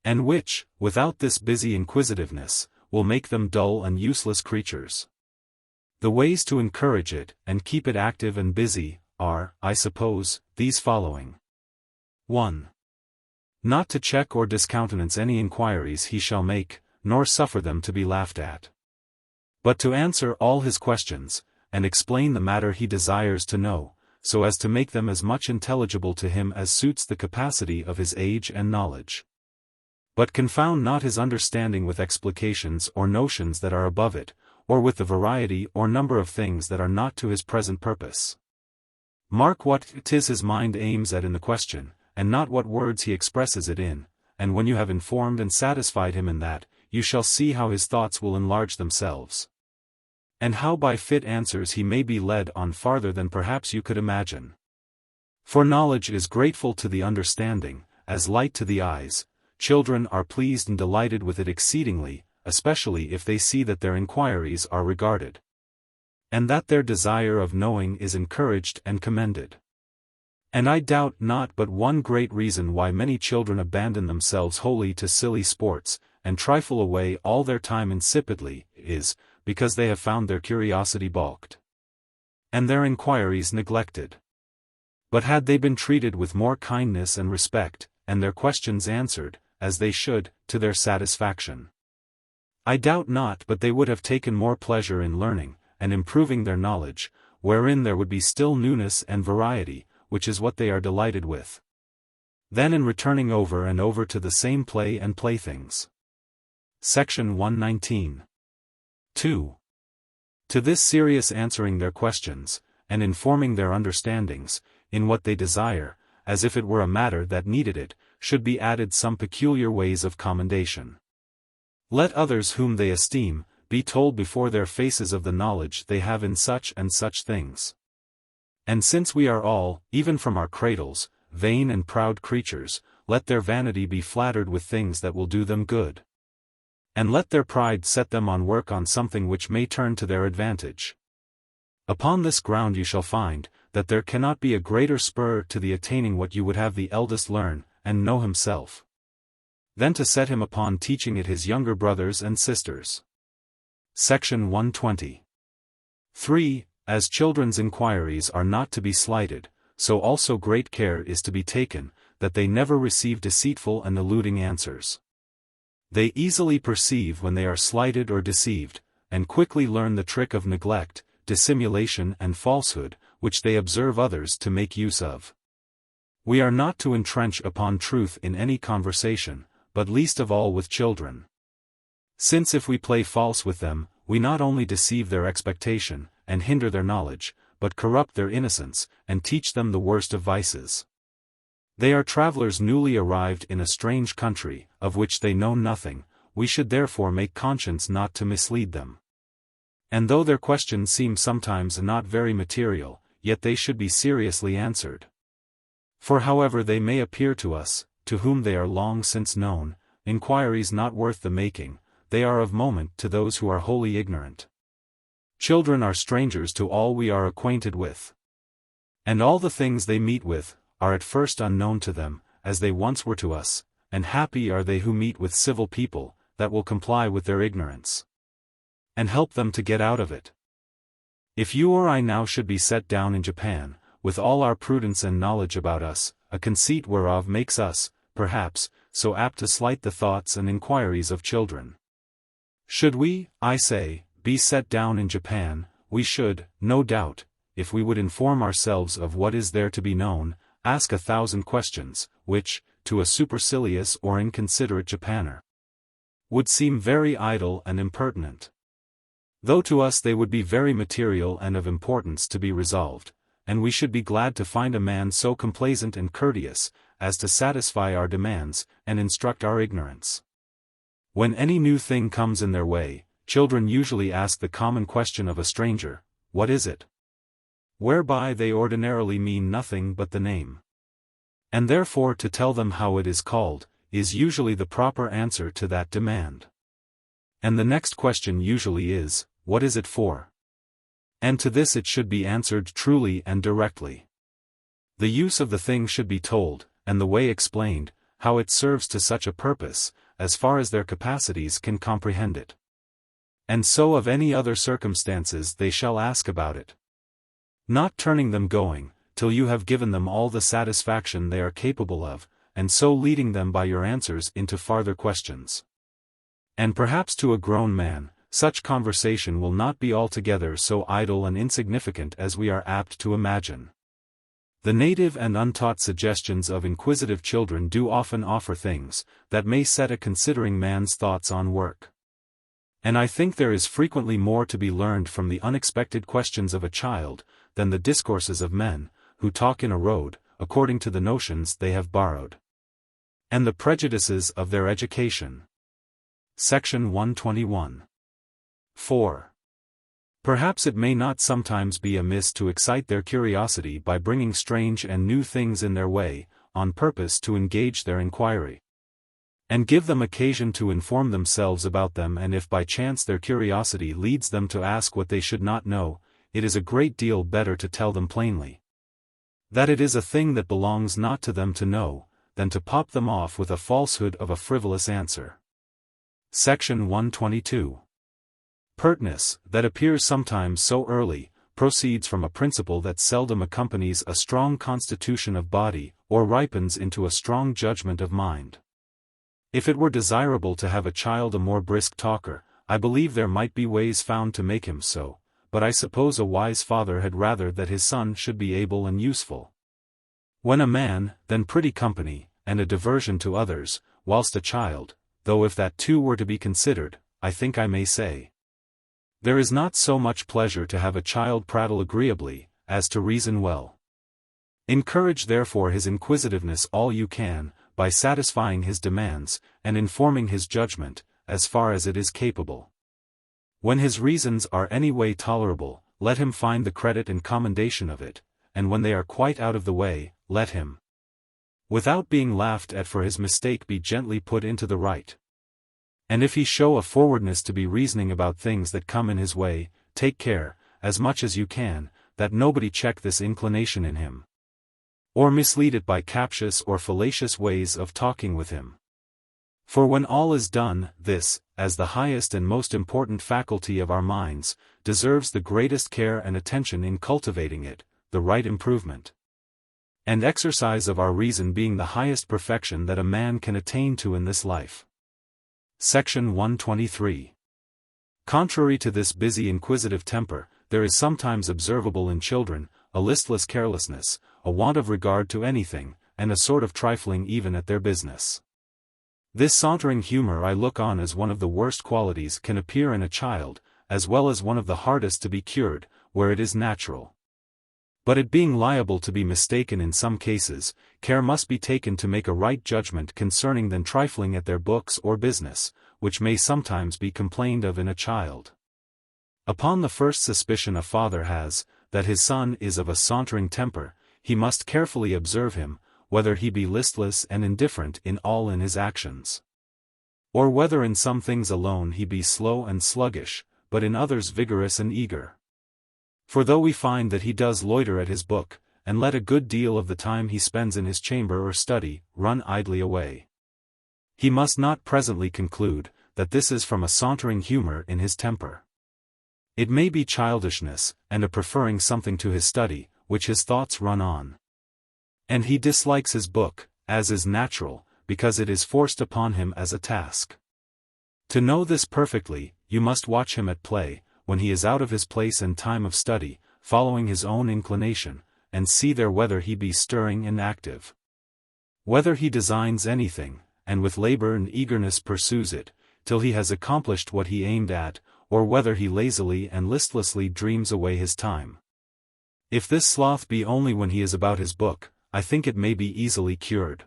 And which, without this busy inquisitiveness, will make them dull and useless creatures. The ways to encourage it, and keep it active and busy, are, I suppose, these following. 1. Not to check or discountenance any inquiries he shall make, nor suffer them to be laughed at. But to answer all his questions, and explain the matter he desires to know, so as to make them as much intelligible to him as suits the capacity of his age and knowledge. But confound not his understanding with explications or notions that are above it, or with the variety or number of things that are not to his present purpose. Mark what 'tis his mind aims at in the question, and not what words he expresses it in, and when you have informed and satisfied him in that, you shall see how his thoughts will enlarge themselves. And how by fit answers he may be led on farther than perhaps you could imagine. For knowledge is grateful to the understanding, as light to the eyes. Children are pleased and delighted with it exceedingly, especially if they see that their inquiries are regarded, and that their desire of knowing is encouraged and commended. And I doubt not but one great reason why many children abandon themselves wholly to silly sports, and trifle away all their time insipidly, is, because they have found their curiosity balked, and their inquiries neglected. But had they been treated with more kindness and respect, and their questions answered, as they should, to their satisfaction, I doubt not but they would have taken more pleasure in learning, and improving their knowledge, wherein there would be still newness and variety, which is what they are delighted with, than in returning over and over to the same play and playthings. Section 119. 2. To this serious answering their questions, and informing their understandings, in what they desire, as if it were a matter that needed it, should be added some peculiar ways of commendation. Let others whom they esteem, be told before their faces of the knowledge they have in such and such things. And since we are all, even from our cradles, vain and proud creatures, let their vanity be flattered with things that will do them good. And let their pride set them on work on something which may turn to their advantage. Upon this ground you shall find, that there cannot be a greater spur to the attaining what you would have the eldest learn, and know himself, than to set him upon teaching it his younger brothers and sisters. Section 120. 3. As children's inquiries are not to be slighted, so also great care is to be taken, that they never receive deceitful and eluding answers. They easily perceive when they are slighted or deceived, and quickly learn the trick of neglect, dissimulation and falsehood, which they observe others to make use of. We are not to entrench upon truth in any conversation, but least of all with children. Since if we play false with them, we not only deceive their expectation, and hinder their knowledge, but corrupt their innocence, and teach them the worst of vices. They are travelers newly arrived in a strange country, of which they know nothing, we should therefore make conscience not to mislead them. And though their questions seem sometimes not very material, yet they should be seriously answered. For however they may appear to us, to whom they are long since known, inquiries not worth the making, they are of moment to those who are wholly ignorant. Children are strangers to all we are acquainted with. And all the things they meet with, are at first unknown to them, as they once were to us, and happy are they who meet with civil people, that will comply with their ignorance, and help them to get out of it. If you or I now should be set down in Japan, with all our prudence and knowledge about us, a conceit whereof makes us, perhaps, so apt to slight the thoughts and inquiries of children. Should we, I say, be set down in Japan, we should, no doubt, if we would inform ourselves of what is there to be known, ask 1,000 questions, which, to a supercilious or inconsiderate Japaner, would seem very idle and impertinent. Though to us they would be very material and of importance to be resolved, and we should be glad to find a man so complaisant and courteous, as to satisfy our demands, and instruct our ignorance. When any new thing comes in their way, children usually ask the common question of a stranger, "What is it?" whereby they ordinarily mean nothing but the name. And therefore to tell them how it is called, is usually the proper answer to that demand. And the next question usually is, what is it for? And to this it should be answered truly and directly. The use of the thing should be told, and the way explained, how it serves to such a purpose, as far as their capacities can comprehend it. And so of any other circumstances they shall ask about it. Not turning them going, till you have given them all the satisfaction they are capable of, and so leading them by your answers into farther questions. And perhaps to a grown man, such conversation will not be altogether so idle and insignificant as we are apt to imagine. The native and untaught suggestions of inquisitive children do often offer things that may set a considering man's thoughts on work. And I think there is frequently more to be learned from the unexpected questions of a child than the discourses of men, who talk in a road, according to the notions they have borrowed, and the prejudices of their education. Section 121. 4. Perhaps it may not sometimes be amiss to excite their curiosity by bringing strange and new things in their way, on purpose to engage their inquiry, and give them occasion to inform themselves about them, and if by chance their curiosity leads them to ask what they should not know, it is a great deal better to tell them plainly that it is a thing that belongs not to them to know, than to pop them off with a falsehood of a frivolous answer. Section 122. Pertness, that appears sometimes so early, proceeds from a principle that seldom accompanies a strong constitution of body, or ripens into a strong judgment of mind. If it were desirable to have a child a more brisk talker, I believe there might be ways found to make him so, but I suppose a wise father had rather that his son should be able and useful when a man, than pretty company, and a diversion to others, whilst a child, though if that too were to be considered, I think I may say, there is not so much pleasure to have a child prattle agreeably, as to reason well. Encourage therefore his inquisitiveness all you can, by satisfying his demands, and informing his judgment, as far as it is capable. When his reasons are any way tolerable, let him find the credit and commendation of it, and when they are quite out of the way, let him, without being laughed at for his mistake, be gently put into the right. And if he show a forwardness to be reasoning about things that come in his way, take care, as much as you can, that nobody check this inclination in him, or mislead it by captious or fallacious ways of talking with him. For when all is done, this, as the highest and most important faculty of our minds, deserves the greatest care and attention in cultivating it, the right improvement and exercise of our reason being the highest perfection that a man can attain to in this life. Section 123. Contrary to this busy inquisitive temper, there is sometimes observable in children, a listless carelessness, a want of regard to anything, and a sort of trifling even at their business. This sauntering humor I look on as one of the worst qualities can appear in a child, as well as one of the hardest to be cured, where it is natural. But it being liable to be mistaken in some cases, care must be taken to make a right judgment concerning them trifling at their books or business, which may sometimes be complained of in a child. Upon the first suspicion a father has, that his son is of a sauntering temper, he must carefully observe him, whether he be listless and indifferent in all in his actions, or whether in some things alone he be slow and sluggish, but in others vigorous and eager. For though we find that he does loiter at his book, and let a good deal of the time he spends in his chamber or study run idly away, he must not presently conclude that this is from a sauntering humor in his temper. It may be childishness, and a preferring something to his study, which his thoughts run on. And he dislikes his book, as is natural, because it is forced upon him as a task. To know this perfectly, you must watch him at play, when he is out of his place and time of study, following his own inclination, and see there whether he be stirring and active, whether he designs anything, and with labor and eagerness pursues it, till he has accomplished what he aimed at, or whether he lazily and listlessly dreams away his time. If this sloth be only when he is about his book, I think it may be easily cured.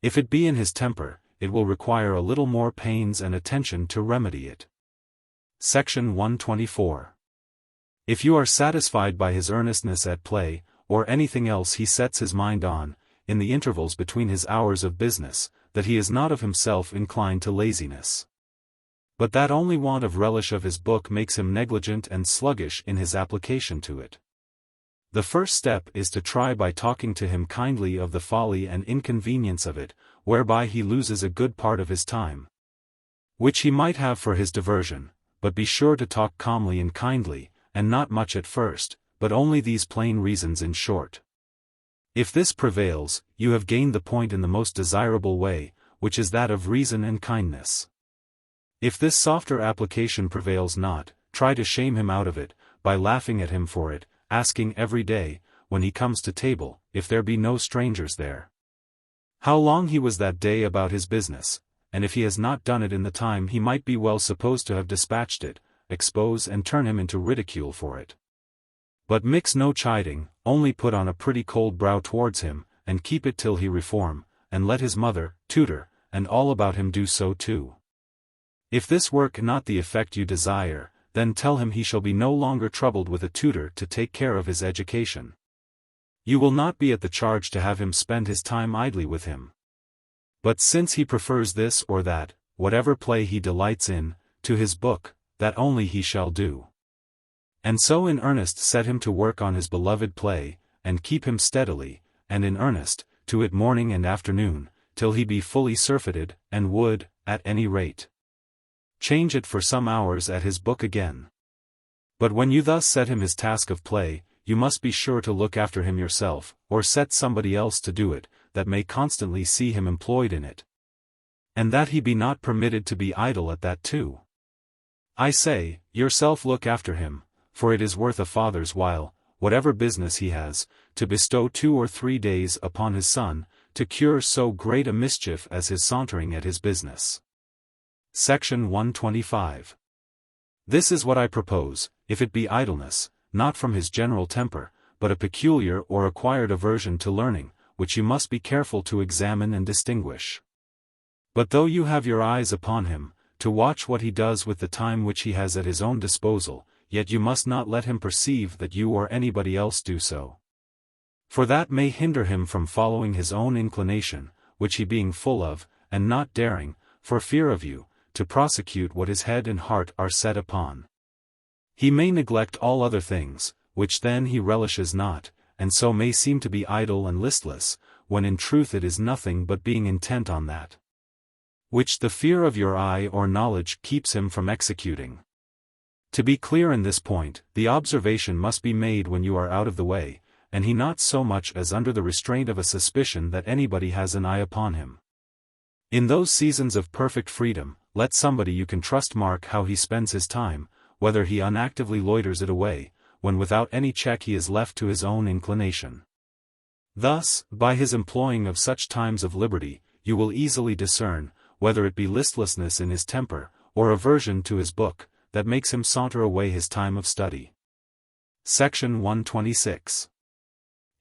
If it be in his temper, it will require a little more pains and attention to remedy it. Section 124. If you are satisfied by his earnestness at play, or anything else he sets his mind on, in the intervals between his hours of business, that he is not of himself inclined to laziness, but that only want of relish of his book makes him negligent and sluggish in his application to it. The first step is to try by talking to him kindly of the folly and inconvenience of it, whereby he loses a good part of his time, which he might have for his diversion, but be sure to talk calmly and kindly, and not much at first, but only these plain reasons in short. If this prevails, you have gained the point in the most desirable way, which is that of reason and kindness. If this softer application prevails not, try to shame him out of it, by laughing at him for it, asking every day, when he comes to table, if there be no strangers there, how long he was that day about his business, and if he has not done it in the time he might be well supposed to have dispatched it, expose and turn him into ridicule for it. But mix no chiding, only put on a pretty cold brow towards him, and keep it till he reform, and let his mother, tutor, and all about him do so too. If this work not the effect you desire, then tell him he shall be no longer troubled with a tutor to take care of his education. You will not be at the charge to have him spend his time idly with him. But since he prefers this or that, whatever play he delights in, to his book, that only he shall do. And so in earnest set him to work on his beloved play, and keep him steadily, and in earnest, to it morning and afternoon, till he be fully surfeited, and would, at any rate, change it for some hours at his book again. But when you thus set him his task of play, you must be sure to look after him yourself, or set somebody else to do it, that may constantly see him employed in it, and that he be not permitted to be idle at that too. I say, yourself look after him, for it is worth a father's while, whatever business he has, to bestow 2 or 3 days upon his son, to cure so great a mischief as his sauntering at his business. Section 125. This is what I propose, if it be idleness, not from his general temper, but a peculiar or acquired aversion to learning, which you must be careful to examine and distinguish. But though you have your eyes upon him, to watch what he does with the time which he has at his own disposal, yet you must not let him perceive that you or anybody else do so. For that may hinder him from following his own inclination, which he being full of, and not daring, for fear of you, to prosecute what his head and heart are set upon. He may neglect all other things, which then he relishes not, and so may seem to be idle and listless, when in truth it is nothing but being intent on that which the fear of your eye or knowledge keeps him from executing. To be clear in this point, the observation must be made when you are out of the way, and he not so much as under the restraint of a suspicion that anybody has an eye upon him. In those seasons of perfect freedom, let somebody you can trust mark how he spends his time, whether he unactively loiters it away, when without any check he is left to his own inclination. Thus, by his employing of such times of liberty, you will easily discern, whether it be listlessness in his temper, or aversion to his book, that makes him saunter away his time of study. Section 126.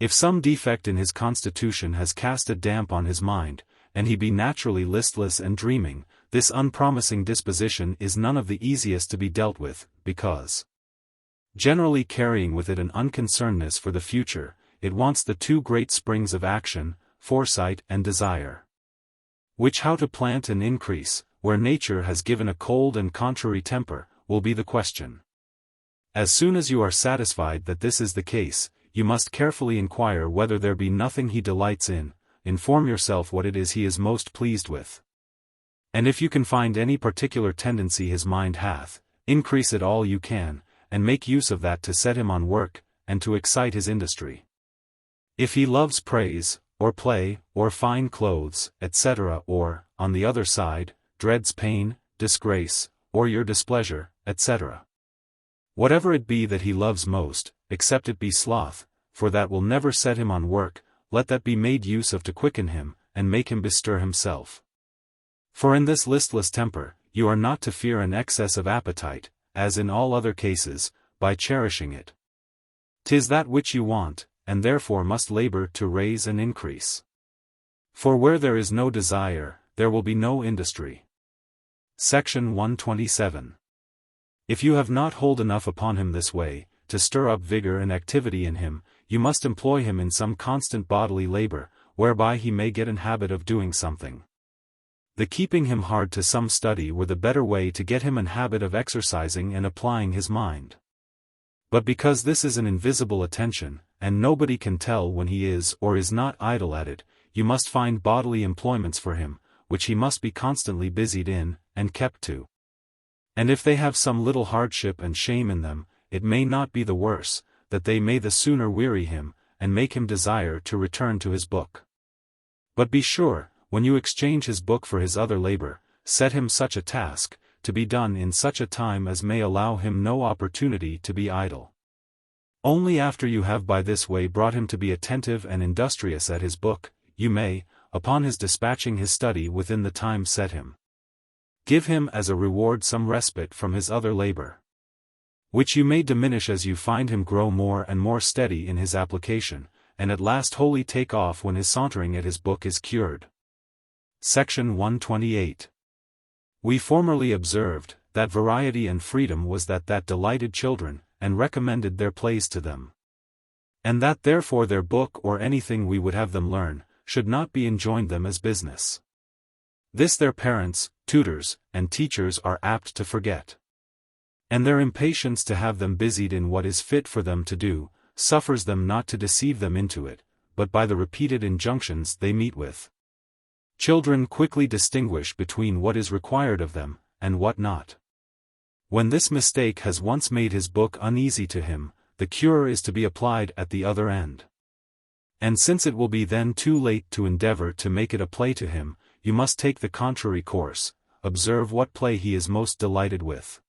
If some defect in his constitution has cast a damp on his mind, and he be naturally listless and dreaming, this unpromising disposition is none of the easiest to be dealt with, because, generally carrying with it an unconcernedness for the future, it wants the 2 great springs of action, foresight and desire, which how to plant and increase, where nature has given a cold and contrary temper, will be the question. As soon as you are satisfied that this is the case, you must carefully inquire whether there be nothing he delights in, inform yourself what it is he is most pleased with. And if you can find any particular tendency his mind hath, increase it all you can, and make use of that to set him on work, and to excite his industry. If he loves praise, or play, or fine clothes, etc., or, on the other side, dreads pain, disgrace, or your displeasure, etc., whatever it be that he loves most, except it be sloth, for that will never set him on work, let that be made use of to quicken him, and make him bestir himself. For in this listless temper, you are not to fear an excess of appetite, as in all other cases, by cherishing it. 'Tis that which you want, and therefore must labor to raise and increase. For where there is no desire, there will be no industry. Section 127. If you have not hold enough upon him this way, to stir up vigor and activity in him, you must employ him in some constant bodily labor, whereby he may get an habit of doing something. The keeping him hard to some study were the better way to get him an habit of exercising and applying his mind. But because this is an invisible attention, and nobody can tell when he is or is not idle at it, you must find bodily employments for him, which he must be constantly busied in, and kept to. And if they have some little hardship and shame in them, it may not be the worse, that they may the sooner weary him, and make him desire to return to his book. But be sure, when you exchange his book for his other labor, set him such a task, to be done in such a time as may allow him no opportunity to be idle. Only after you have by this way brought him to be attentive and industrious at his book, you may, upon his dispatching his study within the time set him, give him as a reward some respite from his other labor, which you may diminish as you find him grow more and more steady in his application, and at last wholly take off when his sauntering at his book is cured. Section 128. We formerly observed, that variety and freedom was that delighted children, and recommended their plays to them. And that therefore their book or anything we would have them learn, should not be enjoined them as business. This their parents, tutors, and teachers are apt to forget. And their impatience to have them busied in what is fit for them to do, suffers them not to deceive them into it, but by the repeated injunctions they meet with. Children quickly distinguish between what is required of them, and what not. When this mistake has once made his book uneasy to him, the cure is to be applied at the other end. And since it will be then too late to endeavor to make it a play to him, you must take the contrary course, observe what play he is most delighted with.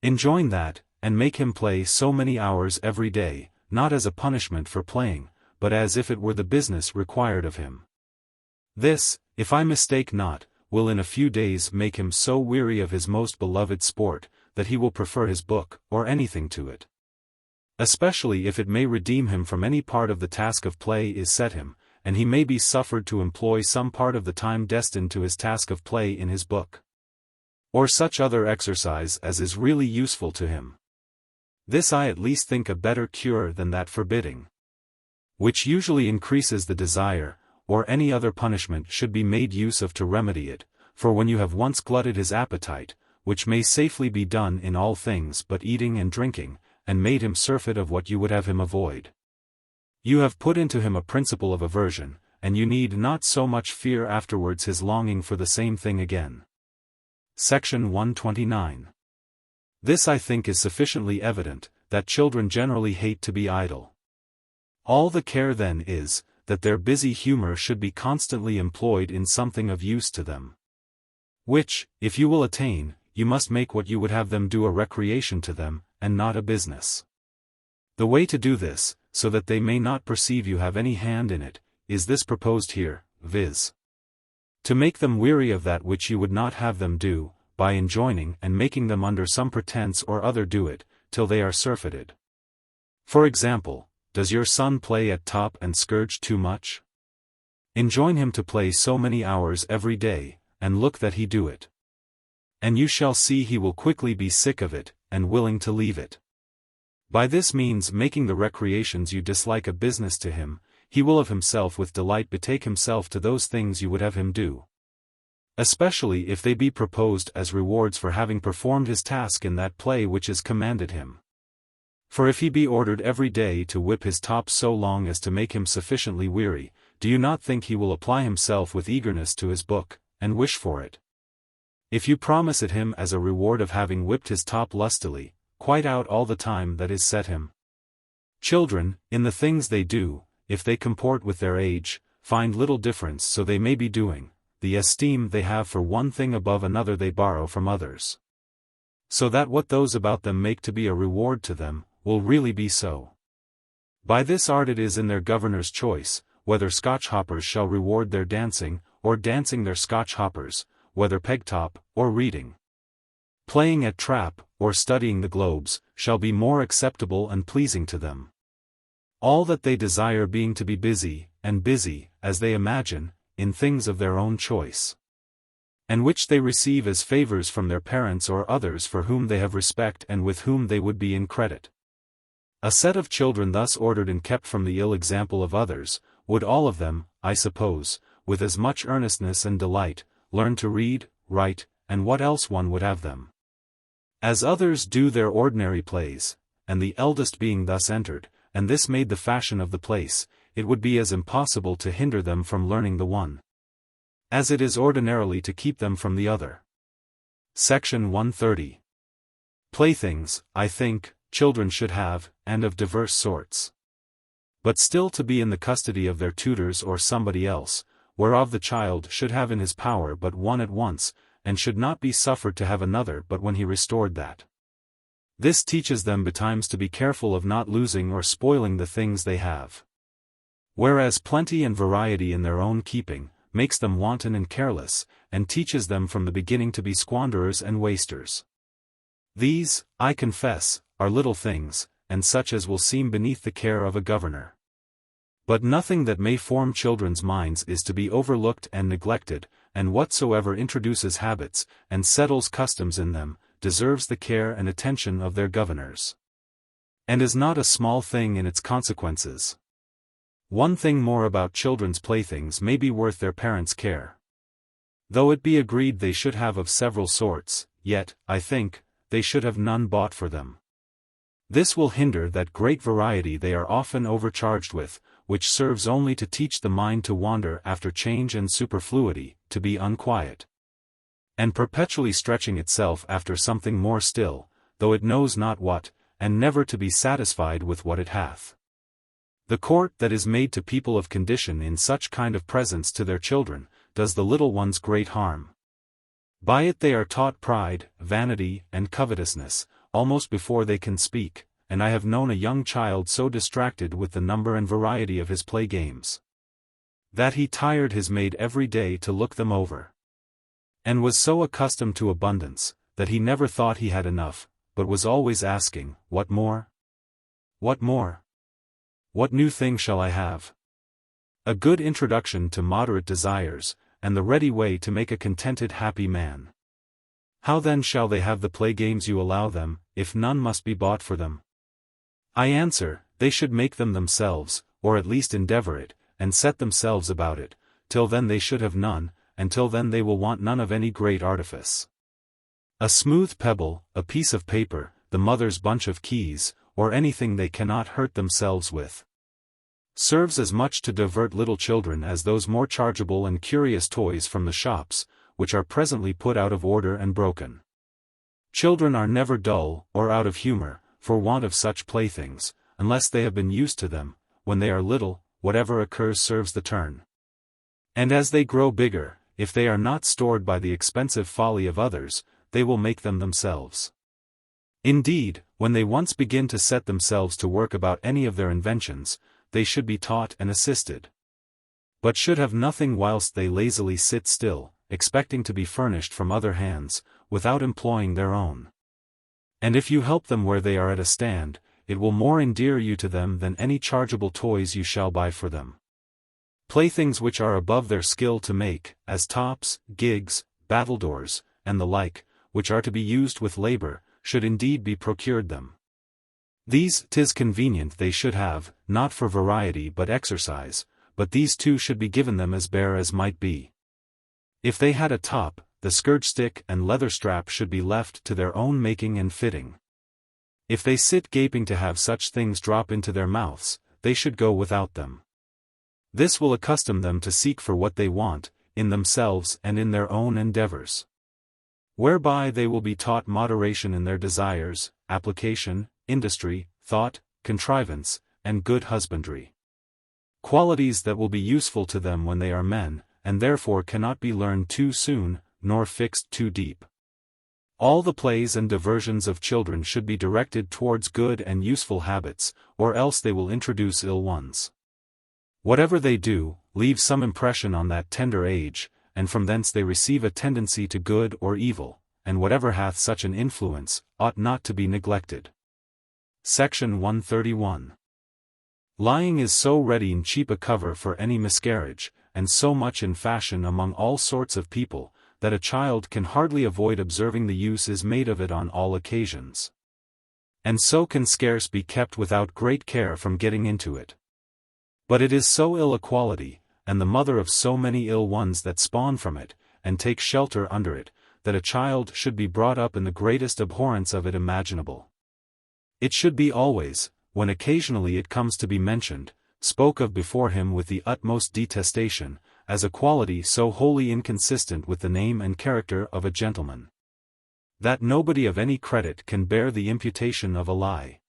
Enjoin that, and make him play so many hours every day, not as a punishment for playing, but as if it were the business required of him. This, if I mistake not, will in a few days make him so weary of his most beloved sport, that he will prefer his book, or anything to it. Especially if it may redeem him from any part of the task of play is set him, and he may be suffered to employ some part of the time destined to his task of play in his book, or such other exercise as is really useful to him. This I at least think a better cure than that forbidding, which usually increases the desire, or any other punishment should be made use of to remedy it, for when you have once glutted his appetite, which may safely be done in all things but eating and drinking, and made him surfeit of what you would have him avoid, you have put into him a principle of aversion, and you need not so much fear afterwards his longing for the same thing again. Section 129. This I think is sufficiently evident, that children generally hate to be idle. All the care then is, that their busy humor should be constantly employed in something of use to them, which, if you will attain, you must make what you would have them do a recreation to them, and not a business. The way to do this, so that they may not perceive you have any hand in it, is this proposed here, viz. to make them weary of that which you would not have them do, by enjoining and making them under some pretence or other do it, till they are surfeited. For example, does your son play at top and scourge too much? Enjoin him to play so many hours every day, and look that he do it. And you shall see he will quickly be sick of it, and willing to leave it. By this means making the recreations you dislike a business to him, he will of himself with delight betake himself to those things you would have him do. Especially if they be proposed as rewards for having performed his task in that play which is commanded him. For if he be ordered every day to whip his top so long as to make him sufficiently weary, do you not think he will apply himself with eagerness to his book, and wish for it? If you promise it him as a reward of having whipped his top lustily, quite out all the time that is set him. Children, in the things they do, if they comport with their age, find little difference so they may be doing, the esteem they have for one thing above another they borrow from others. So that what those about them make to be a reward to them, will really be so. By this art it is in their governor's choice, whether Scotch hoppers shall reward their dancing, or dancing their Scotch hoppers, whether pegtop, or reading, playing at trap, or studying the globes, shall be more acceptable and pleasing to them. All that they desire being to be busy, as they imagine, in things of their own choice, and which they receive as favors from their parents or others for whom they have respect and with whom they would be in credit. A set of children thus ordered and kept from the ill example of others, would all of them, I suppose, with as much earnestness and delight, learn to read, write, and what else one would have them. As others do their ordinary plays, and the eldest being thus entered, and this made the fashion of the place, it would be as impossible to hinder them from learning the one, as it is ordinarily to keep them from the other. Section 130. Playthings, I think, children should have, and of diverse sorts. But still to be in the custody of their tutors or somebody else, whereof the child should have in his power but one at once, and should not be suffered to have another but when he restored that. This teaches them betimes to be careful of not losing or spoiling the things they have. Whereas plenty and variety in their own keeping, makes them wanton and careless, and teaches them from the beginning to be squanderers and wasters. These, I confess, are little things, and such as will seem beneath the care of a governor. But nothing that may form children's minds is to be overlooked and neglected, and whatsoever introduces habits, and settles customs in them, deserves the care and attention of their governors, and is not a small thing in its consequences. One thing more about children's playthings may be worth their parents' care. Though it be agreed they should have of several sorts, yet, I think, they should have none bought for them. This will hinder that great variety they are often overcharged with, which serves only to teach the mind to wander after change and superfluity, to be unquiet, and perpetually stretching itself after something more still, though it knows not what, and never to be satisfied with what it hath. The court that is made to people of condition in such kind of presents to their children, does the little ones great harm. By it they are taught pride, vanity, and covetousness, almost before they can speak, and I have known a young child so distracted with the number and variety of his play games, that he tired his maid every day to look them over, and was so accustomed to abundance, that he never thought he had enough, but was always asking, what more? What more? What new thing shall I have? A good introduction to moderate desires, and the ready way to make a contented happy man. How then shall they have the play games you allow them, if none must be bought for them? I answer, they should make them themselves, or at least endeavor it, and set themselves about it, till then they should have none, and till then they will want none of any great artifice. A smooth pebble, a piece of paper, the mother's bunch of keys, or anything they cannot hurt themselves with, serves as much to divert little children as those more chargeable and curious toys from the shops, which are presently put out of order and broken. Children are never dull, or out of humor, for want of such playthings, unless they have been used to them. When they are little, whatever occurs serves the turn. And as they grow bigger, if they are not stored by the expensive folly of others, they will make them themselves. Indeed, when they once begin to set themselves to work about any of their inventions, they should be taught and assisted, but should have nothing whilst they lazily sit still, expecting to be furnished from other hands, without employing their own. And if you help them where they are at a stand, it will more endear you to them than any chargeable toys you shall buy for them. Playthings which are above their skill to make, as tops, gigs, battledores, and the like, which are to be used with labor, should indeed be procured them. These 'tis convenient they should have, not for variety but exercise, but these too should be given them as bare as might be. If they had a top, the scourge stick and leather strap should be left to their own making and fitting. If they sit gaping to have such things drop into their mouths, they should go without them. This will accustom them to seek for what they want, in themselves and in their own endeavors, whereby they will be taught moderation in their desires, application, industry, thought, contrivance, and good husbandry. Qualities that will be useful to them when they are men, and therefore cannot be learned too soon, nor fixed too deep. All the plays and diversions of children should be directed towards good and useful habits, or else they will introduce ill ones. Whatever they do, leave some impression on that tender age, and from thence they receive a tendency to good or evil, and whatever hath such an influence, ought not to be neglected. Section 131. Lying is so ready and cheap a cover for any miscarriage, and so much in fashion among all sorts of people, that a child can hardly avoid observing the use is made of it on all occasions, and so can scarce be kept without great care from getting into it. But it is so ill a quality, and the mother of so many ill ones that spawn from it, and take shelter under it, that a child should be brought up in the greatest abhorrence of it imaginable. It should be always, when occasionally it comes to be mentioned, spoke of before him with the utmost detestation, as a quality so wholly inconsistent with the name and character of a gentleman, that nobody of any credit can bear the imputation of a lie.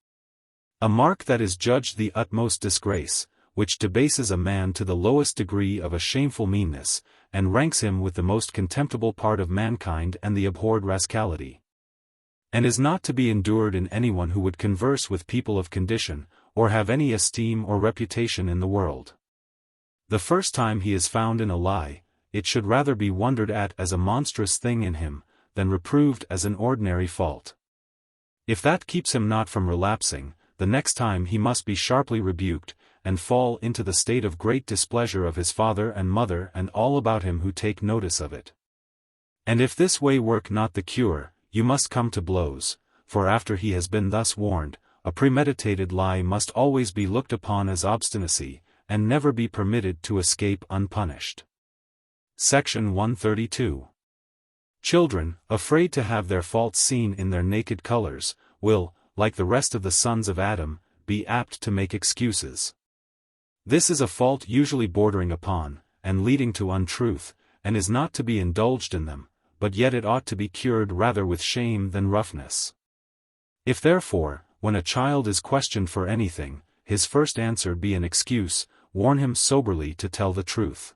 A mark that is judged the utmost disgrace, which debases a man to the lowest degree of a shameful meanness, and ranks him with the most contemptible part of mankind and the abhorred rascality, and is not to be endured in anyone who would converse with people of condition, or have any esteem or reputation in the world. The first time he is found in a lie, it should rather be wondered at as a monstrous thing in him, than reproved as an ordinary fault. If that keeps him not from relapsing, the next time he must be sharply rebuked, and fall into the state of great displeasure of his father and mother and all about him who take notice of it. And if this way work not the cure, you must come to blows, for after he has been thus warned, a premeditated lie must always be looked upon as obstinacy, and never be permitted to escape unpunished. Section 132. Children, afraid to have their faults seen in their naked colors, will, like the rest of the sons of Adam, be apt to make excuses. This is a fault usually bordering upon, and leading to untruth, and is not to be indulged in them, but yet it ought to be cured rather with shame than roughness. If therefore, when a child is questioned for anything, his first answer be an excuse, warn him soberly to tell the truth.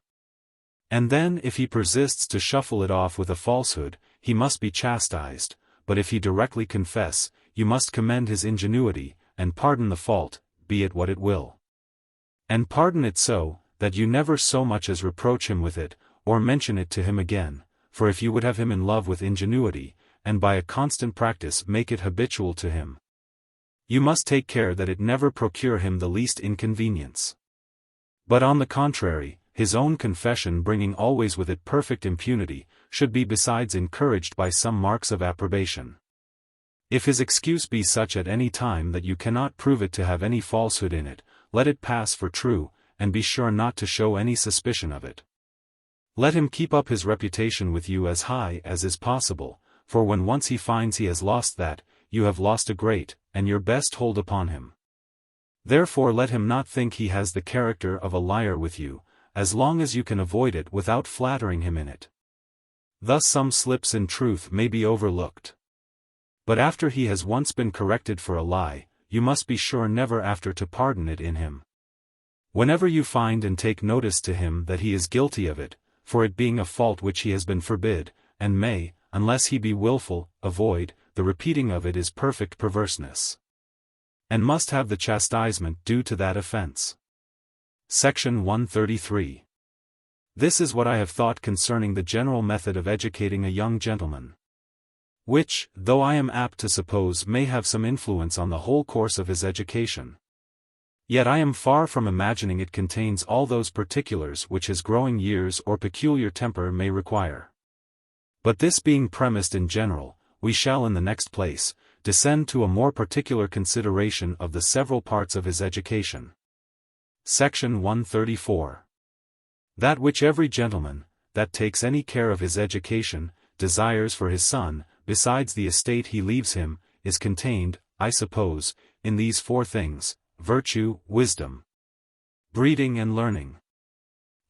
And then if he persists to shuffle it off with a falsehood, he must be chastised, but if he directly confess, you must commend his ingenuity, and pardon the fault, be it what it will. And pardon it so, that you never so much as reproach him with it, or mention it to him again, for if you would have him in love with ingenuity, and by a constant practice make it habitual to him, you must take care that it never procure him the least inconvenience. But on the contrary, his own confession bringing always with it perfect impunity, should be besides encouraged by some marks of approbation. If his excuse be such at any time that you cannot prove it to have any falsehood in it, let it pass for true, and be sure not to show any suspicion of it. Let him keep up his reputation with you as high as is possible, for when once he finds he has lost that, you have lost a great, and your best hold upon him. Therefore let him not think he has the character of a liar with you, as long as you can avoid it without flattering him in it. Thus some slips in truth may be overlooked. But after he has once been corrected for a lie, you must be sure never after to pardon it in him. Whenever you find and take notice to him that he is guilty of it, for it being a fault which he has been forbid, and may, unless he be wilful, avoid, the repeating of it is perfect perverseness, and must have the chastisement due to that offense. Section 133. This is what I have thought concerning the general method of educating a young gentleman, which, though I am apt to suppose may have some influence on the whole course of his education, yet I am far from imagining it contains all those particulars which his growing years or peculiar temper may require. But this being premised in general, we shall in the next place, descend to a more particular consideration of the several parts of his education. Section 134. That which every gentleman, that takes any care of his education, desires for his son, besides the estate he leaves him, is contained, I suppose, in these four things: virtue, wisdom, breeding and learning.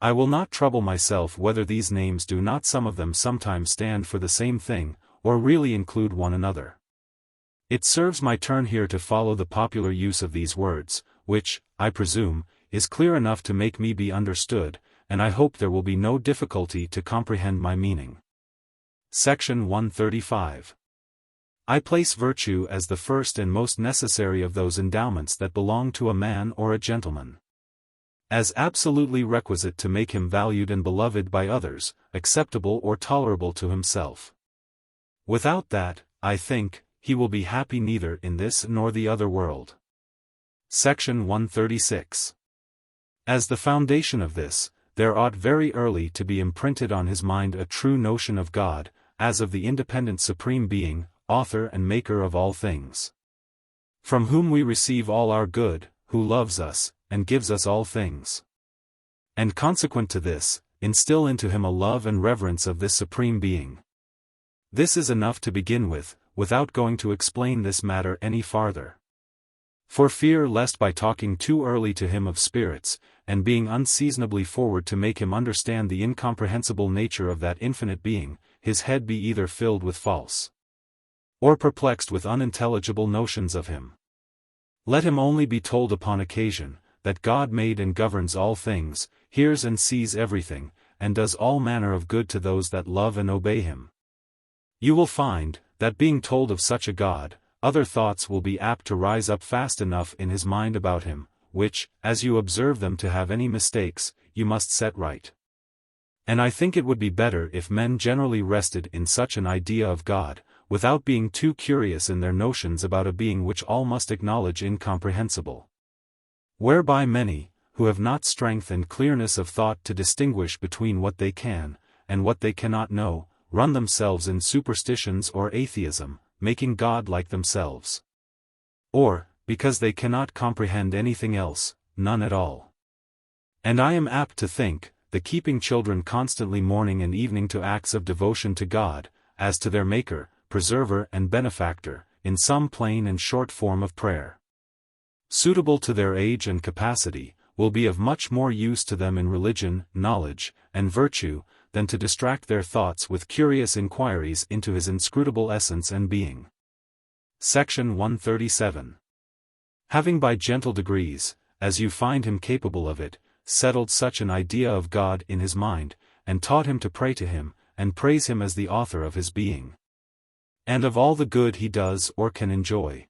I will not trouble myself whether these names do not some of them sometimes stand for the same thing, or really include one another. It serves my turn here to follow the popular use of these words, which, I presume, is clear enough to make me be understood, and I hope there will be no difficulty to comprehend my meaning. Section 135. I place virtue as the first and most necessary of those endowments that belong to a man or a gentleman, as absolutely requisite to make him valued and beloved by others, acceptable or tolerable to himself. Without that, I think, he will be happy neither in this nor the other world. Section 136. As the foundation of this, there ought very early to be imprinted on his mind a true notion of God, as of the independent supreme being, author and maker of all things, from whom we receive all our good, who loves us, and gives us all things. And consequent to this, instill into him a love and reverence of this supreme being. This is enough to begin with, without going to explain this matter any farther. For fear lest by talking too early to him of spirits, and being unseasonably forward to make him understand the incomprehensible nature of that infinite being, his head be either filled with false, or perplexed with unintelligible notions of him. Let him only be told upon occasion, that God made and governs all things, hears and sees everything, and does all manner of good to those that love and obey him. You will find, that being told of such a God, other thoughts will be apt to rise up fast enough in his mind about him, which, as you observe them to have any mistakes, you must set right. And I think it would be better if men generally rested in such an idea of God, without being too curious in their notions about a being which all must acknowledge incomprehensible. Whereby many, who have not strength and clearness of thought to distinguish between what they can, and what they cannot know, run themselves in superstitions or atheism, making God like themselves. Or, because they cannot comprehend anything else, none at all. And I am apt to think, the keeping children constantly morning and evening to acts of devotion to God, as to their Maker, Preserver and Benefactor, in some plain and short form of prayer, suitable to their age and capacity, will be of much more use to them in religion, knowledge, and virtue, than to distract their thoughts with curious inquiries into his inscrutable essence and being. Section 137. Having by gentle degrees, as you find him capable of it, settled such an idea of God in his mind, and taught him to pray to him, and praise him as the author of his being, and of all the good he does or can enjoy.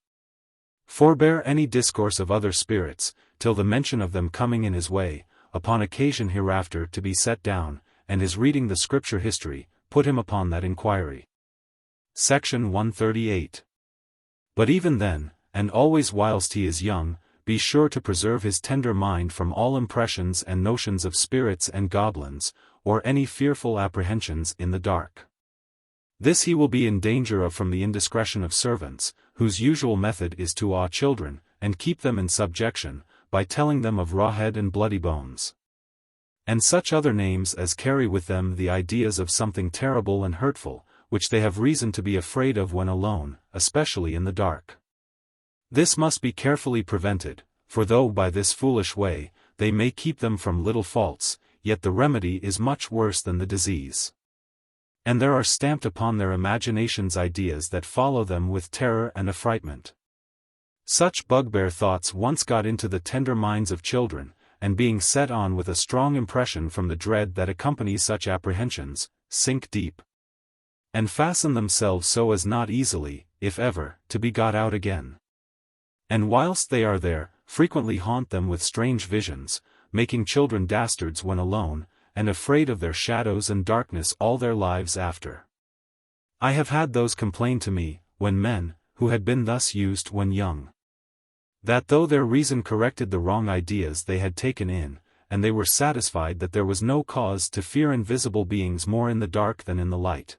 Forbear any discourse of other spirits, till the mention of them coming in his way, upon occasion hereafter to be set down, and his reading the scripture history, put him upon that inquiry. Section 138. But even then, and always whilst he is young, be sure to preserve his tender mind from all impressions and notions of spirits and goblins, or any fearful apprehensions in the dark. This he will be in danger of from the indiscretion of servants, whose usual method is to awe children, and keep them in subjection, by telling them of Rawhead and Bloody Bones, and such other names as carry with them the ideas of something terrible and hurtful, which they have reason to be afraid of when alone, especially in the dark. This must be carefully prevented, for though by this foolish way, they may keep them from little faults, yet the remedy is much worse than the disease. And there are stamped upon their imaginations ideas that follow them with terror and affrightment. Such bugbear thoughts once got into the tender minds of children, and being set on with a strong impression from the dread that accompanies such apprehensions, sink deep, and fasten themselves so as not easily, if ever, to be got out again. And whilst they are there, frequently haunt them with strange visions, making children dastards when alone, and afraid of their shadows and darkness all their lives after. I have had those complain to me, when men, who had been thus used when young, that though their reason corrected the wrong ideas they had taken in, and they were satisfied that there was no cause to fear invisible beings more in the dark than in the light,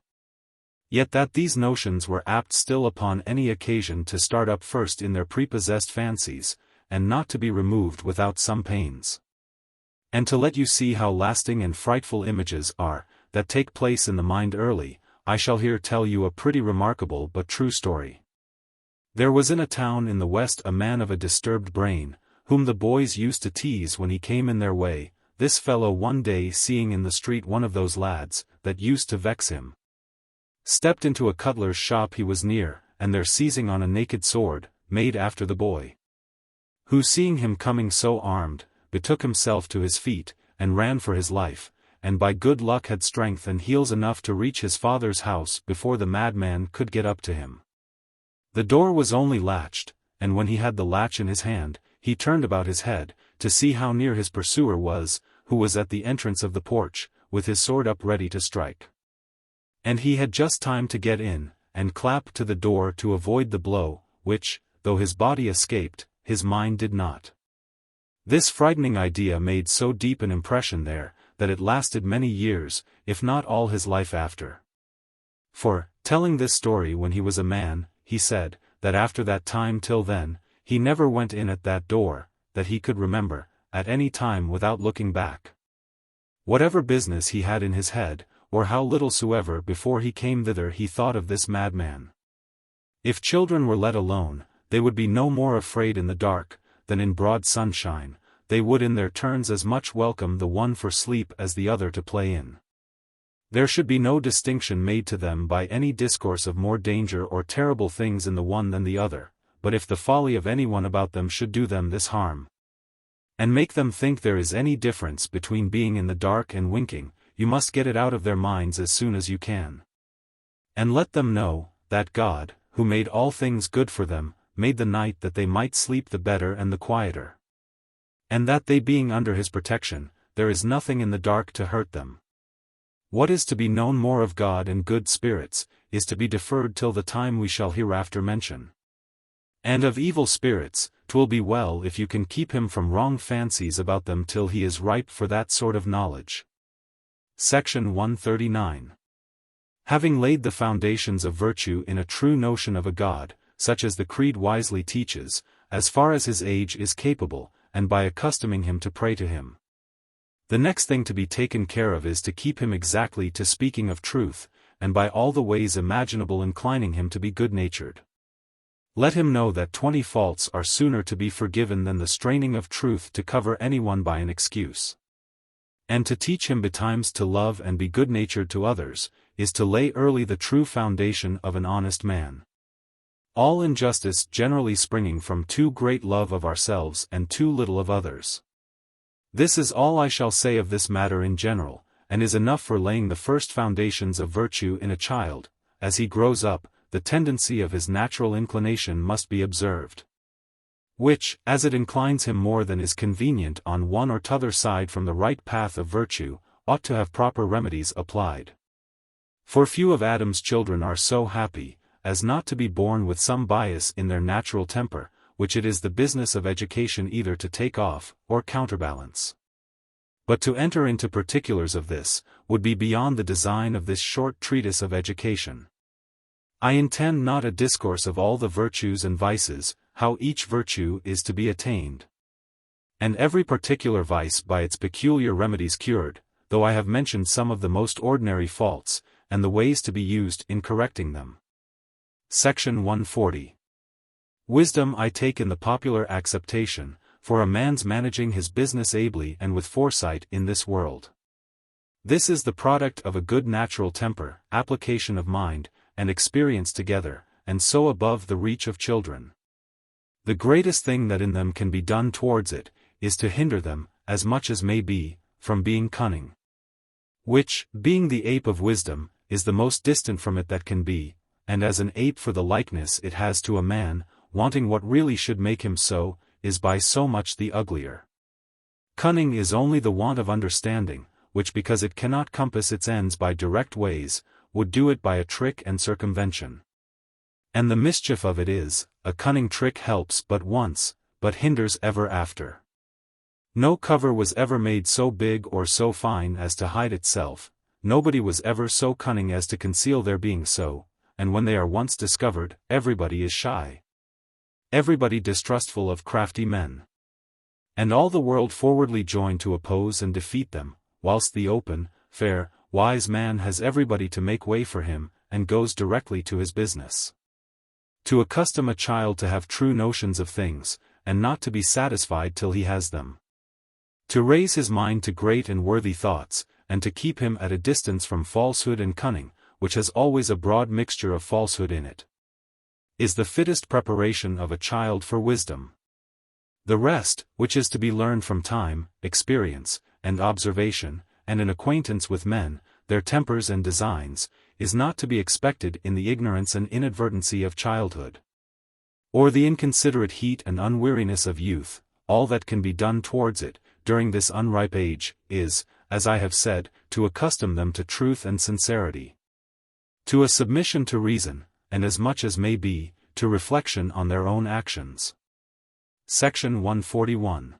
yet that these notions were apt still upon any occasion to start up first in their prepossessed fancies, and not to be removed without some pains. And to let you see how lasting and frightful images are, that take place in the mind early, I shall here tell you a pretty remarkable but true story. There was in a town in the West a man of a disturbed brain, whom the boys used to tease when he came in their way. This fellow one day seeing in the street one of those lads, that used to vex him, stepped into a cutler's shop he was near, and there seizing on a naked sword, made after the boy, who seeing him coming so armed, betook himself to his feet, and ran for his life, and by good luck had strength and heels enough to reach his father's house before the madman could get up to him. The door was only latched, and when he had the latch in his hand, he turned about his head, to see how near his pursuer was, who was at the entrance of the porch, with his sword up ready to strike. And he had just time to get in, and clap to the door to avoid the blow, which, though his body escaped, his mind did not. This frightening idea made so deep an impression there, that it lasted many years, if not all his life after. For, telling this story when he was a man, he said, that after that time till then, he never went in at that door, that he could remember, at any time without looking back. Whatever business he had in his head, or how little soever before he came thither he thought of this madman. If children were let alone, they would be no more afraid in the dark, than in broad sunshine, they would in their turns as much welcome the one for sleep as the other to play in. There should be no distinction made to them by any discourse of more danger or terrible things in the one than the other, but if the folly of any one about them should do them this harm, and make them think there is any difference between being in the dark and winking, you must get it out of their minds as soon as you can. And let them know, that God, who made all things good for them, made the night that they might sleep the better and the quieter. And that they being under his protection, there is nothing in the dark to hurt them. What is to be known more of God and good spirits, is to be deferred till the time we shall hereafter mention. And of evil spirits, 'twill be well if you can keep him from wrong fancies about them till he is ripe for that sort of knowledge. Section 139. Having laid the foundations of virtue in a true notion of a God, such as the Creed wisely teaches, as far as his age is capable, and by accustoming him to pray to him. The next thing to be taken care of is to keep him exactly to speaking of truth, and by all the ways imaginable inclining him to be good-natured. Let him know that 20 faults are sooner to be forgiven than the straining of truth to cover anyone by an excuse. And to teach him betimes to love and be good-natured to others, is to lay early the true foundation of an honest man. All injustice generally springing from too great love of ourselves and too little of others. This is all I shall say of this matter in general, and is enough for laying the first foundations of virtue in a child. As he grows up, the tendency of his natural inclination must be observed, which, as it inclines him more than is convenient on one or t'other side from the right path of virtue, ought to have proper remedies applied. For few of Adam's children are so happy, as not to be born with some bias in their natural temper, which it is the business of education either to take off, or counterbalance. But to enter into particulars of this, would be beyond the design of this short treatise of education. I intend not a discourse of all the virtues and vices, how each virtue is to be attained, and every particular vice by its peculiar remedies cured, though I have mentioned some of the most ordinary faults, and the ways to be used in correcting them. Section 140. Wisdom I take in the popular acceptation, for a man's managing his business ably and with foresight in this world. This is the product of a good natural temper, application of mind, and experience together, and so above the reach of children. The greatest thing that in them can be done towards it, is to hinder them, as much as may be, from being cunning. Which, being the ape of wisdom, is the most distant from it that can be, and as an ape for the likeness it has to a man, wanting what really should make him so, is by so much the uglier. Cunning is only the want of understanding, which because it cannot compass its ends by direct ways, would do it by a trick and circumvention. And the mischief of it is, a cunning trick helps but once, but hinders ever after. No cover was ever made so big or so fine as to hide itself, nobody was ever so cunning as to conceal their being so, and when they are once discovered, everybody is shy. Everybody distrustful of crafty men. And all the world forwardly join to oppose and defeat them, whilst the open, fair, wise man has everybody to make way for him, and goes directly to his business. To accustom a child to have true notions of things, and not to be satisfied till he has them. To raise his mind to great and worthy thoughts, and to keep him at a distance from falsehood and cunning, which has always a broad mixture of falsehood in it, is the fittest preparation of a child for wisdom. The rest, which is to be learned from time, experience, and observation, and an acquaintance with men, their tempers and designs, is not to be expected in the ignorance and inadvertency of childhood, or the inconsiderate heat and unweariness of youth. All that can be done towards it, during this unripe age, is, as I have said, to accustom them to truth and sincerity, to a submission to reason, and as much as may be, to reflection on their own actions. Section 141.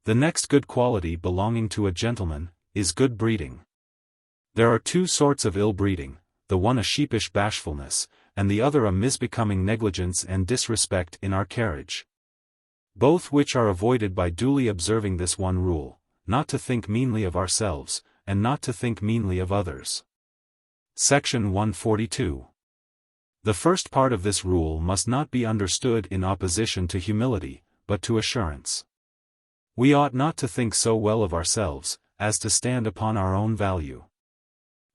The next good quality belonging to a gentleman, is good breeding. There are two sorts of ill breeding, the one a sheepish bashfulness, and the other a misbecoming negligence and disrespect in our carriage. Both which are avoided by duly observing this one rule, not to think meanly of ourselves, and not to think meanly of others. Section 142. The first part of this rule must not be understood in opposition to humility, but to assurance. We ought not to think so well of ourselves, as to stand upon our own value,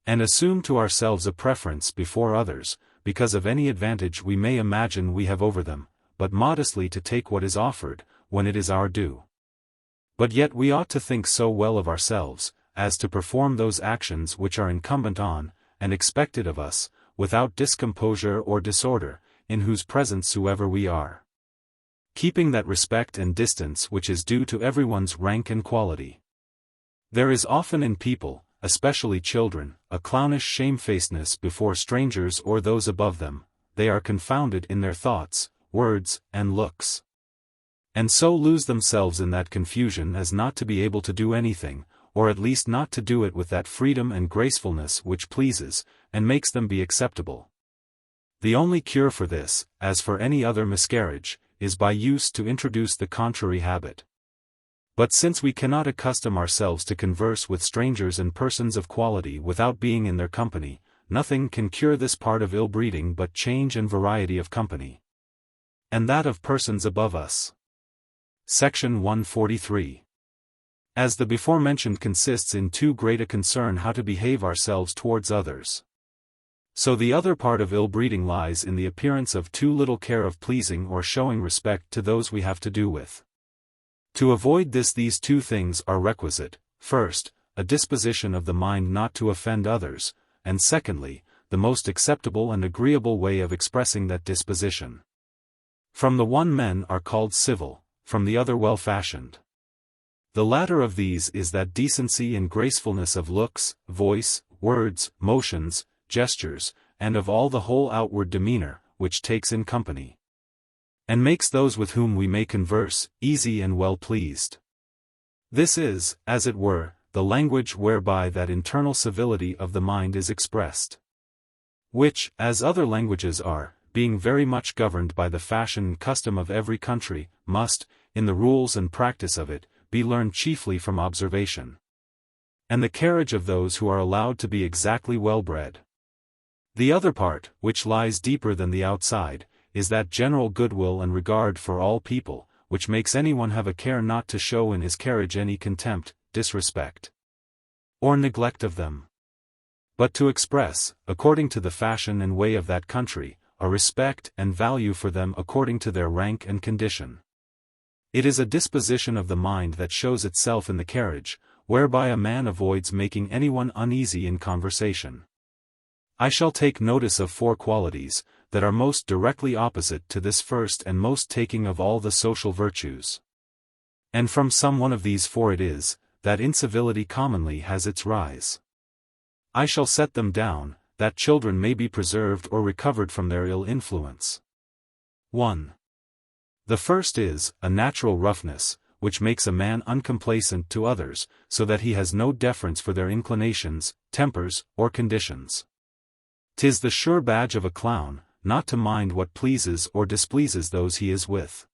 and assume to ourselves a preference before others, because of any advantage we may imagine we have over them, but modestly to take what is offered, when it is our due. But yet we ought to think so well of ourselves, as to perform those actions which are incumbent on, and expected of us, without discomposure or disorder, in whose presence soever we are, keeping that respect and distance which is due to everyone's rank and quality. There is often in people, especially children, a clownish shamefacedness before strangers or those above them. They are confounded in their thoughts, words, and looks, and so lose themselves in that confusion as not to be able to do anything, or at least not to do it with that freedom and gracefulness which pleases, and makes them be acceptable. The only cure for this, as for any other miscarriage, is by use to introduce the contrary habit. But since we cannot accustom ourselves to converse with strangers and persons of quality without being in their company, nothing can cure this part of ill-breeding but change and variety of company, and that of persons above us. Section 143. As the before-mentioned consists in too great a concern how to behave ourselves towards others, so the other part of ill-breeding lies in the appearance of too little care of pleasing or showing respect to those we have to do with. To avoid this, these two things are requisite: first, a disposition of the mind not to offend others, and secondly, the most acceptable and agreeable way of expressing that disposition. From the one men are called civil, from the other well-fashioned. The latter of these is that decency and gracefulness of looks, voice, words, motions, gestures, and of all the whole outward demeanor, which takes in company, and makes those with whom we may converse, easy and well pleased. This is, as it were, the language whereby that internal civility of the mind is expressed, which, as other languages are, being very much governed by the fashion and custom of every country, must, in the rules and practice of it, be learned chiefly from observation, and the carriage of those who are allowed to be exactly well-bred. The other part, which lies deeper than the outside, is that general goodwill and regard for all people, which makes anyone have a care not to show in his carriage any contempt, disrespect, or neglect of them, but to express, according to the fashion and way of that country, a respect and value for them according to their rank and condition. It is a disposition of the mind that shows itself in the carriage, whereby a man avoids making anyone uneasy in conversation. I shall take notice of 4 qualities, that are most directly opposite to this first and most taking of all the social virtues. And from some one of these 4 it is, that incivility commonly has its rise. I shall set them down, that children may be preserved or recovered from their ill influence. 1. The first is, a natural roughness, which makes a man uncomplaisant to others, so that he has no deference for their inclinations, tempers, or conditions. 'Tis the sure badge of a clown, not to mind what pleases or displeases those he is with.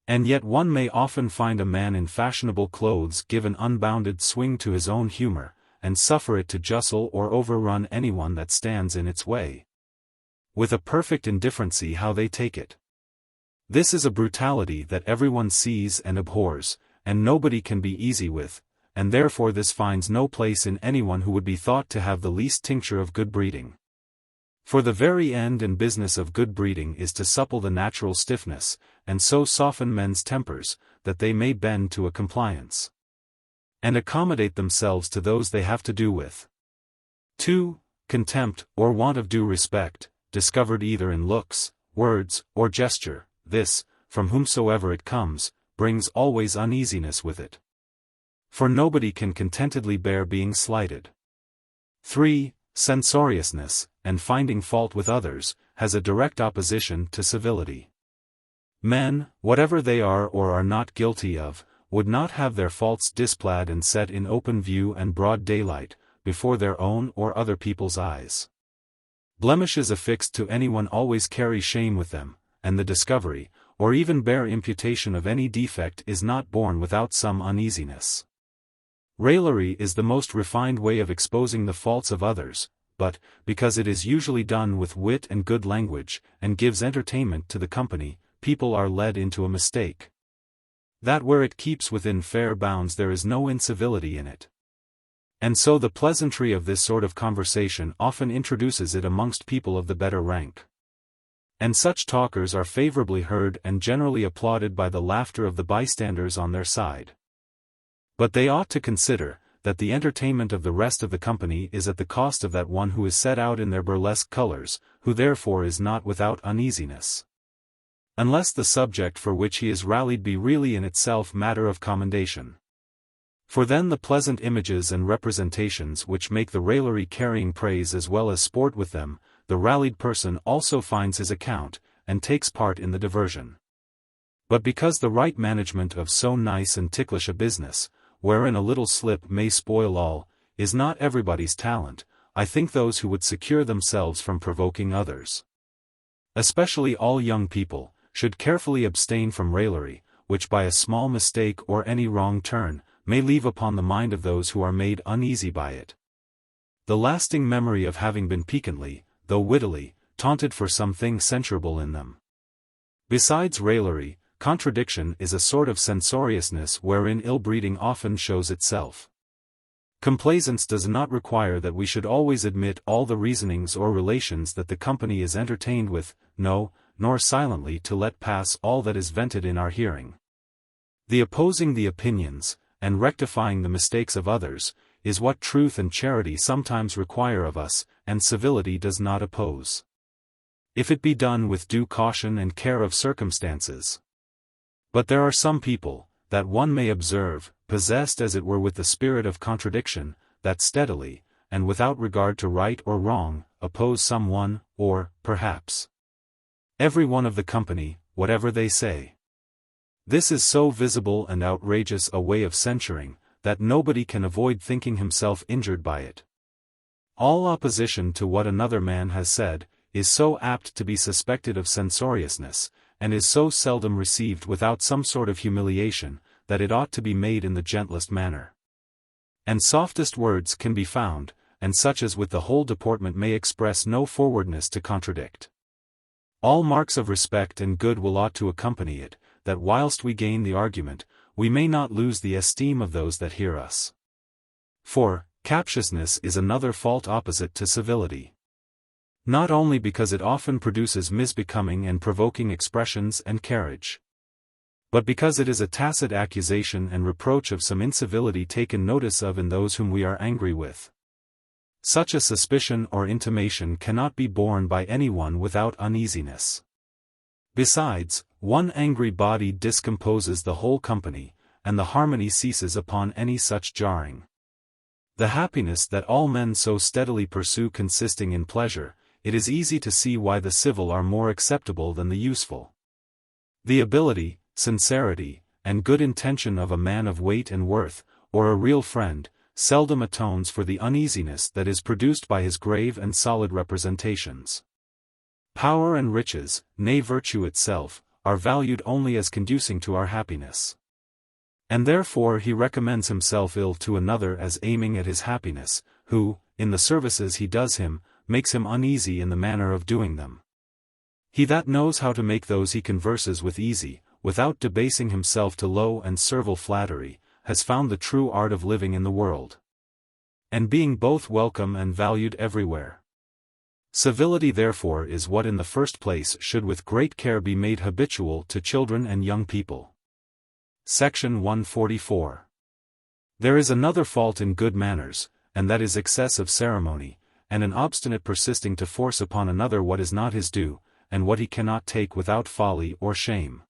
And yet one may often find a man in fashionable clothes give an unbounded swing to his own humor, and suffer it to justle or overrun anyone that stands in its way, with a perfect indifferency how they take it. This is a brutality that everyone sees and abhors, and nobody can be easy with, and therefore this finds no place in anyone who would be thought to have the least tincture of good breeding. For the very end and business of good breeding is to supple the natural stiffness, and so soften men's tempers, that they may bend to a compliance, and accommodate themselves to those they have to do with. 2. Contempt, or want of due respect, discovered either in looks, words, or gesture, this, from whomsoever it comes, brings always uneasiness with it. For nobody can contentedly bear being slighted. 3. Censoriousness, and finding fault with others, has a direct opposition to civility. Men, whatever they are or are not guilty of, would not have their faults displayed and set in open view and broad daylight, before their own or other people's eyes. Blemishes affixed to anyone always carry shame with them, and the discovery, or even bare imputation of any defect is not borne without some uneasiness. Raillery is the most refined way of exposing the faults of others, but, because it is usually done with wit and good language, and gives entertainment to the company, people are led into a mistake. That where it keeps within fair bounds there is no incivility in it. And so the pleasantry of this sort of conversation often introduces it amongst people of the better rank. And such talkers are favorably heard and generally applauded by the laughter of the bystanders on their side. But they ought to consider, that the entertainment of the rest of the company is at the cost of that one who is set out in their burlesque colors, who therefore is not without uneasiness. Unless the subject for which he is rallied be really in itself matter of commendation. For then the pleasant images and representations which make the raillery carrying praise as well as sport with them, the rallied person also finds his account, and takes part in the diversion. But because the right management of so nice and ticklish a business, wherein a little slip may spoil all, is not everybody's talent, I think those who would secure themselves from provoking others, especially all young people, should carefully abstain from raillery, which by a small mistake or any wrong turn, may leave upon the mind of those who are made uneasy by it the lasting memory of having been piquantly, though wittily, taunted for something censurable in them. Besides raillery, contradiction is a sort of censoriousness wherein ill-breeding often shows itself. Complaisance does not require that we should always admit all the reasonings or relations that the company is entertained with, no, nor silently to let pass all that is vented in our hearing. The opposing the opinions, and rectifying the mistakes of others, is what truth and charity sometimes require of us, and civility does not oppose, if it be done with due caution and care of circumstances. But there are some people, that one may observe, possessed as it were with the spirit of contradiction, that steadily, and without regard to right or wrong, oppose some one, or, perhaps, every one of the company, whatever they say. This is so visible and outrageous a way of censuring, that nobody can avoid thinking himself injured by it. All opposition to what another man has said, is so apt to be suspected of censoriousness, and is so seldom received without some sort of humiliation, that it ought to be made in the gentlest manner. And softest words can be found, and such as with the whole deportment may express no forwardness to contradict. All marks of respect and good will ought to accompany it, that whilst we gain the argument, we may not lose the esteem of those that hear us. For, captiousness is another fault opposite to civility. Not only because it often produces misbecoming and provoking expressions and carriage, but because it is a tacit accusation and reproach of some incivility taken notice of in those whom we are angry with. Such a suspicion or intimation cannot be borne by anyone without uneasiness. Besides, one angry body discomposes the whole company, and the harmony ceases upon any such jarring. The happiness that all men so steadily pursue consisting in pleasure, it is easy to see why the civil are more acceptable than the useful. The ability, sincerity, and good intention of a man of weight and worth, or a real friend, seldom atones for the uneasiness that is produced by his grave and solid representations. Power and riches, nay virtue itself, are valued only as conducing to our happiness. And therefore he recommends himself ill to another as aiming at his happiness, who, in the services he does him, makes him uneasy in the manner of doing them. He that knows how to make those he converses with easy, without debasing himself to low and servile flattery, has found the true art of living in the world, and being both welcome and valued everywhere. Civility therefore is what in the first place should with great care be made habitual to children and young people. Section 144. There is another fault in good manners, and that is excess of ceremony, and an obstinate persisting to force upon another what is not his due, and what he cannot take without folly or shame.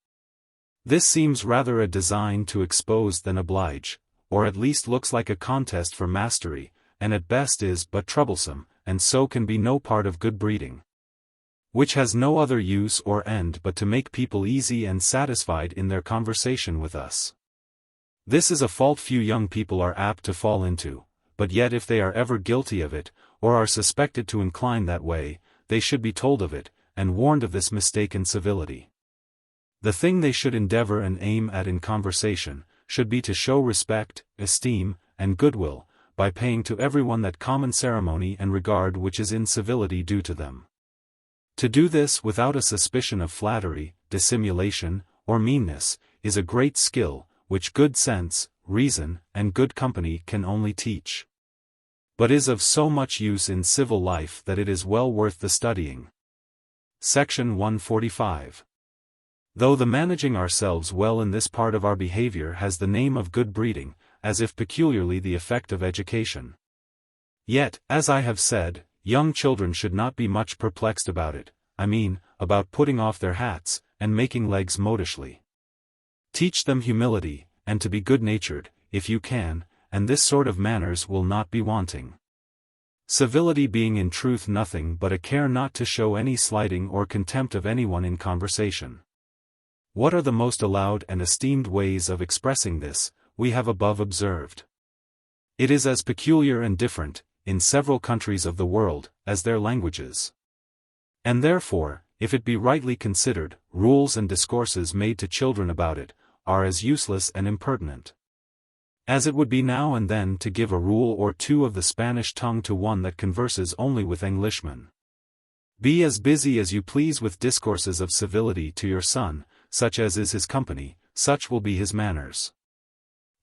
This seems rather a design to expose than oblige, or at least looks like a contest for mastery, and at best is but troublesome, and so can be no part of good breeding, which has no other use or end but to make people easy and satisfied in their conversation with us. This is a fault few young people are apt to fall into, but yet if they are ever guilty of it, or are suspected to incline that way, they should be told of it, and warned of this mistaken civility. The thing they should endeavor and aim at in conversation, should be to show respect, esteem, and goodwill, by paying to everyone that common ceremony and regard which is in civility due to them. To do this without a suspicion of flattery, dissimulation, or meanness, is a great skill, which good sense, reason, and good company can only teach, but is of so much use in civil life that it is well worth the studying. Section 145. Though the managing ourselves well in this part of our behavior has the name of good breeding, as if peculiarly the effect of education, yet, as I have said, young children should not be much perplexed about it, I mean, about putting off their hats, and making legs modishly. Teach them humility, and to be good-natured, if you can, and this sort of manners will not be wanting. Civility being in truth nothing but a care not to show any slighting or contempt of anyone in conversation. What are the most allowed and esteemed ways of expressing this, we have above observed. It is as peculiar and different, in several countries of the world, as their languages. And therefore, if it be rightly considered, rules and discourses made to children about it, are as useless and impertinent as it would be now and then to give a rule or two of the Spanish tongue to one that converses only with Englishmen. Be as busy as you please with discourses of civility to your son, such as is his company, such will be his manners.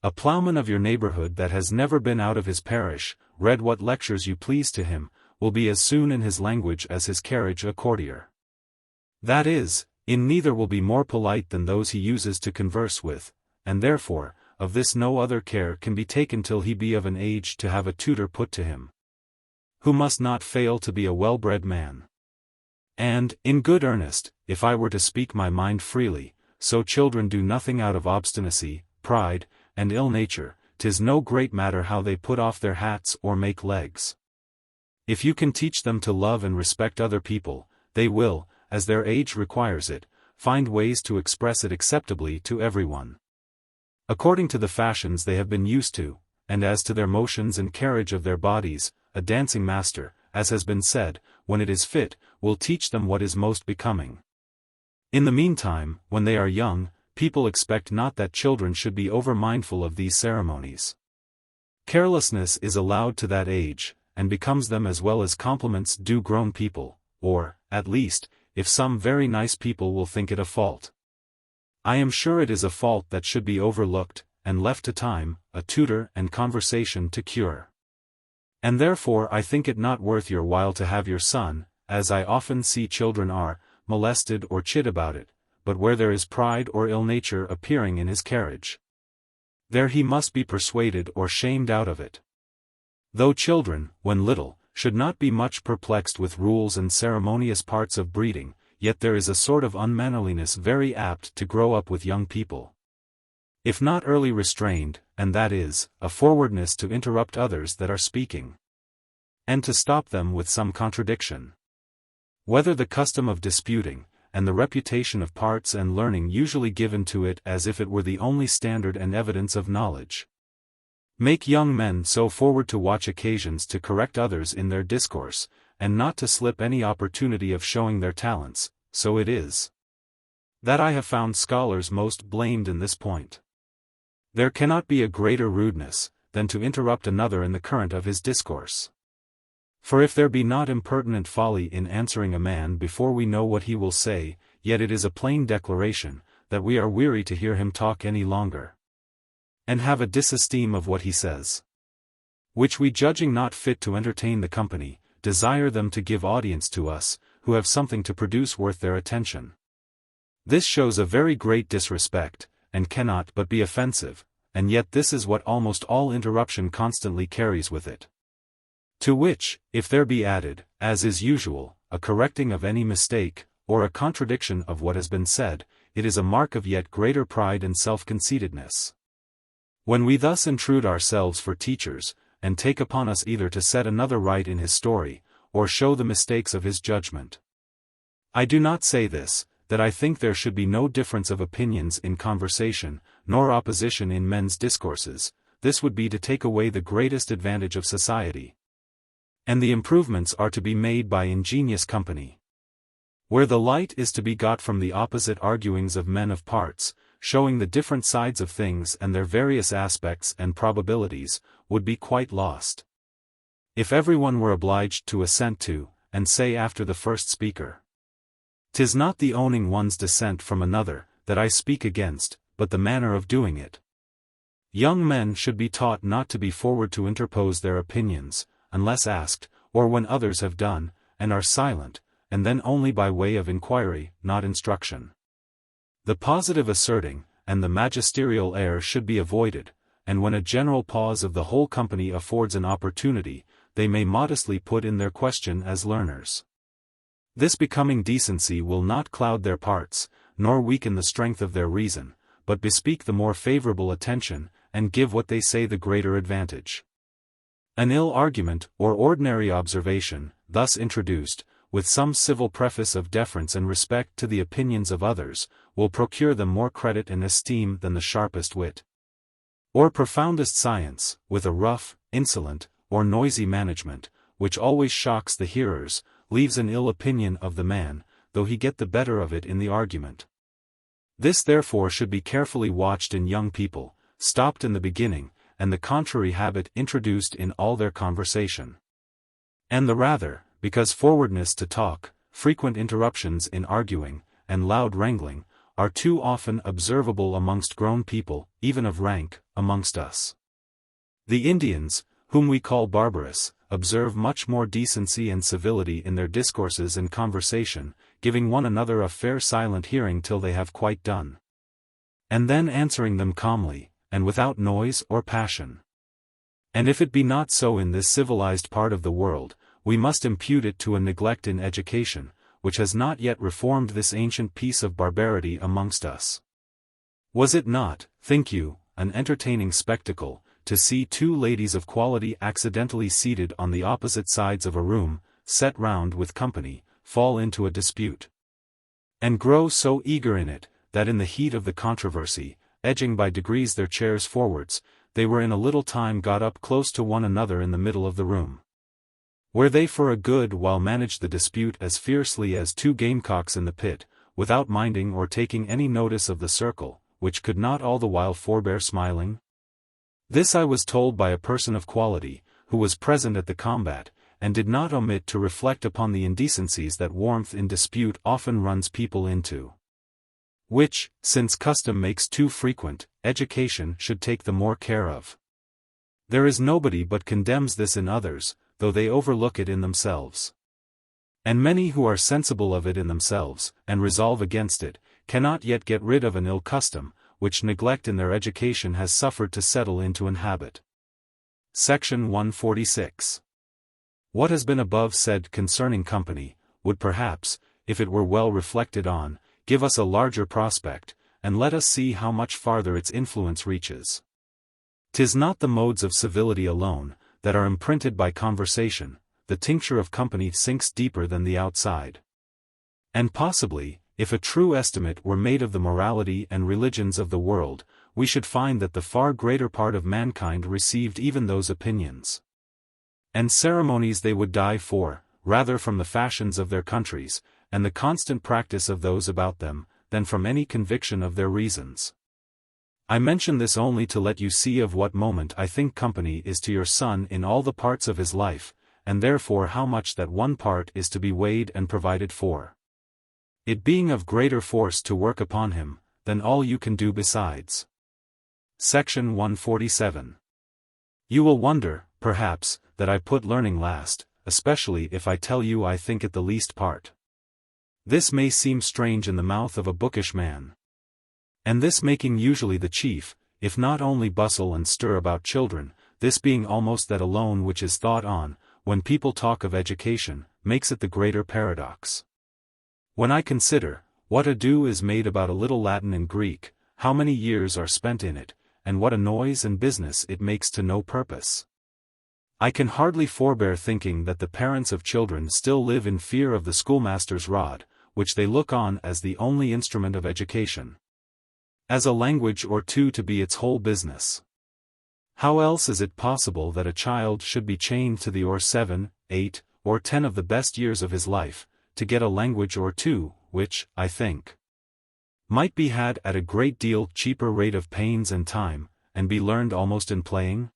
A ploughman of your neighborhood that has never been out of his parish, read what lectures you please to him, will be as soon in his language as his carriage a courtier. That is, in neither will be more polite than those he uses to converse with, and therefore, of this no other care can be taken till he be of an age to have a tutor put to him, who must not fail to be a well-bred man. And, in good earnest, if I were to speak my mind freely, so children do nothing out of obstinacy, pride, and ill nature, 'tis no great matter how they put off their hats or make legs. If you can teach them to love and respect other people, they will, as their age requires it, find ways to express it acceptably to everyone, according to the fashions they have been used to, and as to their motions and carriage of their bodies. A dancing master, as has been said, when it is fit, will teach them what is most becoming. In the meantime, when they are young, people expect not that children should be over-mindful of these ceremonies. Carelessness is allowed to that age, and becomes them as well as compliments do grown people, or, at least, if some very nice people will think it a fault. I am sure it is a fault that should be overlooked, and left to time, a tutor and conversation to cure. And therefore I think it not worth your while to have your son, as I often see children are, molested or chid about it, but where there is pride or ill nature appearing in his carriage, there he must be persuaded or shamed out of it. Though children, when little, should not be much perplexed with rules and ceremonious parts of breeding, yet there is a sort of unmannerliness very apt to grow up with young people, if not early restrained, and that is, a forwardness to interrupt others that are speaking, and to stop them with some contradiction. Whether the custom of disputing, and the reputation of parts and learning usually given to it as if it were the only standard and evidence of knowledge, make young men so forward to watch occasions to correct others in their discourse, and not to slip any opportunity of showing their talents, so it is that I have found scholars most blamed in this point. There cannot be a greater rudeness, than to interrupt another in the current of his discourse. For if there be not impertinent folly in answering a man before we know what he will say, yet it is a plain declaration, that we are weary to hear him talk any longer, and have a disesteem of what he says, which we judging not fit to entertain the company, desire them to give audience to us, who have something to produce worth their attention. This shows a very great disrespect, and cannot but be offensive, and yet this is what almost all interruption constantly carries with it. To which, if there be added, as is usual, a correcting of any mistake, or a contradiction of what has been said, it is a mark of yet greater pride and self-conceitedness. When we thus intrude ourselves for teachers, and take upon us either to set another right in his story, or show the mistakes of his judgment. I do not say this, that I think there should be no difference of opinions in conversation, nor opposition in men's discourses. This would be to take away the greatest advantage of society, and the improvements are to be made by ingenious company, where the light is to be got from the opposite arguings of men of parts, showing the different sides of things and their various aspects and probabilities, would be quite lost. If everyone were obliged to assent to, and say after the first speaker, "'Tis not the owning one's descent from another, that I speak against, but the manner of doing it." Young men should be taught not to be forward to interpose their opinions, unless asked, or when others have done, and are silent, and then only by way of inquiry, not instruction. The positive asserting, and the magisterial air should be avoided, and when a general pause of the whole company affords an opportunity, they may modestly put in their question as learners. This becoming decency will not cloud their parts, nor weaken the strength of their reason, but bespeak the more favorable attention, and give what they say the greater advantage. An ill argument, or ordinary observation, thus introduced, with some civil preface of deference and respect to the opinions of others, will procure them more credit and esteem than the sharpest wit, or profoundest science, with a rough, insolent, or noisy management, which always shocks the hearers, leaves an ill opinion of the man, though he get the better of it in the argument. This therefore should be carefully watched in young people, stopped in the beginning, and the contrary habit introduced in all their conversation. And the rather, because forwardness to talk, frequent interruptions in arguing, and loud wrangling, are too often observable amongst grown people, even of rank, amongst us. The Indians, whom we call barbarous, observe much more decency and civility in their discourses and conversation, giving one another a fair silent hearing till they have quite done, and then answering them calmly, and without noise or passion. And if it be not so in this civilized part of the world, we must impute it to a neglect in education, which has not yet reformed this ancient piece of barbarity amongst us. Was it not, think you, an entertaining spectacle, to see two ladies of quality accidentally seated on the opposite sides of a room, set round with company, fall into a dispute, and grow so eager in it, that in the heat of the controversy, edging by degrees their chairs forwards, they were in a little time got up close to one another in the middle of the room, where they for a good while managed the dispute as fiercely as two gamecocks in the pit, without minding or taking any notice of the circle, which could not all the while forbear smiling? This I was told by a person of quality, who was present at the combat, and did not omit to reflect upon the indecencies that warmth in dispute often runs people into, which, since custom makes too frequent, education should take the more care of. There is nobody but condemns this in others, though they overlook it in themselves. And many who are sensible of it in themselves, and resolve against it, cannot yet get rid of an ill custom, which neglect in their education has suffered to settle into an habit. Section 146. What has been above said concerning company, would perhaps, if it were well reflected on, give us a larger prospect, and let us see how much farther its influence reaches. 'Tis not the modes of civility alone, that are imprinted by conversation, the tincture of company sinks deeper than the outside. And possibly, if a true estimate were made of the morality and religions of the world, we should find that the far greater part of mankind received even those opinions and ceremonies they would die for, rather from the fashions of their countries, and the constant practice of those about them, than from any conviction of their reasons. I mention this only to let you see of what moment I think company is to your son in all the parts of his life, and therefore how much that one part is to be weighed and provided for, it being of greater force to work upon him, than all you can do besides. Section 147. You will wonder, perhaps, that I put learning last, especially if I tell you I think it the least part. This may seem strange in the mouth of a bookish man. And this making usually the chief, if not only bustle and stir about children, this being almost that alone which is thought on, when people talk of education, makes it the greater paradox. When I consider, what ado is made about a little Latin and Greek, how many years are spent in it, and what a noise and business it makes to no purpose, I can hardly forbear thinking that the parents of children still live in fear of the schoolmaster's rod, which they look on as the only instrument of education, as a language or two to be its whole business. How else is it possible that a child should be chained to the 7, 8, or 10 of the best years of his life, to get a language or two, which, I think, might be had at a great deal cheaper rate of pains and time, and be learned almost in playing?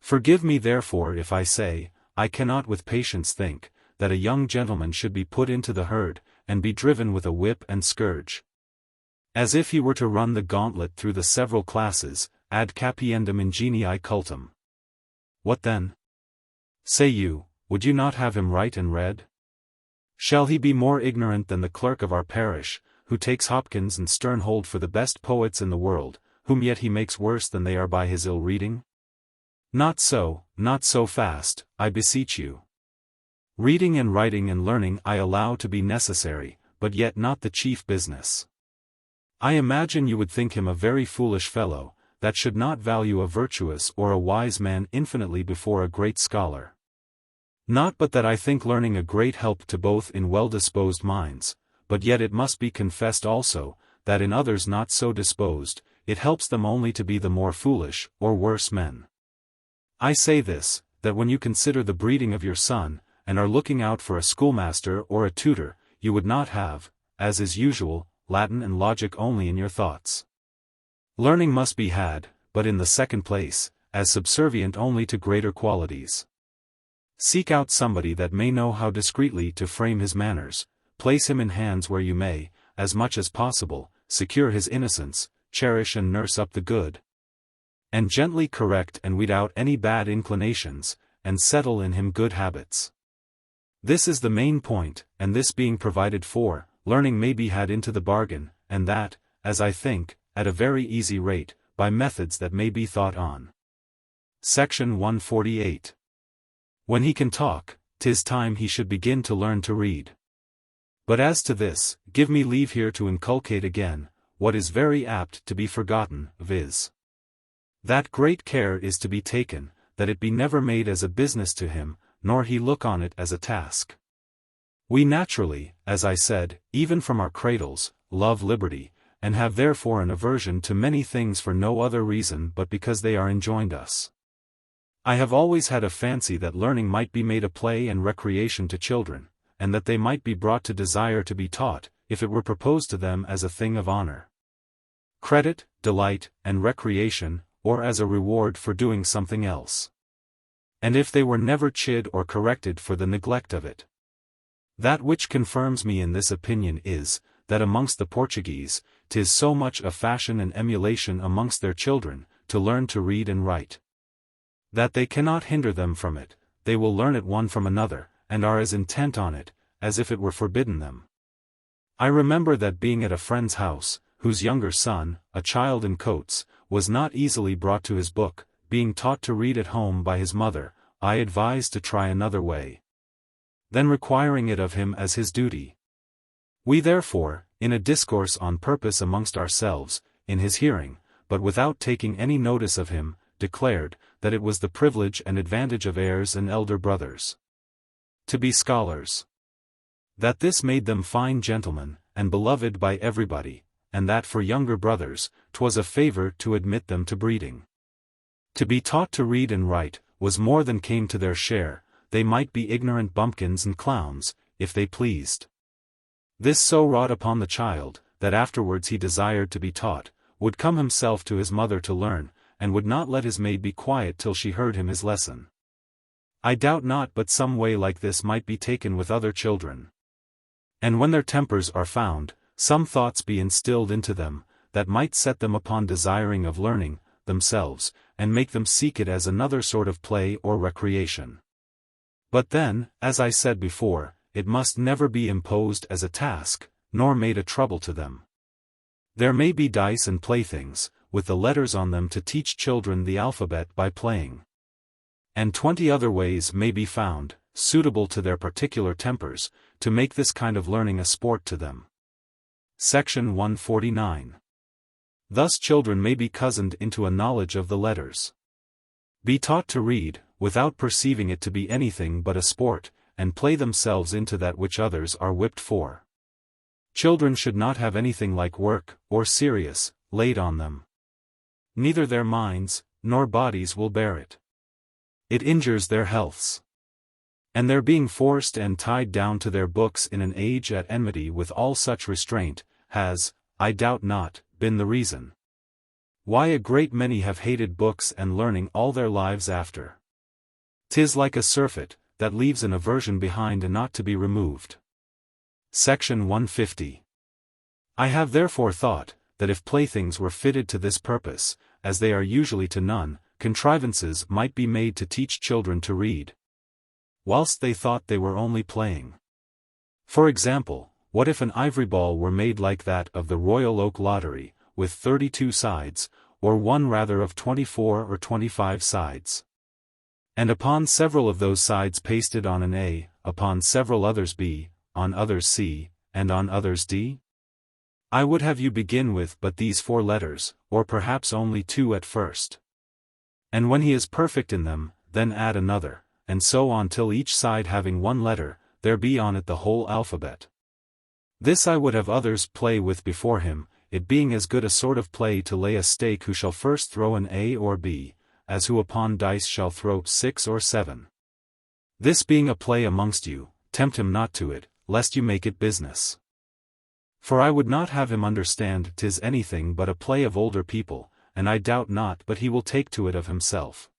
Forgive me therefore if I say, I cannot with patience think, that a young gentleman should be put into the herd, and be driven with a whip and scourge. As if he were to run the gauntlet through the several classes, ad capiendum ingenii cultum. What then? Say you, would you not have him write and read? Shall he be more ignorant than the clerk of our parish, who takes Hopkins and Sternhold for the best poets in the world, whom yet he makes worse than they are by his ill reading? Not so fast, I beseech you. Reading and writing and learning I allow to be necessary, but yet not the chief business. I imagine you would think him a very foolish fellow, that should not value a virtuous or a wise man infinitely before a great scholar. Not but that I think learning a great help to both in well-disposed minds, but yet it must be confessed also, that in others not so disposed, it helps them only to be the more foolish, or worse men. I say this, that when you consider the breeding of your son, and are looking out for a schoolmaster or a tutor, you would not have, as is usual, Latin and logic only in your thoughts. Learning must be had, but in the second place, as subservient only to greater qualities. Seek out somebody that may know how discreetly to frame his manners, place him in hands where you may, as much as possible, secure his innocence, cherish and nurse up the good, and gently correct and weed out any bad inclinations, and settle in him good habits. This is the main point, and this being provided for, learning may be had into the bargain, and that, as I think, at a very easy rate, by methods that may be thought on. Section 148. When he can talk, 'tis time he should begin to learn to read. But as to this, give me leave here to inculcate again, what is very apt to be forgotten, viz. That great care is to be taken, that it be never made as a business to him, nor he look on it as a task. We naturally, as I said, even from our cradles, love liberty, and have therefore an aversion to many things for no other reason but because they are enjoined us. I have always had a fancy that learning might be made a play and recreation to children, and that they might be brought to desire to be taught, if it were proposed to them as a thing of honor, credit, delight, and recreation, or as a reward for doing something else. And if they were never chid or corrected for the neglect of it. That which confirms me in this opinion is, that amongst the Portuguese, 'tis so much a fashion and emulation amongst their children, to learn to read and write, that they cannot hinder them from it, they will learn it one from another, and are as intent on it, as if it were forbidden them. I remember that being at a friend's house, whose younger son, a child in coats, was not easily brought to his book, being taught to read at home by his mother, I advised to try another way, then requiring it of him as his duty. We therefore, in a discourse on purpose amongst ourselves, in his hearing, but without taking any notice of him, declared, that it was the privilege and advantage of heirs and elder brothers to be scholars. That this made them fine gentlemen, and beloved by everybody, and that for younger brothers, 'twas a favor to admit them to breeding. To be taught to read and write, was more than came to their share, they might be ignorant bumpkins and clowns, if they pleased. This so wrought upon the child, that afterwards he desired to be taught, would come himself to his mother to learn, and would not let his maid be quiet till she heard him his lesson. I doubt not but some way like this might be taken with other children. And when their tempers are found, some thoughts be instilled into them, that might set them upon desiring of learning, themselves, and make them seek it as another sort of play or recreation. But then, as I said before, it must never be imposed as a task, nor made a trouble to them. There may be dice and playthings, with the letters on them to teach children the alphabet by playing. And 20 other ways may be found, suitable to their particular tempers, to make this kind of learning a sport to them. Section 149. Thus children may be cozened into a knowledge of the letters. Be taught to read, without perceiving it to be anything but a sport, and play themselves into that which others are whipped for. Children should not have anything like work, or serious, laid on them. Neither their minds, nor bodies will bear it. It injures their healths. And their being forced and tied down to their books in an age at enmity with all such restraint, has, I doubt not, been the reason. Why a great many have hated books and learning all their lives after. 'Tis like a surfeit, that leaves an aversion behind and not to be removed. Section 150. I have therefore thought, that if playthings were fitted to this purpose, as they are usually to none, contrivances might be made to teach children to read, whilst they thought they were only playing. For example, what if an ivory ball were made like that of the Royal Oak Lottery, with 32 sides, or one rather of 24 or 25 sides? And upon several of those sides pasted on an A, upon several others B, on others C, and on others D? I would have you begin with but these 4 letters, or perhaps only 2 at first. And when he is perfect in them, then add another, and so on till each side having 1 letter, there be on it the whole alphabet. This I would have others play with before him, it being as good a sort of play to lay a stake who shall first throw an A or B, as who upon dice shall throw 6 or 7. This being a play amongst you, tempt him not to it, lest you make it business. For I would not have him understand 'tis anything but a play of older people, and I doubt not but he will take to it of himself.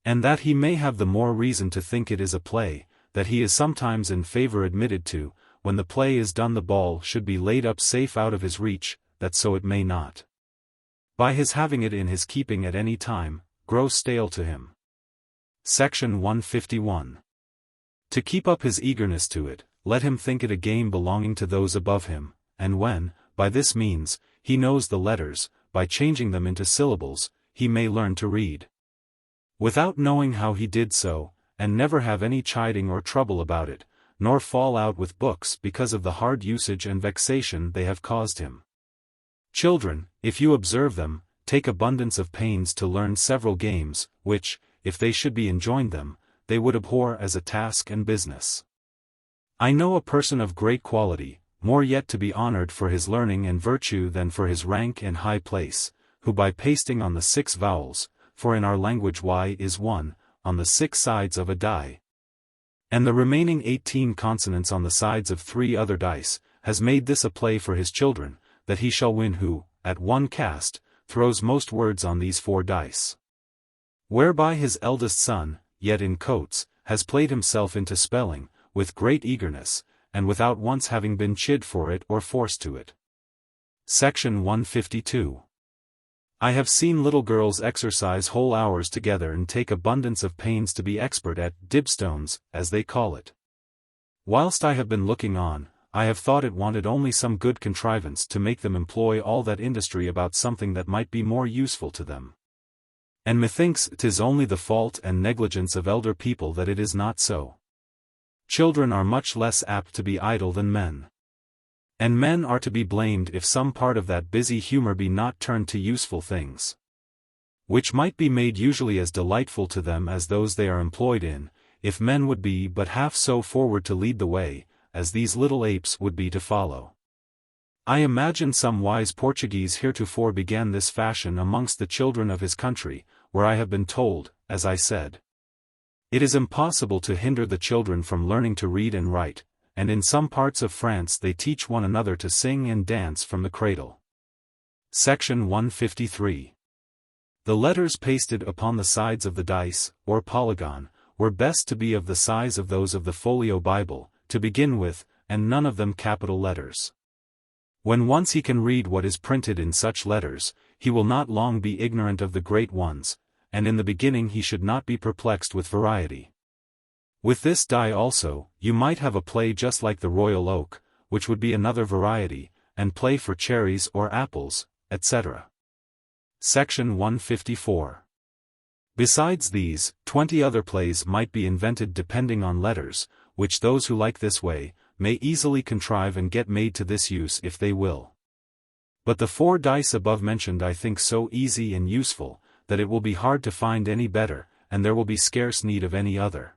And that he may have the more reason to think it is a play, that he is sometimes in favor admitted to, when the play is done the ball should be laid up safe out of his reach, that so it may not, by his having it in his keeping at any time, grow stale to him. Section 151. To keep up his eagerness to it, let him think it a game belonging to those above him, and when, by this means, he knows the letters, by changing them into syllables, he may learn to read. Without knowing how he did so, and never have any chiding or trouble about it, nor fall out with books because of the hard usage and vexation they have caused him. Children, if you observe them, take abundance of pains to learn several games, which, if they should be enjoined them, they would abhor as a task and business. I know a person of great quality, more yet to be honored for his learning and virtue than for his rank and high place, who by pasting on the 6 vowels, for in our language Y is 1, on the 6 sides of a die, and the remaining 18 consonants on the sides of 3 other dice, has made this a play for his children, that he shall win who, at one cast, throws most words on these 4 dice. Whereby his eldest son, yet in coats, has played himself into spelling, with great eagerness, and without once having been chid for it or forced to it. Section 152. I have seen little girls exercise whole hours together and take abundance of pains to be expert at dibstones, as they call it. Whilst I have been looking on, I have thought it wanted only some good contrivance to make them employ all that industry about something that might be more useful to them. And methinks 'tis only the fault and negligence of elder people that it is not so. Children are much less apt to be idle than men. And men are to be blamed if some part of that busy humor be not turned to useful things, which might be made usually as delightful to them as those they are employed in, if men would be but half so forward to lead the way, as these little apes would be to follow. I imagine some wise Portuguese heretofore began this fashion amongst the children of his country, where I have been told, as I said, it is impossible to hinder the children from learning to read and write, and in some parts of France they teach one another to sing and dance from the cradle. Section 153. The letters pasted upon the sides of the dice, or polygon, were best to be of the size of those of the folio Bible, to begin with, and none of them capital letters. When once he can read what is printed in such letters, he will not long be ignorant of the great ones, and in the beginning he should not be perplexed with variety. With this die also, you might have a play just like the Royal Oak, which would be another variety, and play for cherries or apples, etc. Section 154. Besides these, 20 other plays might be invented depending on letters, which those who like this way, may easily contrive and get made to this use if they will. But the 4 dice above mentioned I think so easy and useful, that it will be hard to find any better, and there will be scarce need of any other.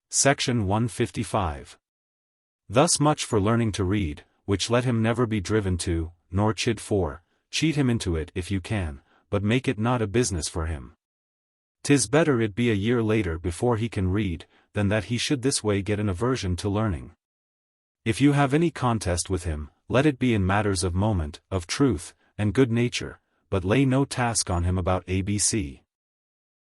Section 155. Thus much for learning to read, which let him never be driven to, nor chid for. Cheat him into it if you can, but make it not a business for him. 'Tis better it be a year later before he can read, than that he should this way get an aversion to learning. If you have any contest with him, let it be in matters of moment, of truth, and good nature, but lay no task on him about ABC.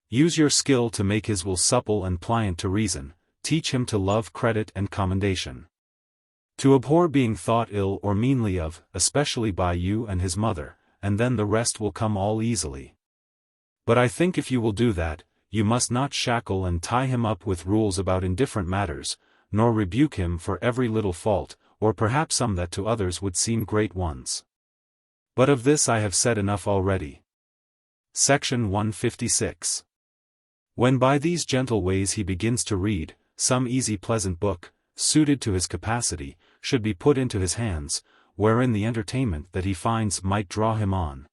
Use your skill to make his will supple and pliant to reason, teach him to love credit and commendation. To abhor being thought ill or meanly of, especially by you and his mother, and then the rest will come all easily. But I think if you will do that, you must not shackle and tie him up with rules about indifferent matters, nor rebuke him for every little fault, or perhaps some that to others would seem great ones. But of this I have said enough already. Section 156. When by these gentle ways he begins to read, some easy pleasant book, suited to his capacity, should be put into his hands, wherein the entertainment that he finds might draw him on.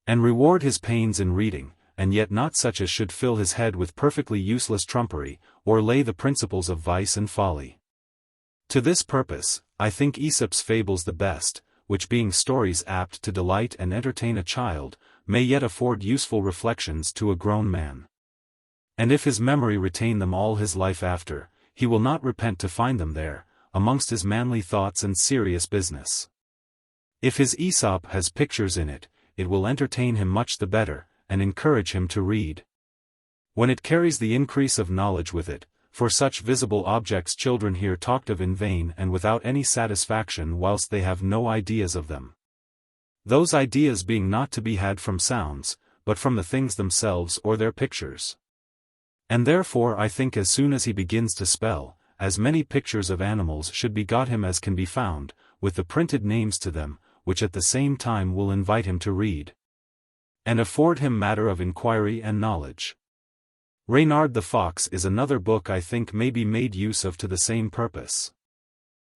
And reward his pains in reading, and yet not such as should fill his head with perfectly useless trumpery, or lay the principles of vice and folly. To this purpose, I think Aesop's fables the best, which being stories apt to delight and entertain a child, may yet afford useful reflections to a grown man. And if his memory retain them all his life after, he will not repent to find them there, amongst his manly thoughts and serious business. If his Aesop has pictures in it, it will entertain him much the better, and encourage him to read. When it carries the increase of knowledge with it, for such visible objects children hear talked of in vain and without any satisfaction whilst they have no ideas of them. Those ideas being not to be had from sounds, but from the things themselves or their pictures. And therefore I think as soon as he begins to spell, as many pictures of animals should be got him as can be found, with the printed names to them, which at the same time will invite him to read, and afford him matter of inquiry and knowledge. Reynard the Fox is another book I think may be made use of to the same purpose.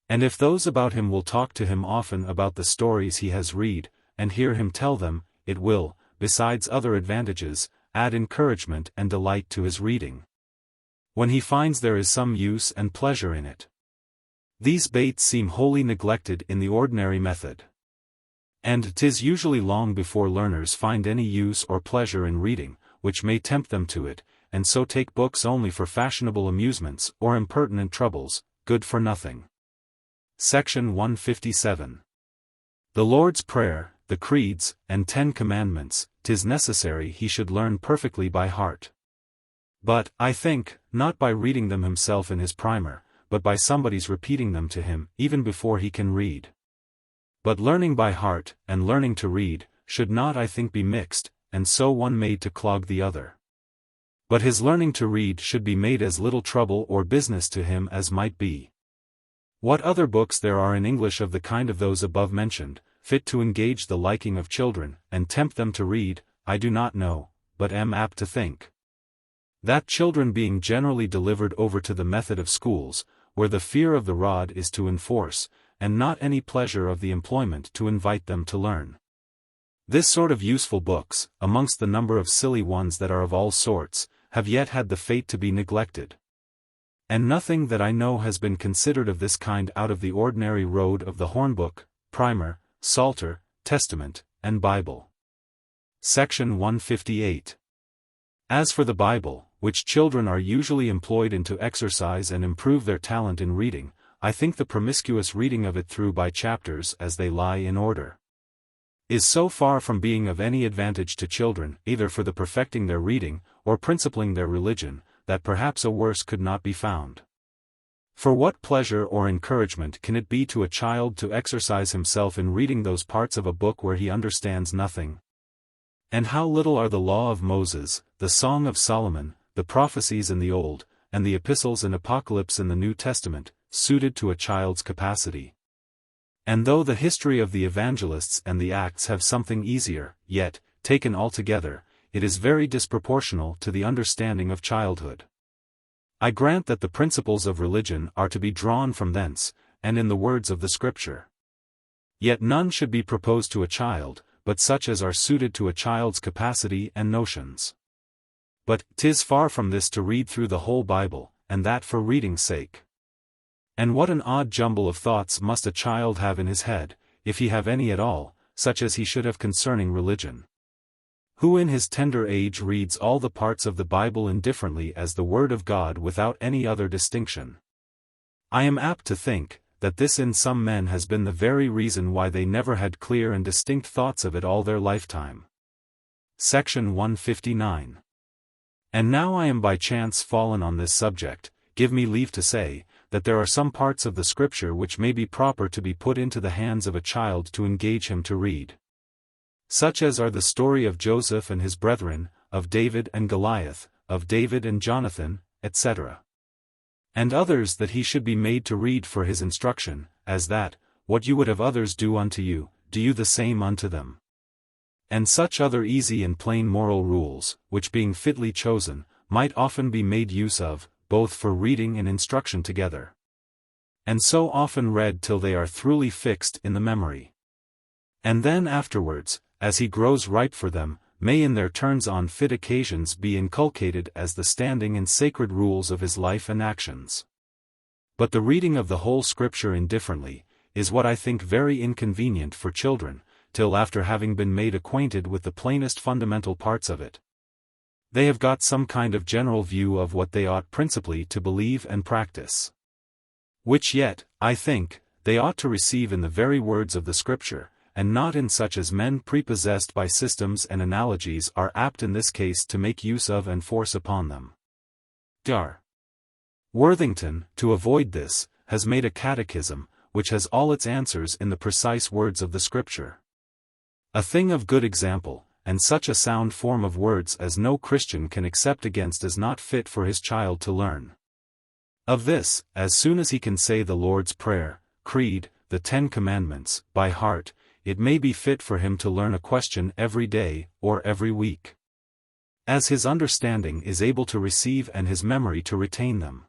And if those about him will talk to him often about the stories he has read, and hear him tell them, it will, besides other advantages, add encouragement and delight to his reading, when he finds there is some use and pleasure in it. These baits seem wholly neglected in the ordinary method. And 'tis usually long before learners find any use or pleasure in reading, which may tempt them to it, and so take books only for fashionable amusements or impertinent troubles, good for nothing. Section 157. The Lord's Prayer, the Creeds, and 10 Commandments, 'tis necessary he should learn perfectly by heart. But, I think, not by reading them himself in his primer, but by somebody's repeating them to him, even before he can read. But learning by heart, and learning to read, should not I think be mixed, and so one made to clog the other. But his learning to read should be made as little trouble or business to him as might be. What other books there are in English of the kind of those above mentioned, fit to engage the liking of children, and tempt them to read, I do not know, but am apt to think that children being generally delivered over to the method of schools, where the fear of the rod is to enforce, and not any pleasure of the employment to invite them to learn. This sort of useful books, amongst the number of silly ones that are of all sorts, have yet had the fate to be neglected. And nothing that I know has been considered of this kind out of the ordinary road of the Hornbook, Primer, Psalter, Testament, and Bible. Section 158. As for the Bible, which children are usually employed in to exercise and improve their talent in reading, I think the promiscuous reading of it through by chapters as they lie in order is so far from being of any advantage to children, either for the perfecting their reading, or principling their religion, that perhaps a worse could not be found. For what pleasure or encouragement can it be to a child to exercise himself in reading those parts of a book where he understands nothing? And how little are the law of Moses, the Song of Solomon, the prophecies in the Old, and the epistles and apocalypse in the New Testament, suited to a child's capacity. And though the history of the evangelists and the Acts have something easier, yet, taken altogether, it is very disproportional to the understanding of childhood. I grant that the principles of religion are to be drawn from thence, and in the words of the Scripture. Yet none should be proposed to a child, but such as are suited to a child's capacity and notions. But 'tis far from this to read through the whole Bible, and that for reading's sake. And what an odd jumble of thoughts must a child have in his head, if he have any at all, such as he should have concerning religion. Who in his tender age reads all the parts of the Bible indifferently as the Word of God without any other distinction? I am apt to think, that this in some men has been the very reason why they never had clear and distinct thoughts of it all their lifetime. Section 159. And now I am by chance fallen on this subject, give me leave to say, that there are some parts of the Scripture which may be proper to be put into the hands of a child to engage him to read. Such as are the story of Joseph and his brethren, of David and Goliath, of David and Jonathan, etc. And others that he should be made to read for his instruction, as that, what you would have others do unto you, do you the same unto them. And such other easy and plain moral rules, which being fitly chosen, might often be made use of, both for reading and instruction together. And so often read till they are throughly fixed in the memory. And then afterwards, as he grows ripe for them, may in their turns on fit occasions be inculcated as the standing and sacred rules of his life and actions. But the reading of the whole Scripture indifferently, is what I think very inconvenient for children, till after having been made acquainted with the plainest fundamental parts of it, they have got some kind of general view of what they ought principally to believe and practice. Which yet, I think, they ought to receive in the very words of the Scripture, and not in such as men prepossessed by systems and analogies are apt in this case to make use of and force upon them. Dr. Worthington, to avoid this, has made a catechism, which has all its answers in the precise words of the Scripture. A thing of good example, and such a sound form of words as no Christian can except against as not fit for his child to learn. Of this, as soon as he can say the Lord's Prayer, Creed, the 10 Commandments, by heart, it may be fit for him to learn a question every day, or every week. As his understanding is able to receive and his memory to retain them.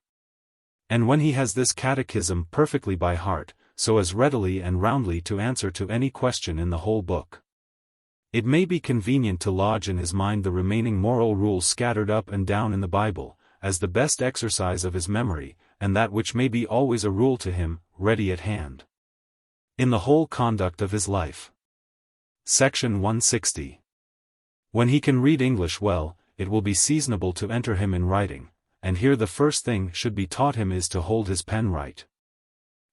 And when he has this catechism perfectly by heart, so as readily and roundly to answer to any question in the whole book, it may be convenient to lodge in his mind the remaining moral rules scattered up and down in the Bible, as the best exercise of his memory, and that which may be always a rule to him, ready at hand, in the whole conduct of his life. Section 160. When he can read English well, it will be seasonable to enter him in writing, and here the first thing should be taught him is to hold his pen right.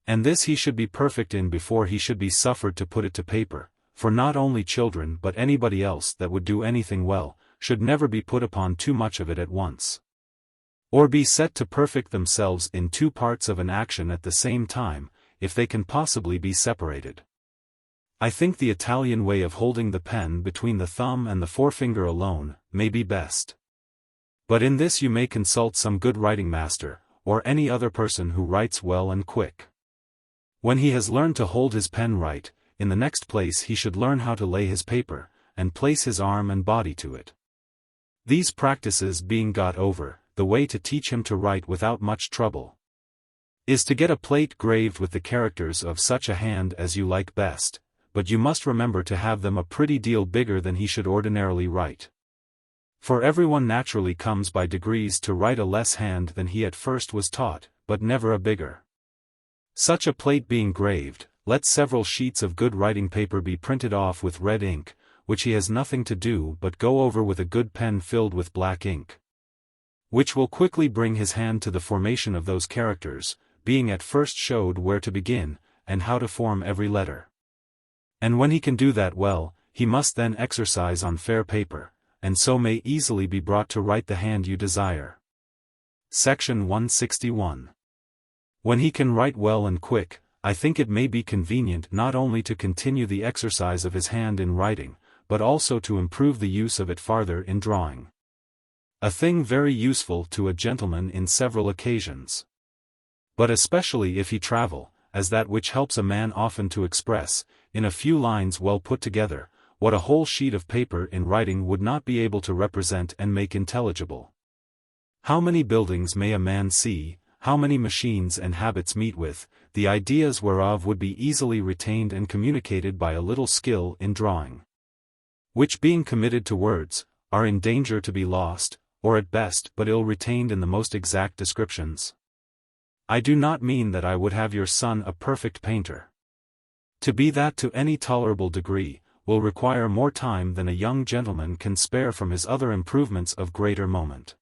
And this he should be perfect in before he should be suffered to put it to paper, for not only children but anybody else that would do anything well, should never be put upon too much of it at once, or be set to perfect themselves in 2 parts of an action at the same time, if they can possibly be separated. I think the Italian way of holding the pen between the thumb and the forefinger alone, may be best. But in this you may consult some good writing master, or any other person who writes well and quick. When he has learned to hold his pen right, in the next place he should learn how to lay his paper, and place his arm and body to it. These practices being got over, the way to teach him to write without much trouble is to get a plate graved with the characters of such a hand as you like best, but you must remember to have them a pretty deal bigger than he should ordinarily write. For everyone naturally comes by degrees to write a less hand than he at first was taught, but never a bigger. Such a plate being graved, let several sheets of good writing paper be printed off with red ink, which he has nothing to do but go over with a good pen filled with black ink, which will quickly bring his hand to the formation of those characters, being at first showed where to begin, and how to form every letter. And when he can do that well, he must then exercise on fair paper, and so may easily be brought to write the hand you desire. Section 161. When he can write well and quick, I think it may be convenient not only to continue the exercise of his hand in writing, but also to improve the use of it farther in drawing. A thing very useful to a gentleman in several occasions, but especially if he travel, as that which helps a man often to express, in a few lines well put together, what a whole sheet of paper in writing would not be able to represent and make intelligible. How many buildings may a man see, how many machines and habits meet with, the ideas whereof would be easily retained and communicated by a little skill in drawing, which being committed to words, are in danger to be lost, or at best but ill retained in the most exact descriptions. I do not mean that I would have your son a perfect painter. To be that to any tolerable degree, will require more time than a young gentleman can spare from his other improvements of greater moment.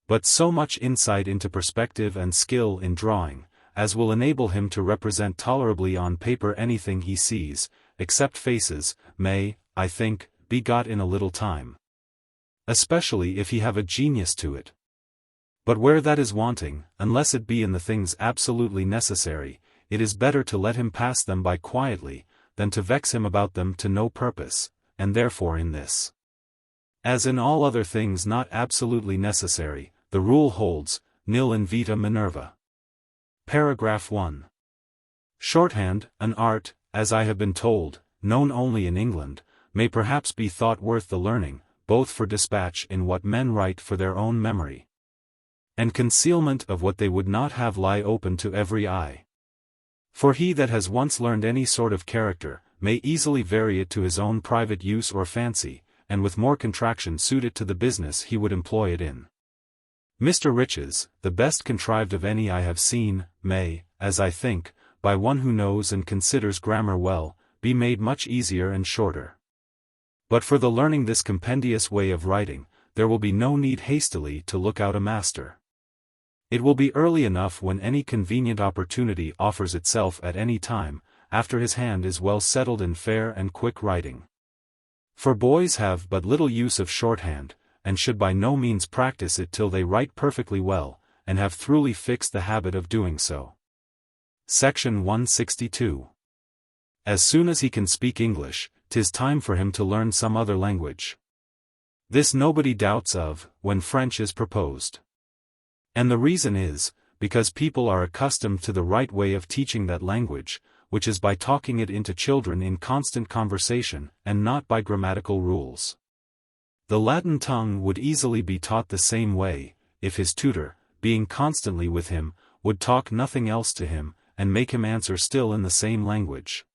But so much insight into perspective and skill in drawing, as will enable him to represent tolerably on paper anything he sees, except faces, may, I think, be got in a little time. Especially if he have a genius to it. But where that is wanting, unless it be in the things absolutely necessary, it is better to let him pass them by quietly, than to vex him about them to no purpose, and therefore in this, as in all other things not absolutely necessary, the rule holds, nil invita Minerva. Paragraph 1. Shorthand, an art, as I have been told, known only in England, may perhaps be thought worth the learning, both for dispatch in what men write for their own memory, and concealment of what they would not have lie open to every eye. For he that has once learned any sort of character, may easily vary it to his own private use or fancy, and with more contraction suit it to the business he would employ it in. Mr. Riches, the best contrived of any I have seen, may, as I think, by one who knows and considers grammar well, be made much easier and shorter. But for the learning this compendious way of writing, there will be no need hastily to look out a master. It will be early enough when any convenient opportunity offers itself at any time, after his hand is well settled in fair and quick writing. For boys have but little use of shorthand, and should by no means practice it till they write perfectly well, and have thoroughly fixed the habit of doing so. Section 162. As soon as he can speak English, 'tis time for him to learn some other language. This nobody doubts of, when French is proposed. And the reason is, because people are accustomed to the right way of teaching that language, which is by talking it into children in constant conversation, and not by grammatical rules. The Latin tongue would easily be taught the same way, if his tutor, being constantly with him, would talk nothing else to him, and make him answer still in the same language.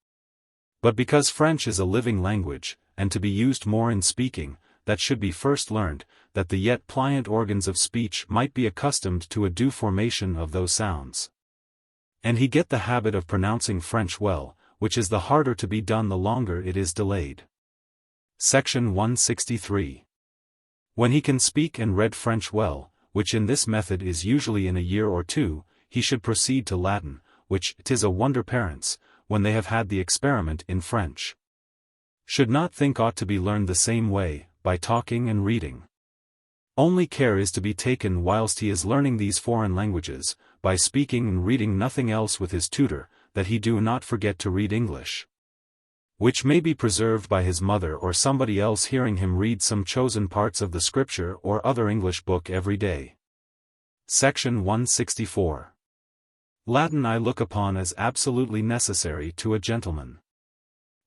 But because French is a living language, and to be used more in speaking, that should be first learned, that the yet pliant organs of speech might be accustomed to a due formation of those sounds. And he get the habit of pronouncing French well, which is the harder to be done the longer it is delayed. Section 163. When he can speak and read French well, which in this method is usually in a year or two, he should proceed to Latin, which 'tis a wonder parents, when they have had the experiment in French, should not think ought to be learned the same way, by talking and reading. Only care is to be taken whilst he is learning these foreign languages, by speaking and reading nothing else with his tutor, that he do not forget to read English, which may be preserved by his mother or somebody else hearing him read some chosen parts of the Scripture or other English book every day. Section 164. Latin I look upon as absolutely necessary to a gentleman.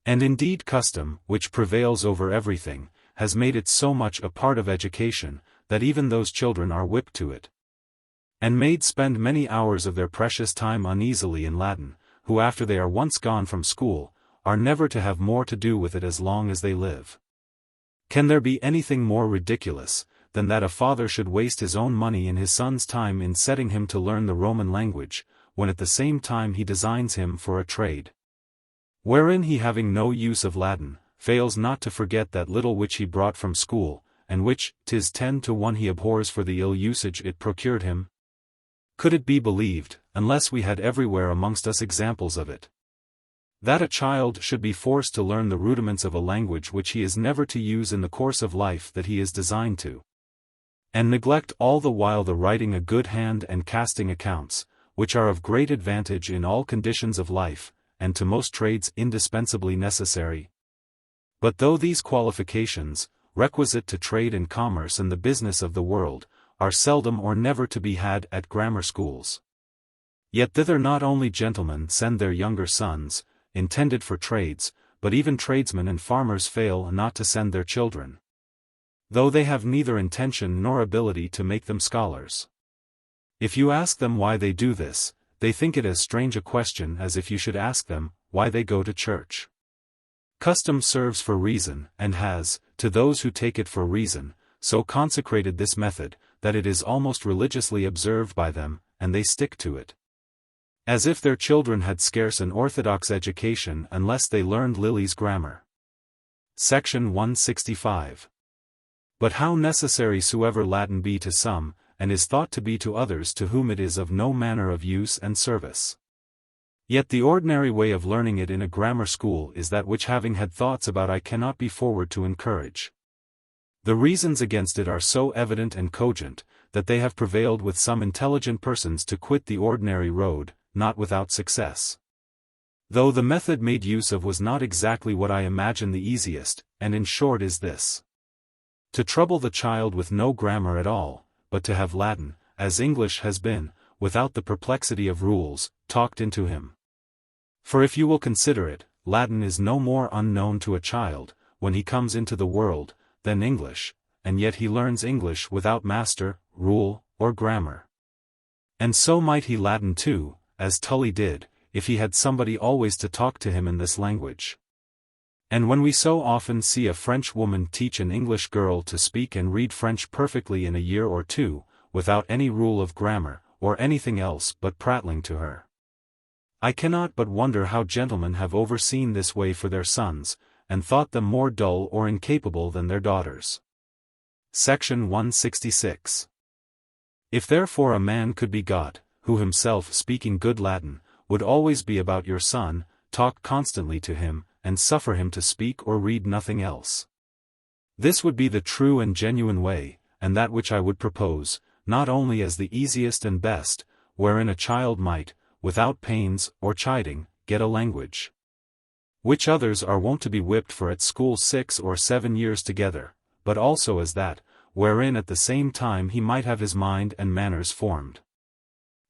And indeed custom, which prevails over everything, has made it so much a part of education, that even those children are whipped to it, and made spend many hours of their precious time uneasily in Latin, who after they are once gone from school, are never to have more to do with it as long as they live. Can there be anything more ridiculous, than that a father should waste his own money and his son's time in setting him to learn the Roman language, when at the same time he designs him for a trade, wherein he having no use of Latin, fails not to forget that little which he brought from school, and which, 'tis 10 to 1 he abhors for the ill usage it procured him? Could it be believed, unless we had everywhere amongst us examples of it, that a child should be forced to learn the rudiments of a language which he is never to use in the course of life that he is designed to, and neglect all the while the writing a good hand and casting accounts, which are of great advantage in all conditions of life, and to most trades indispensably necessary? But though these qualifications, requisite to trade and commerce and the business of the world, are seldom or never to be had at grammar schools, yet thither not only gentlemen send their younger sons, intended for trades, but even tradesmen and farmers fail not to send their children, though they have neither intention nor ability to make them scholars. If you ask them why they do this, they think it as strange a question as if you should ask them why they go to church. Custom serves for reason, and has, to those who take it for reason, so consecrated this method, that it is almost religiously observed by them, and they stick to it, as if their children had scarce an orthodox education unless they learned Lilly's grammar. Section 165. But how necessary soever Latin be to some, and is thought to be to others to whom it is of no manner of use and service, Yet the ordinary way of learning it in a grammar school is that which having had thoughts about I cannot be forward to encourage. The reasons against it are so evident and cogent, that they have prevailed with some intelligent persons to quit the ordinary road, not without success. Though the method made use of was not exactly what I imagine the easiest, and in short is this: to trouble the child with no grammar at all, but to have Latin, as English has been, without the perplexity of rules, talked into him. For if you will consider it, Latin is no more unknown to a child, when he comes into the world, than English, and yet he learns English without master, rule, or grammar. And so might he Latin too, as Tully did, if he had somebody always to talk to him in this language. And when we so often see a French woman teach an English girl to speak and read French perfectly in a year or two, without any rule of grammar, or anything else but prattling to her, I cannot but wonder how gentlemen have overseen this way for their sons, and thought them more dull or incapable than their daughters. Section 166. If therefore a man could be got, who himself speaking good Latin, would always be about your son, talk constantly to him, and suffer him to speak or read nothing else. This would be the true and genuine way, and that which I would propose, not only as the easiest and best, wherein a child might, without pains or chiding, get a language, which others are wont to be whipped for at school 6 or 7 years together, but also as that, wherein at the same time he might have his mind and manners formed,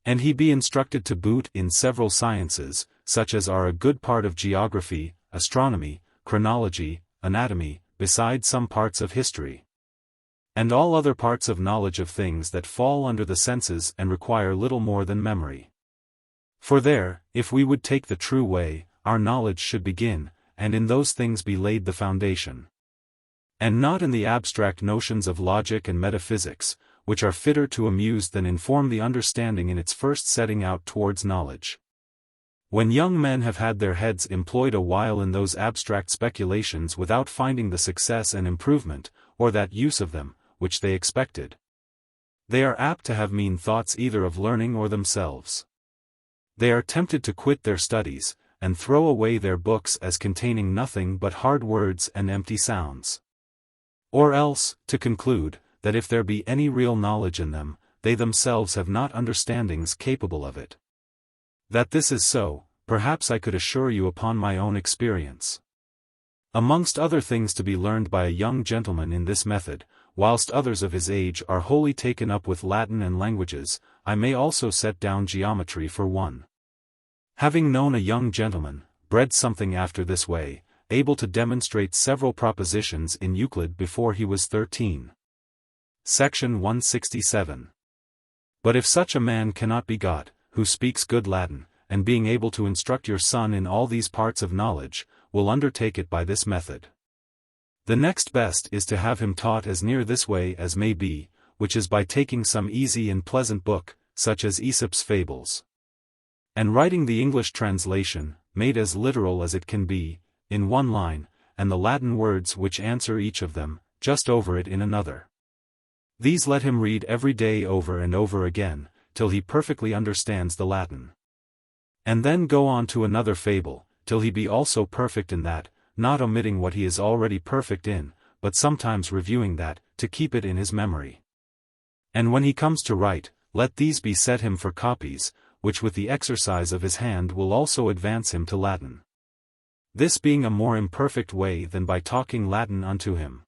and he be instructed to boot in several sciences, such as are a good part of geography, astronomy, chronology, anatomy, besides some parts of history, and all other parts of knowledge of things that fall under the senses and require little more than memory. For there, if we would take the true way, our knowledge should begin, and in those things be laid the foundation, and not in the abstract notions of logic and metaphysics, which are fitter to amuse than inform the understanding in its first setting out towards knowledge. When young men have had their heads employed a while in those abstract speculations without finding the success and improvement, or that use of them, which they expected, they are apt to have mean thoughts either of learning or themselves. They are tempted to quit their studies, and throw away their books as containing nothing but hard words and empty sounds. Or else, to conclude, that if there be any real knowledge in them, they themselves have not understandings capable of it. That this is so, perhaps I could assure you upon my own experience. Amongst other things to be learned by a young gentleman in this method, whilst others of his age are wholly taken up with Latin and languages, I may also set down geometry for one. Having known a young gentleman, bred something after this way, able to demonstrate several propositions in Euclid before he was 13. Section 167. But if such a man cannot be got, who speaks good Latin, and being able to instruct your son in all these parts of knowledge, will undertake it by this method, the next best is to have him taught as near this way as may be, which is by taking some easy and pleasant book, such as Aesop's Fables, and writing the English translation, made as literal as it can be, in one line, and the Latin words which answer each of them, just over it in another. These let him read every day over and over again, till he perfectly understands the Latin. And then go on to another fable, till he be also perfect in that, not omitting what he is already perfect in, but sometimes reviewing that, to keep it in his memory. And when he comes to write, let these be set him for copies, which with the exercise of his hand will also advance him to Latin. This being a more imperfect way than by talking Latin unto him.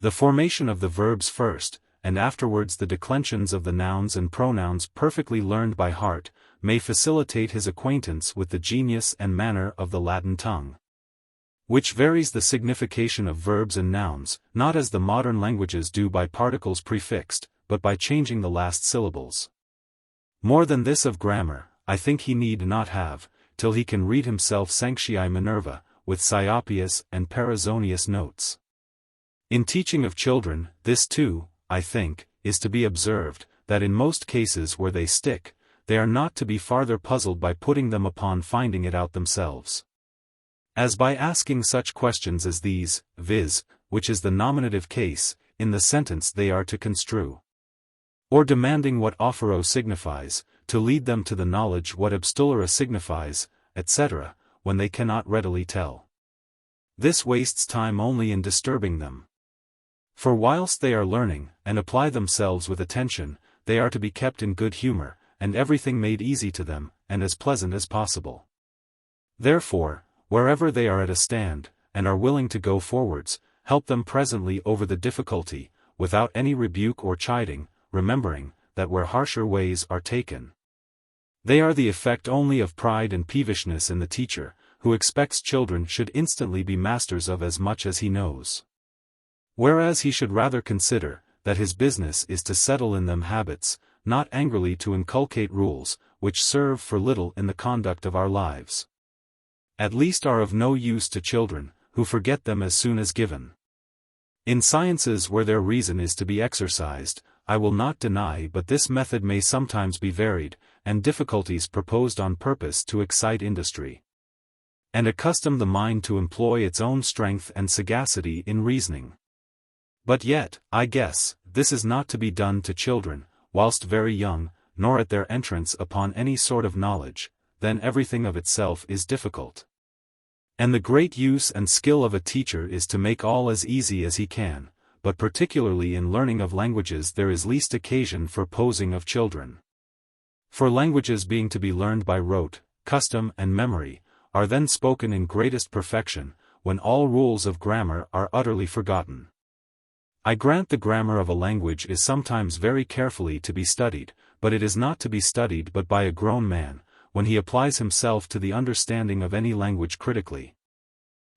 The formation of the verbs first, and afterwards the declensions of the nouns and pronouns perfectly learned by heart, may facilitate his acquaintance with the genius and manner of the Latin tongue, which varies the signification of verbs and nouns, not as the modern languages do by particles prefixed, but by changing the last syllables. More than this of grammar, I think he need not have, till he can read himself Sanctiae Minerva, with Scioppius and Perizonius notes. In teaching of children, this too, I think, is to be observed, that in most cases where they stick, they are not to be farther puzzled by putting them upon finding it out themselves, as by asking such questions as these, viz., which is the nominative case, in the sentence they are to construe, or demanding what offero signifies, to lead them to the knowledge what abstulere signifies, etc., when they cannot readily tell. This wastes time only in disturbing them. For whilst they are learning, and apply themselves with attention, they are to be kept in good humor, and everything made easy to them, and as pleasant as possible. Therefore, wherever they are at a stand, and are willing to go forwards, help them presently over the difficulty, without any rebuke or chiding, remembering, that where harsher ways are taken, they are the effect only of pride and peevishness in the teacher, who expects children should instantly be masters of as much as he knows. Whereas he should rather consider, that his business is to settle in them habits, not angrily to inculcate rules, which serve for little in the conduct of our lives. At least are of no use to children, who forget them as soon as given. In sciences where their reason is to be exercised, I will not deny but this method may sometimes be varied, and difficulties proposed on purpose to excite industry, and accustom the mind to employ its own strength and sagacity in reasoning. But yet, I guess, this is not to be done to children, whilst very young, nor at their entrance upon any sort of knowledge, then everything of itself is difficult. And the great use and skill of a teacher is to make all as easy as he can, but particularly in learning of languages there is least occasion for posing of children. For languages being to be learned by rote, custom and memory, are then spoken in greatest perfection, when all rules of grammar are utterly forgotten. I grant the grammar of a language is sometimes very carefully to be studied, but it is not to be studied but by a grown man, when he applies himself to the understanding of any language critically,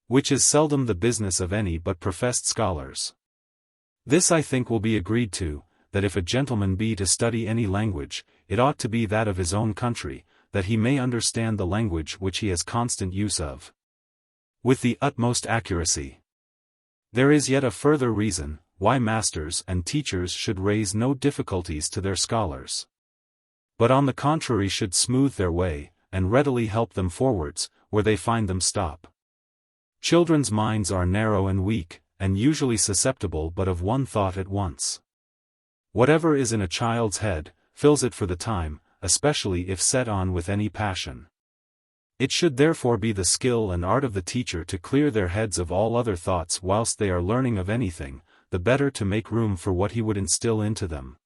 which is seldom the business of any but professed scholars. This I think will be agreed to, that if a gentleman be to study any language, it ought to be that of his own country, that he may understand the language which he has constant use of, with the utmost accuracy. There is yet a further reason, why masters and teachers should raise no difficulties to their scholars, but on the contrary should smooth their way, and readily help them forwards, where they find them stop. Children's minds are narrow and weak, and usually susceptible but of one thought at once. Whatever is in a child's head, fills it for the time, especially if set on with any passion. It should therefore be the skill and art of the teacher to clear their heads of all other thoughts whilst they are learning of anything, the better to make room for what he would instill into them,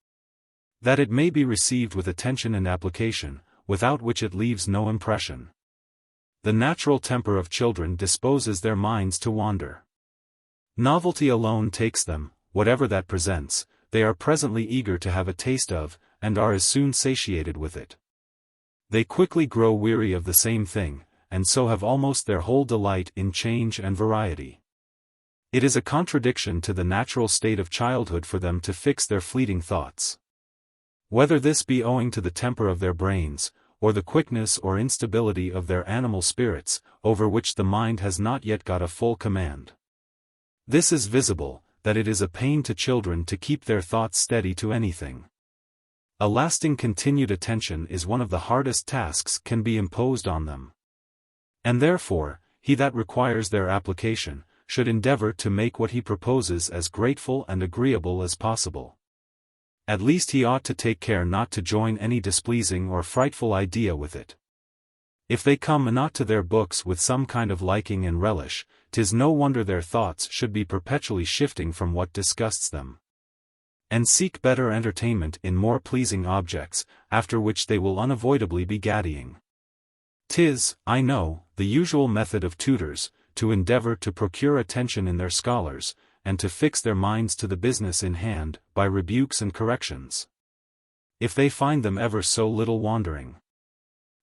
that it may be received with attention and application, without which it leaves no impression. The natural temper of children disposes their minds to wander. Novelty alone takes them, whatever that presents, they are presently eager to have a taste of, and are as soon satiated with it. They quickly grow weary of the same thing, and so have almost their whole delight in change and variety. It is a contradiction to the natural state of childhood for them to fix their fleeting thoughts. Whether this be owing to the temper of their brains, or the quickness or instability of their animal spirits, over which the mind has not yet got a full command. This is visible, that it is a pain to children to keep their thoughts steady to anything. A lasting continued attention is one of the hardest tasks can be imposed on them. And therefore, he that requires their application, should endeavor to make what he proposes as grateful and agreeable as possible. At least he ought to take care not to join any displeasing or frightful idea with it. If they come not to their books with some kind of liking and relish, 'tis no wonder their thoughts should be perpetually shifting from what disgusts them, and seek better entertainment in more pleasing objects, after which they will unavoidably be gaddying. 'Tis, I know, the usual method of tutors, to endeavor to procure attention in their scholars, and to fix their minds to the business in hand, by rebukes and corrections, if they find them ever so little wandering.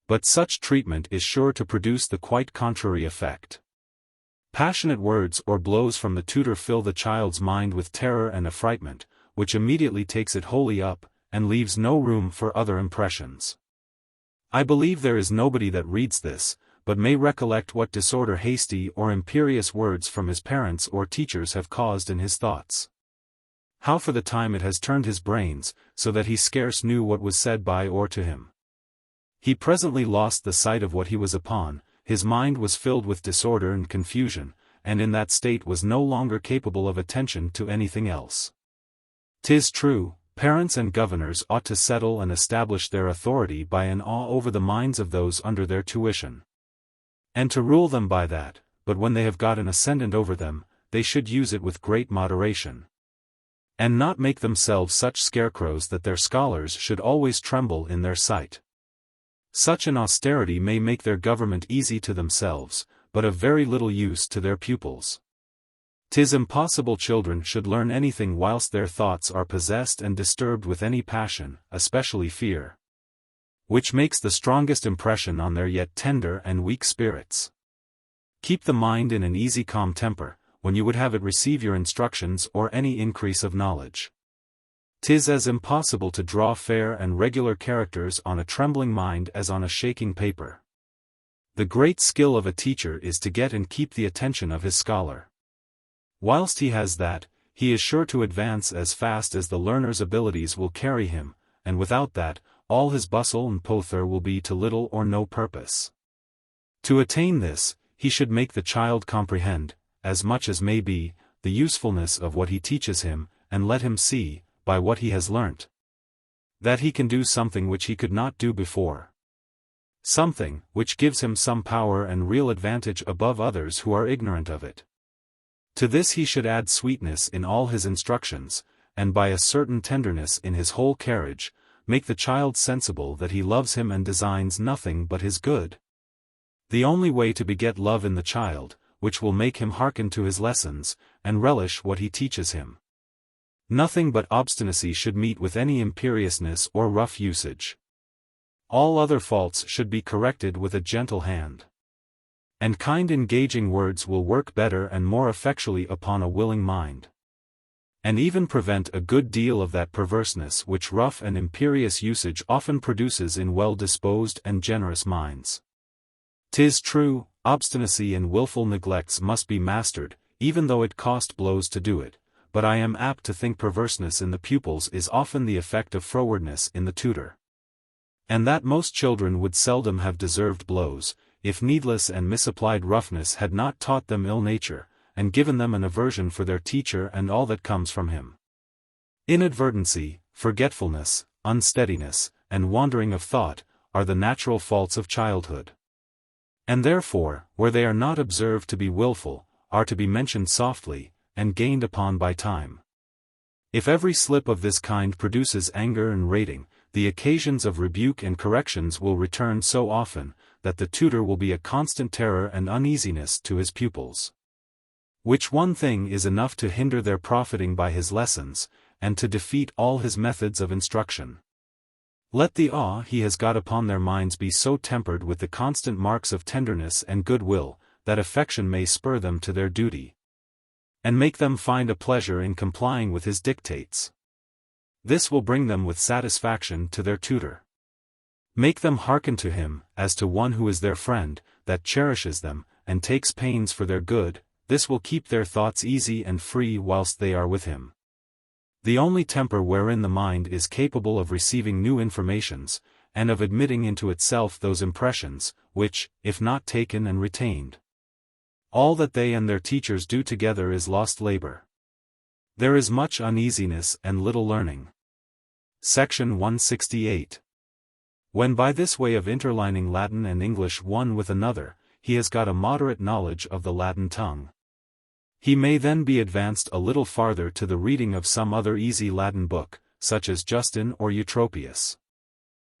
But such treatment is sure to produce the quite contrary effect. Passionate words or blows from the tutor fill the child's mind with terror and affrightment, which immediately takes it wholly up, and leaves no room for other impressions. I believe there is nobody that reads this, but may recollect what disorder hasty or imperious words from his parents or teachers have caused in his thoughts. How for the time it has turned his brains, so that he scarce knew what was said by or to him. He presently lost the sight of what he was upon, his mind was filled with disorder and confusion, and in that state was no longer capable of attention to anything else. 'Tis true, Parents and governors ought to settle and establish their authority by an awe over the minds of those under their tuition. And to rule them by that, but when they have got an ascendant over them, they should use it with great moderation. And not make themselves such scarecrows that their scholars should always tremble in their sight. Such an austerity may make their government easy to themselves, but of very little use to their pupils. 'Tis impossible children should learn anything whilst their thoughts are possessed and disturbed with any passion, especially fear, which makes the strongest impression on their yet tender and weak spirits. Keep the mind in an easy calm temper, when you would have it receive your instructions or any increase of knowledge. 'Tis as impossible to draw fair and regular characters on a trembling mind as on a shaking paper. The great skill of a teacher is to get and keep the attention of his scholar. Whilst he has that, he is sure to advance as fast as the learner's abilities will carry him, and without that, all his bustle and pother will be to little or no purpose. To attain this, he should make the child comprehend, as much as may be, the usefulness of what he teaches him, and let him see, by what he has learnt, that he can do something which he could not do before. Something, which gives him some power and real advantage above others who are ignorant of it. To this he should add sweetness in all his instructions, and by a certain tenderness in his whole carriage, make the child sensible that he loves him and designs nothing but his good. The only way to beget love in the child, which will make him hearken to his lessons, and relish what he teaches him. Nothing but obstinacy should meet with any imperiousness or rough usage. All other faults should be corrected with a gentle hand. And kind engaging words will work better and more effectually upon a willing mind, and even prevent a good deal of that perverseness which rough and imperious usage often produces in well-disposed and generous minds. 'Tis true, obstinacy and wilful neglects must be mastered, even though it cost blows to do it, but I am apt to think perverseness in the pupils is often the effect of frowardness in the tutor. And that most children would seldom have deserved blows, if needless and misapplied roughness had not taught them ill nature, and given them an aversion for their teacher and all that comes from him. Inadvertency, forgetfulness, unsteadiness, and wandering of thought, are the natural faults of childhood. And therefore, where they are not observed to be wilful, are to be mentioned softly, and gained upon by time. If every slip of this kind produces anger and rating, the occasions of rebuke and corrections will return so often, that the tutor will be a constant terror and uneasiness to his pupils. Which one thing is enough to hinder their profiting by his lessons, and to defeat all his methods of instruction. Let the awe he has got upon their minds be so tempered with the constant marks of tenderness and goodwill, that affection may spur them to their duty, and make them find a pleasure in complying with his dictates. This will bring them with satisfaction to their tutor. Make them hearken to him, as to one who is their friend, that cherishes them, and takes pains for their good. This will keep their thoughts easy and free whilst they are with him. The only temper wherein the mind is capable of receiving new informations, and of admitting into itself those impressions, which, if not taken and retained, all that they and their teachers do together is lost labor. There is much uneasiness and little learning. Section 168. When by this way of interlining Latin and English one with another, he has got a moderate knowledge of the Latin tongue, he may then be advanced a little farther to the reading of some other easy Latin book, such as Justin or Eutropius.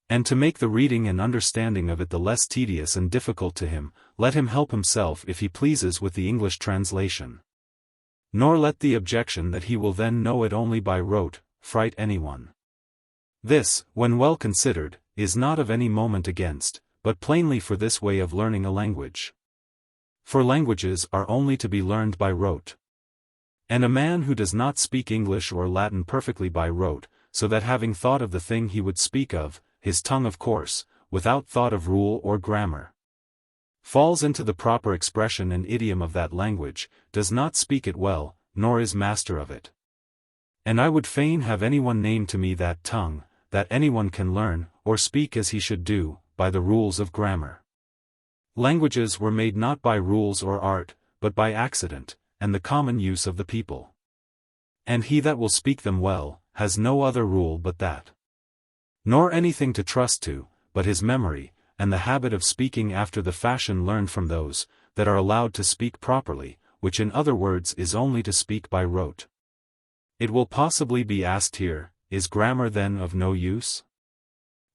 And to make the reading and understanding of it the less tedious and difficult to him, let him help himself if he pleases with the English translation. Nor let the objection that he will then know it only by rote, fright anyone. This, when well considered, is not of any moment against, but plainly for this way of learning a language. For languages are only to be learned by rote. And a man who does not speak English or Latin perfectly by rote, so that having thought of the thing he would speak of, his tongue of course, without thought of rule or grammar, falls into the proper expression and idiom of that language, does not speak it well, nor is master of it. And I would fain have anyone name to me that tongue, that anyone can learn, or speak as he should do, by the rules of grammar. Languages were made not by rules or art, but by accident, and the common use of the people. And he that will speak them well, has no other rule but that. Nor anything to trust to, but his memory, and the habit of speaking after the fashion learned from those that are allowed to speak properly, which in other words is only to speak by rote. It will possibly be asked here, is grammar then of no use?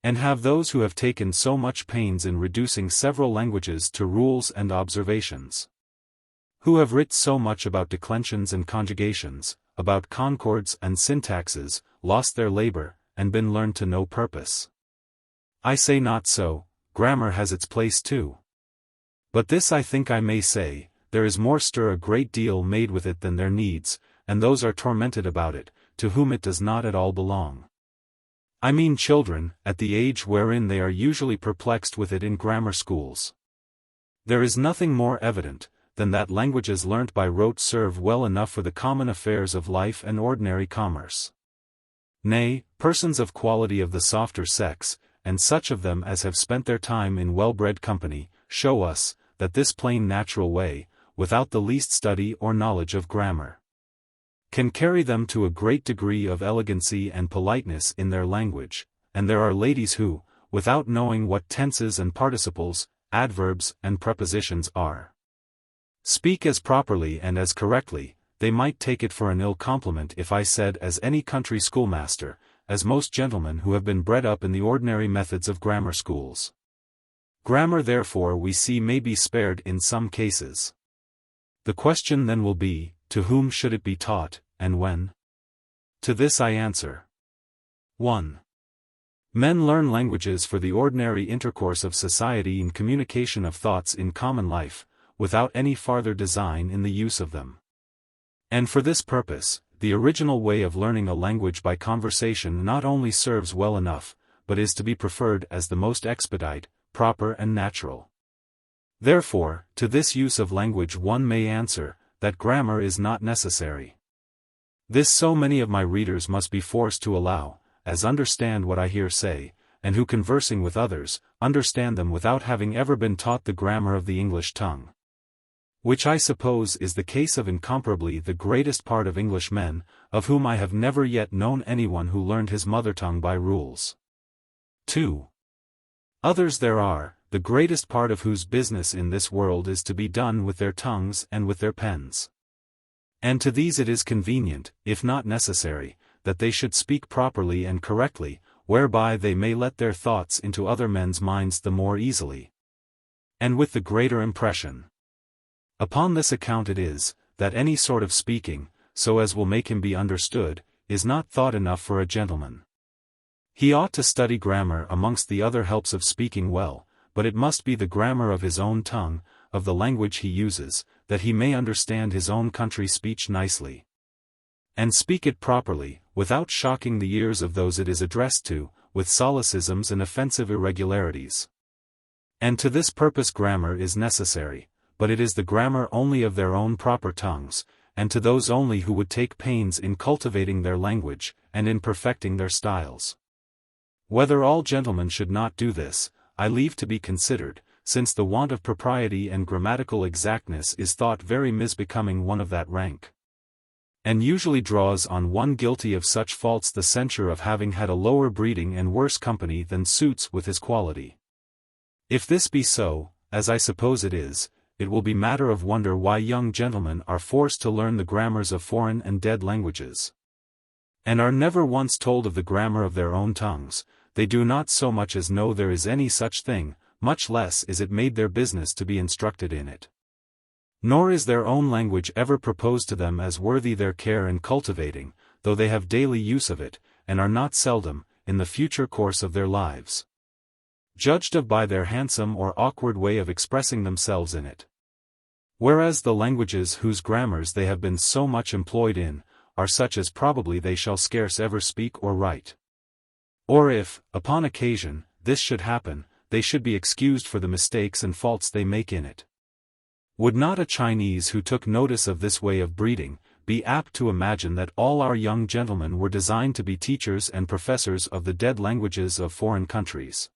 And have those who have taken so much pains in reducing several languages to rules and observations, who have writ so much about declensions and conjugations, about concords and syntaxes, lost their labor, and been learned to no purpose? I say not so, grammar has its place too. But this I think I may say, there is more stir a great deal made with it than there needs, and those are tormented about it, to whom it does not at all belong. I mean children, at the age wherein they are usually perplexed with it in grammar schools. There is nothing more evident, than that languages learnt by rote serve well enough for the common affairs of life and ordinary commerce. Nay, persons of quality of the softer sex, and such of them as have spent their time in well-bred company, show us, that this plain natural way, without the least study or knowledge of grammar, can carry them to a great degree of elegancy and politeness in their language, and there are ladies who, without knowing what tenses and participles, adverbs and prepositions are, speak as properly and as correctly. They might take it for an ill compliment if I said as any country schoolmaster, as most gentlemen who have been bred up in the ordinary methods of grammar schools. Grammar therefore we see may be spared in some cases. The question then will be, to whom should it be taught, and when? To this I answer. 1. Men learn languages for the ordinary intercourse of society and communication of thoughts in common life, without any farther design in the use of them. And for this purpose, the original way of learning a language by conversation not only serves well enough, but is to be preferred as the most expedite, proper and natural. Therefore, to this use of language one may answer, that grammar is not necessary. This so many of my readers must be forced to allow, as understand what I here say, and who conversing with others, understand them without having ever been taught the grammar of the English tongue. Which I suppose is the case of incomparably the greatest part of English men, of whom I have never yet known anyone who learned his mother tongue by rules. 2. Others there are, the greatest part of whose business in this world is to be done with their tongues and with their pens. And to these it is convenient, if not necessary, that they should speak properly and correctly, whereby they may let their thoughts into other men's minds the more easily, and with the greater impression. Upon this account it is, that any sort of speaking, so as will make him be understood, is not thought enough for a gentleman. He ought to study grammar amongst the other helps of speaking well, but it must be the grammar of his own tongue, of the language he uses, that he may understand his own country speech nicely, and speak it properly, without shocking the ears of those it is addressed to, with solecisms and offensive irregularities. And to this purpose grammar is necessary, but it is the grammar only of their own proper tongues, and to those only who would take pains in cultivating their language, and in perfecting their styles. Whether all gentlemen should not do this, I leave to be considered, since the want of propriety and grammatical exactness is thought very misbecoming one of that rank, and usually draws on one guilty of such faults the censure of having had a lower breeding and worse company than suits with his quality. If this be so, as I suppose it is, it will be matter of wonder why young gentlemen are forced to learn the grammars of foreign and dead languages, and are never once told of the grammar of their own tongues. They do not so much as know there is any such thing, much less is it made their business to be instructed in it. Nor is their own language ever proposed to them as worthy their care in cultivating, though they have daily use of it, and are not seldom, in the future course of their lives, judged of by their handsome or awkward way of expressing themselves in it. Whereas the languages whose grammars they have been so much employed in, are such as probably they shall scarce ever speak or write. Or if, upon occasion, this should happen, they should be excused for the mistakes and faults they make in it. Would not a Chinese who took notice of this way of breeding, be apt to imagine that all our young gentlemen were designed to be teachers and professors of the dead languages of foreign countries,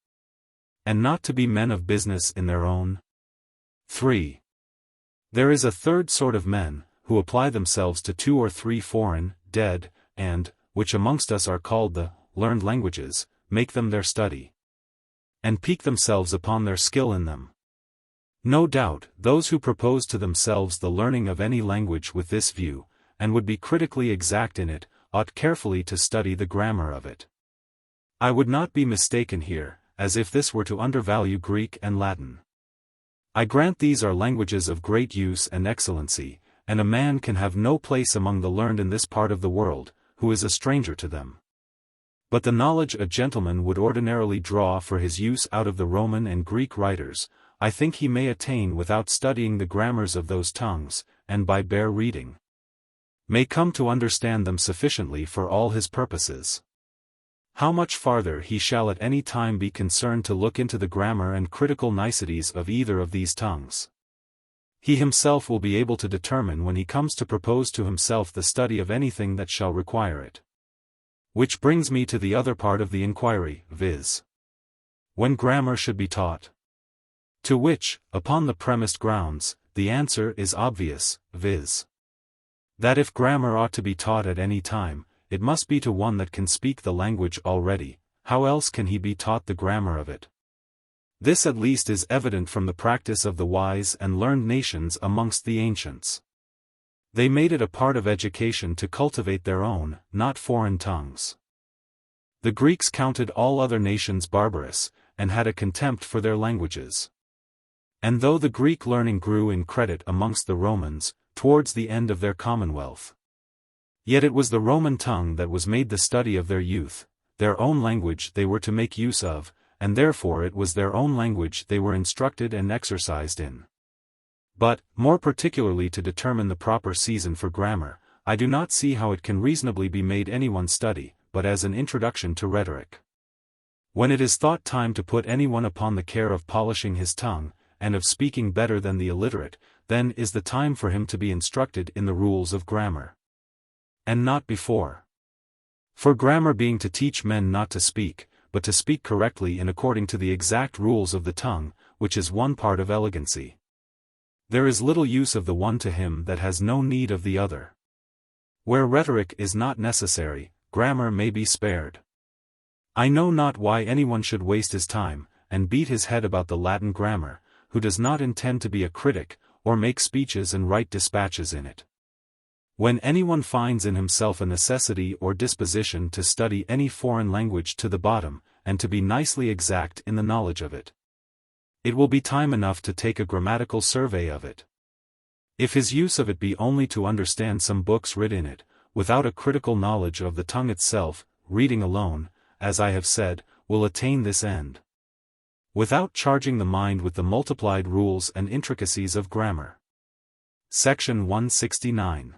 and not to be men of business in their own? 3. There is a third sort of men, who apply themselves to 2 or 3 foreign, dead, and, which amongst us are called the learned languages, make them their study, and pique themselves upon their skill in them. No doubt, those who propose to themselves the learning of any language with this view, and would be critically exact in it, ought carefully to study the grammar of it. I would not be mistaken here, as if this were to undervalue Greek and Latin. I grant these are languages of great use and excellency, and a man can have no place among the learned in this part of the world, who is a stranger to them. But the knowledge a gentleman would ordinarily draw for his use out of the Roman and Greek writers, I think he may attain without studying the grammars of those tongues, and by bare reading may come to understand them sufficiently for all his purposes. How much farther he shall at any time be concerned to look into the grammar and critical niceties of either of these tongues, he himself will be able to determine when he comes to propose to himself the study of anything that shall require it. Which brings me to the other part of the inquiry, viz. when grammar should be taught. To which, upon the premised grounds, the answer is obvious, viz. that if grammar ought to be taught at any time, it must be to one that can speak the language already. How else can he be taught the grammar of it? This at least is evident from the practice of the wise and learned nations amongst the ancients. They made it a part of education to cultivate their own, not foreign tongues. The Greeks counted all other nations barbarous, and had a contempt for their languages. And though the Greek learning grew in credit amongst the Romans, towards the end of their commonwealth, yet it was the Roman tongue that was made the study of their youth, their own language they were to make use of, and therefore it was their own language they were instructed and exercised in. But, more particularly to determine the proper season for grammar, I do not see how it can reasonably be made anyone's study, but as an introduction to rhetoric. When it is thought time to put anyone upon the care of polishing his tongue, and of speaking better than the illiterate, then is the time for him to be instructed in the rules of grammar. And not before. For grammar being to teach men not to speak, but to speak correctly in according to the exact rules of the tongue, which is one part of elegancy. There is little use of the one to him that has no need of the other. Where rhetoric is not necessary, grammar may be spared. I know not why anyone should waste his time, and beat his head about the Latin grammar, who does not intend to be a critic, or make speeches and write dispatches in it. When anyone finds in himself a necessity or disposition to study any foreign language to the bottom, and to be nicely exact in the knowledge of it, it will be time enough to take a grammatical survey of it. If his use of it be only to understand some books writ in it, without a critical knowledge of the tongue itself, reading alone, as I have said, will attain this end, without charging the mind with the multiplied rules and intricacies of grammar. Section 169.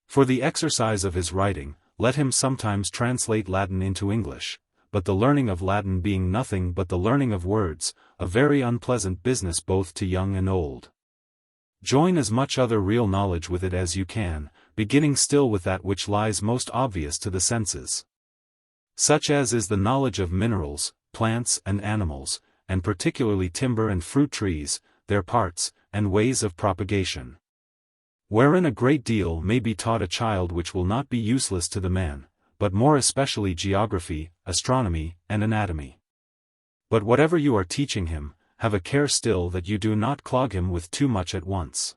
For the exercise of his writing, let him sometimes translate Latin into English, but the learning of Latin being nothing but the learning of words, a very unpleasant business both to young and old. Join as much other real knowledge with it as you can, beginning still with that which lies most obvious to the senses, such as is the knowledge of minerals, plants and animals, and particularly timber and fruit trees, their parts, and ways of propagation. Wherein a great deal may be taught a child which will not be useless to the man, but more especially geography, astronomy, and anatomy. But whatever you are teaching him, have a care still that you do not clog him with too much at once,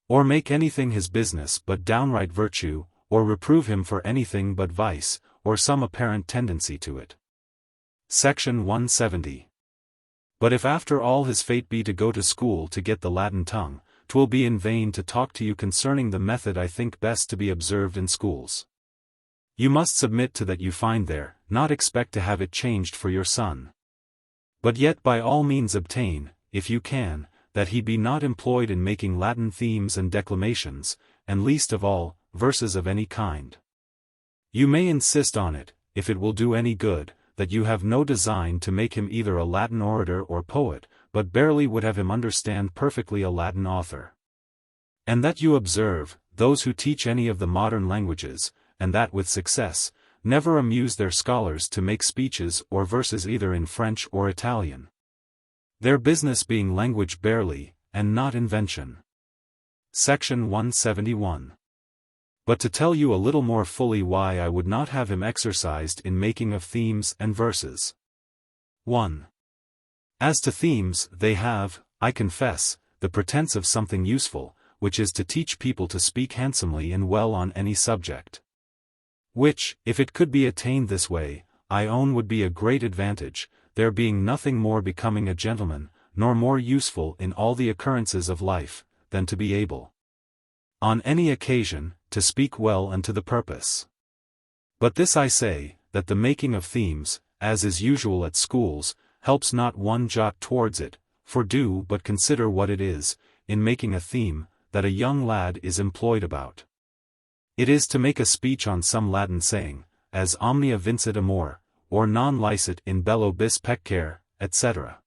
or make anything his business but downright virtue, or reprove him for anything but vice, or some apparent tendency to it. Section 170. But if after all his fate be to go to school to get the Latin tongue, 'twill be in vain to talk to you concerning the method I think best to be observed in schools. You must submit to that you find there, not expect to have it changed for your son. But yet by all means obtain, if you can, that he be not employed in making Latin themes and declamations, and least of all, verses of any kind. You may insist on it, if it will do any good, that you have no design to make him either a Latin orator or poet, but barely would have him understand perfectly a Latin author. And that you observe, those who teach any of the modern languages, and that with success, never amuse their scholars to make speeches or verses either in French or Italian, their business being language barely, and not invention. Section 171. But to tell you a little more fully why I would not have him exercised in making of themes and verses. 1. As to themes, they have, I confess, the pretence of something useful, which is to teach people to speak handsomely and well on any subject. Which, if it could be attained this way, I own would be a great advantage, there being nothing more becoming a gentleman, nor more useful in all the occurrences of life, than to be able, on any occasion, to speak well and to the purpose. But this I say, that the making of themes, as is usual at schools, helps not one jot towards it, for do but consider what it is, in making a theme, that a young lad is employed about. It is to make a speech on some Latin saying, as omnia vincit amor, or non licet in bello bis peccare, etc.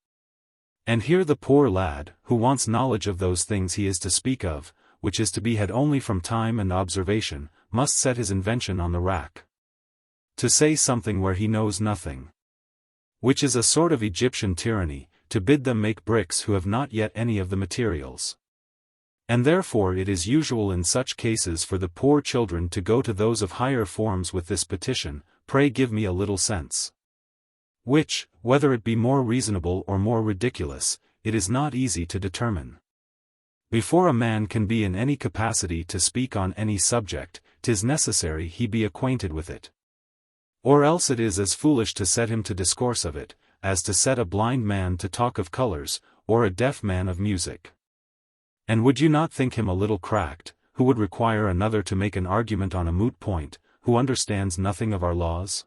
And here the poor lad, who wants knowledge of those things he is to speak of, which is to be had only from time and observation, must set his invention on the rack, to say something where he knows nothing. Which is a sort of Egyptian tyranny, to bid them make bricks who have not yet any of the materials. And therefore it is usual in such cases for the poor children to go to those of higher forms with this petition, pray give me a little sense. Which, whether it be more reasonable or more ridiculous, it is not easy to determine. Before a man can be in any capacity to speak on any subject, 'tis necessary he be acquainted with it. Or else it is as foolish to set him to discourse of it, as to set a blind man to talk of colors, or a deaf man of music. And would you not think him a little cracked, who would require another to make an argument on a moot point, who understands nothing of our laws?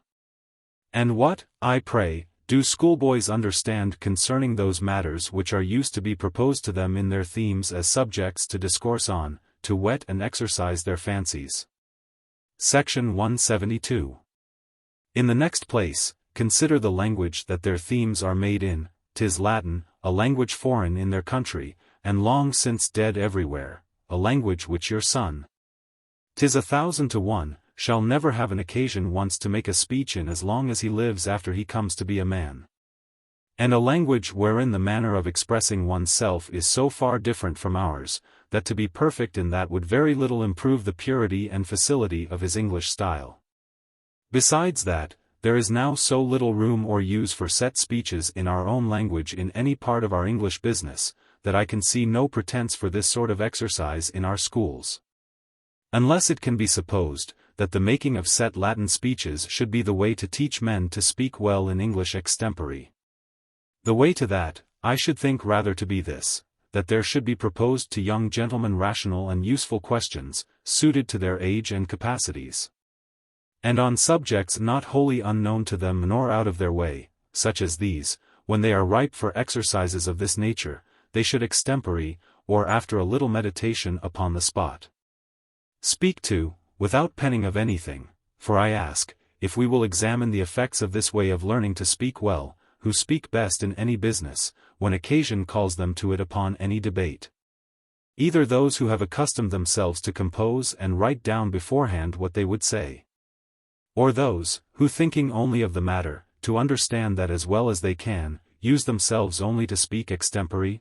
And what, I pray, do schoolboys understand concerning those matters which are used to be proposed to them in their themes as subjects to discourse on, to whet and exercise their fancies? Section 172. In the next place, consider the language that their themes are made in, 'tis Latin, a language foreign in their country, and long since dead everywhere, a language which your son, 'tis 1,000 to 1, shall never have an occasion once to make a speech in as long as he lives after he comes to be a man. And a language wherein the manner of expressing oneself is so far different from ours, that to be perfect in that would very little improve the purity and facility of his English style. Besides that, there is now so little room or use for set speeches in our own language in any part of our English business, that I can see no pretence for this sort of exercise in our schools. Unless it can be supposed, that the making of set Latin speeches should be the way to teach men to speak well in English extempore. The way to that, I should think rather to be this, that there should be proposed to young gentlemen rational and useful questions, suited to their age and capacities. And on subjects not wholly unknown to them nor out of their way, such as these, when they are ripe for exercises of this nature, they should extempore, or after a little meditation upon the spot, speak to, without penning of anything, for I ask, if we will examine the effects of this way of learning to speak well, who speak best in any business, when occasion calls them to it upon any debate. Either those who have accustomed themselves to compose and write down beforehand what they would say, or those, who thinking only of the matter, to understand that as well as they can, use themselves only to speak extempore?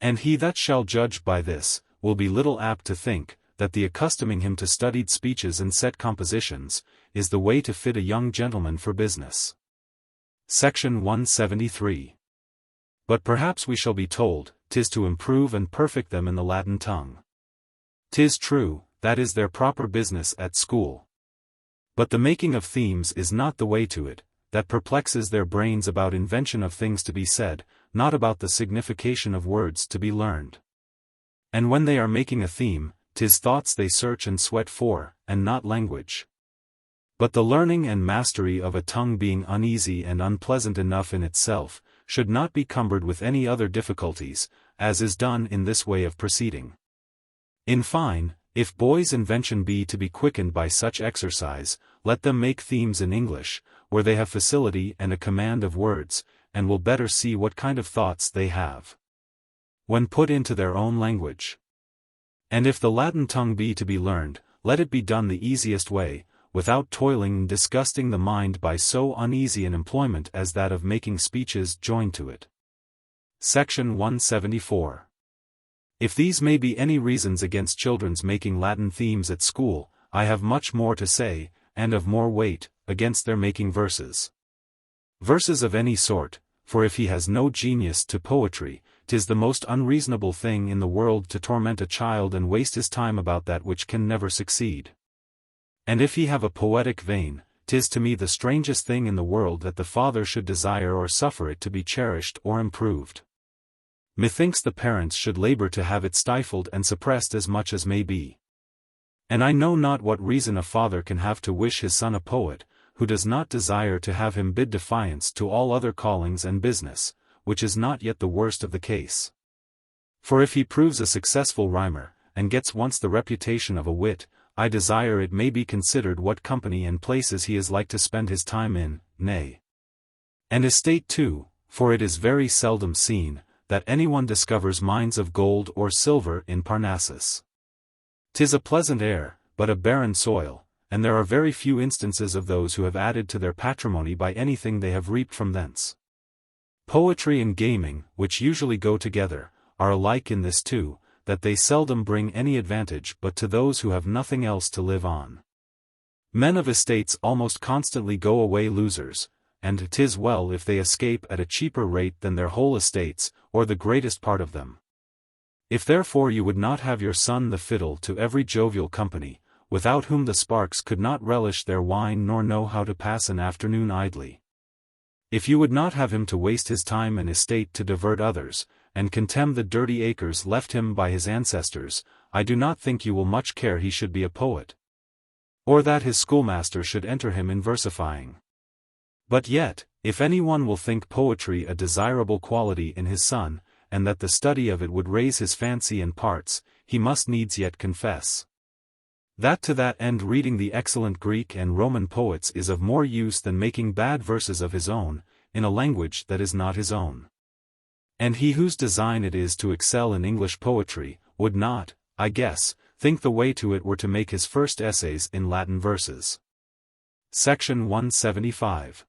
And he that shall judge by this, will be little apt to think, that the accustoming him to studied speeches and set compositions, is the way to fit a young gentleman for business. Section 173. But perhaps we shall be told, 'tis to improve and perfect them in the Latin tongue. 'Tis true, that is their proper business at school. But the making of themes is not the way to it, that perplexes their brains about invention of things to be said, not about the signification of words to be learned. And when they are making a theme, 'tis thoughts they search and sweat for, and not language. But the learning and mastery of a tongue being uneasy and unpleasant enough in itself, should not be cumbered with any other difficulties, as is done in this way of proceeding. In fine, if boys' invention be to be quickened by such exercise, let them make themes in English, where they have facility and a command of words, and will better see what kind of thoughts they have, when put into their own language. And if the Latin tongue be to be learned, let it be done the easiest way, without toiling and disgusting the mind by so uneasy an employment as that of making speeches joined to it. Section 174. If these may be any reasons against children's making Latin themes at school, I have much more to say, and of more weight, against their making verses. Verses of any sort, for if he has no genius to poetry, 'tis the most unreasonable thing in the world to torment a child and waste his time about that which can never succeed. And if he have a poetic vein, 'tis to me the strangest thing in the world that the father should desire or suffer it to be cherished or improved. Methinks the parents should labor to have it stifled and suppressed as much as may be. And I know not what reason a father can have to wish his son a poet, who does not desire to have him bid defiance to all other callings and business, which is not yet the worst of the case. For if he proves a successful rhymer, and gets once the reputation of a wit, I desire it may be considered what company and places he is like to spend his time in, nay, and estate too, for it is very seldom seen, that anyone discovers mines of gold or silver in Parnassus. 'Tis a pleasant air, but a barren soil, and there are very few instances of those who have added to their patrimony by anything they have reaped from thence. Poetry and gaming, which usually go together, are alike in this too, that they seldom bring any advantage but to those who have nothing else to live on. Men of estates almost constantly go away losers, and 'tis well if they escape at a cheaper rate than their whole estates, or the greatest part of them. If therefore you would not have your son the fiddle to every jovial company, without whom the sparks could not relish their wine nor know how to pass an afternoon idly. If you would not have him to waste his time and estate to divert others, and contemn the dirty acres left him by his ancestors, I do not think you will much care he should be a poet, or that his schoolmaster should enter him in versifying. But yet, if any one will think poetry a desirable quality in his son, and that the study of it would raise his fancy and parts, he must needs yet confess that to that end reading the excellent Greek and Roman poets is of more use than making bad verses of his own, in a language that is not his own. And he whose design it is to excel in English poetry, would not, I guess, think the way to it were to make his first essays in Latin verses. Section 175.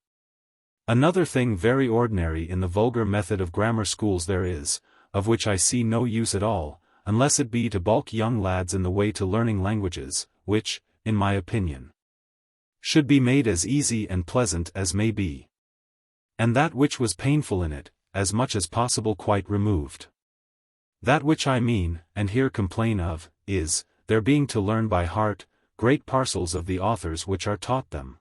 Another thing very ordinary in the vulgar method of grammar schools there is, of which I see no use at all, unless it be to balk young lads in the way to learning languages, which, in my opinion, should be made as easy and pleasant as may be. And that which was painful in it, as much as possible quite removed. That which I mean, and here complain of, is, their being to learn by heart, great parcels of the authors which are taught them.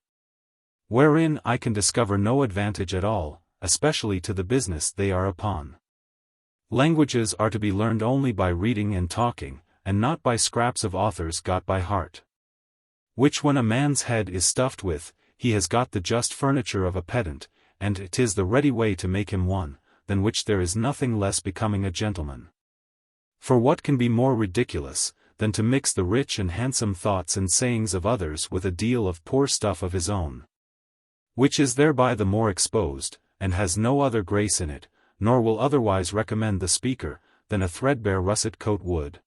Wherein I can discover no advantage at all, especially to the business they are upon. Languages are to be learned only by reading and talking, and not by scraps of authors got by heart. Which when a man's head is stuffed with, he has got the just furniture of a pedant, and 'tis the ready way to make him one, than which there is nothing less becoming a gentleman. For what can be more ridiculous, than to mix the rich and handsome thoughts and sayings of others with a deal of poor stuff of his own? Which is thereby the more exposed, and has no other grace in it, nor will otherwise recommend the speaker, than a threadbare russet coat would.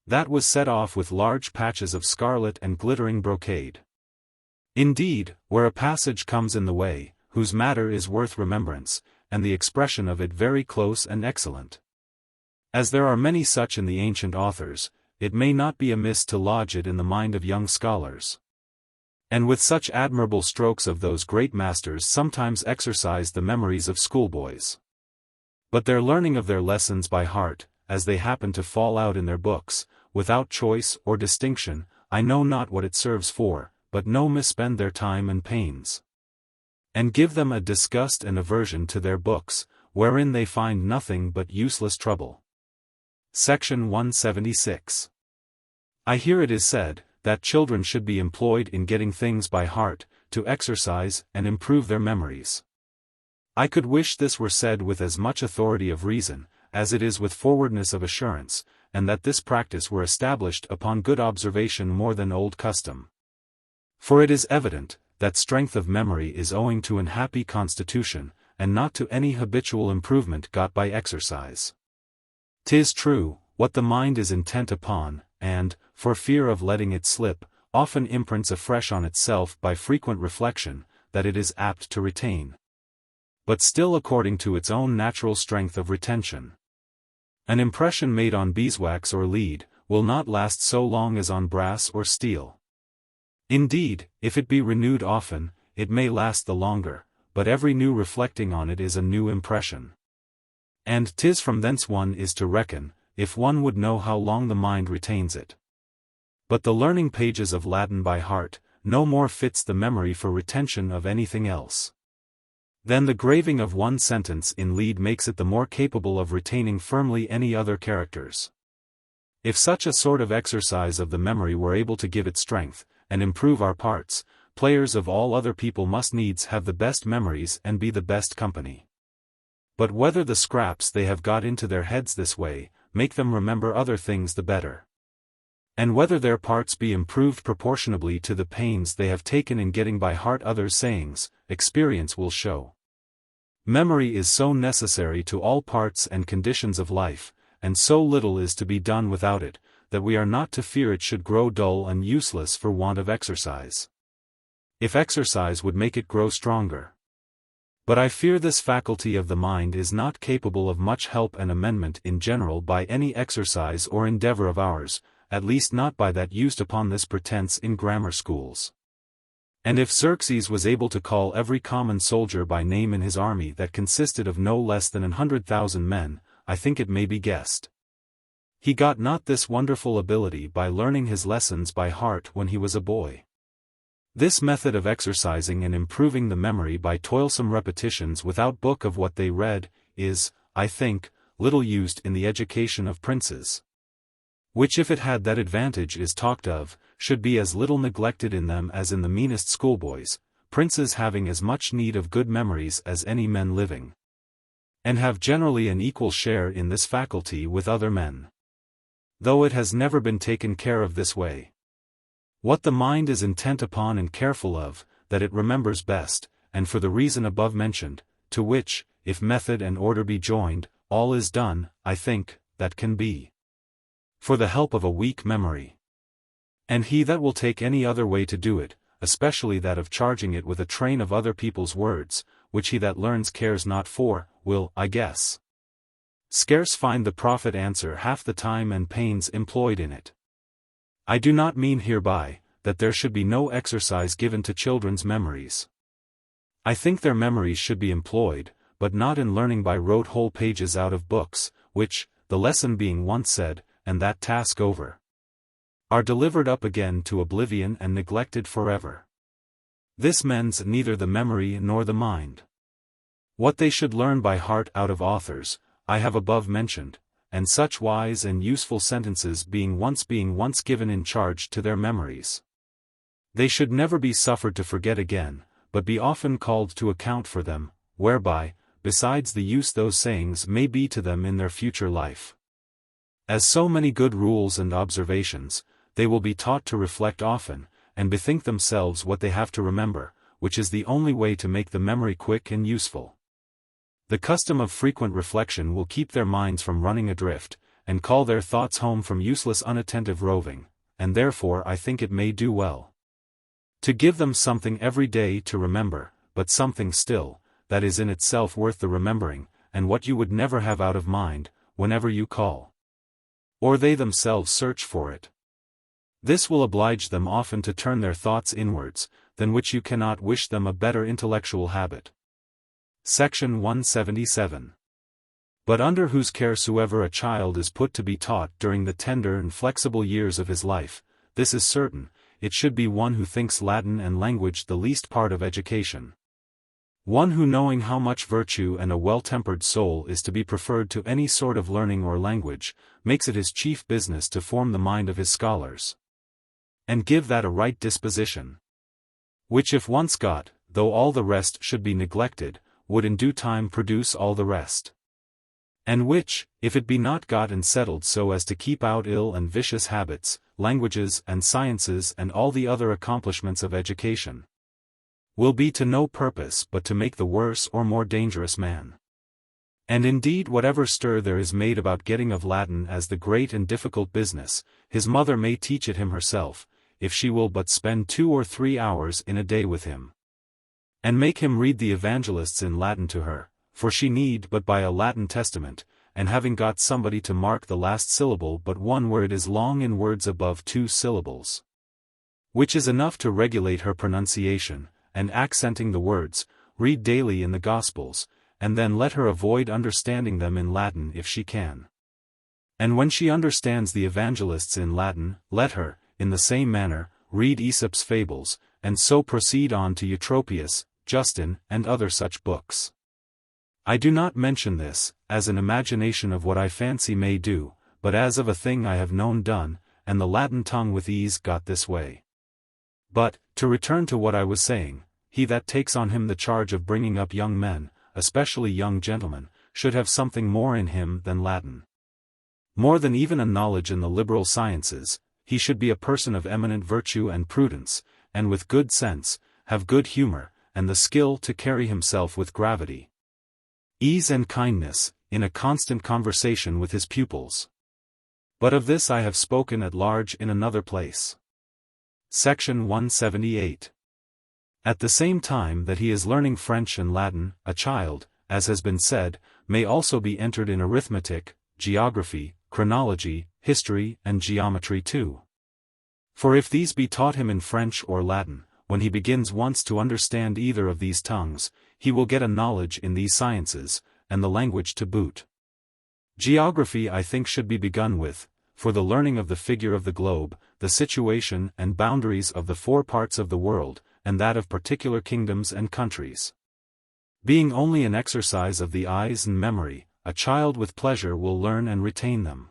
That was set off with large patches of scarlet and glittering brocade. Indeed, where a passage comes in the way, whose matter is worth remembrance, and the expression of it very close and excellent, as there are many such in the ancient authors, it may not be amiss to lodge it in the mind of young scholars. And with such admirable strokes of those great masters sometimes exercise the memories of schoolboys. But their learning of their lessons by heart, as they happen to fall out in their books, without choice or distinction, I know not what it serves for, but no misspend their time and pains, and give them a disgust and aversion to their books, wherein they find nothing but useless trouble. Section 176. I hear it is said, that children should be employed in getting things by heart, to exercise and improve their memories. I could wish this were said with as much authority of reason, as it is with forwardness of assurance, and that this practice were established upon good observation more than old custom. For it is evident, that strength of memory is owing to an happy constitution, and not to any habitual improvement got by exercise. 'Tis true, what the mind is intent upon, and, for fear of letting it slip, often imprints afresh on itself by frequent reflection, that it is apt to retain. But still according to its own natural strength of retention. An impression made on beeswax or lead will not last so long as on brass or steel. Indeed, if it be renewed often, it may last the longer, but every new reflecting on it is a new impression. And 'tis from thence one is to reckon, if one would know how long the mind retains it. But the learning pages of Latin by heart, no more fits the memory for retention of anything else. Then the graving of one sentence in lead makes it the more capable of retaining firmly any other characters. If such a sort of exercise of the memory were able to give it strength, and improve our parts, players of all other people must needs have the best memories and be the best company. But whether the scraps they have got into their heads this way, make them remember other things the better, and whether their parts be improved proportionably to the pains they have taken in getting by heart others' sayings, experience will show. Memory is so necessary to all parts and conditions of life, and so little is to be done without it, that we are not to fear it should grow dull and useless for want of exercise, if exercise would make it grow stronger. But I fear this faculty of the mind is not capable of much help and amendment in general by any exercise or endeavor of ours, at least not by that used upon this pretence in grammar schools. And if Xerxes was able to call every common soldier by name in his army that consisted of no less than 100,000 men, I think it may be guessed he got not this wonderful ability by learning his lessons by heart when he was a boy. This method of exercising and improving the memory by toilsome repetitions without book of what they read, is, I think, little used in the education of princes, which if it had that advantage is talked of, should be as little neglected in them as in the meanest schoolboys, princes having as much need of good memories as any men living, and have generally an equal share in this faculty with other men, though it has never been taken care of this way. What the mind is intent upon and careful of, that it remembers best, and for the reason above mentioned, to which, if method and order be joined, all is done, I think, that can be, for the help of a weak memory. And he that will take any other way to do it, especially that of charging it with a train of other people's words, which he that learns cares not for, will, I guess, scarce find the profit answer half the time and pains employed in it. I do not mean hereby, that there should be no exercise given to children's memories. I think their memories should be employed, but not in learning by rote whole pages out of books, which, the lesson being once said, and that task over, are delivered up again to oblivion and neglected forever. This mends neither the memory nor the mind. What they should learn by heart out of authors, I have above mentioned, and such wise and useful sentences being once given in charge to their memories, they should never be suffered to forget again, but be often called to account for them, whereby, besides the use those sayings may be to them in their future life, as so many good rules and observations, they will be taught to reflect often, and bethink themselves what they have to remember, which is the only way to make the memory quick and useful. The custom of frequent reflection will keep their minds from running adrift, and call their thoughts home from useless unattentive roving, and therefore I think it may do well to give them something every day to remember, but something still, that is in itself worth the remembering, and what you would never have out of mind, whenever you call, or they themselves search for it. This will oblige them often to turn their thoughts inwards, than which you cannot wish them a better intellectual habit. Section 177. But under whose care soever a child is put to be taught during the tender and flexible years of his life, this is certain, it should be one who thinks Latin and language the least part of education. One who, knowing how much virtue and a well-tempered soul is to be preferred to any sort of learning or language, makes it his chief business to form the mind of his scholars, and give that a right disposition, which if once got, though all the rest should be neglected, would in due time produce all the rest, and which, if it be not got and settled so as to keep out ill and vicious habits, languages and sciences and all the other accomplishments of education, will be to no purpose but to make the worse or more dangerous man. And indeed whatever stir there is made about getting of Latin as the great and difficult business, his mother may teach it him herself, if she will but spend 2 or 3 hours in a day with him, and make him read the evangelists in Latin to her, for she need but buy a Latin Testament, and having got somebody to mark the last syllable but one where it is long in words above 2 syllables. Which is enough to regulate her pronunciation, and accenting the words, read daily in the Gospels, and then let her avoid understanding them in Latin if she can. And when she understands the evangelists in Latin, let her, in the same manner, read Aesop's fables, and so proceed on to Eutropius, Justin, and other such books. I do not mention this, as an imagination of what I fancy may do, but as of a thing I have known done, and the Latin tongue with ease got this way. But, to return to what I was saying, he that takes on him the charge of bringing up young men, especially young gentlemen, should have something more in him than Latin. More than even a knowledge in the liberal sciences, he should be a person of eminent virtue and prudence, and with good sense, have good humor, and the skill to carry himself with gravity, ease and kindness, in a constant conversation with his pupils. But of this I have spoken at large in another place. Section 178. At the same time that he is learning French and Latin, a child, as has been said, may also be entered in arithmetic, geography, chronology, history, and geometry too. For if these be taught him in French or Latin, when he begins once to understand either of these tongues, he will get a knowledge in these sciences, and the language to boot. Geography I think should be begun with, for the learning of the figure of the globe, the situation and boundaries of the 4 parts of the world, and that of particular kingdoms and countries. Being only an exercise of the eyes and memory, a child with pleasure will learn and retain them.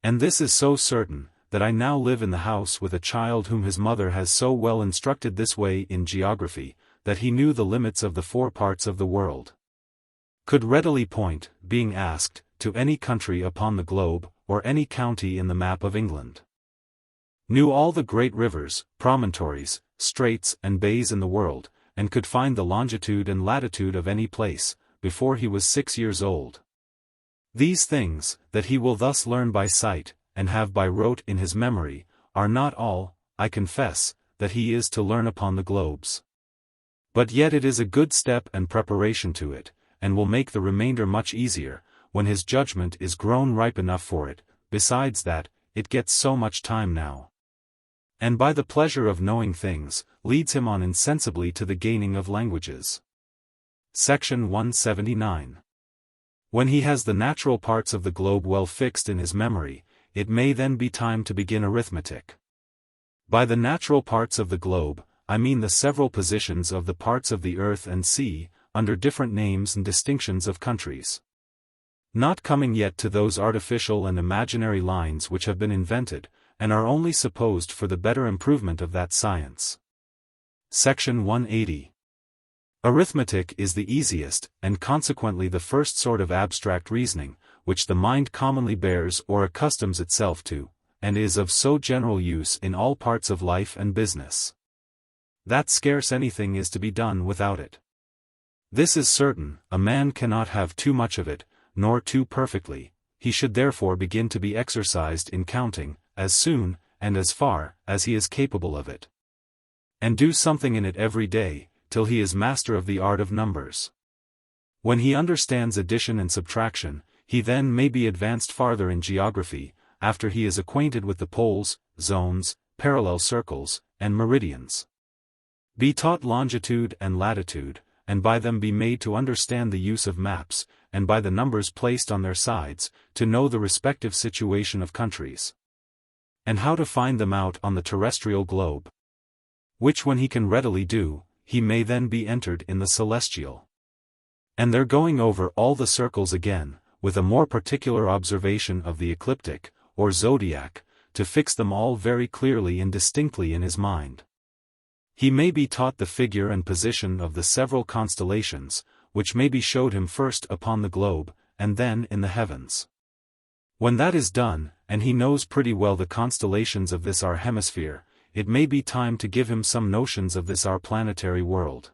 And this is so certain, that I now live in the house with a child whom his mother has so well instructed this way in geography, that he knew the limits of the 4 parts of the world. Could readily point, being asked, to any country upon the globe, or any county in the map of England. Knew all the great rivers, promontories, straits and bays in the world, and could find the longitude and latitude of any place, before he was 6 years old. These things, that he will thus learn by sight, and have by rote in his memory, are not all, I confess, that he is to learn upon the globes. But yet it is a good step and preparation to it, and will make the remainder much easier, when his judgment is grown ripe enough for it. Besides that, it gets so much time now. And by the pleasure of knowing things, leads him on insensibly to the gaining of languages. Section 179. When he has the natural parts of the globe well fixed in his memory, it may then be time to begin arithmetic. By the natural parts of the globe, I mean the several positions of the parts of the earth and sea, under different names and distinctions of countries. Not coming yet to those artificial and imaginary lines which have been invented, and are only supposed for the better improvement of that science. Section 180. Arithmetic is the easiest, and consequently the first sort of abstract reasoning, which the mind commonly bears or accustoms itself to, and is of so general use in all parts of life and business, that scarce anything is to be done without it. This is certain, a man cannot have too much of it, nor too perfectly. He should therefore begin to be exercised in counting, as soon, and as far, as he is capable of it. And do something in it every day, till he is master of the art of numbers. When he understands addition and subtraction, he then may be advanced farther in geography, after he is acquainted with the poles, zones, parallel circles, and meridians. Be taught longitude and latitude, and by them be made to understand the use of maps, and by the numbers placed on their sides, to know the respective situation of countries, and how to find them out on the terrestrial globe. Which when he can readily do, he may then be entered in the celestial. And there going over all the circles again, with a more particular observation of the ecliptic, or zodiac, to fix them all very clearly and distinctly in his mind. He may be taught the figure and position of the several constellations, which may be showed him first upon the globe, and then in the heavens. When that is done, and he knows pretty well the constellations of this our hemisphere, it may be time to give him some notions of this our planetary world.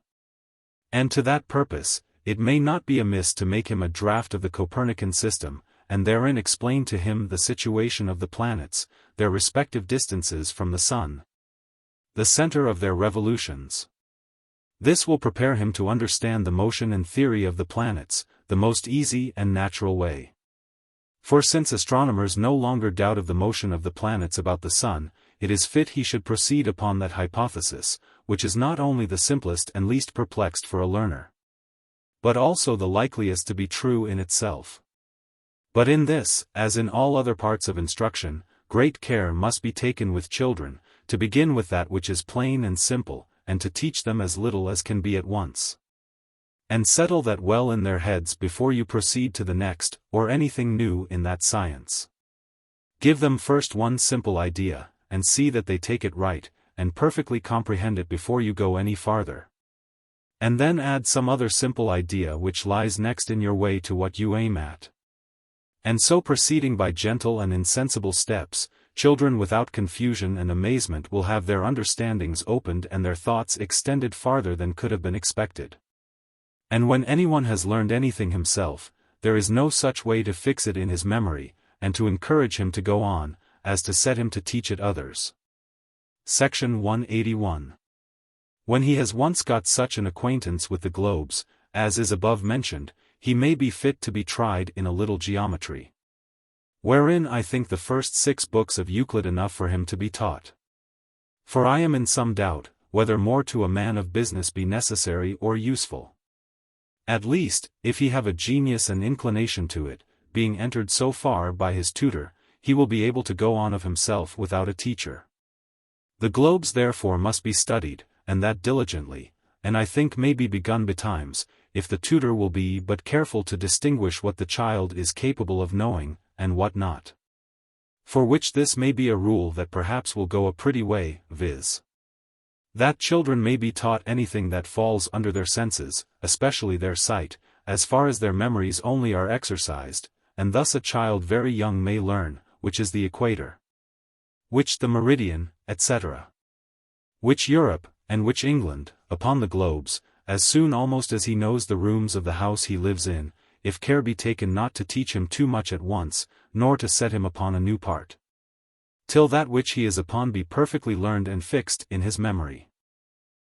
And to that purpose, it may not be amiss to make him a draft of the Copernican system, and therein explain to him the situation of the planets, their respective distances from the sun, the center of their revolutions. This will prepare him to understand the motion and theory of the planets, the most easy and natural way. For since astronomers no longer doubt of the motion of the planets about the sun, it is fit he should proceed upon that hypothesis, which is not only the simplest and least perplexed for a learner, but also the likeliest to be true in itself. But in this, as in all other parts of instruction, great care must be taken with children, to begin with that which is plain and simple, and to teach them as little as can be at once. And settle that well in their heads before you proceed to the next, or anything new in that science. Give them first one simple idea, and see that they take it right, and perfectly comprehend it before you go any farther. And then add some other simple idea which lies next in your way to what you aim at. And so proceeding by gentle and insensible steps, children without confusion and amazement will have their understandings opened and their thoughts extended farther than could have been expected. And when anyone has learned anything himself, there is no such way to fix it in his memory, and to encourage him to go on, as to set him to teach it others. Section 181. When he has once got such an acquaintance with the globes, as is above mentioned, he may be fit to be tried in a little geometry. Wherein I think the first 6 books of Euclid enough for him to be taught. For I am in some doubt, whether more to a man of business be necessary or useful. At least, if he have a genius and inclination to it, being entered so far by his tutor, he will be able to go on of himself without a teacher. The globes therefore must be studied, and that diligently, and I think may be begun betimes, if the tutor will be but careful to distinguish what the child is capable of knowing, and what not. For which this may be a rule that perhaps will go a pretty way, viz. that children may be taught anything that falls under their senses, especially their sight, as far as their memories only are exercised, and thus a child very young may learn, which is the equator, which the meridian, etc., which Europe, and which England, upon the globes, as soon almost as he knows the rooms of the house he lives in, if care be taken not to teach him too much at once, nor to set him upon a new part, till that which he is upon be perfectly learned and fixed in his memory.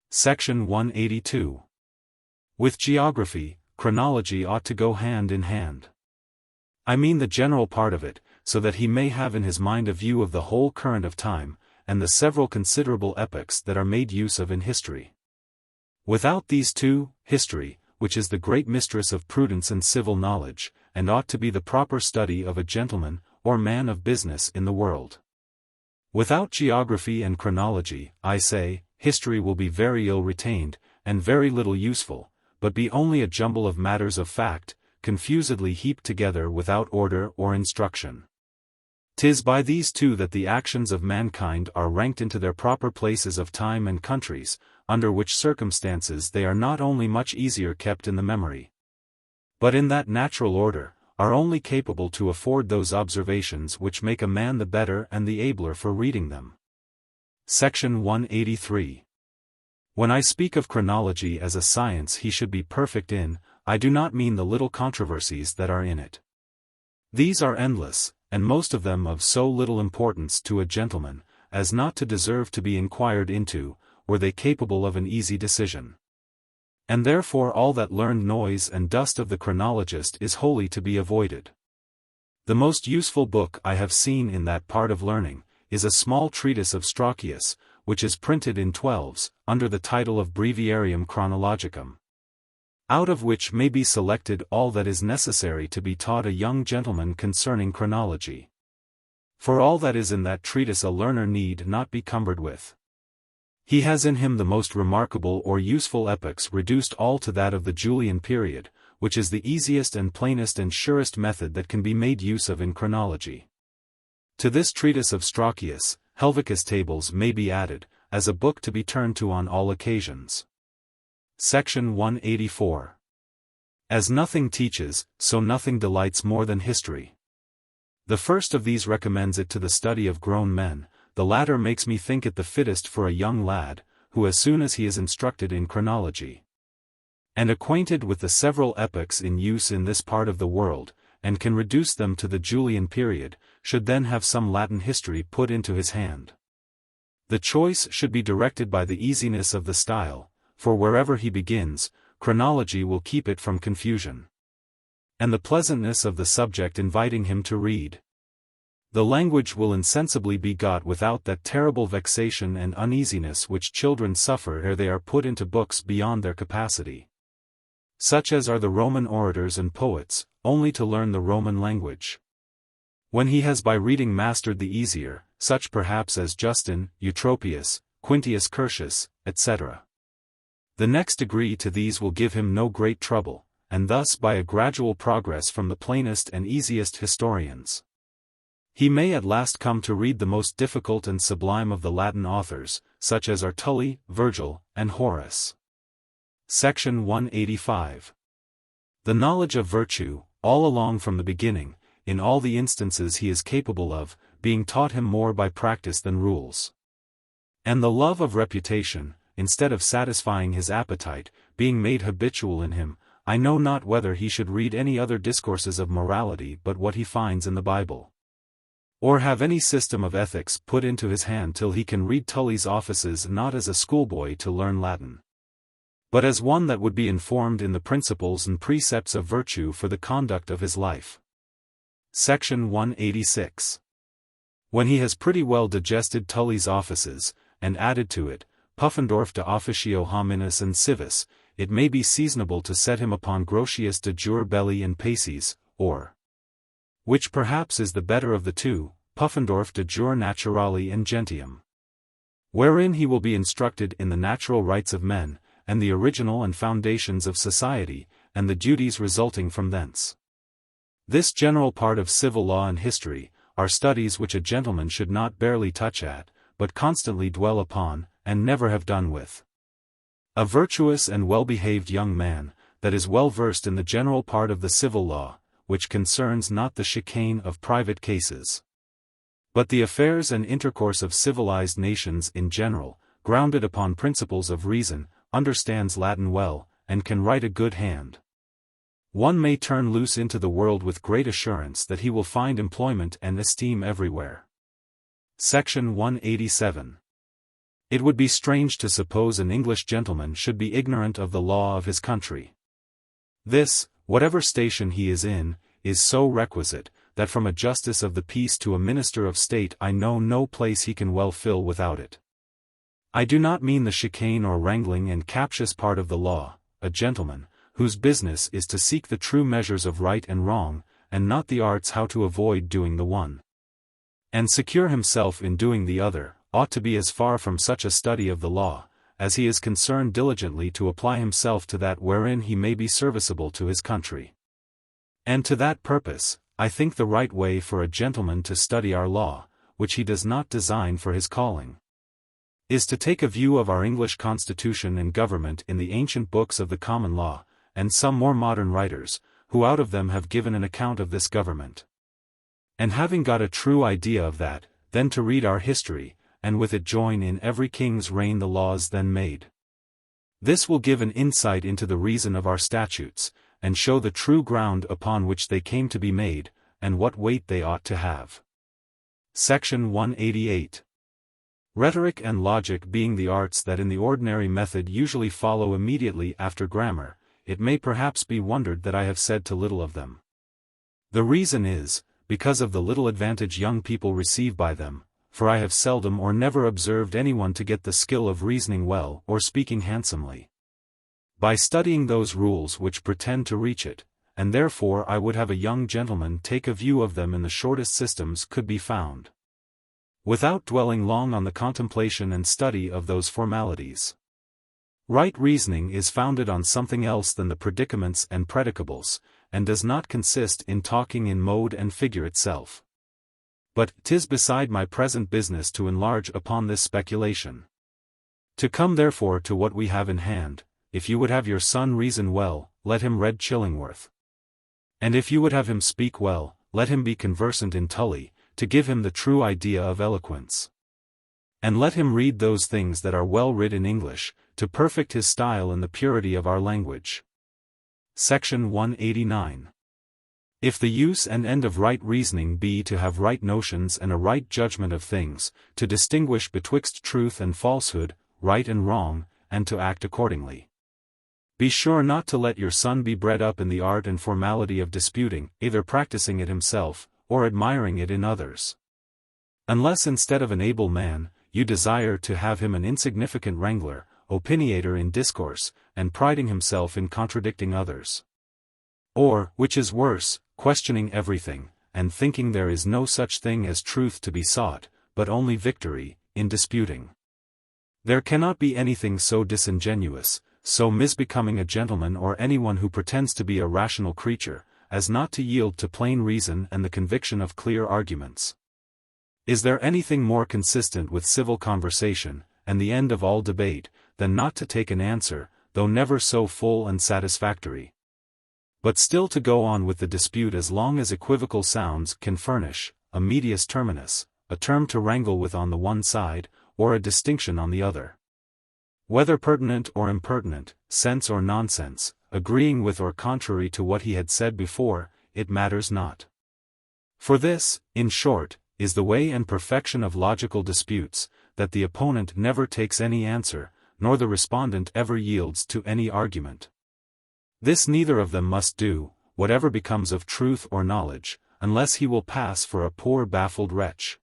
Section 182. With geography, chronology ought to go hand in hand. I mean the general part of it, so that he may have in his mind a view of the whole current of time, and the several considerable epochs that are made use of in history. Without these two, history, which is the great mistress of prudence and civil knowledge, and ought to be the proper study of a gentleman, or man of business in the world. Without geography and chronology, I say, history will be very ill retained, and very little useful, but be only a jumble of matters of fact, confusedly heaped together without order or instruction. 'Tis by these two that the actions of mankind are ranked into their proper places of time and countries, under which circumstances they are not only much easier kept in the memory, but in that natural order, are only capable to afford those observations which make a man the better and the abler for reading them. Section 183. When I speak of chronology as a science he should be perfect in, I do not mean the little controversies that are in it. These are endless, and most of them of so little importance to a gentleman, as not to deserve to be inquired into, were they capable of an easy decision. And therefore all that learned noise and dust of the chronologist is wholly to be avoided. The most useful book I have seen in that part of learning, is a small treatise of Strauchius, which is printed in 12s, under the title of Breviarium Chronologicum, out of which may be selected all that is necessary to be taught a young gentleman concerning chronology. For all that is in that treatise a learner need not be cumbered with. He has in him the most remarkable or useful epochs reduced all to that of the Julian period, which is the easiest and plainest and surest method that can be made use of in chronology. To this treatise of Strauchius, Helvicus Tables may be added, as a book to be turned to on all occasions. Section 184. As nothing teaches, so nothing delights more than history. The first of these recommends it to the study of grown men, the latter makes me think it the fittest for a young lad, who as soon as he is instructed in chronology, and acquainted with the several epochs in use in this part of the world, and can reduce them to the Julian period, should then have some Latin history put into his hand. The choice should be directed by the easiness of the style, for wherever he begins, chronology will keep it from confusion. and the pleasantness of the subject inviting him to read. The language will insensibly be got without that terrible vexation and uneasiness which children suffer ere they are put into books beyond their capacity. Such as are the Roman orators and poets, only to learn the Roman language. When he has by reading mastered the easier, such perhaps as Justin, Eutropius, Quintius Curtius, etc. The next degree to these will give him no great trouble, and thus by a gradual progress from the plainest and easiest historians, he may at last come to read the most difficult and sublime of the Latin authors, such as are Tully, Virgil, and Horace. Section 185. The knowledge of virtue, all along from the beginning, in all the instances he is capable of, being taught him more by practice than rules. And the love of reputation, instead of satisfying his appetite, being made habitual in him, I know not whether he should read any other discourses of morality but what he finds in the Bible, or have any system of ethics put into his hand till he can read Tully's offices not as a schoolboy to learn Latin, but as one that would be informed in the principles and precepts of virtue for the conduct of his life. Section 186. When he has pretty well digested Tully's offices, and added to it, Puffendorf de officio hominis and civis, it may be seasonable to set him upon Grotius de jure belli and paces, or, which perhaps is the better of the two, Puffendorf de jure naturali and gentium, wherein he will be instructed in the natural rights of men, and the original and foundations of society, and the duties resulting from thence. This general part of civil law and history, are studies which a gentleman should not barely touch at, but constantly dwell upon, and never have done with. A virtuous and well-behaved young man, that is well versed in the general part of the civil law, which concerns not the chicane of private cases, but the affairs and intercourse of civilized nations in general, grounded upon principles of reason, understands Latin well, and can write a good hand. One may turn loose into the world with great assurance that he will find employment and esteem everywhere. Section 187. It would be strange to suppose an English gentleman should be ignorant of the law of his country. This, whatever station he is in, is so requisite, that from a justice of the peace to a minister of state I know no place he can well fill without it. I do not mean the chicane or wrangling and captious part of the law, a gentleman, whose business is to seek the true measures of right and wrong, and not the arts how to avoid doing the one, and secure himself in doing the other, ought to be as far from such a study of the law, as he is concerned diligently to apply himself to that wherein he may be serviceable to his country. And to that purpose, I think the right way for a gentleman to study our law, which he does not design for his calling, is to take a view of our English constitution and government in the ancient books of the common law, and some more modern writers, who out of them have given an account of this government. And having got a true idea of that, then to read our history, and with it join in every king's reign the laws then made. This will give an insight into the reason of our statutes, and show the true ground upon which they came to be made, and what weight they ought to have. Section 188. Rhetoric and logic being the arts that in the ordinary method usually follow immediately after grammar, it may perhaps be wondered that I have said too little of them. The reason is, because of the little advantage young people receive by them, for I have seldom or never observed anyone to get the skill of reasoning well or speaking handsomely by studying those rules which pretend to reach it, and therefore I would have a young gentleman take a view of them in the shortest systems could be found, without dwelling long on the contemplation and study of those formalities. Right reasoning is founded on something else than the predicaments and predicables, and does not consist in talking in mode and figure itself. But 'tis beside my present business to enlarge upon this speculation. To come therefore to what we have in hand, if you would have your son reason well, let him read Chillingworth. And if you would have him speak well, let him be conversant in Tully, to give him the true idea of eloquence. And let him read those things that are well writ in English, to perfect his style in the purity of our language. Section 189. If the use and end of right reasoning be to have right notions and a right judgment of things, to distinguish betwixt truth and falsehood, right and wrong, and to act accordingly. Be sure not to let your son be bred up in the art and formality of disputing, either practicing it himself, or admiring it in others. Unless instead of an able man, you desire to have him an insignificant wrangler, opiniator in discourse, and priding himself in contradicting others. Or, which is worse, questioning everything, and thinking there is no such thing as truth to be sought, but only victory, in disputing. There cannot be anything so disingenuous, so misbecoming a gentleman or anyone who pretends to be a rational creature, as not to yield to plain reason and the conviction of clear arguments. Is there anything more consistent with civil conversation, and the end of all debate, than not to take an answer, though never so full and satisfactory, but still to go on with the dispute as long as equivocal sounds can furnish a medius terminus, a term to wrangle with on the one side, or a distinction on the other? Whether pertinent or impertinent, sense or nonsense, agreeing with or contrary to what he had said before, it matters not. For this, in short, is the way and perfection of logical disputes, that the opponent never takes any answer, nor the respondent ever yields to any argument. This neither of them must do, whatever becomes of truth or knowledge, unless he will pass for a poor baffled wretch,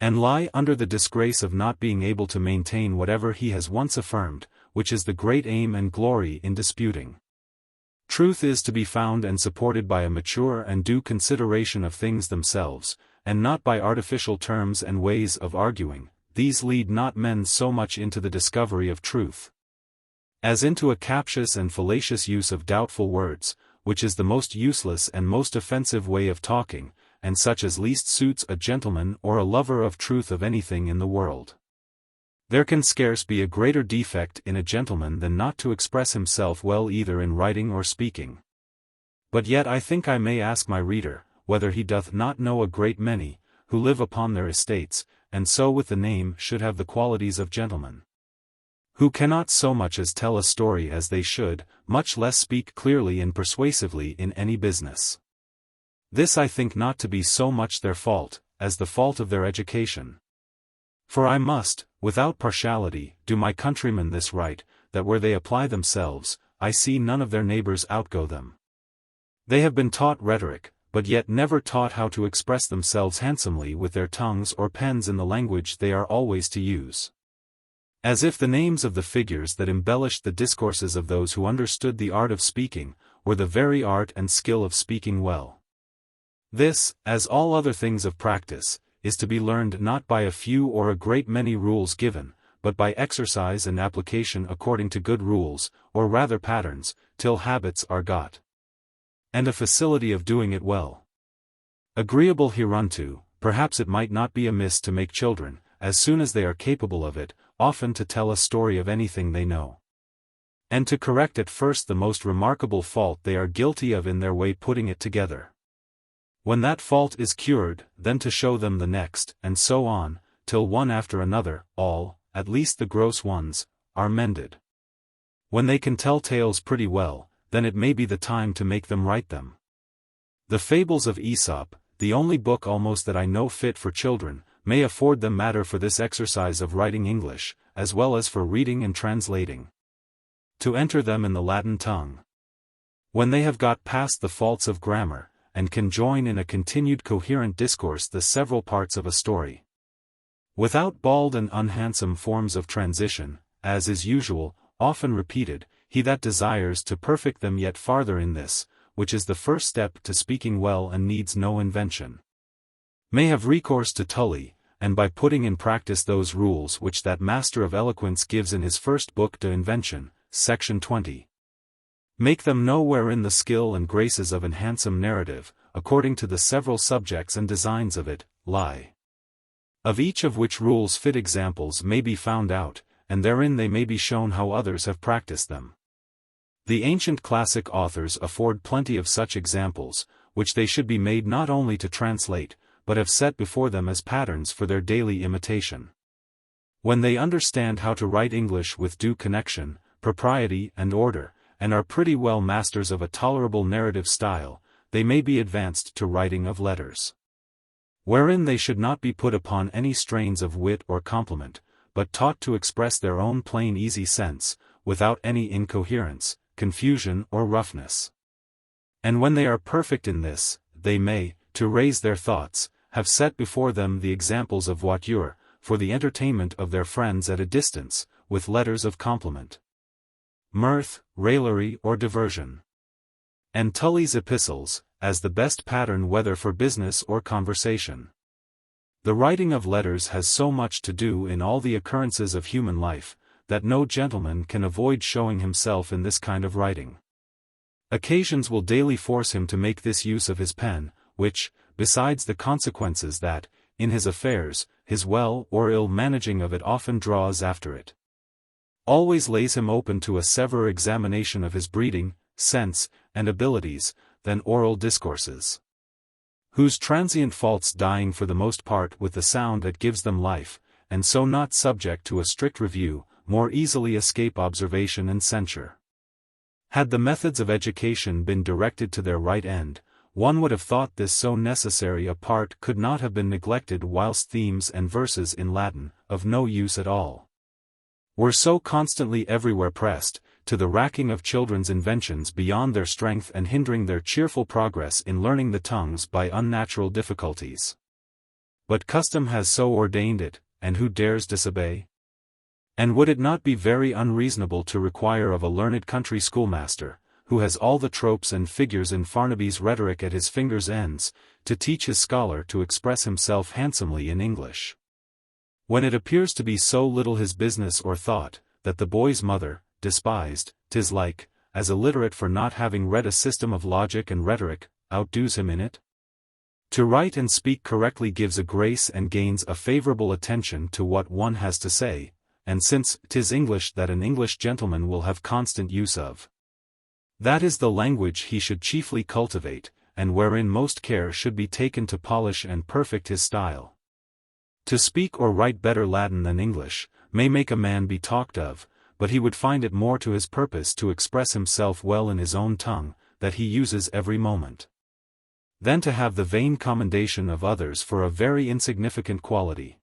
and lie under the disgrace of not being able to maintain whatever he has once affirmed, which is the great aim and glory in disputing. Truth is to be found and supported by a mature and due consideration of things themselves, and not by artificial terms and ways of arguing. These lead not men so much into the discovery of truth, as into a captious and fallacious use of doubtful words, which is the most useless and most offensive way of talking, and such as least suits a gentleman or a lover of truth of anything in the world. There can scarce be a greater defect in a gentleman than not to express himself well either in writing or speaking. But yet I think I may ask my reader, whether he doth not know a great many, who live upon their estates, and so with the name should have the qualities of gentlemen, who cannot so much as tell a story as they should, much less speak clearly and persuasively in any business. This I think not to be so much their fault, as the fault of their education. For I must, without partiality, do my countrymen this right, that where they apply themselves, I see none of their neighbors outgo them. They have been taught rhetoric, but yet never taught how to express themselves handsomely with their tongues or pens in the language they are always to use. As if the names of the figures that embellished the discourses of those who understood the art of speaking, were the very art and skill of speaking well. This, as all other things of practice, is to be learned not by a few or a great many rules given, but by exercise and application according to good rules, or rather patterns, till habits are got, and a facility of doing it well. Agreeable hereunto, perhaps it might not be amiss to make children, as soon as they are capable of it, often to tell a story of anything they know, and to correct at first the most remarkable fault they are guilty of in their way putting it together. When that fault is cured, then to show them the next, and so on, till one after another, all, at least the gross ones, are mended. When they can tell tales pretty well, then it may be the time to make them write them. The Fables of Aesop, the only book almost that I know fit for children, may afford them matter for this exercise of writing English, as well as for reading and translating, to enter them in the Latin tongue. When they have got past the faults of grammar, and can join in a continued coherent discourse the several parts of a story, without bald and unhandsome forms of transition, as is usual, often repeated, he that desires to perfect them yet farther in this, which is the first step to speaking well and needs no invention, may have recourse to Tully, and by putting in practice those rules which that master of eloquence gives in his first book De Invention, section 20. Make them know wherein the skill and graces of an handsome narrative, according to the several subjects and designs of it, lie. Of each of which rules fit examples may be found out, and therein they may be shown how others have practiced them. The ancient classic authors afford plenty of such examples, which they should be made not only to translate, but have set before them as patterns for their daily imitation. When they understand how to write English with due connection, propriety and order, and are pretty well masters of a tolerable narrative style, they may be advanced to writing of letters, wherein they should not be put upon any strains of wit or compliment, but taught to express their own plain easy sense, without any incoherence, confusion or roughness. And when they are perfect in this, they may, to raise their thoughts, have set before them the examples of voiture, for the entertainment of their friends at a distance, with letters of compliment, mirth, raillery or diversion. And Tully's epistles, as the best pattern whether for business or conversation. The writing of letters has so much to do in all the occurrences of human life, that no gentleman can avoid showing himself in this kind of writing. Occasions will daily force him to make this use of his pen, which, besides the consequences that, in his affairs, his well or ill managing of it often draws after it, always lays him open to a severer examination of his breeding, sense, and abilities, than oral discourses, whose transient faults dying for the most part with the sound that gives them life, and so not subject to a strict review, more easily escape observation and censure. Had the methods of education been directed to their right end, one would have thought this so necessary a part could not have been neglected, whilst themes and verses in Latin, of no use at all, were so constantly everywhere pressed, to the racking of children's inventions beyond their strength and hindering their cheerful progress in learning the tongues by unnatural difficulties. But custom has so ordained it, and who dares disobey? And would it not be very unreasonable to require of a learned country schoolmaster, who has all the tropes and figures in Farnaby's rhetoric at his fingers' ends, to teach his scholar to express himself handsomely in English, when it appears to be so little his business or thought, that the boy's mother, despised, 'tis like, as illiterate for not having read a system of logic and rhetoric, outdoes him in it? To write and speak correctly gives a grace and gains a favorable attention to what one has to say, and since 'tis English that an English gentleman will have constant use of, that is the language he should chiefly cultivate, and wherein most care should be taken to polish and perfect his style. To speak or write better Latin than English, may make a man be talked of, but he would find it more to his purpose to express himself well in his own tongue, that he uses every moment, than to have the vain commendation of others for a very insignificant quality.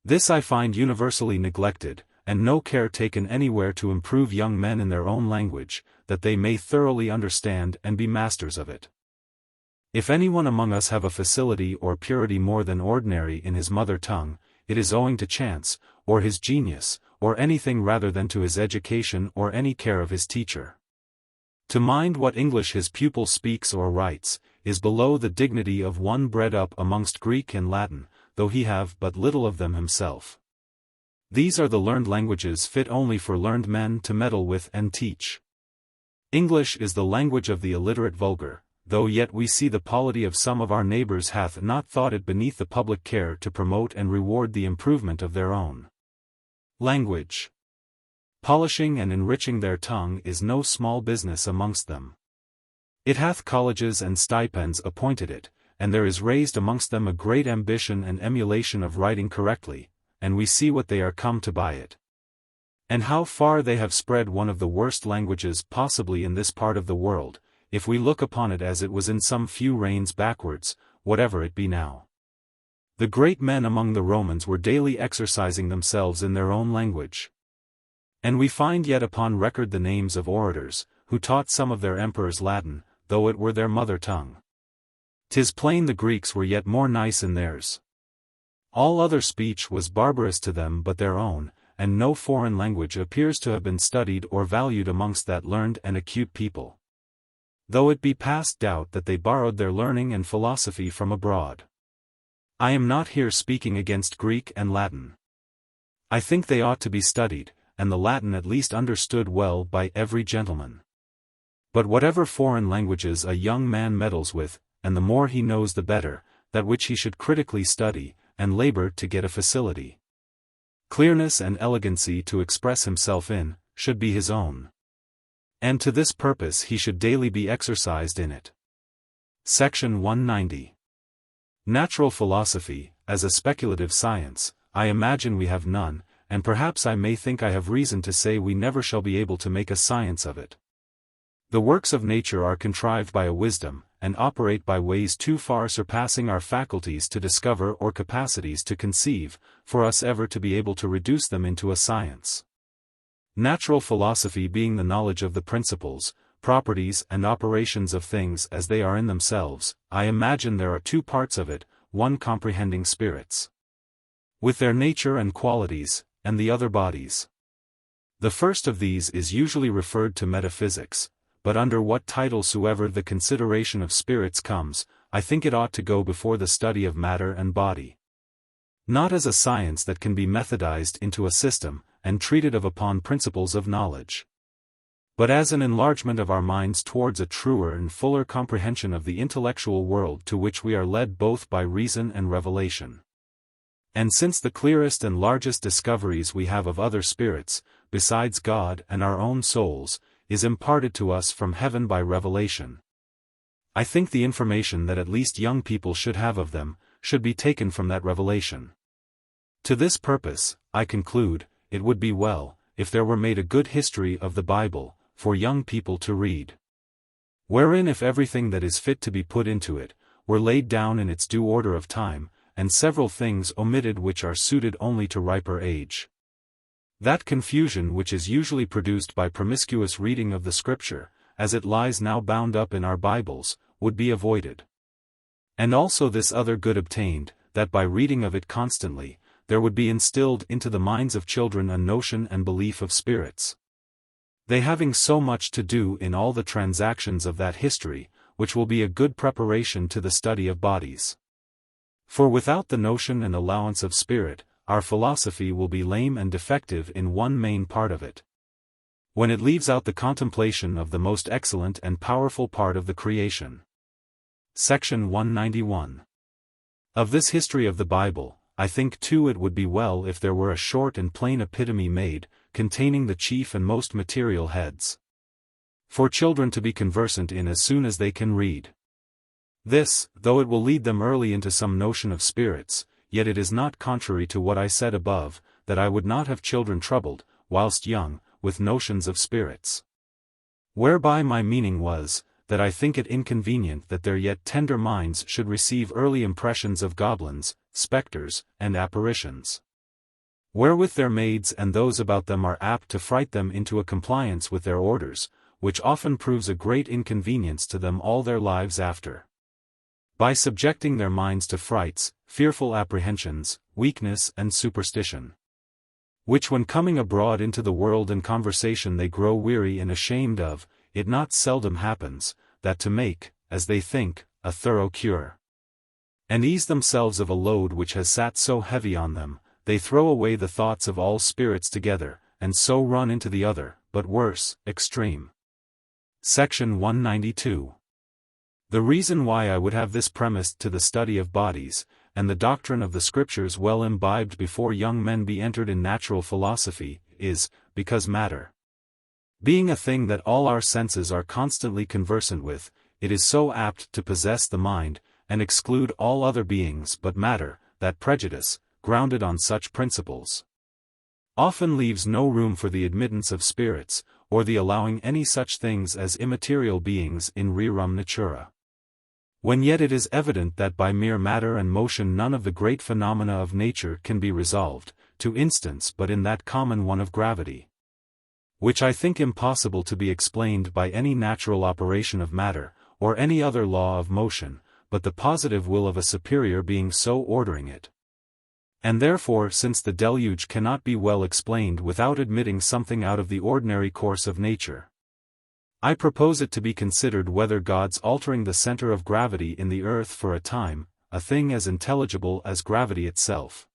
This I find universally neglected, and no care taken anywhere to improve young men in their own language, that they may thoroughly understand and be masters of it. If anyone among us have a facility or purity more than ordinary in his mother tongue, it is owing to chance, or his genius, or anything rather than to his education or any care of his teacher. To mind what English his pupil speaks or writes, is below the dignity of one bred up amongst Greek and Latin, though he have but little of them himself. These are the learned languages fit only for learned men to meddle with and teach. English is the language of the illiterate vulgar, though yet we see the polity of some of our neighbors hath not thought it beneath the public care to promote and reward the improvement of their own language. Polishing and enriching their tongue is no small business amongst them. It hath colleges and stipends appointed it, and there is raised amongst them a great ambition and emulation of writing correctly, and we see what they are come to by it, and how far they have spread one of the worst languages possibly in this part of the world, if we look upon it as it was in some few reigns backwards, whatever it be now. The great men among the Romans were daily exercising themselves in their own language. And we find yet upon record the names of orators, who taught some of their emperors Latin, though it were their mother tongue. 'Tis plain the Greeks were yet more nice in theirs. All other speech was barbarous to them but their own, and no foreign language appears to have been studied or valued amongst that learned and acute people, though it be past doubt that they borrowed their learning and philosophy from abroad. I am not here speaking against Greek and Latin. I think they ought to be studied, and the Latin at least understood well by every gentleman. But whatever foreign languages a young man meddles with, and the more he knows the better, that which he should critically study, and labor to get a facility, clearness and elegancy to express himself in, should be his own. And to this purpose he should daily be exercised in it. Section 190. Natural philosophy, as a speculative science, I imagine we have none, and perhaps I may think I have reason to say we never shall be able to make a science of it. The works of nature are contrived by a wisdom, and operate by ways too far surpassing our faculties to discover or capacities to conceive, for us ever to be able to reduce them into a science. Natural philosophy being the knowledge of the principles, properties and operations of things as they are in themselves. I imagine there are two parts of it, one comprehending spirits, with their nature and qualities, and the other bodies. The first of these is usually referred to metaphysics, but under what title soever the consideration of spirits comes, I think it ought to go before the study of matter and body. Not as a science that can be methodized into a system, and treated of upon principles of knowledge, but as an enlargement of our minds towards a truer and fuller comprehension of the intellectual world to which we are led both by reason and revelation. And since the clearest and largest discoveries we have of other spirits, besides God and our own souls, is imparted to us from heaven by revelation, I think the information that at least young people should have of them, should be taken from that revelation. To this purpose, I conclude, it would be well, if there were made a good history of the Bible, for young people to read, wherein if everything that is fit to be put into it, were laid down in its due order of time, and several things omitted which are suited only to riper age, that confusion which is usually produced by promiscuous reading of the Scripture, as it lies now bound up in our Bibles, would be avoided. And also this other good obtained, that by reading of it constantly, there would be instilled into the minds of children a notion and belief of spirits, they having so much to do in all the transactions of that history, which will be a good preparation to the study of bodies. For without the notion and allowance of spirit, our philosophy will be lame and defective in one main part of it, when it leaves out the contemplation of the most excellent and powerful part of the creation. Section 191. Of this history of the Bible, I think too it would be well if there were a short and plain epitome made, containing the chief and most material heads, for children to be conversant in as soon as they can read. This, though it will lead them early into some notion of spirits, yet it is not contrary to what I said above, that I would not have children troubled, whilst young, with notions of spirits. Whereby my meaning was, that I think it inconvenient that their yet tender minds should receive early impressions of goblins, spectres, and apparitions, wherewith their maids and those about them are apt to fright them into a compliance with their orders, which often proves a great inconvenience to them all their lives after, by subjecting their minds to frights, fearful apprehensions, weakness and superstition, which when coming abroad into the world and conversation they grow weary and ashamed of. It not seldom happens, that to make, as they think, a thorough cure, and ease themselves of a load which has sat so heavy on them, they throw away the thoughts of all spirits together, and so run into the other, but worse, extreme. Section 192. The reason why I would have this premised to the study of bodies, and the doctrine of the Scriptures well imbibed before young men be entered in natural philosophy, is, because matter, being a thing that all our senses are constantly conversant with, it is so apt to possess the mind, and exclude all other beings but matter, that prejudice, grounded on such principles, often leaves no room for the admittance of spirits, or the allowing any such things as immaterial beings in rerum natura. When yet it is evident that by mere matter and motion none of the great phenomena of nature can be resolved, to instance but in that common one of gravity, which I think impossible to be explained by any natural operation of matter, or any other law of motion, but the positive will of a superior being so ordering it. And therefore since the deluge cannot be well explained without admitting something out of the ordinary course of nature, I propose it to be considered whether God's altering the center of gravity in the earth for a time, a thing as intelligible as gravity itself,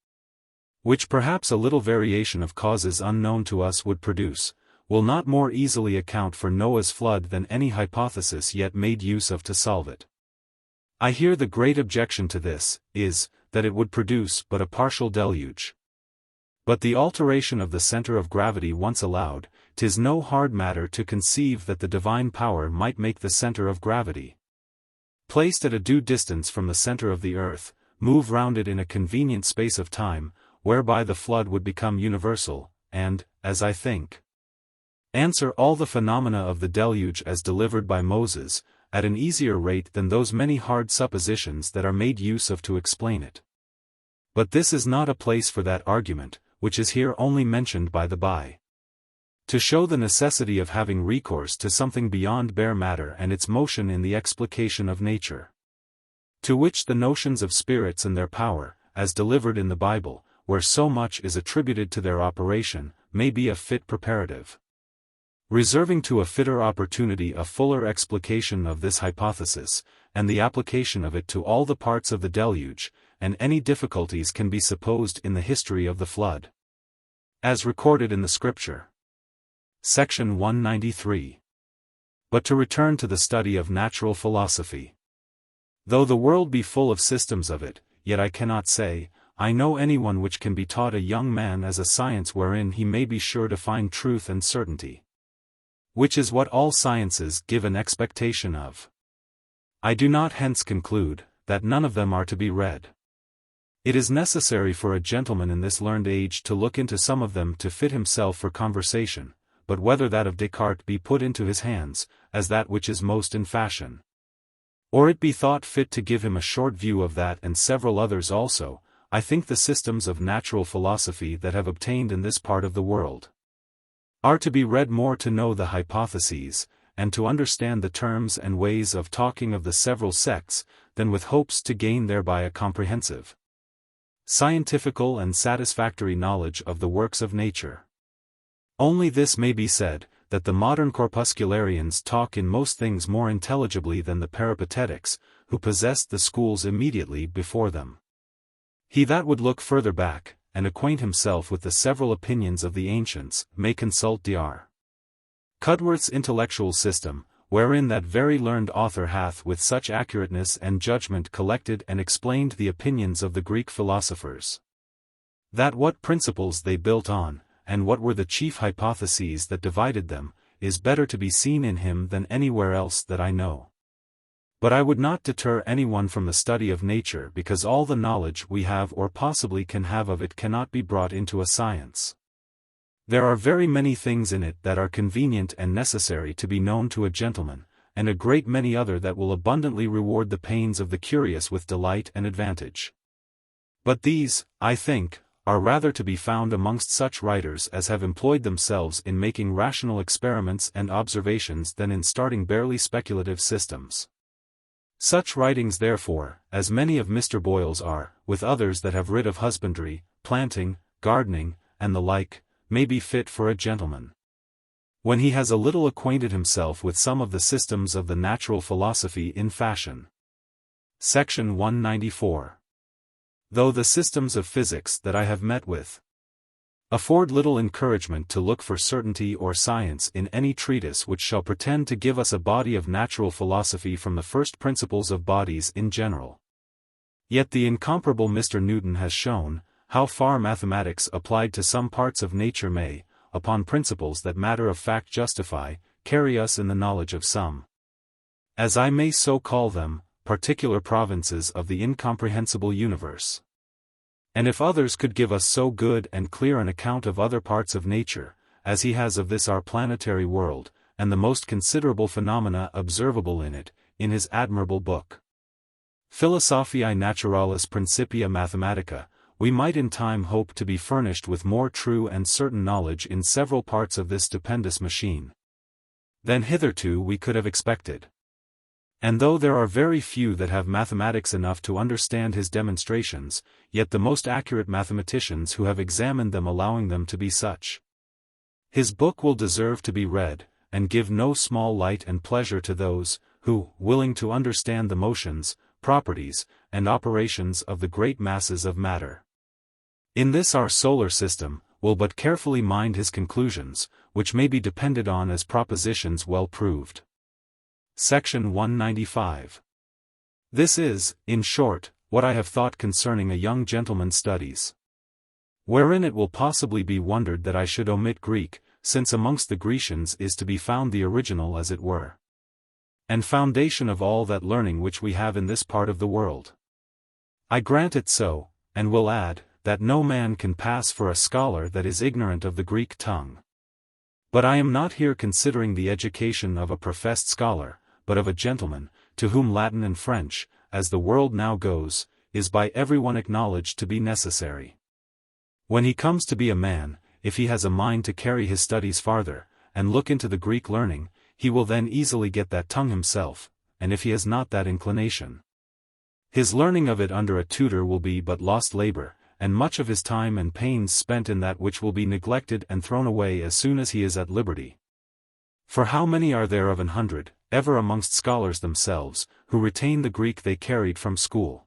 which perhaps a little variation of causes unknown to us would produce, will not more easily account for Noah's flood than any hypothesis yet made use of to solve it. I hear the great objection to this, is, that it would produce but a partial deluge. But the alteration of the center of gravity once allowed, 'tis no hard matter to conceive that the divine power might make the center of gravity, placed at a due distance from the center of the earth, move round it in a convenient space of time, whereby the flood would become universal, and, as I think, answer all the phenomena of the deluge as delivered by Moses, at an easier rate than those many hard suppositions that are made use of to explain it. But this is not a place for that argument, which is here only mentioned by the by. To show the necessity of having recourse to something beyond bare matter and its motion in the explication of nature. To which the notions of spirits and their power, as delivered in the Bible, where so much is attributed to their operation, may be a fit preparative. Reserving to a fitter opportunity a fuller explication of this hypothesis, and the application of it to all the parts of the deluge, and any difficulties can be supposed in the history of the flood. As recorded in the Scripture. Section 193. But to return to the study of natural philosophy. Though the world be full of systems of it, yet I cannot say, I know anyone which can be taught a young man as a science wherein he may be sure to find truth and certainty. Which is what all sciences give an expectation of. I do not hence conclude, that none of them are to be read. It is necessary for a gentleman in this learned age to look into some of them to fit himself for conversation, but whether that of Descartes be put into his hands, as that which is most in fashion, or it be thought fit to give him a short view of that and several others also, I think the systems of natural philosophy that have obtained in this part of the world are to be read more to know the hypotheses, and to understand the terms and ways of talking of the several sects, than with hopes to gain thereby a comprehensive, scientifical and satisfactory knowledge of the works of nature. Only this may be said, that the modern corpuscularians talk in most things more intelligibly than the peripatetics, who possessed the schools immediately before them. He that would look further back, and acquaint himself with the several opinions of the ancients, may consult Dr. Cudworth's intellectual system, wherein that very learned author hath with such accurateness and judgment collected and explained the opinions of the Greek philosophers. That what principles they built on, and what were the chief hypotheses that divided them, is better to be seen in him than anywhere else that I know. But I would not deter anyone from the study of nature because all the knowledge we have or possibly can have of it cannot be brought into a science. There are very many things in it that are convenient and necessary to be known to a gentleman, and a great many other that will abundantly reward the pains of the curious with delight and advantage. But these, I think, are rather to be found amongst such writers as have employed themselves in making rational experiments and observations than in starting barely speculative systems. Such writings therefore, as many of Mr. Boyle's are, with others that have writ of husbandry, planting, gardening, and the like, may be fit for a gentleman, when he has a little acquainted himself with some of the systems of the natural philosophy in fashion. Section 194. Though the systems of physics that I have met with afford little encouragement to look for certainty or science in any treatise which shall pretend to give us a body of natural philosophy from the first principles of bodies in general. Yet the incomparable Mr. Newton has shown, how far mathematics applied to some parts of nature may, upon principles that matter of fact justify, carry us in the knowledge of some, as I may so call them, particular provinces of the incomprehensible universe. And if others could give us so good and clear an account of other parts of nature, as he has of this our planetary world, and the most considerable phenomena observable in it, in his admirable book, Philosophiae Naturalis Principia Mathematica, we might in time hope to be furnished with more true and certain knowledge in several parts of this stupendous machine than hitherto we could have expected. And though there are very few that have mathematics enough to understand his demonstrations, yet the most accurate mathematicians who have examined them allowing them to be such, his book will deserve to be read, and give no small light and pleasure to those, who, willing to understand the motions, properties, and operations of the great masses of matter in this our solar system, will but carefully mind his conclusions, which may be depended on as propositions well proved. Section 195. This is, in short, what I have thought concerning a young gentleman's studies. Wherein it will possibly be wondered that I should omit Greek, since amongst the Grecians is to be found the original as it were, and foundation of all that learning which we have in this part of the world. I grant it so, and will add, that no man can pass for a scholar that is ignorant of the Greek tongue. But I am not here considering the education of a professed scholar, but of a gentleman, to whom Latin and French, as the world now goes, is by everyone acknowledged to be necessary. When he comes to be a man, if he has a mind to carry his studies farther, and look into the Greek learning, he will then easily get that tongue himself, and if he has not that inclination, his learning of it under a tutor will be but lost labor, and much of his time and pains spent in that which will be neglected and thrown away as soon as he is at liberty. For how many are there of 100, ever amongst scholars themselves, who retain the Greek they carried from school?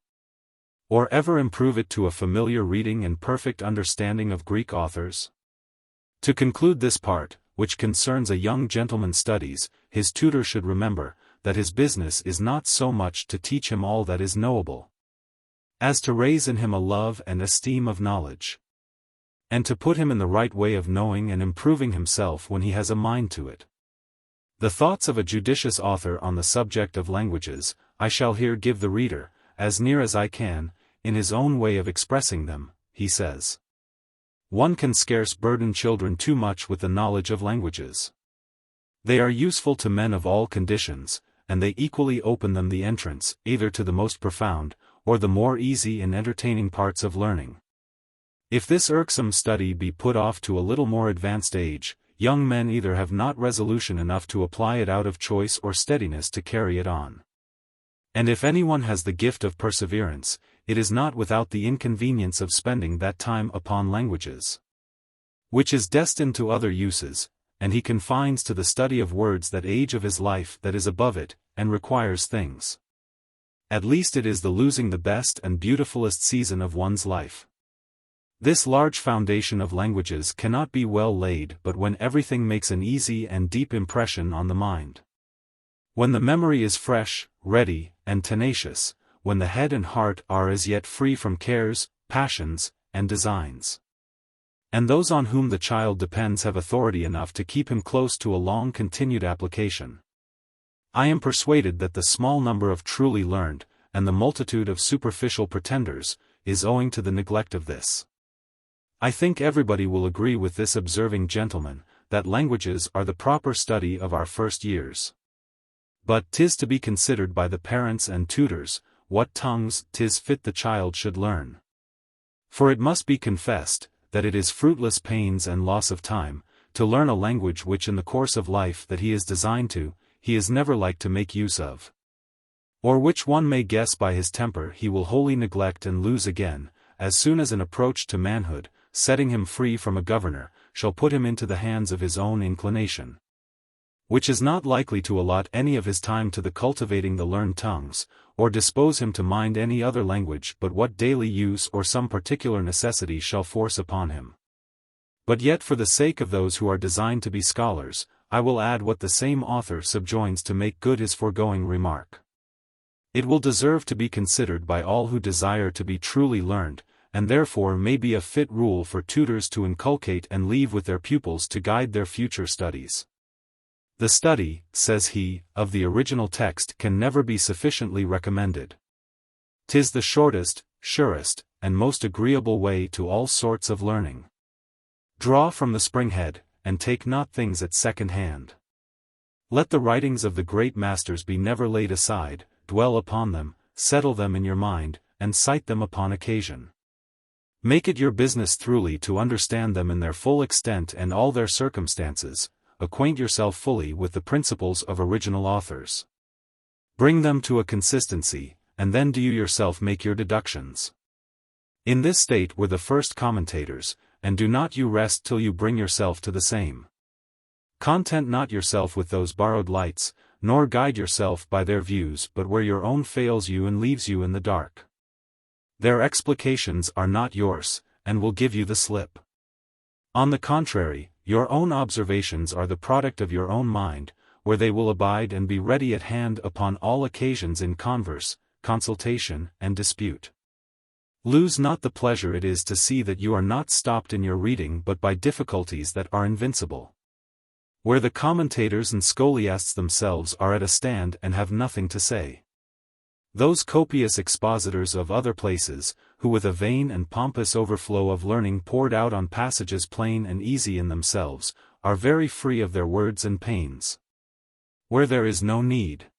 Or ever improve it to a familiar reading and perfect understanding of Greek authors? To conclude this part, which concerns a young gentleman's studies, his tutor should remember, that his business is not so much to teach him all that is knowable, as to raise in him a love and esteem of knowledge, and to put him in the right way of knowing and improving himself when he has a mind to it. The thoughts of a judicious author on the subject of languages, I shall here give the reader, as near as I can, in his own way of expressing them. He says, "One can scarce burden children too much with the knowledge of languages. They are useful to men of all conditions, and they equally open them the entrance, either to the most profound, or the more easy and entertaining parts of learning. If this irksome study be put off to a little more advanced age, young men either have not resolution enough to apply it out of choice or steadiness to carry it on. And if anyone has the gift of perseverance, it is not without the inconvenience of spending that time upon languages, which is destined to other uses, and he confines to the study of words that age of his life that is above it, and requires things. At least it is the losing the best and beautifulest season of one's life. This large foundation of languages cannot be well laid but when everything makes an easy and deep impression on the mind. When the memory is fresh, ready, and tenacious, when the head and heart are as yet free from cares, passions, and designs, and those on whom the child depends have authority enough to keep him close to a long-continued application. I am persuaded that the small number of truly learned, and the multitude of superficial pretenders, is owing to the neglect of this. I think everybody will agree with this observing gentleman, that languages are the proper study of our first years. But 'tis to be considered by the parents and tutors, what tongues 'tis fit the child should learn. For it must be confessed, that it is fruitless pains and loss of time, to learn a language which in the course of life that he is designed to, he is never like to make use of, or which one may guess by his temper he will wholly neglect and lose again, as soon as an approach to manhood, setting him free from a governor, shall put him into the hands of his own inclination, which is not likely to allot any of his time to the cultivating the learned tongues, or dispose him to mind any other language but what daily use or some particular necessity shall force upon him. But yet for the sake of those who are designed to be scholars, I will add what the same author subjoins to make good his foregoing remark. It will deserve to be considered by all who desire to be truly learned, and therefore may be a fit rule for tutors to inculcate and leave with their pupils to guide their future studies. The study, says he, of the original text can never be sufficiently recommended. 'Tis the shortest, surest, and most agreeable way to all sorts of learning. Draw from the spring-head, and take not things at second hand. Let the writings of the great masters be never laid aside, dwell upon them, settle them in your mind, and cite them upon occasion. Make it your business thoroughly to understand them in their full extent and all their circumstances. Acquaint yourself fully with the principles of original authors. Bring them to a consistency, and then do you yourself make your deductions. In this state were the first commentators, and do not you rest till you bring yourself to the same. Content not yourself with those borrowed lights, nor guide yourself by their views but where your own fails you and leaves you in the dark. Their explications are not yours, and will give you the slip. On the contrary, your own observations are the product of your own mind, where they will abide and be ready at hand upon all occasions in converse, consultation, and dispute. Lose not the pleasure it is to see that you are not stopped in your reading but by difficulties that are invincible, where the commentators and scholiasts themselves are at a stand and have nothing to say. Those copious expositors of other places, who with a vain and pompous overflow of learning poured out on passages plain and easy in themselves, are very free of their words and pains, where there is no need.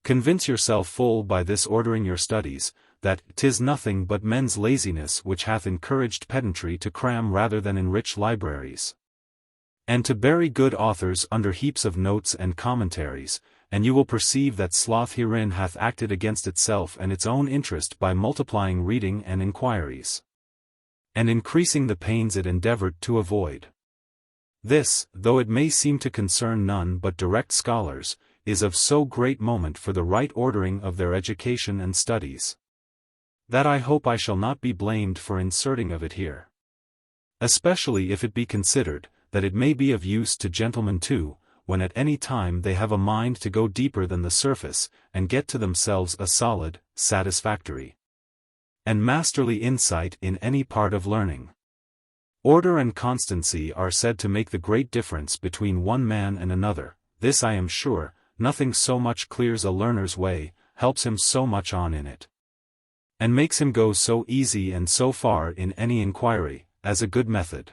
Convince yourself full by this ordering your studies, that 'tis nothing but men's laziness which hath encouraged pedantry to cram rather than enrich libraries, and to bury good authors under heaps of notes and commentaries, and you will perceive that sloth herein hath acted against itself and its own interest by multiplying reading and inquiries, and increasing the pains it endeavored to avoid. This, though it may seem to concern none but direct scholars, is of so great moment for the right ordering of their education and studies, that I hope I shall not be blamed for inserting of it here. Especially if it be considered, that it may be of use to gentlemen too, when at any time they have a mind to go deeper than the surface, and get to themselves a solid, satisfactory, and masterly insight in any part of learning. Order and constancy are said to make the great difference between one man and another. This I am sure, nothing so much clears a learner's way, helps him so much on in it, and makes him go so easy and so far in any inquiry, as a good method.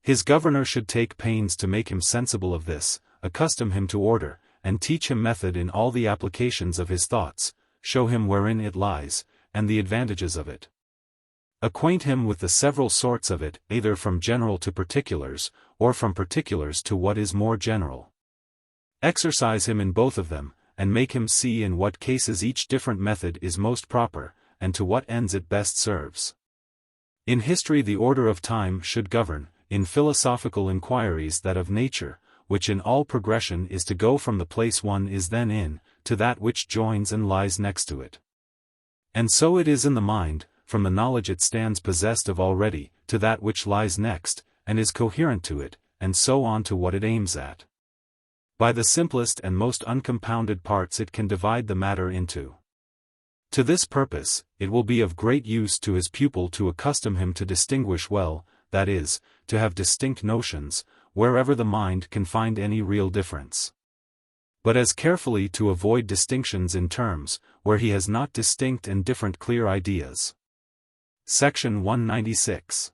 His governor should take pains to make him sensible of this, accustom him to order, and teach him method in all the applications of his thoughts, show him wherein it lies, and the advantages of it. Acquaint him with the several sorts of it, either from general to particulars, or from particulars to what is more general. Exercise him in both of them, and make him see in what cases each different method is most proper, and to what ends it best serves. In history the order of time should govern, in philosophical inquiries that of nature, which in all progression is to go from the place one is then in, to that which joins and lies next to it. And so it is in the mind, from the knowledge it stands possessed of already, to that which lies next, and is coherent to it, and so on to what it aims at. By the simplest and most uncompounded parts it can divide the matter into. To this purpose, it will be of great use to his pupil to accustom him to distinguish well, that is, to have distinct notions, wherever the mind can find any real difference, but as carefully to avoid distinctions in terms, where he has not distinct and different clear ideas. Section 196.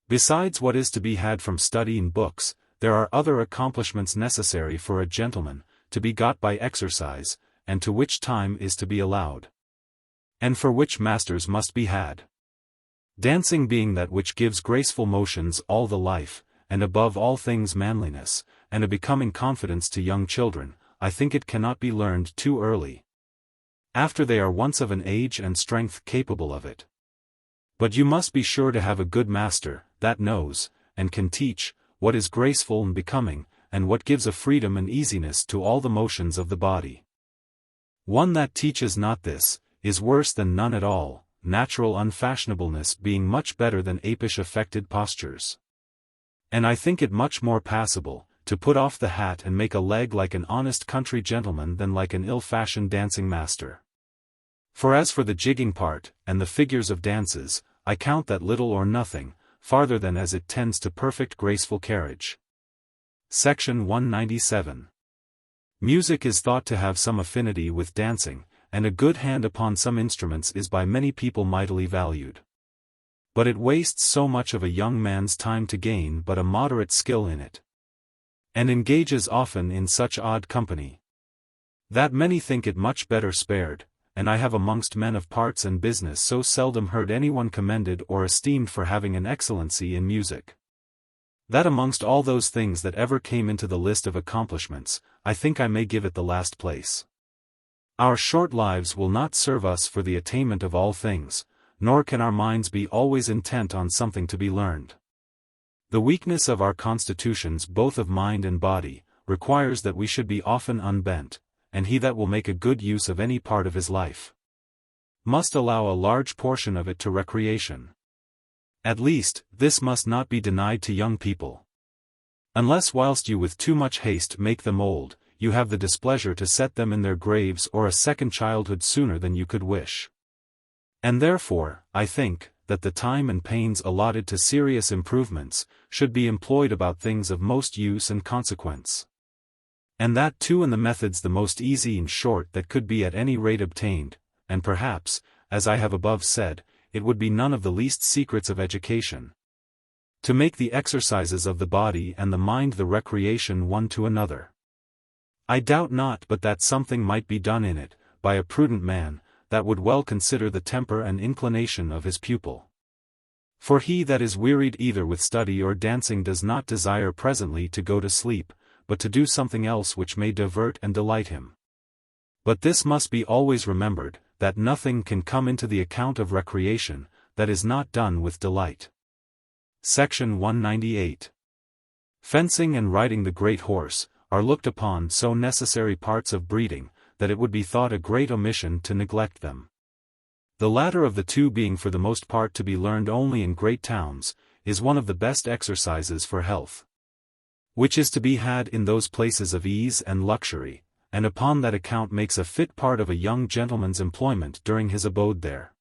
Besides what is to be had from studying books, there are other accomplishments necessary for a gentleman, to be got by exercise, and to which time is to be allowed, and for which masters must be had. Dancing being that which gives graceful motions all the life, and above all things manliness, and a becoming confidence to young children, I think it cannot be learned too early, after they are once of an age and strength capable of it. But you must be sure to have a good master, that knows, and can teach, what is graceful and becoming, and what gives a freedom and easiness to all the motions of the body. One that teaches not this, is worse than none at all, natural unfashionableness being much better than apish affected postures. And I think it much more passable, to put off the hat and make a leg like an honest country gentleman than like an ill-fashioned dancing master. For as for the jigging part, and the figures of dances, I count that little or nothing, farther than as it tends to perfect graceful carriage. Section 197. Music is thought to have some affinity with dancing, and a good hand upon some instruments is by many people mightily valued. But it wastes so much of a young man's time to gain but a moderate skill in it, and engages often in such odd company, that many think it much better spared, and I have amongst men of parts and business so seldom heard anyone commended or esteemed for having an excellency in music, that amongst all those things that ever came into the list of accomplishments, I think I may give it the last place. Our short lives will not serve us for the attainment of all things, nor can our minds be always intent on something to be learned. The weakness of our constitutions both of mind and body, requires that we should be often unbent, and he that will make a good use of any part of his life must allow a large portion of it to recreation. At least, this must not be denied to young people. Unless whilst you with too much haste make them old, you have the displeasure to set them in their graves or a second childhood sooner than you could wish. And therefore, I think, that the time and pains allotted to serious improvements, should be employed about things of most use and consequence. And that too in the methods the most easy and short that could be at any rate obtained, and perhaps, as I have above said, it would be none of the least secrets of education, to make the exercises of the body and the mind the recreation one to another. I doubt not but that something might be done in it, by a prudent man, that would well consider the temper and inclination of his pupil. For he that is wearied either with study or dancing does not desire presently to go to sleep, but to do something else which may divert and delight him. But this must be always remembered, that nothing can come into the account of recreation, that is not done with delight. Section 198. Fencing and riding the great horse, are looked upon so necessary parts of breeding, that it would be thought a great omission to neglect them. The latter of the two being for the most part to be learned only in great towns, is one of the best exercises for health, which is to be had in those places of ease and luxury, and upon that account makes a fit part of a young gentleman's employment during his abode there.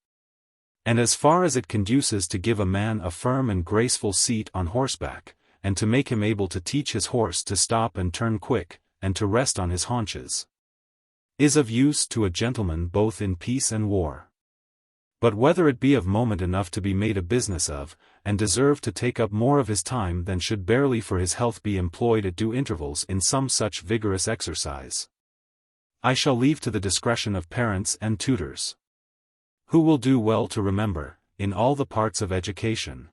And as far as it conduces to give a man a firm and graceful seat on horseback, and to make him able to teach his horse to stop and turn quick, and to rest on his haunches, is of use to a gentleman both in peace and war. But whether it be of moment enough to be made a business of, and deserve to take up more of his time than should barely for his health be employed at due intervals in some such vigorous exercise, I shall leave to the discretion of parents and tutors, who will do well to remember, in all the parts of education,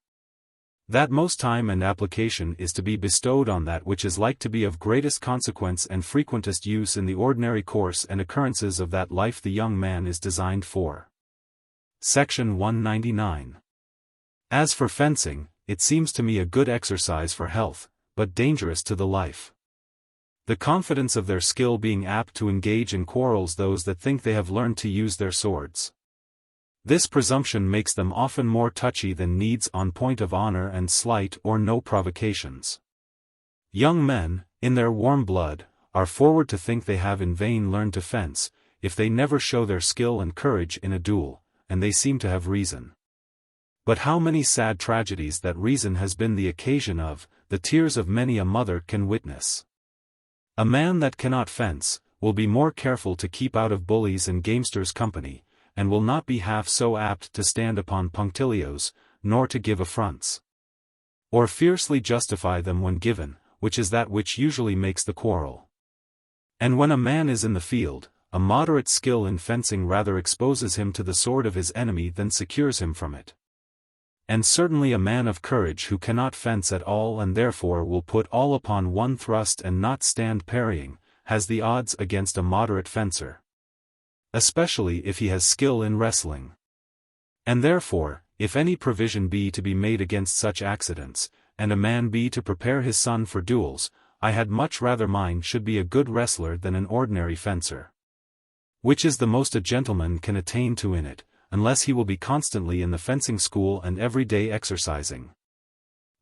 that most time and application is to be bestowed on that which is like to be of greatest consequence and frequentest use in the ordinary course and occurrences of that life the young man is designed for. Section 199. As for fencing, it seems to me a good exercise for health, but dangerous to the life. The confidence of their skill being apt to engage in quarrels those that think they have learned to use their swords. This presumption makes them often more touchy than needs on point of honor and slight or no provocations. Young men, in their warm blood, are forward to think they have in vain learned to fence, if they never show their skill and courage in a duel, and they seem to have reason. But how many sad tragedies that reason has been the occasion of, the tears of many a mother can witness. A man that cannot fence, will be more careful to keep out of bullies and gamesters' company, and will not be half so apt to stand upon punctilios, nor to give affronts, or fiercely justify them when given, which is that which usually makes the quarrel. And when a man is in the field, a moderate skill in fencing rather exposes him to the sword of his enemy than secures him from it. And certainly a man of courage who cannot fence at all and therefore will put all upon one thrust and not stand parrying, has the odds against a moderate fencer, especially if he has skill in wrestling. And therefore, if any provision be to be made against such accidents, and a man be to prepare his son for duels, I had much rather mine should be a good wrestler than an ordinary fencer. Which is the most a gentleman can attain to in it, unless he will be constantly in the fencing school and every day exercising.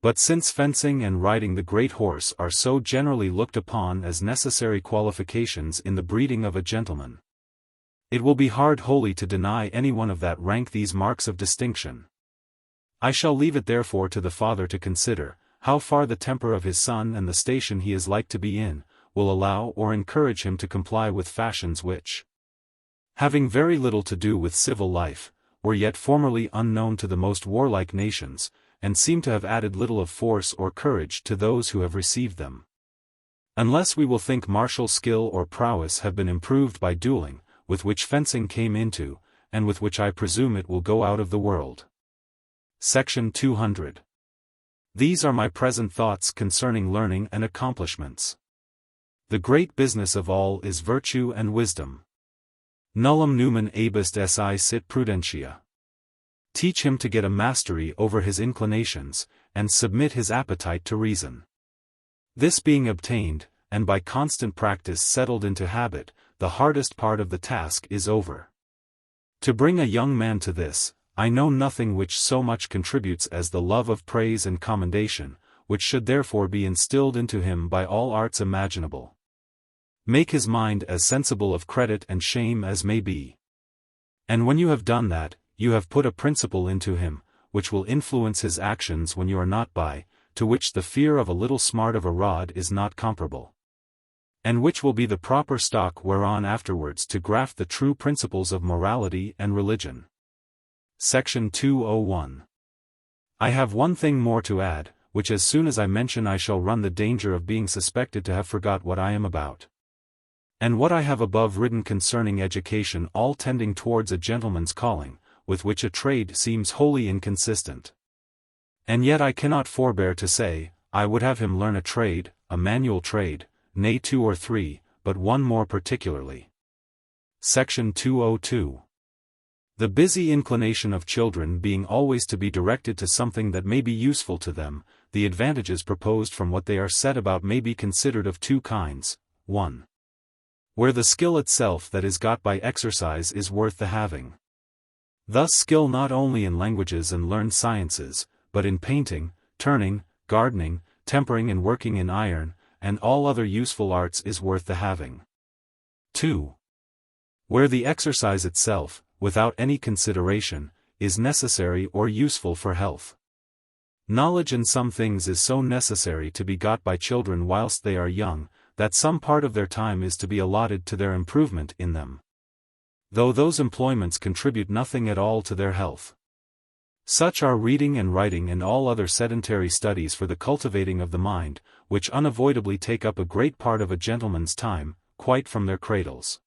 But since fencing and riding the great horse are so generally looked upon as necessary qualifications in the breeding of a gentleman, it will be hard wholly to deny any one of that rank these marks of distinction. I shall leave it therefore to the father to consider, how far the temper of his son and the station he is like to be in, will allow or encourage him to comply with fashions which, having very little to do with civil life, were yet formerly unknown to the most warlike nations, and seem to have added little of force or courage to those who have received them. Unless we will think martial skill or prowess have been improved by dueling, with which fencing came into, and with which I presume it will go out of the world. Section 200. These are my present thoughts concerning learning and accomplishments. The great business of all is virtue and wisdom. Nullum numen abest esse sit prudentia. Teach him to get a mastery over his inclinations, and submit his appetite to reason. This being obtained, and by constant practice settled into habit, the hardest part of the task is over. To bring a young man to this, I know nothing which so much contributes as the love of praise and commendation, which should therefore be instilled into him by all arts imaginable. Make his mind as sensible of credit and shame as may be. And when you have done that, you have put a principle into him, which will influence his actions when you are not by, to which the fear of a little smart of a rod is not comparable, and which will be the proper stock whereon afterwards to graft the true principles of morality and religion. Section 201. I have one thing more to add, which as soon as I mention I shall run the danger of being suspected to have forgot what I am about. And what I have above written concerning education all tending towards a gentleman's calling, with which a trade seems wholly inconsistent. And yet I cannot forbear to say, I would have him learn a trade, a manual trade, nay 2 or 3, but one more particularly. Section 202. The busy inclination of children being always to be directed to something that may be useful to them, the advantages proposed from what they are set about may be considered of 2 kinds. 1. Where the skill itself that is got by exercise is worth the having. Thus skill not only in languages and learned sciences, but in painting, turning, gardening, tempering and working in iron, and all other useful arts is worth the having. 2. Where the exercise itself, without any consideration, is necessary or useful for health. Knowledge in some things is so necessary to be got by children whilst they are young, that some part of their time is to be allotted to their improvement in them, though those employments contribute nothing at all to their health. Such are reading and writing and all other sedentary studies for the cultivating of the mind, which unavoidably take up a great part of a gentleman's time, quite from their cradles.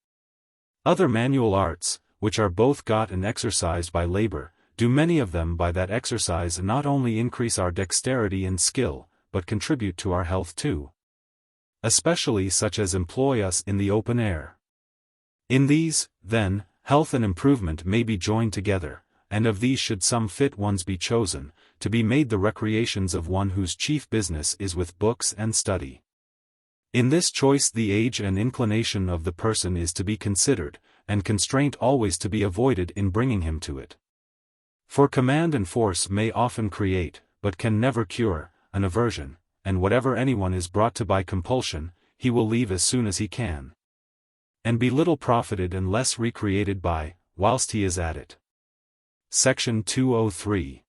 Other manual arts, which are both got and exercised by labor, do many of them by that exercise not only increase our dexterity and skill, but contribute to our health too. Especially such as employ us in the open air. In these, then, health and improvement may be joined together, and of these should some fit ones be chosen, to be made the recreations of one whose chief business is with books and study. In this choice the age and inclination of the person is to be considered, and constraint always to be avoided in bringing him to it. For command and force may often create, but can never cure, an aversion, and whatever anyone is brought to by compulsion, he will leave as soon as he can, and be little profited and less recreated by, whilst he is at it. Section 203.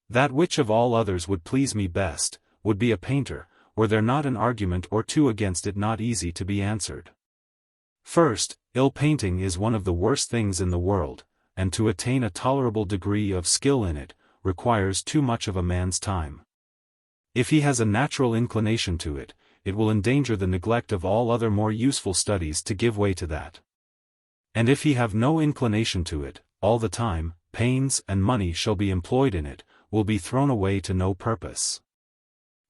That which of all others would please me best, would be a painter, were there not an argument or 2 against it not easy to be answered. First, ill painting is one of the worst things in the world, and to attain a tolerable degree of skill in it, requires too much of a man's time. If he has a natural inclination to it, it will endanger the neglect of all other more useful studies to give way to that. And if he have no inclination to it, all the time, pains and money shall be employed in it, will be thrown away to no purpose.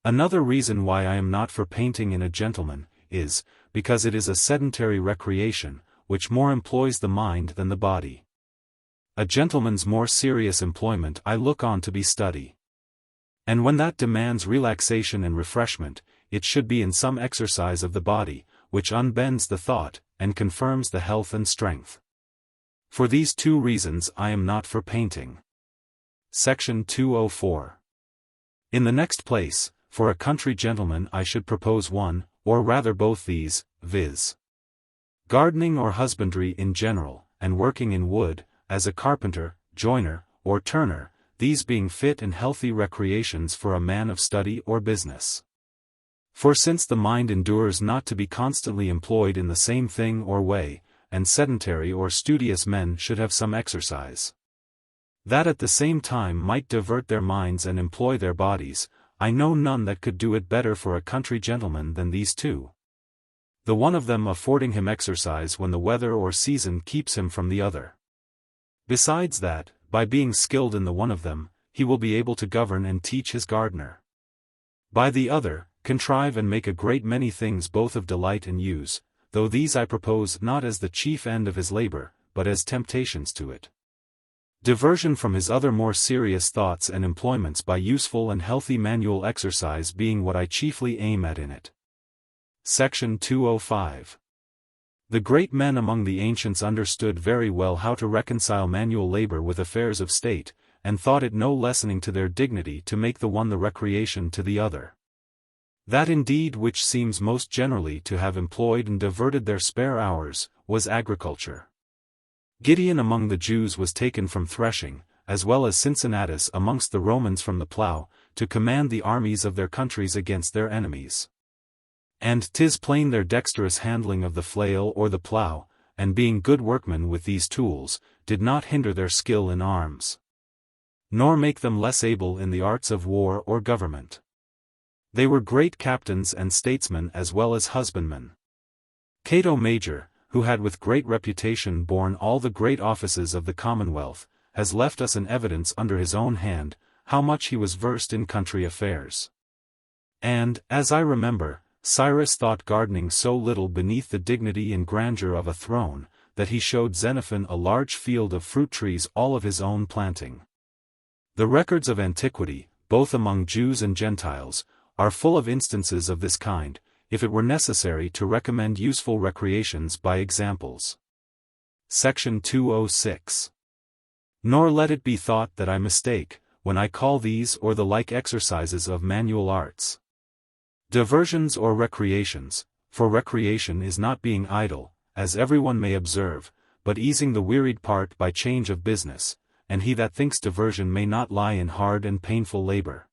Another reason why I am not for painting in a gentleman, is, because it is a sedentary recreation, which more employs the mind than the body. A gentleman's more serious employment I look on to be study. And when that demands relaxation and refreshment, it should be in some exercise of the body, which unbends the thought, and confirms the health and strength. For these 2 reasons I am not for painting. Section 204. In the next place, for a country gentleman I should propose one, or rather both these, viz. Gardening or husbandry in general, and working in wood, as a carpenter, joiner, or turner, these being fit and healthy recreations for a man of study or business. For since the mind endures not to be constantly employed in the same thing or way, and sedentary or studious men should have some exercise, that at the same time might divert their minds and employ their bodies, I know none that could do it better for a country gentleman than these 2. The one of them affording him exercise when the weather or season keeps him from the other. Besides that, by being skilled in the one of them, he will be able to govern and teach his gardener. By the other, contrive and make a great many things both of delight and use, though these I propose not as the chief end of his labor, but as temptations to it. Diversion from his other more serious thoughts and employments by useful and healthy manual exercise being what I chiefly aim at in it. Section 205. The great men among the ancients understood very well how to reconcile manual labor with affairs of state, and thought it no lessening to their dignity to make the one the recreation to the other. That indeed which seems most generally to have employed and diverted their spare hours, was agriculture. Gideon among the Jews was taken from threshing, as well as Cincinnatus amongst the Romans from the plough, to command the armies of their countries against their enemies. And 'tis plain their dexterous handling of the flail or the plough, and being good workmen with these tools, did not hinder their skill in arms, nor make them less able in the arts of war or government. They were great captains and statesmen as well as husbandmen. Cato Major, who had with great reputation borne all the great offices of the Commonwealth, has left us in evidence under his own hand, how much he was versed in country affairs. And, as I remember, Cyrus thought gardening so little beneath the dignity and grandeur of a throne, that he showed Xenophon a large field of fruit trees all of his own planting. The records of antiquity, both among Jews and Gentiles, are full of instances of this kind, if it were necessary to recommend useful recreations by examples. Section 206. Nor let it be thought that I mistake, when I call these or the like exercises of manual arts diversions or recreations, for recreation is not being idle, as everyone may observe, but easing the wearied part by change of business, and he that thinks diversion may not lie in hard and painful labor.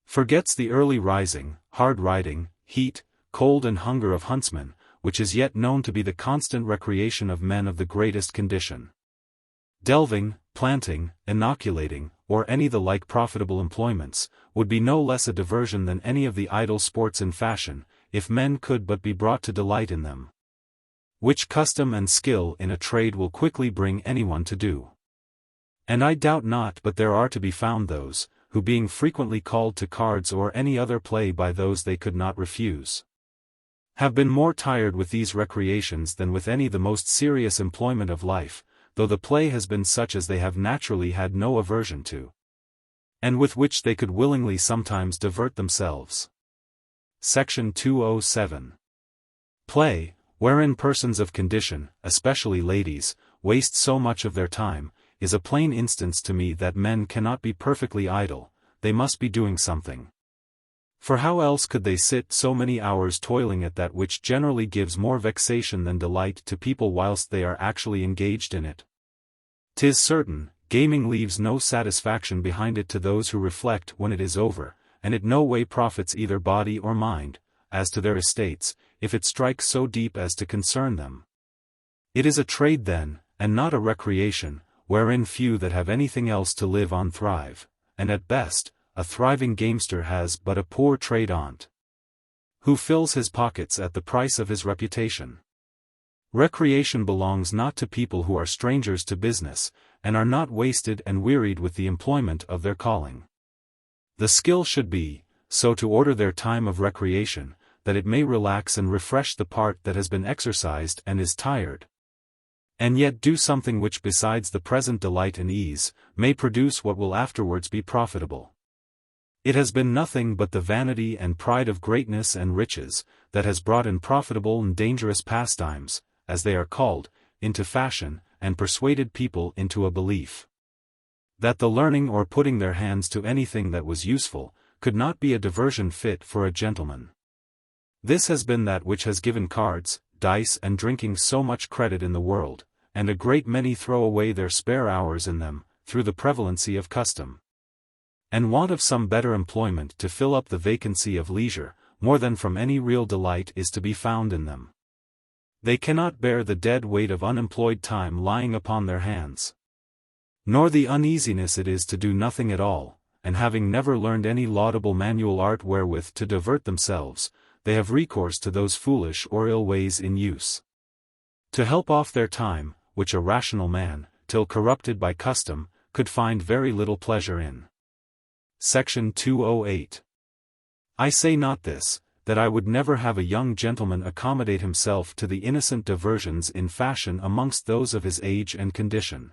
Forgets the early rising, hard riding, heat, cold and hunger of huntsmen, which is yet known to be the constant recreation of men of the greatest condition. Delving, planting, inoculating, or any the like profitable employments, would be no less a diversion than any of the idle sports in fashion, if men could but be brought to delight in them. Which custom and skill in a trade will quickly bring anyone to do. And I doubt not but there are to be found those, who being frequently called to cards or any other play by those they could not refuse, have been more tired with these recreations than with any the most serious employment of life, though the play has been such as they have naturally had no aversion to, and with which they could willingly sometimes divert themselves. Section 207. Play, wherein persons of condition, especially ladies, waste so much of their time, is a plain instance to me that men cannot be perfectly idle, they must be doing something. For how else could they sit so many hours toiling at that which generally gives more vexation than delight to people whilst they are actually engaged in it? 'Tis certain, gaming leaves no satisfaction behind it to those who reflect when it is over, and it no way profits either body or mind, as to their estates, if it strikes so deep as to concern them. It is a trade then, and not a recreation, wherein few that have anything else to live on thrive, and at best, a thriving gamester has but a poor trade on't, who fills his pockets at the price of his reputation. Recreation belongs not to people who are strangers to business, and are not wasted and wearied with the employment of their calling. The skill should be, so to order their time of recreation, that it may relax and refresh the part that has been exercised and is tired, and yet do something which besides the present delight and ease, may produce what will afterwards be profitable. It has been nothing but the vanity and pride of greatness and riches, that has brought in profitable and dangerous pastimes, as they are called, into fashion, and persuaded people into a belief that the learning or putting their hands to anything that was useful, could not be a diversion fit for a gentleman. This has been that which has given cards, dice and drinking so much credit in the world, and a great many throw away their spare hours in them, through the prevalency of custom, and want of some better employment to fill up the vacancy of leisure, more than from any real delight is to be found in them. They cannot bear the dead weight of unemployed time lying upon their hands, nor the uneasiness it is to do nothing at all, and having never learned any laudable manual art wherewith to divert themselves, they have recourse to those foolish or ill ways in use, to help off their time, which a rational man, till corrupted by custom, could find very little pleasure in. Section 208. I say not this, that I would never have a young gentleman accommodate himself to the innocent diversions in fashion amongst those of his age and condition.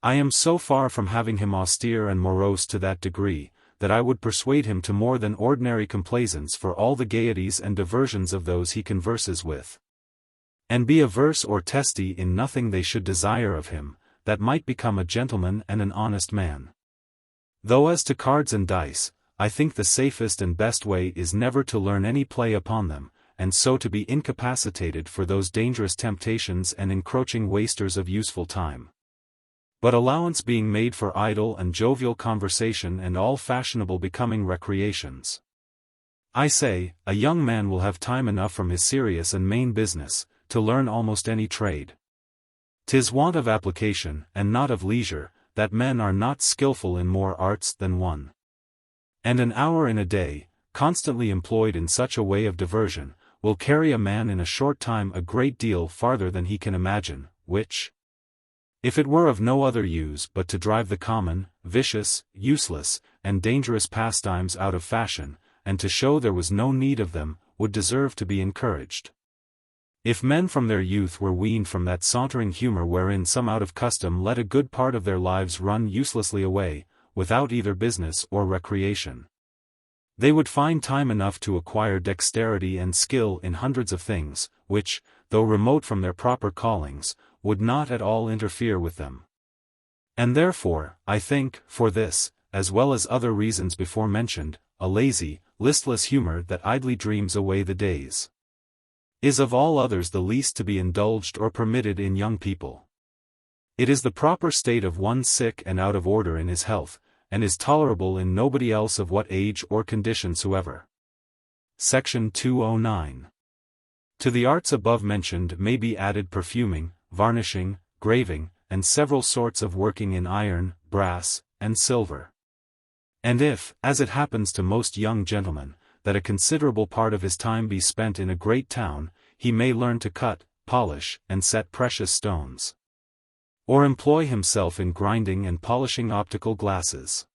I am so far from having him austere and morose to that degree, that I would persuade him to more than ordinary complaisance for all the gaieties and diversions of those he converses with, and be averse or testy in nothing they should desire of him, that might become a gentleman and an honest man. Though as to cards and dice, I think the safest and best way is never to learn any play upon them, and so to be incapacitated for those dangerous temptations and encroaching wasters of useful time. But allowance being made for idle and jovial conversation and all fashionable becoming recreations, I say, a young man will have time enough from his serious and main business, to learn almost any trade. 'Tis want of application, and not of leisure, that men are not skillful in more arts than one. And an hour in a day, constantly employed in such a way of diversion, will carry a man in a short time a great deal farther than he can imagine, which, if it were of no other use but to drive the common, vicious, useless, and dangerous pastimes out of fashion, and to show there was no need of them, would deserve to be encouraged. If men from their youth were weaned from that sauntering humor wherein some out of custom let a good part of their lives run uselessly away, without either business or recreation, they would find time enough to acquire dexterity and skill in hundreds of things, which, though remote from their proper callings, would not at all interfere with them. And therefore, I think, for this, as well as other reasons before mentioned, a lazy, listless humor that idly dreams away the days is of all others the least to be indulged or permitted in young people. It is the proper state of one sick and out of order in his health, and is tolerable in nobody else of what age or condition soever. Section 209. To the arts above mentioned may be added perfuming, varnishing, graving, and several sorts of working in iron, brass, and silver. And if, as it happens to most young gentlemen, that a considerable part of his time be spent in a great town, he may learn to cut, polish, and set precious stones, or employ himself in grinding and polishing optical glasses.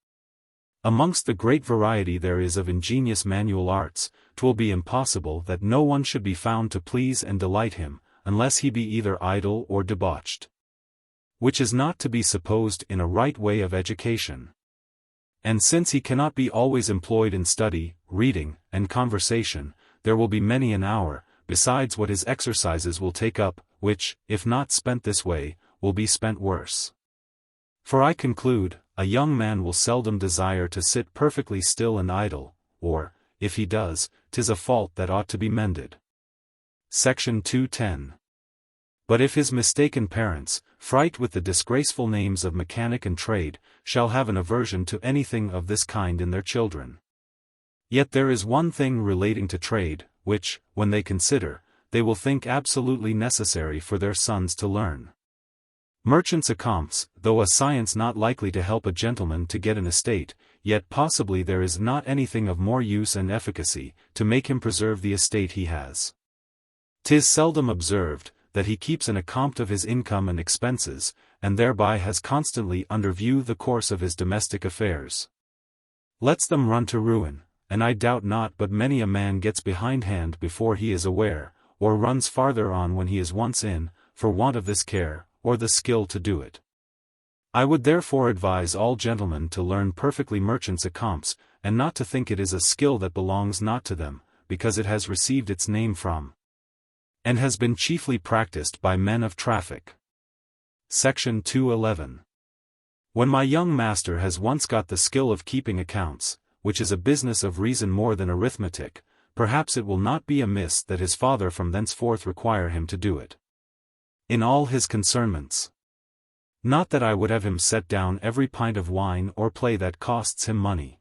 Amongst the great variety there is of ingenious manual arts, 'twill be impossible that no one should be found to please and delight him, unless he be either idle or debauched, which is not to be supposed in a right way of education. And since he cannot be always employed in study, reading, and conversation, there will be many an hour, besides what his exercises will take up, which, if not spent this way, will be spent worse. For I conclude, a young man will seldom desire to sit perfectly still and idle, or, if he does, 'tis a fault that ought to be mended. Section 210. But if his mistaken parents, fright with the disgraceful names of mechanic and trade, shall have an aversion to anything of this kind in their children, yet there is one thing relating to trade, which, when they consider, they will think absolutely necessary for their sons to learn. Merchants' accompts, though a science not likely to help a gentleman to get an estate, yet possibly there is not anything of more use and efficacy, to make him preserve the estate he has. 'Tis seldom observed, that he keeps an account of his income and expenses, and thereby has constantly under view the course of his domestic affairs. Lets them run to ruin, and I doubt not but many a man gets behindhand before he is aware, or runs farther on when he is once in, for want of this care, or the skill to do it. I would therefore advise all gentlemen to learn perfectly merchants' accompts, and not to think it is a skill that belongs not to them, because it has received its name from, and has been chiefly practiced by men of traffic. Section 211. When my young master has once got the skill of keeping accounts, which is a business of reason more than arithmetic, perhaps it will not be amiss that his father from thenceforth require him to do it in all his concernments. Not that I would have him set down every pint of wine or play that costs him money.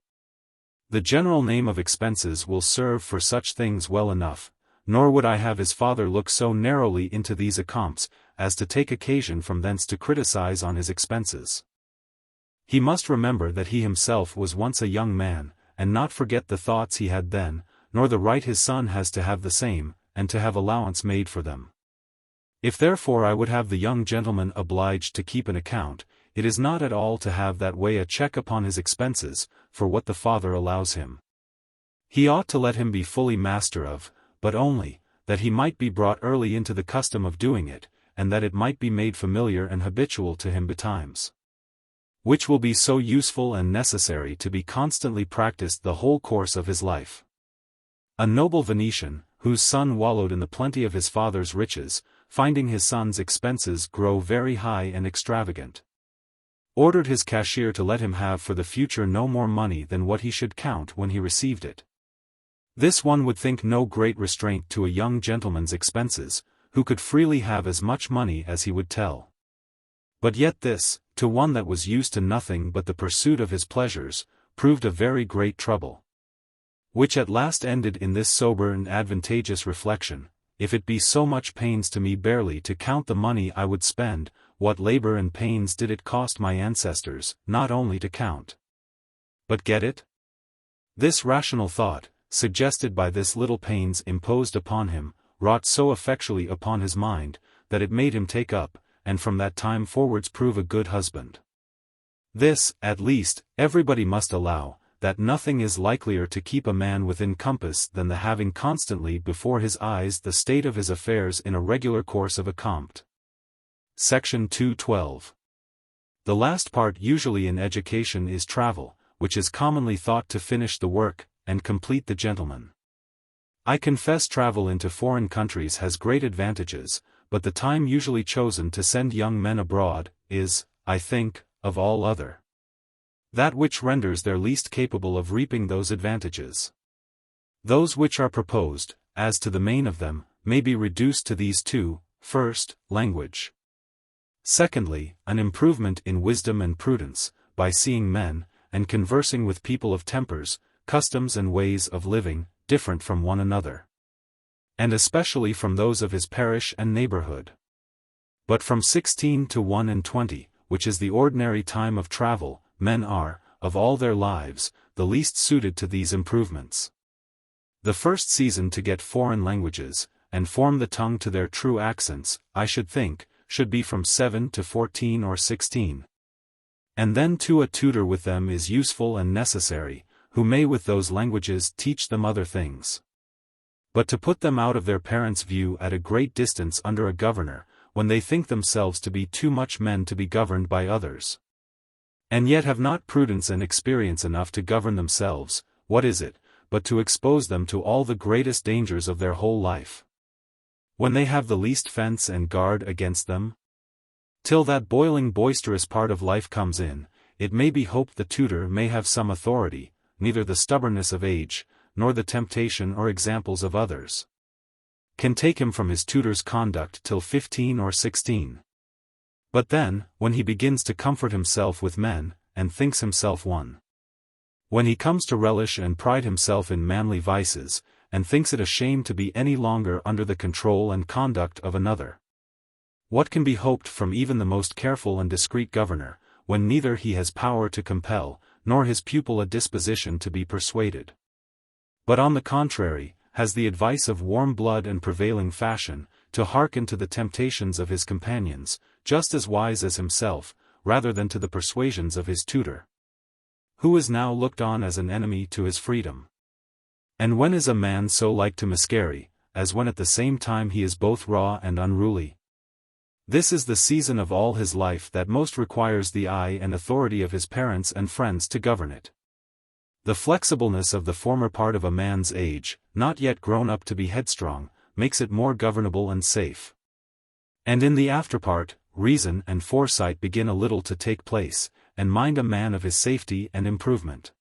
The general name of expenses will serve for such things well enough, nor would I have his father look so narrowly into these accompts, as to take occasion from thence to criticize on his expenses. He must remember that he himself was once a young man, and not forget the thoughts he had then, nor the right his son has to have the same, and to have allowance made for them. If therefore I would have the young gentleman obliged to keep an account, it is not at all to have that way a check upon his expenses, for what the father allows him, he ought to let him be fully master of, but only, that he might be brought early into the custom of doing it, and that it might be made familiar and habitual to him betimes, which will be so useful and necessary to be constantly practiced the whole course of his life. A noble Venetian, whose son wallowed in the plenty of his father's riches, finding his son's expenses grow very high and extravagant, ordered his cashier to let him have for the future no more money than what he should count when he received it. This one would think no great restraint to a young gentleman's expenses, who could freely have as much money as he would tell. But yet this, to one that was used to nothing but the pursuit of his pleasures, proved a very great trouble, which at last ended in this sober and advantageous reflection: if it be so much pains to me barely to count the money I would spend, what labor and pains did it cost my ancestors, not only to count, but get it? This rational thought, suggested by this little pains imposed upon him, wrought so effectually upon his mind, that it made him take up, and from that time forwards prove a good husband. This, at least, everybody must allow, that nothing is likelier to keep a man within compass than the having constantly before his eyes the state of his affairs in a regular course of accompt. Section 212. The last part usually in education is travel, which is commonly thought to finish the work, and complete the gentleman. I confess travel into foreign countries has great advantages, but the time usually chosen to send young men abroad, is, I think, of all other, that which renders their least capable of reaping those advantages. Those which are proposed, as to the main of them, may be reduced to these two: first, language. Secondly, an improvement in wisdom and prudence, by seeing men, and conversing with people of tempers, customs and ways of living, different from one another, and especially from those of his parish and neighborhood. But from 16 to 21, which is the ordinary time of travel, men are, of all their lives, the least suited to these improvements. The first season to get foreign languages, and form the tongue to their true accents, I should think, should be from 7 to 14 or 16. And then too a tutor with them is useful and necessary, who may with those languages teach them other things. But to put them out of their parents' view at a great distance under a governor, when they think themselves to be too much men to be governed by others, and yet have not prudence and experience enough to govern themselves, what is it, but to expose them to all the greatest dangers of their whole life, when they have the least fence and guard against them? Till that boiling boisterous part of life comes in, it may be hoped the tutor may have some authority, neither the stubbornness of age, nor the temptation or examples of others, can take him from his tutor's conduct till 15 or 16. But then, when he begins to comfort himself with men, and thinks himself one, when he comes to relish and pride himself in manly vices, and thinks it a shame to be any longer under the control and conduct of another, what can be hoped from even the most careful and discreet governor, when neither he has power to compel, nor his pupil a disposition to be persuaded, but on the contrary, has the advice of warm blood and prevailing fashion, to hearken to the temptations of his companions, just as wise as himself, rather than to the persuasions of his tutor, who is now looked on as an enemy to his freedom? And when is a man so like to miscarry, as when at the same time he is both raw and unruly? This is the season of all his life that most requires the eye and authority of his parents and friends to govern it. The flexibleness of the former part of a man's age, not yet grown up to be headstrong, makes it more governable and safe. And in the after part, reason and foresight begin a little to take place, and mind a man of his safety and improvement.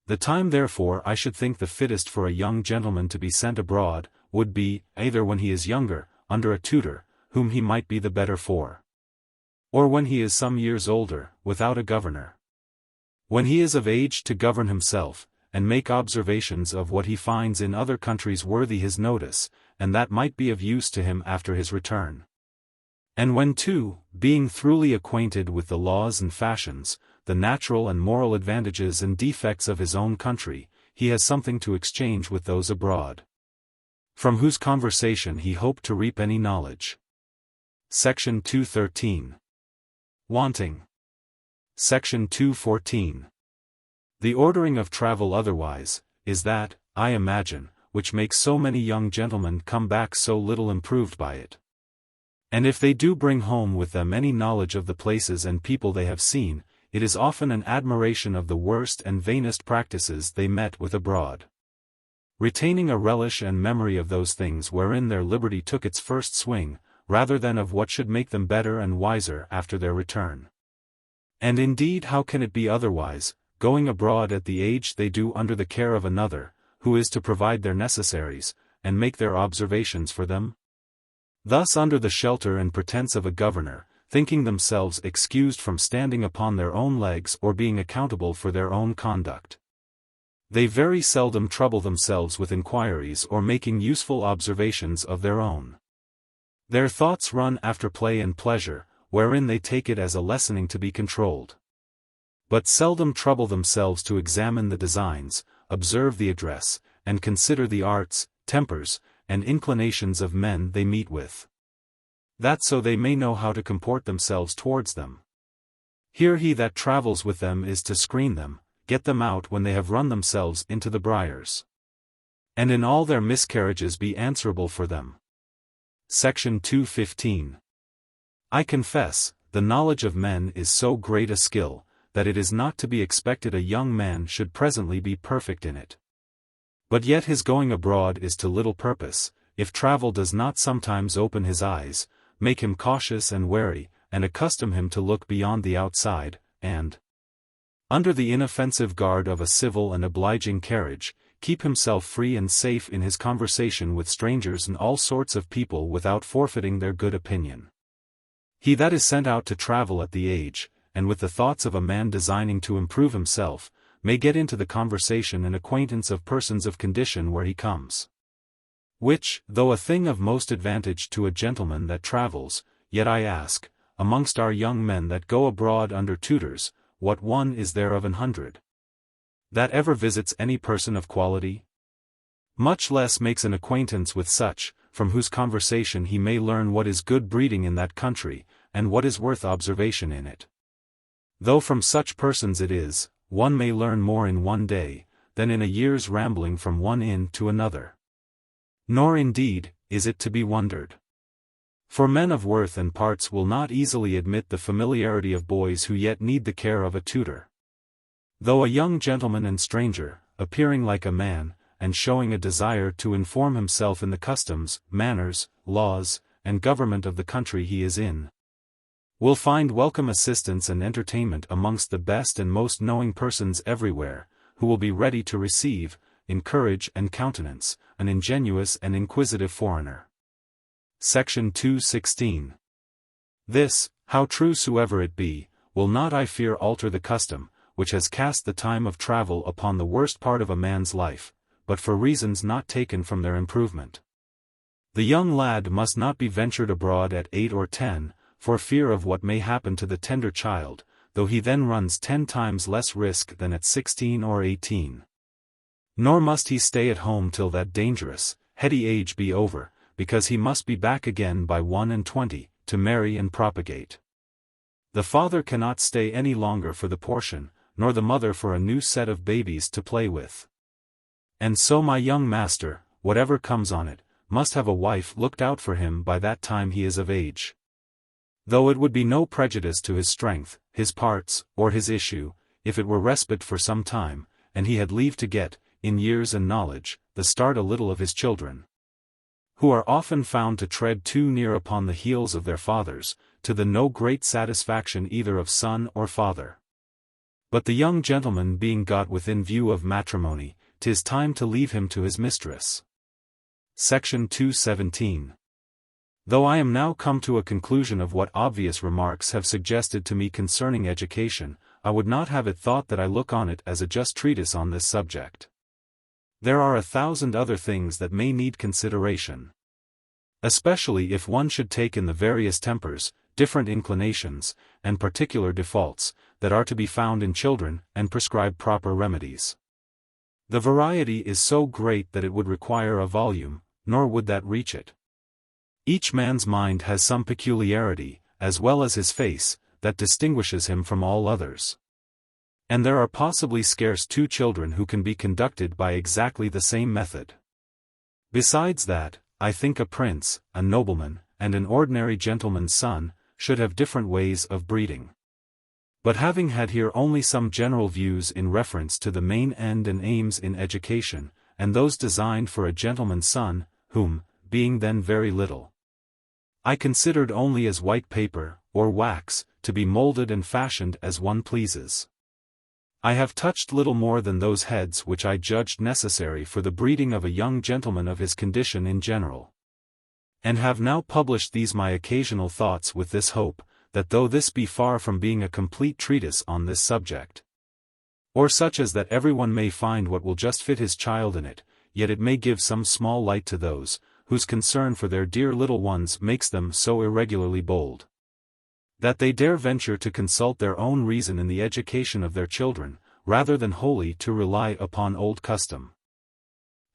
The time therefore I should think the fittest for a young gentleman to be sent abroad, would be, either when he is younger, under a tutor, whom he might be the better for, or when he is some years older, without a governor. When he is of age to govern himself, and make observations of what he finds in other countries worthy his notice, and that might be of use to him after his return. And when too, being thoroughly acquainted with the laws and fashions, the natural and moral advantages and defects of his own country, he has something to exchange with those abroad, from whose conversation he hoped to reap any knowledge. Section 213. Wanting. Section 214. The ordering of travel otherwise, is that, I imagine, which makes so many young gentlemen come back so little improved by it. And if they do bring home with them any knowledge of the places and people they have seen, it is often an admiration of the worst and vainest practices they met with abroad, retaining a relish and memory of those things wherein their liberty took its first swing, rather than of what should make them better and wiser after their return. And indeed how can it be otherwise, going abroad at the age they do under the care of another, who is to provide their necessaries, and make their observations for them? Thus under the shelter and pretence of a governor, thinking themselves excused from standing upon their own legs or being accountable for their own conduct, they very seldom trouble themselves with inquiries or making useful observations of their own. Their thoughts run after play and pleasure, wherein they take it as a lessoning to be controlled, but seldom trouble themselves to examine the designs, observe the address, and consider the arts, tempers, and inclinations of men they meet with. That so they may know how to comport themselves towards them. Here he that travels with them is to screen them, get them out when they have run themselves into the briars, and in all their miscarriages be answerable for them. Section 215. I confess, the knowledge of men is so great a skill, that it is not to be expected a young man should presently be perfect in it. But yet his going abroad is to little purpose, if travel does not sometimes open his eyes, make him cautious and wary, and accustom him to look beyond the outside, and, under the inoffensive guard of a civil and obliging carriage, keep himself free and safe in his conversation with strangers and all sorts of people without forfeiting their good opinion. He that is sent out to travel at the age, and with the thoughts of a man designing to improve himself, may get into the conversation and acquaintance of persons of condition where he comes. Which, though a thing of most advantage to a gentleman that travels, yet I ask, amongst our young men that go abroad under tutors, what one is there of 100? That ever visits any person of quality? Much less makes an acquaintance with such, from whose conversation he may learn what is good breeding in that country, and what is worth observation in it. Though from such persons it is, one may learn more in one day, than in a year's rambling from one inn to another. Nor indeed, is it to be wondered. For men of worth and parts will not easily admit the familiarity of boys who yet need the care of a tutor. Though a young gentleman and stranger, appearing like a man, and showing a desire to inform himself in the customs, manners, laws, and government of the country he is in, will find welcome assistance and entertainment amongst the best and most knowing persons everywhere, who will be ready to receive, encourage and countenance, an ingenuous and inquisitive foreigner. Section 216. This, how true soever it be, will not I fear alter the custom, which has cast the time of travel upon the worst part of a man's life, but for reasons not taken from their improvement. The young lad must not be ventured abroad at 8 or 10, for fear of what may happen to the tender child, though he then runs 10 times less risk than at 16 or 18. Nor must he stay at home till that dangerous, heady age be over, because he must be back again by 21, to marry and propagate. The father cannot stay any longer for the portion, nor the mother for a new set of babies to play with. And so my young master, whatever comes on it, must have a wife looked out for him by that time he is of age. Though it would be no prejudice to his strength, his parts, or his issue, if it were respite for some time, and he had leave to get, in years and knowledge, the start a little of his children, who are often found to tread too near upon the heels of their fathers, to the no great satisfaction either of son or father. But the young gentleman being got within view of matrimony, 'tis time to leave him to his mistress. Section 217. Though I am now come to a conclusion of what obvious remarks have suggested to me concerning education, I would not have it thought that I look on it as a just treatise on this subject. There are 1,000 other things that may need consideration. Especially if one should take in the various tempers, different inclinations, and particular defaults, that are to be found in children, and prescribe proper remedies. The variety is so great that it would require a volume, nor would that reach it. Each man's mind has some peculiarity, as well as his face, that distinguishes him from all others. And there are possibly scarce 2 children who can be conducted by exactly the same method. Besides that, I think a prince, a nobleman, and an ordinary gentleman's son, should have different ways of breeding. But having had here only some general views in reference to the main end and aims in education, and those designed for a gentleman's son, whom, being then very little, I considered only as white paper, or wax, to be molded and fashioned as one pleases, I have touched little more than those heads which I judged necessary for the breeding of a young gentleman of his condition in general. And have now published these my occasional thoughts with this hope, that though this be far from being a complete treatise on this subject, or such as that everyone may find what will just fit his child in it, yet it may give some small light to those, whose concern for their dear little ones makes them so irregularly bold, that they dare venture to consult their own reason in the education of their children, rather than wholly to rely upon old custom.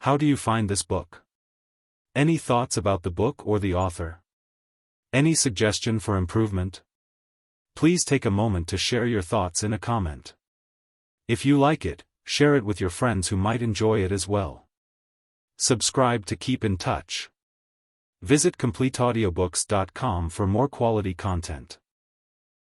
How do you find this book? Any thoughts about the book or the author? Any suggestion for improvement? Please take a moment to share your thoughts in a comment. If you like it, share it with your friends who might enjoy it as well. Subscribe to keep in touch. Visit CompleteAudiobooks.com for more quality content.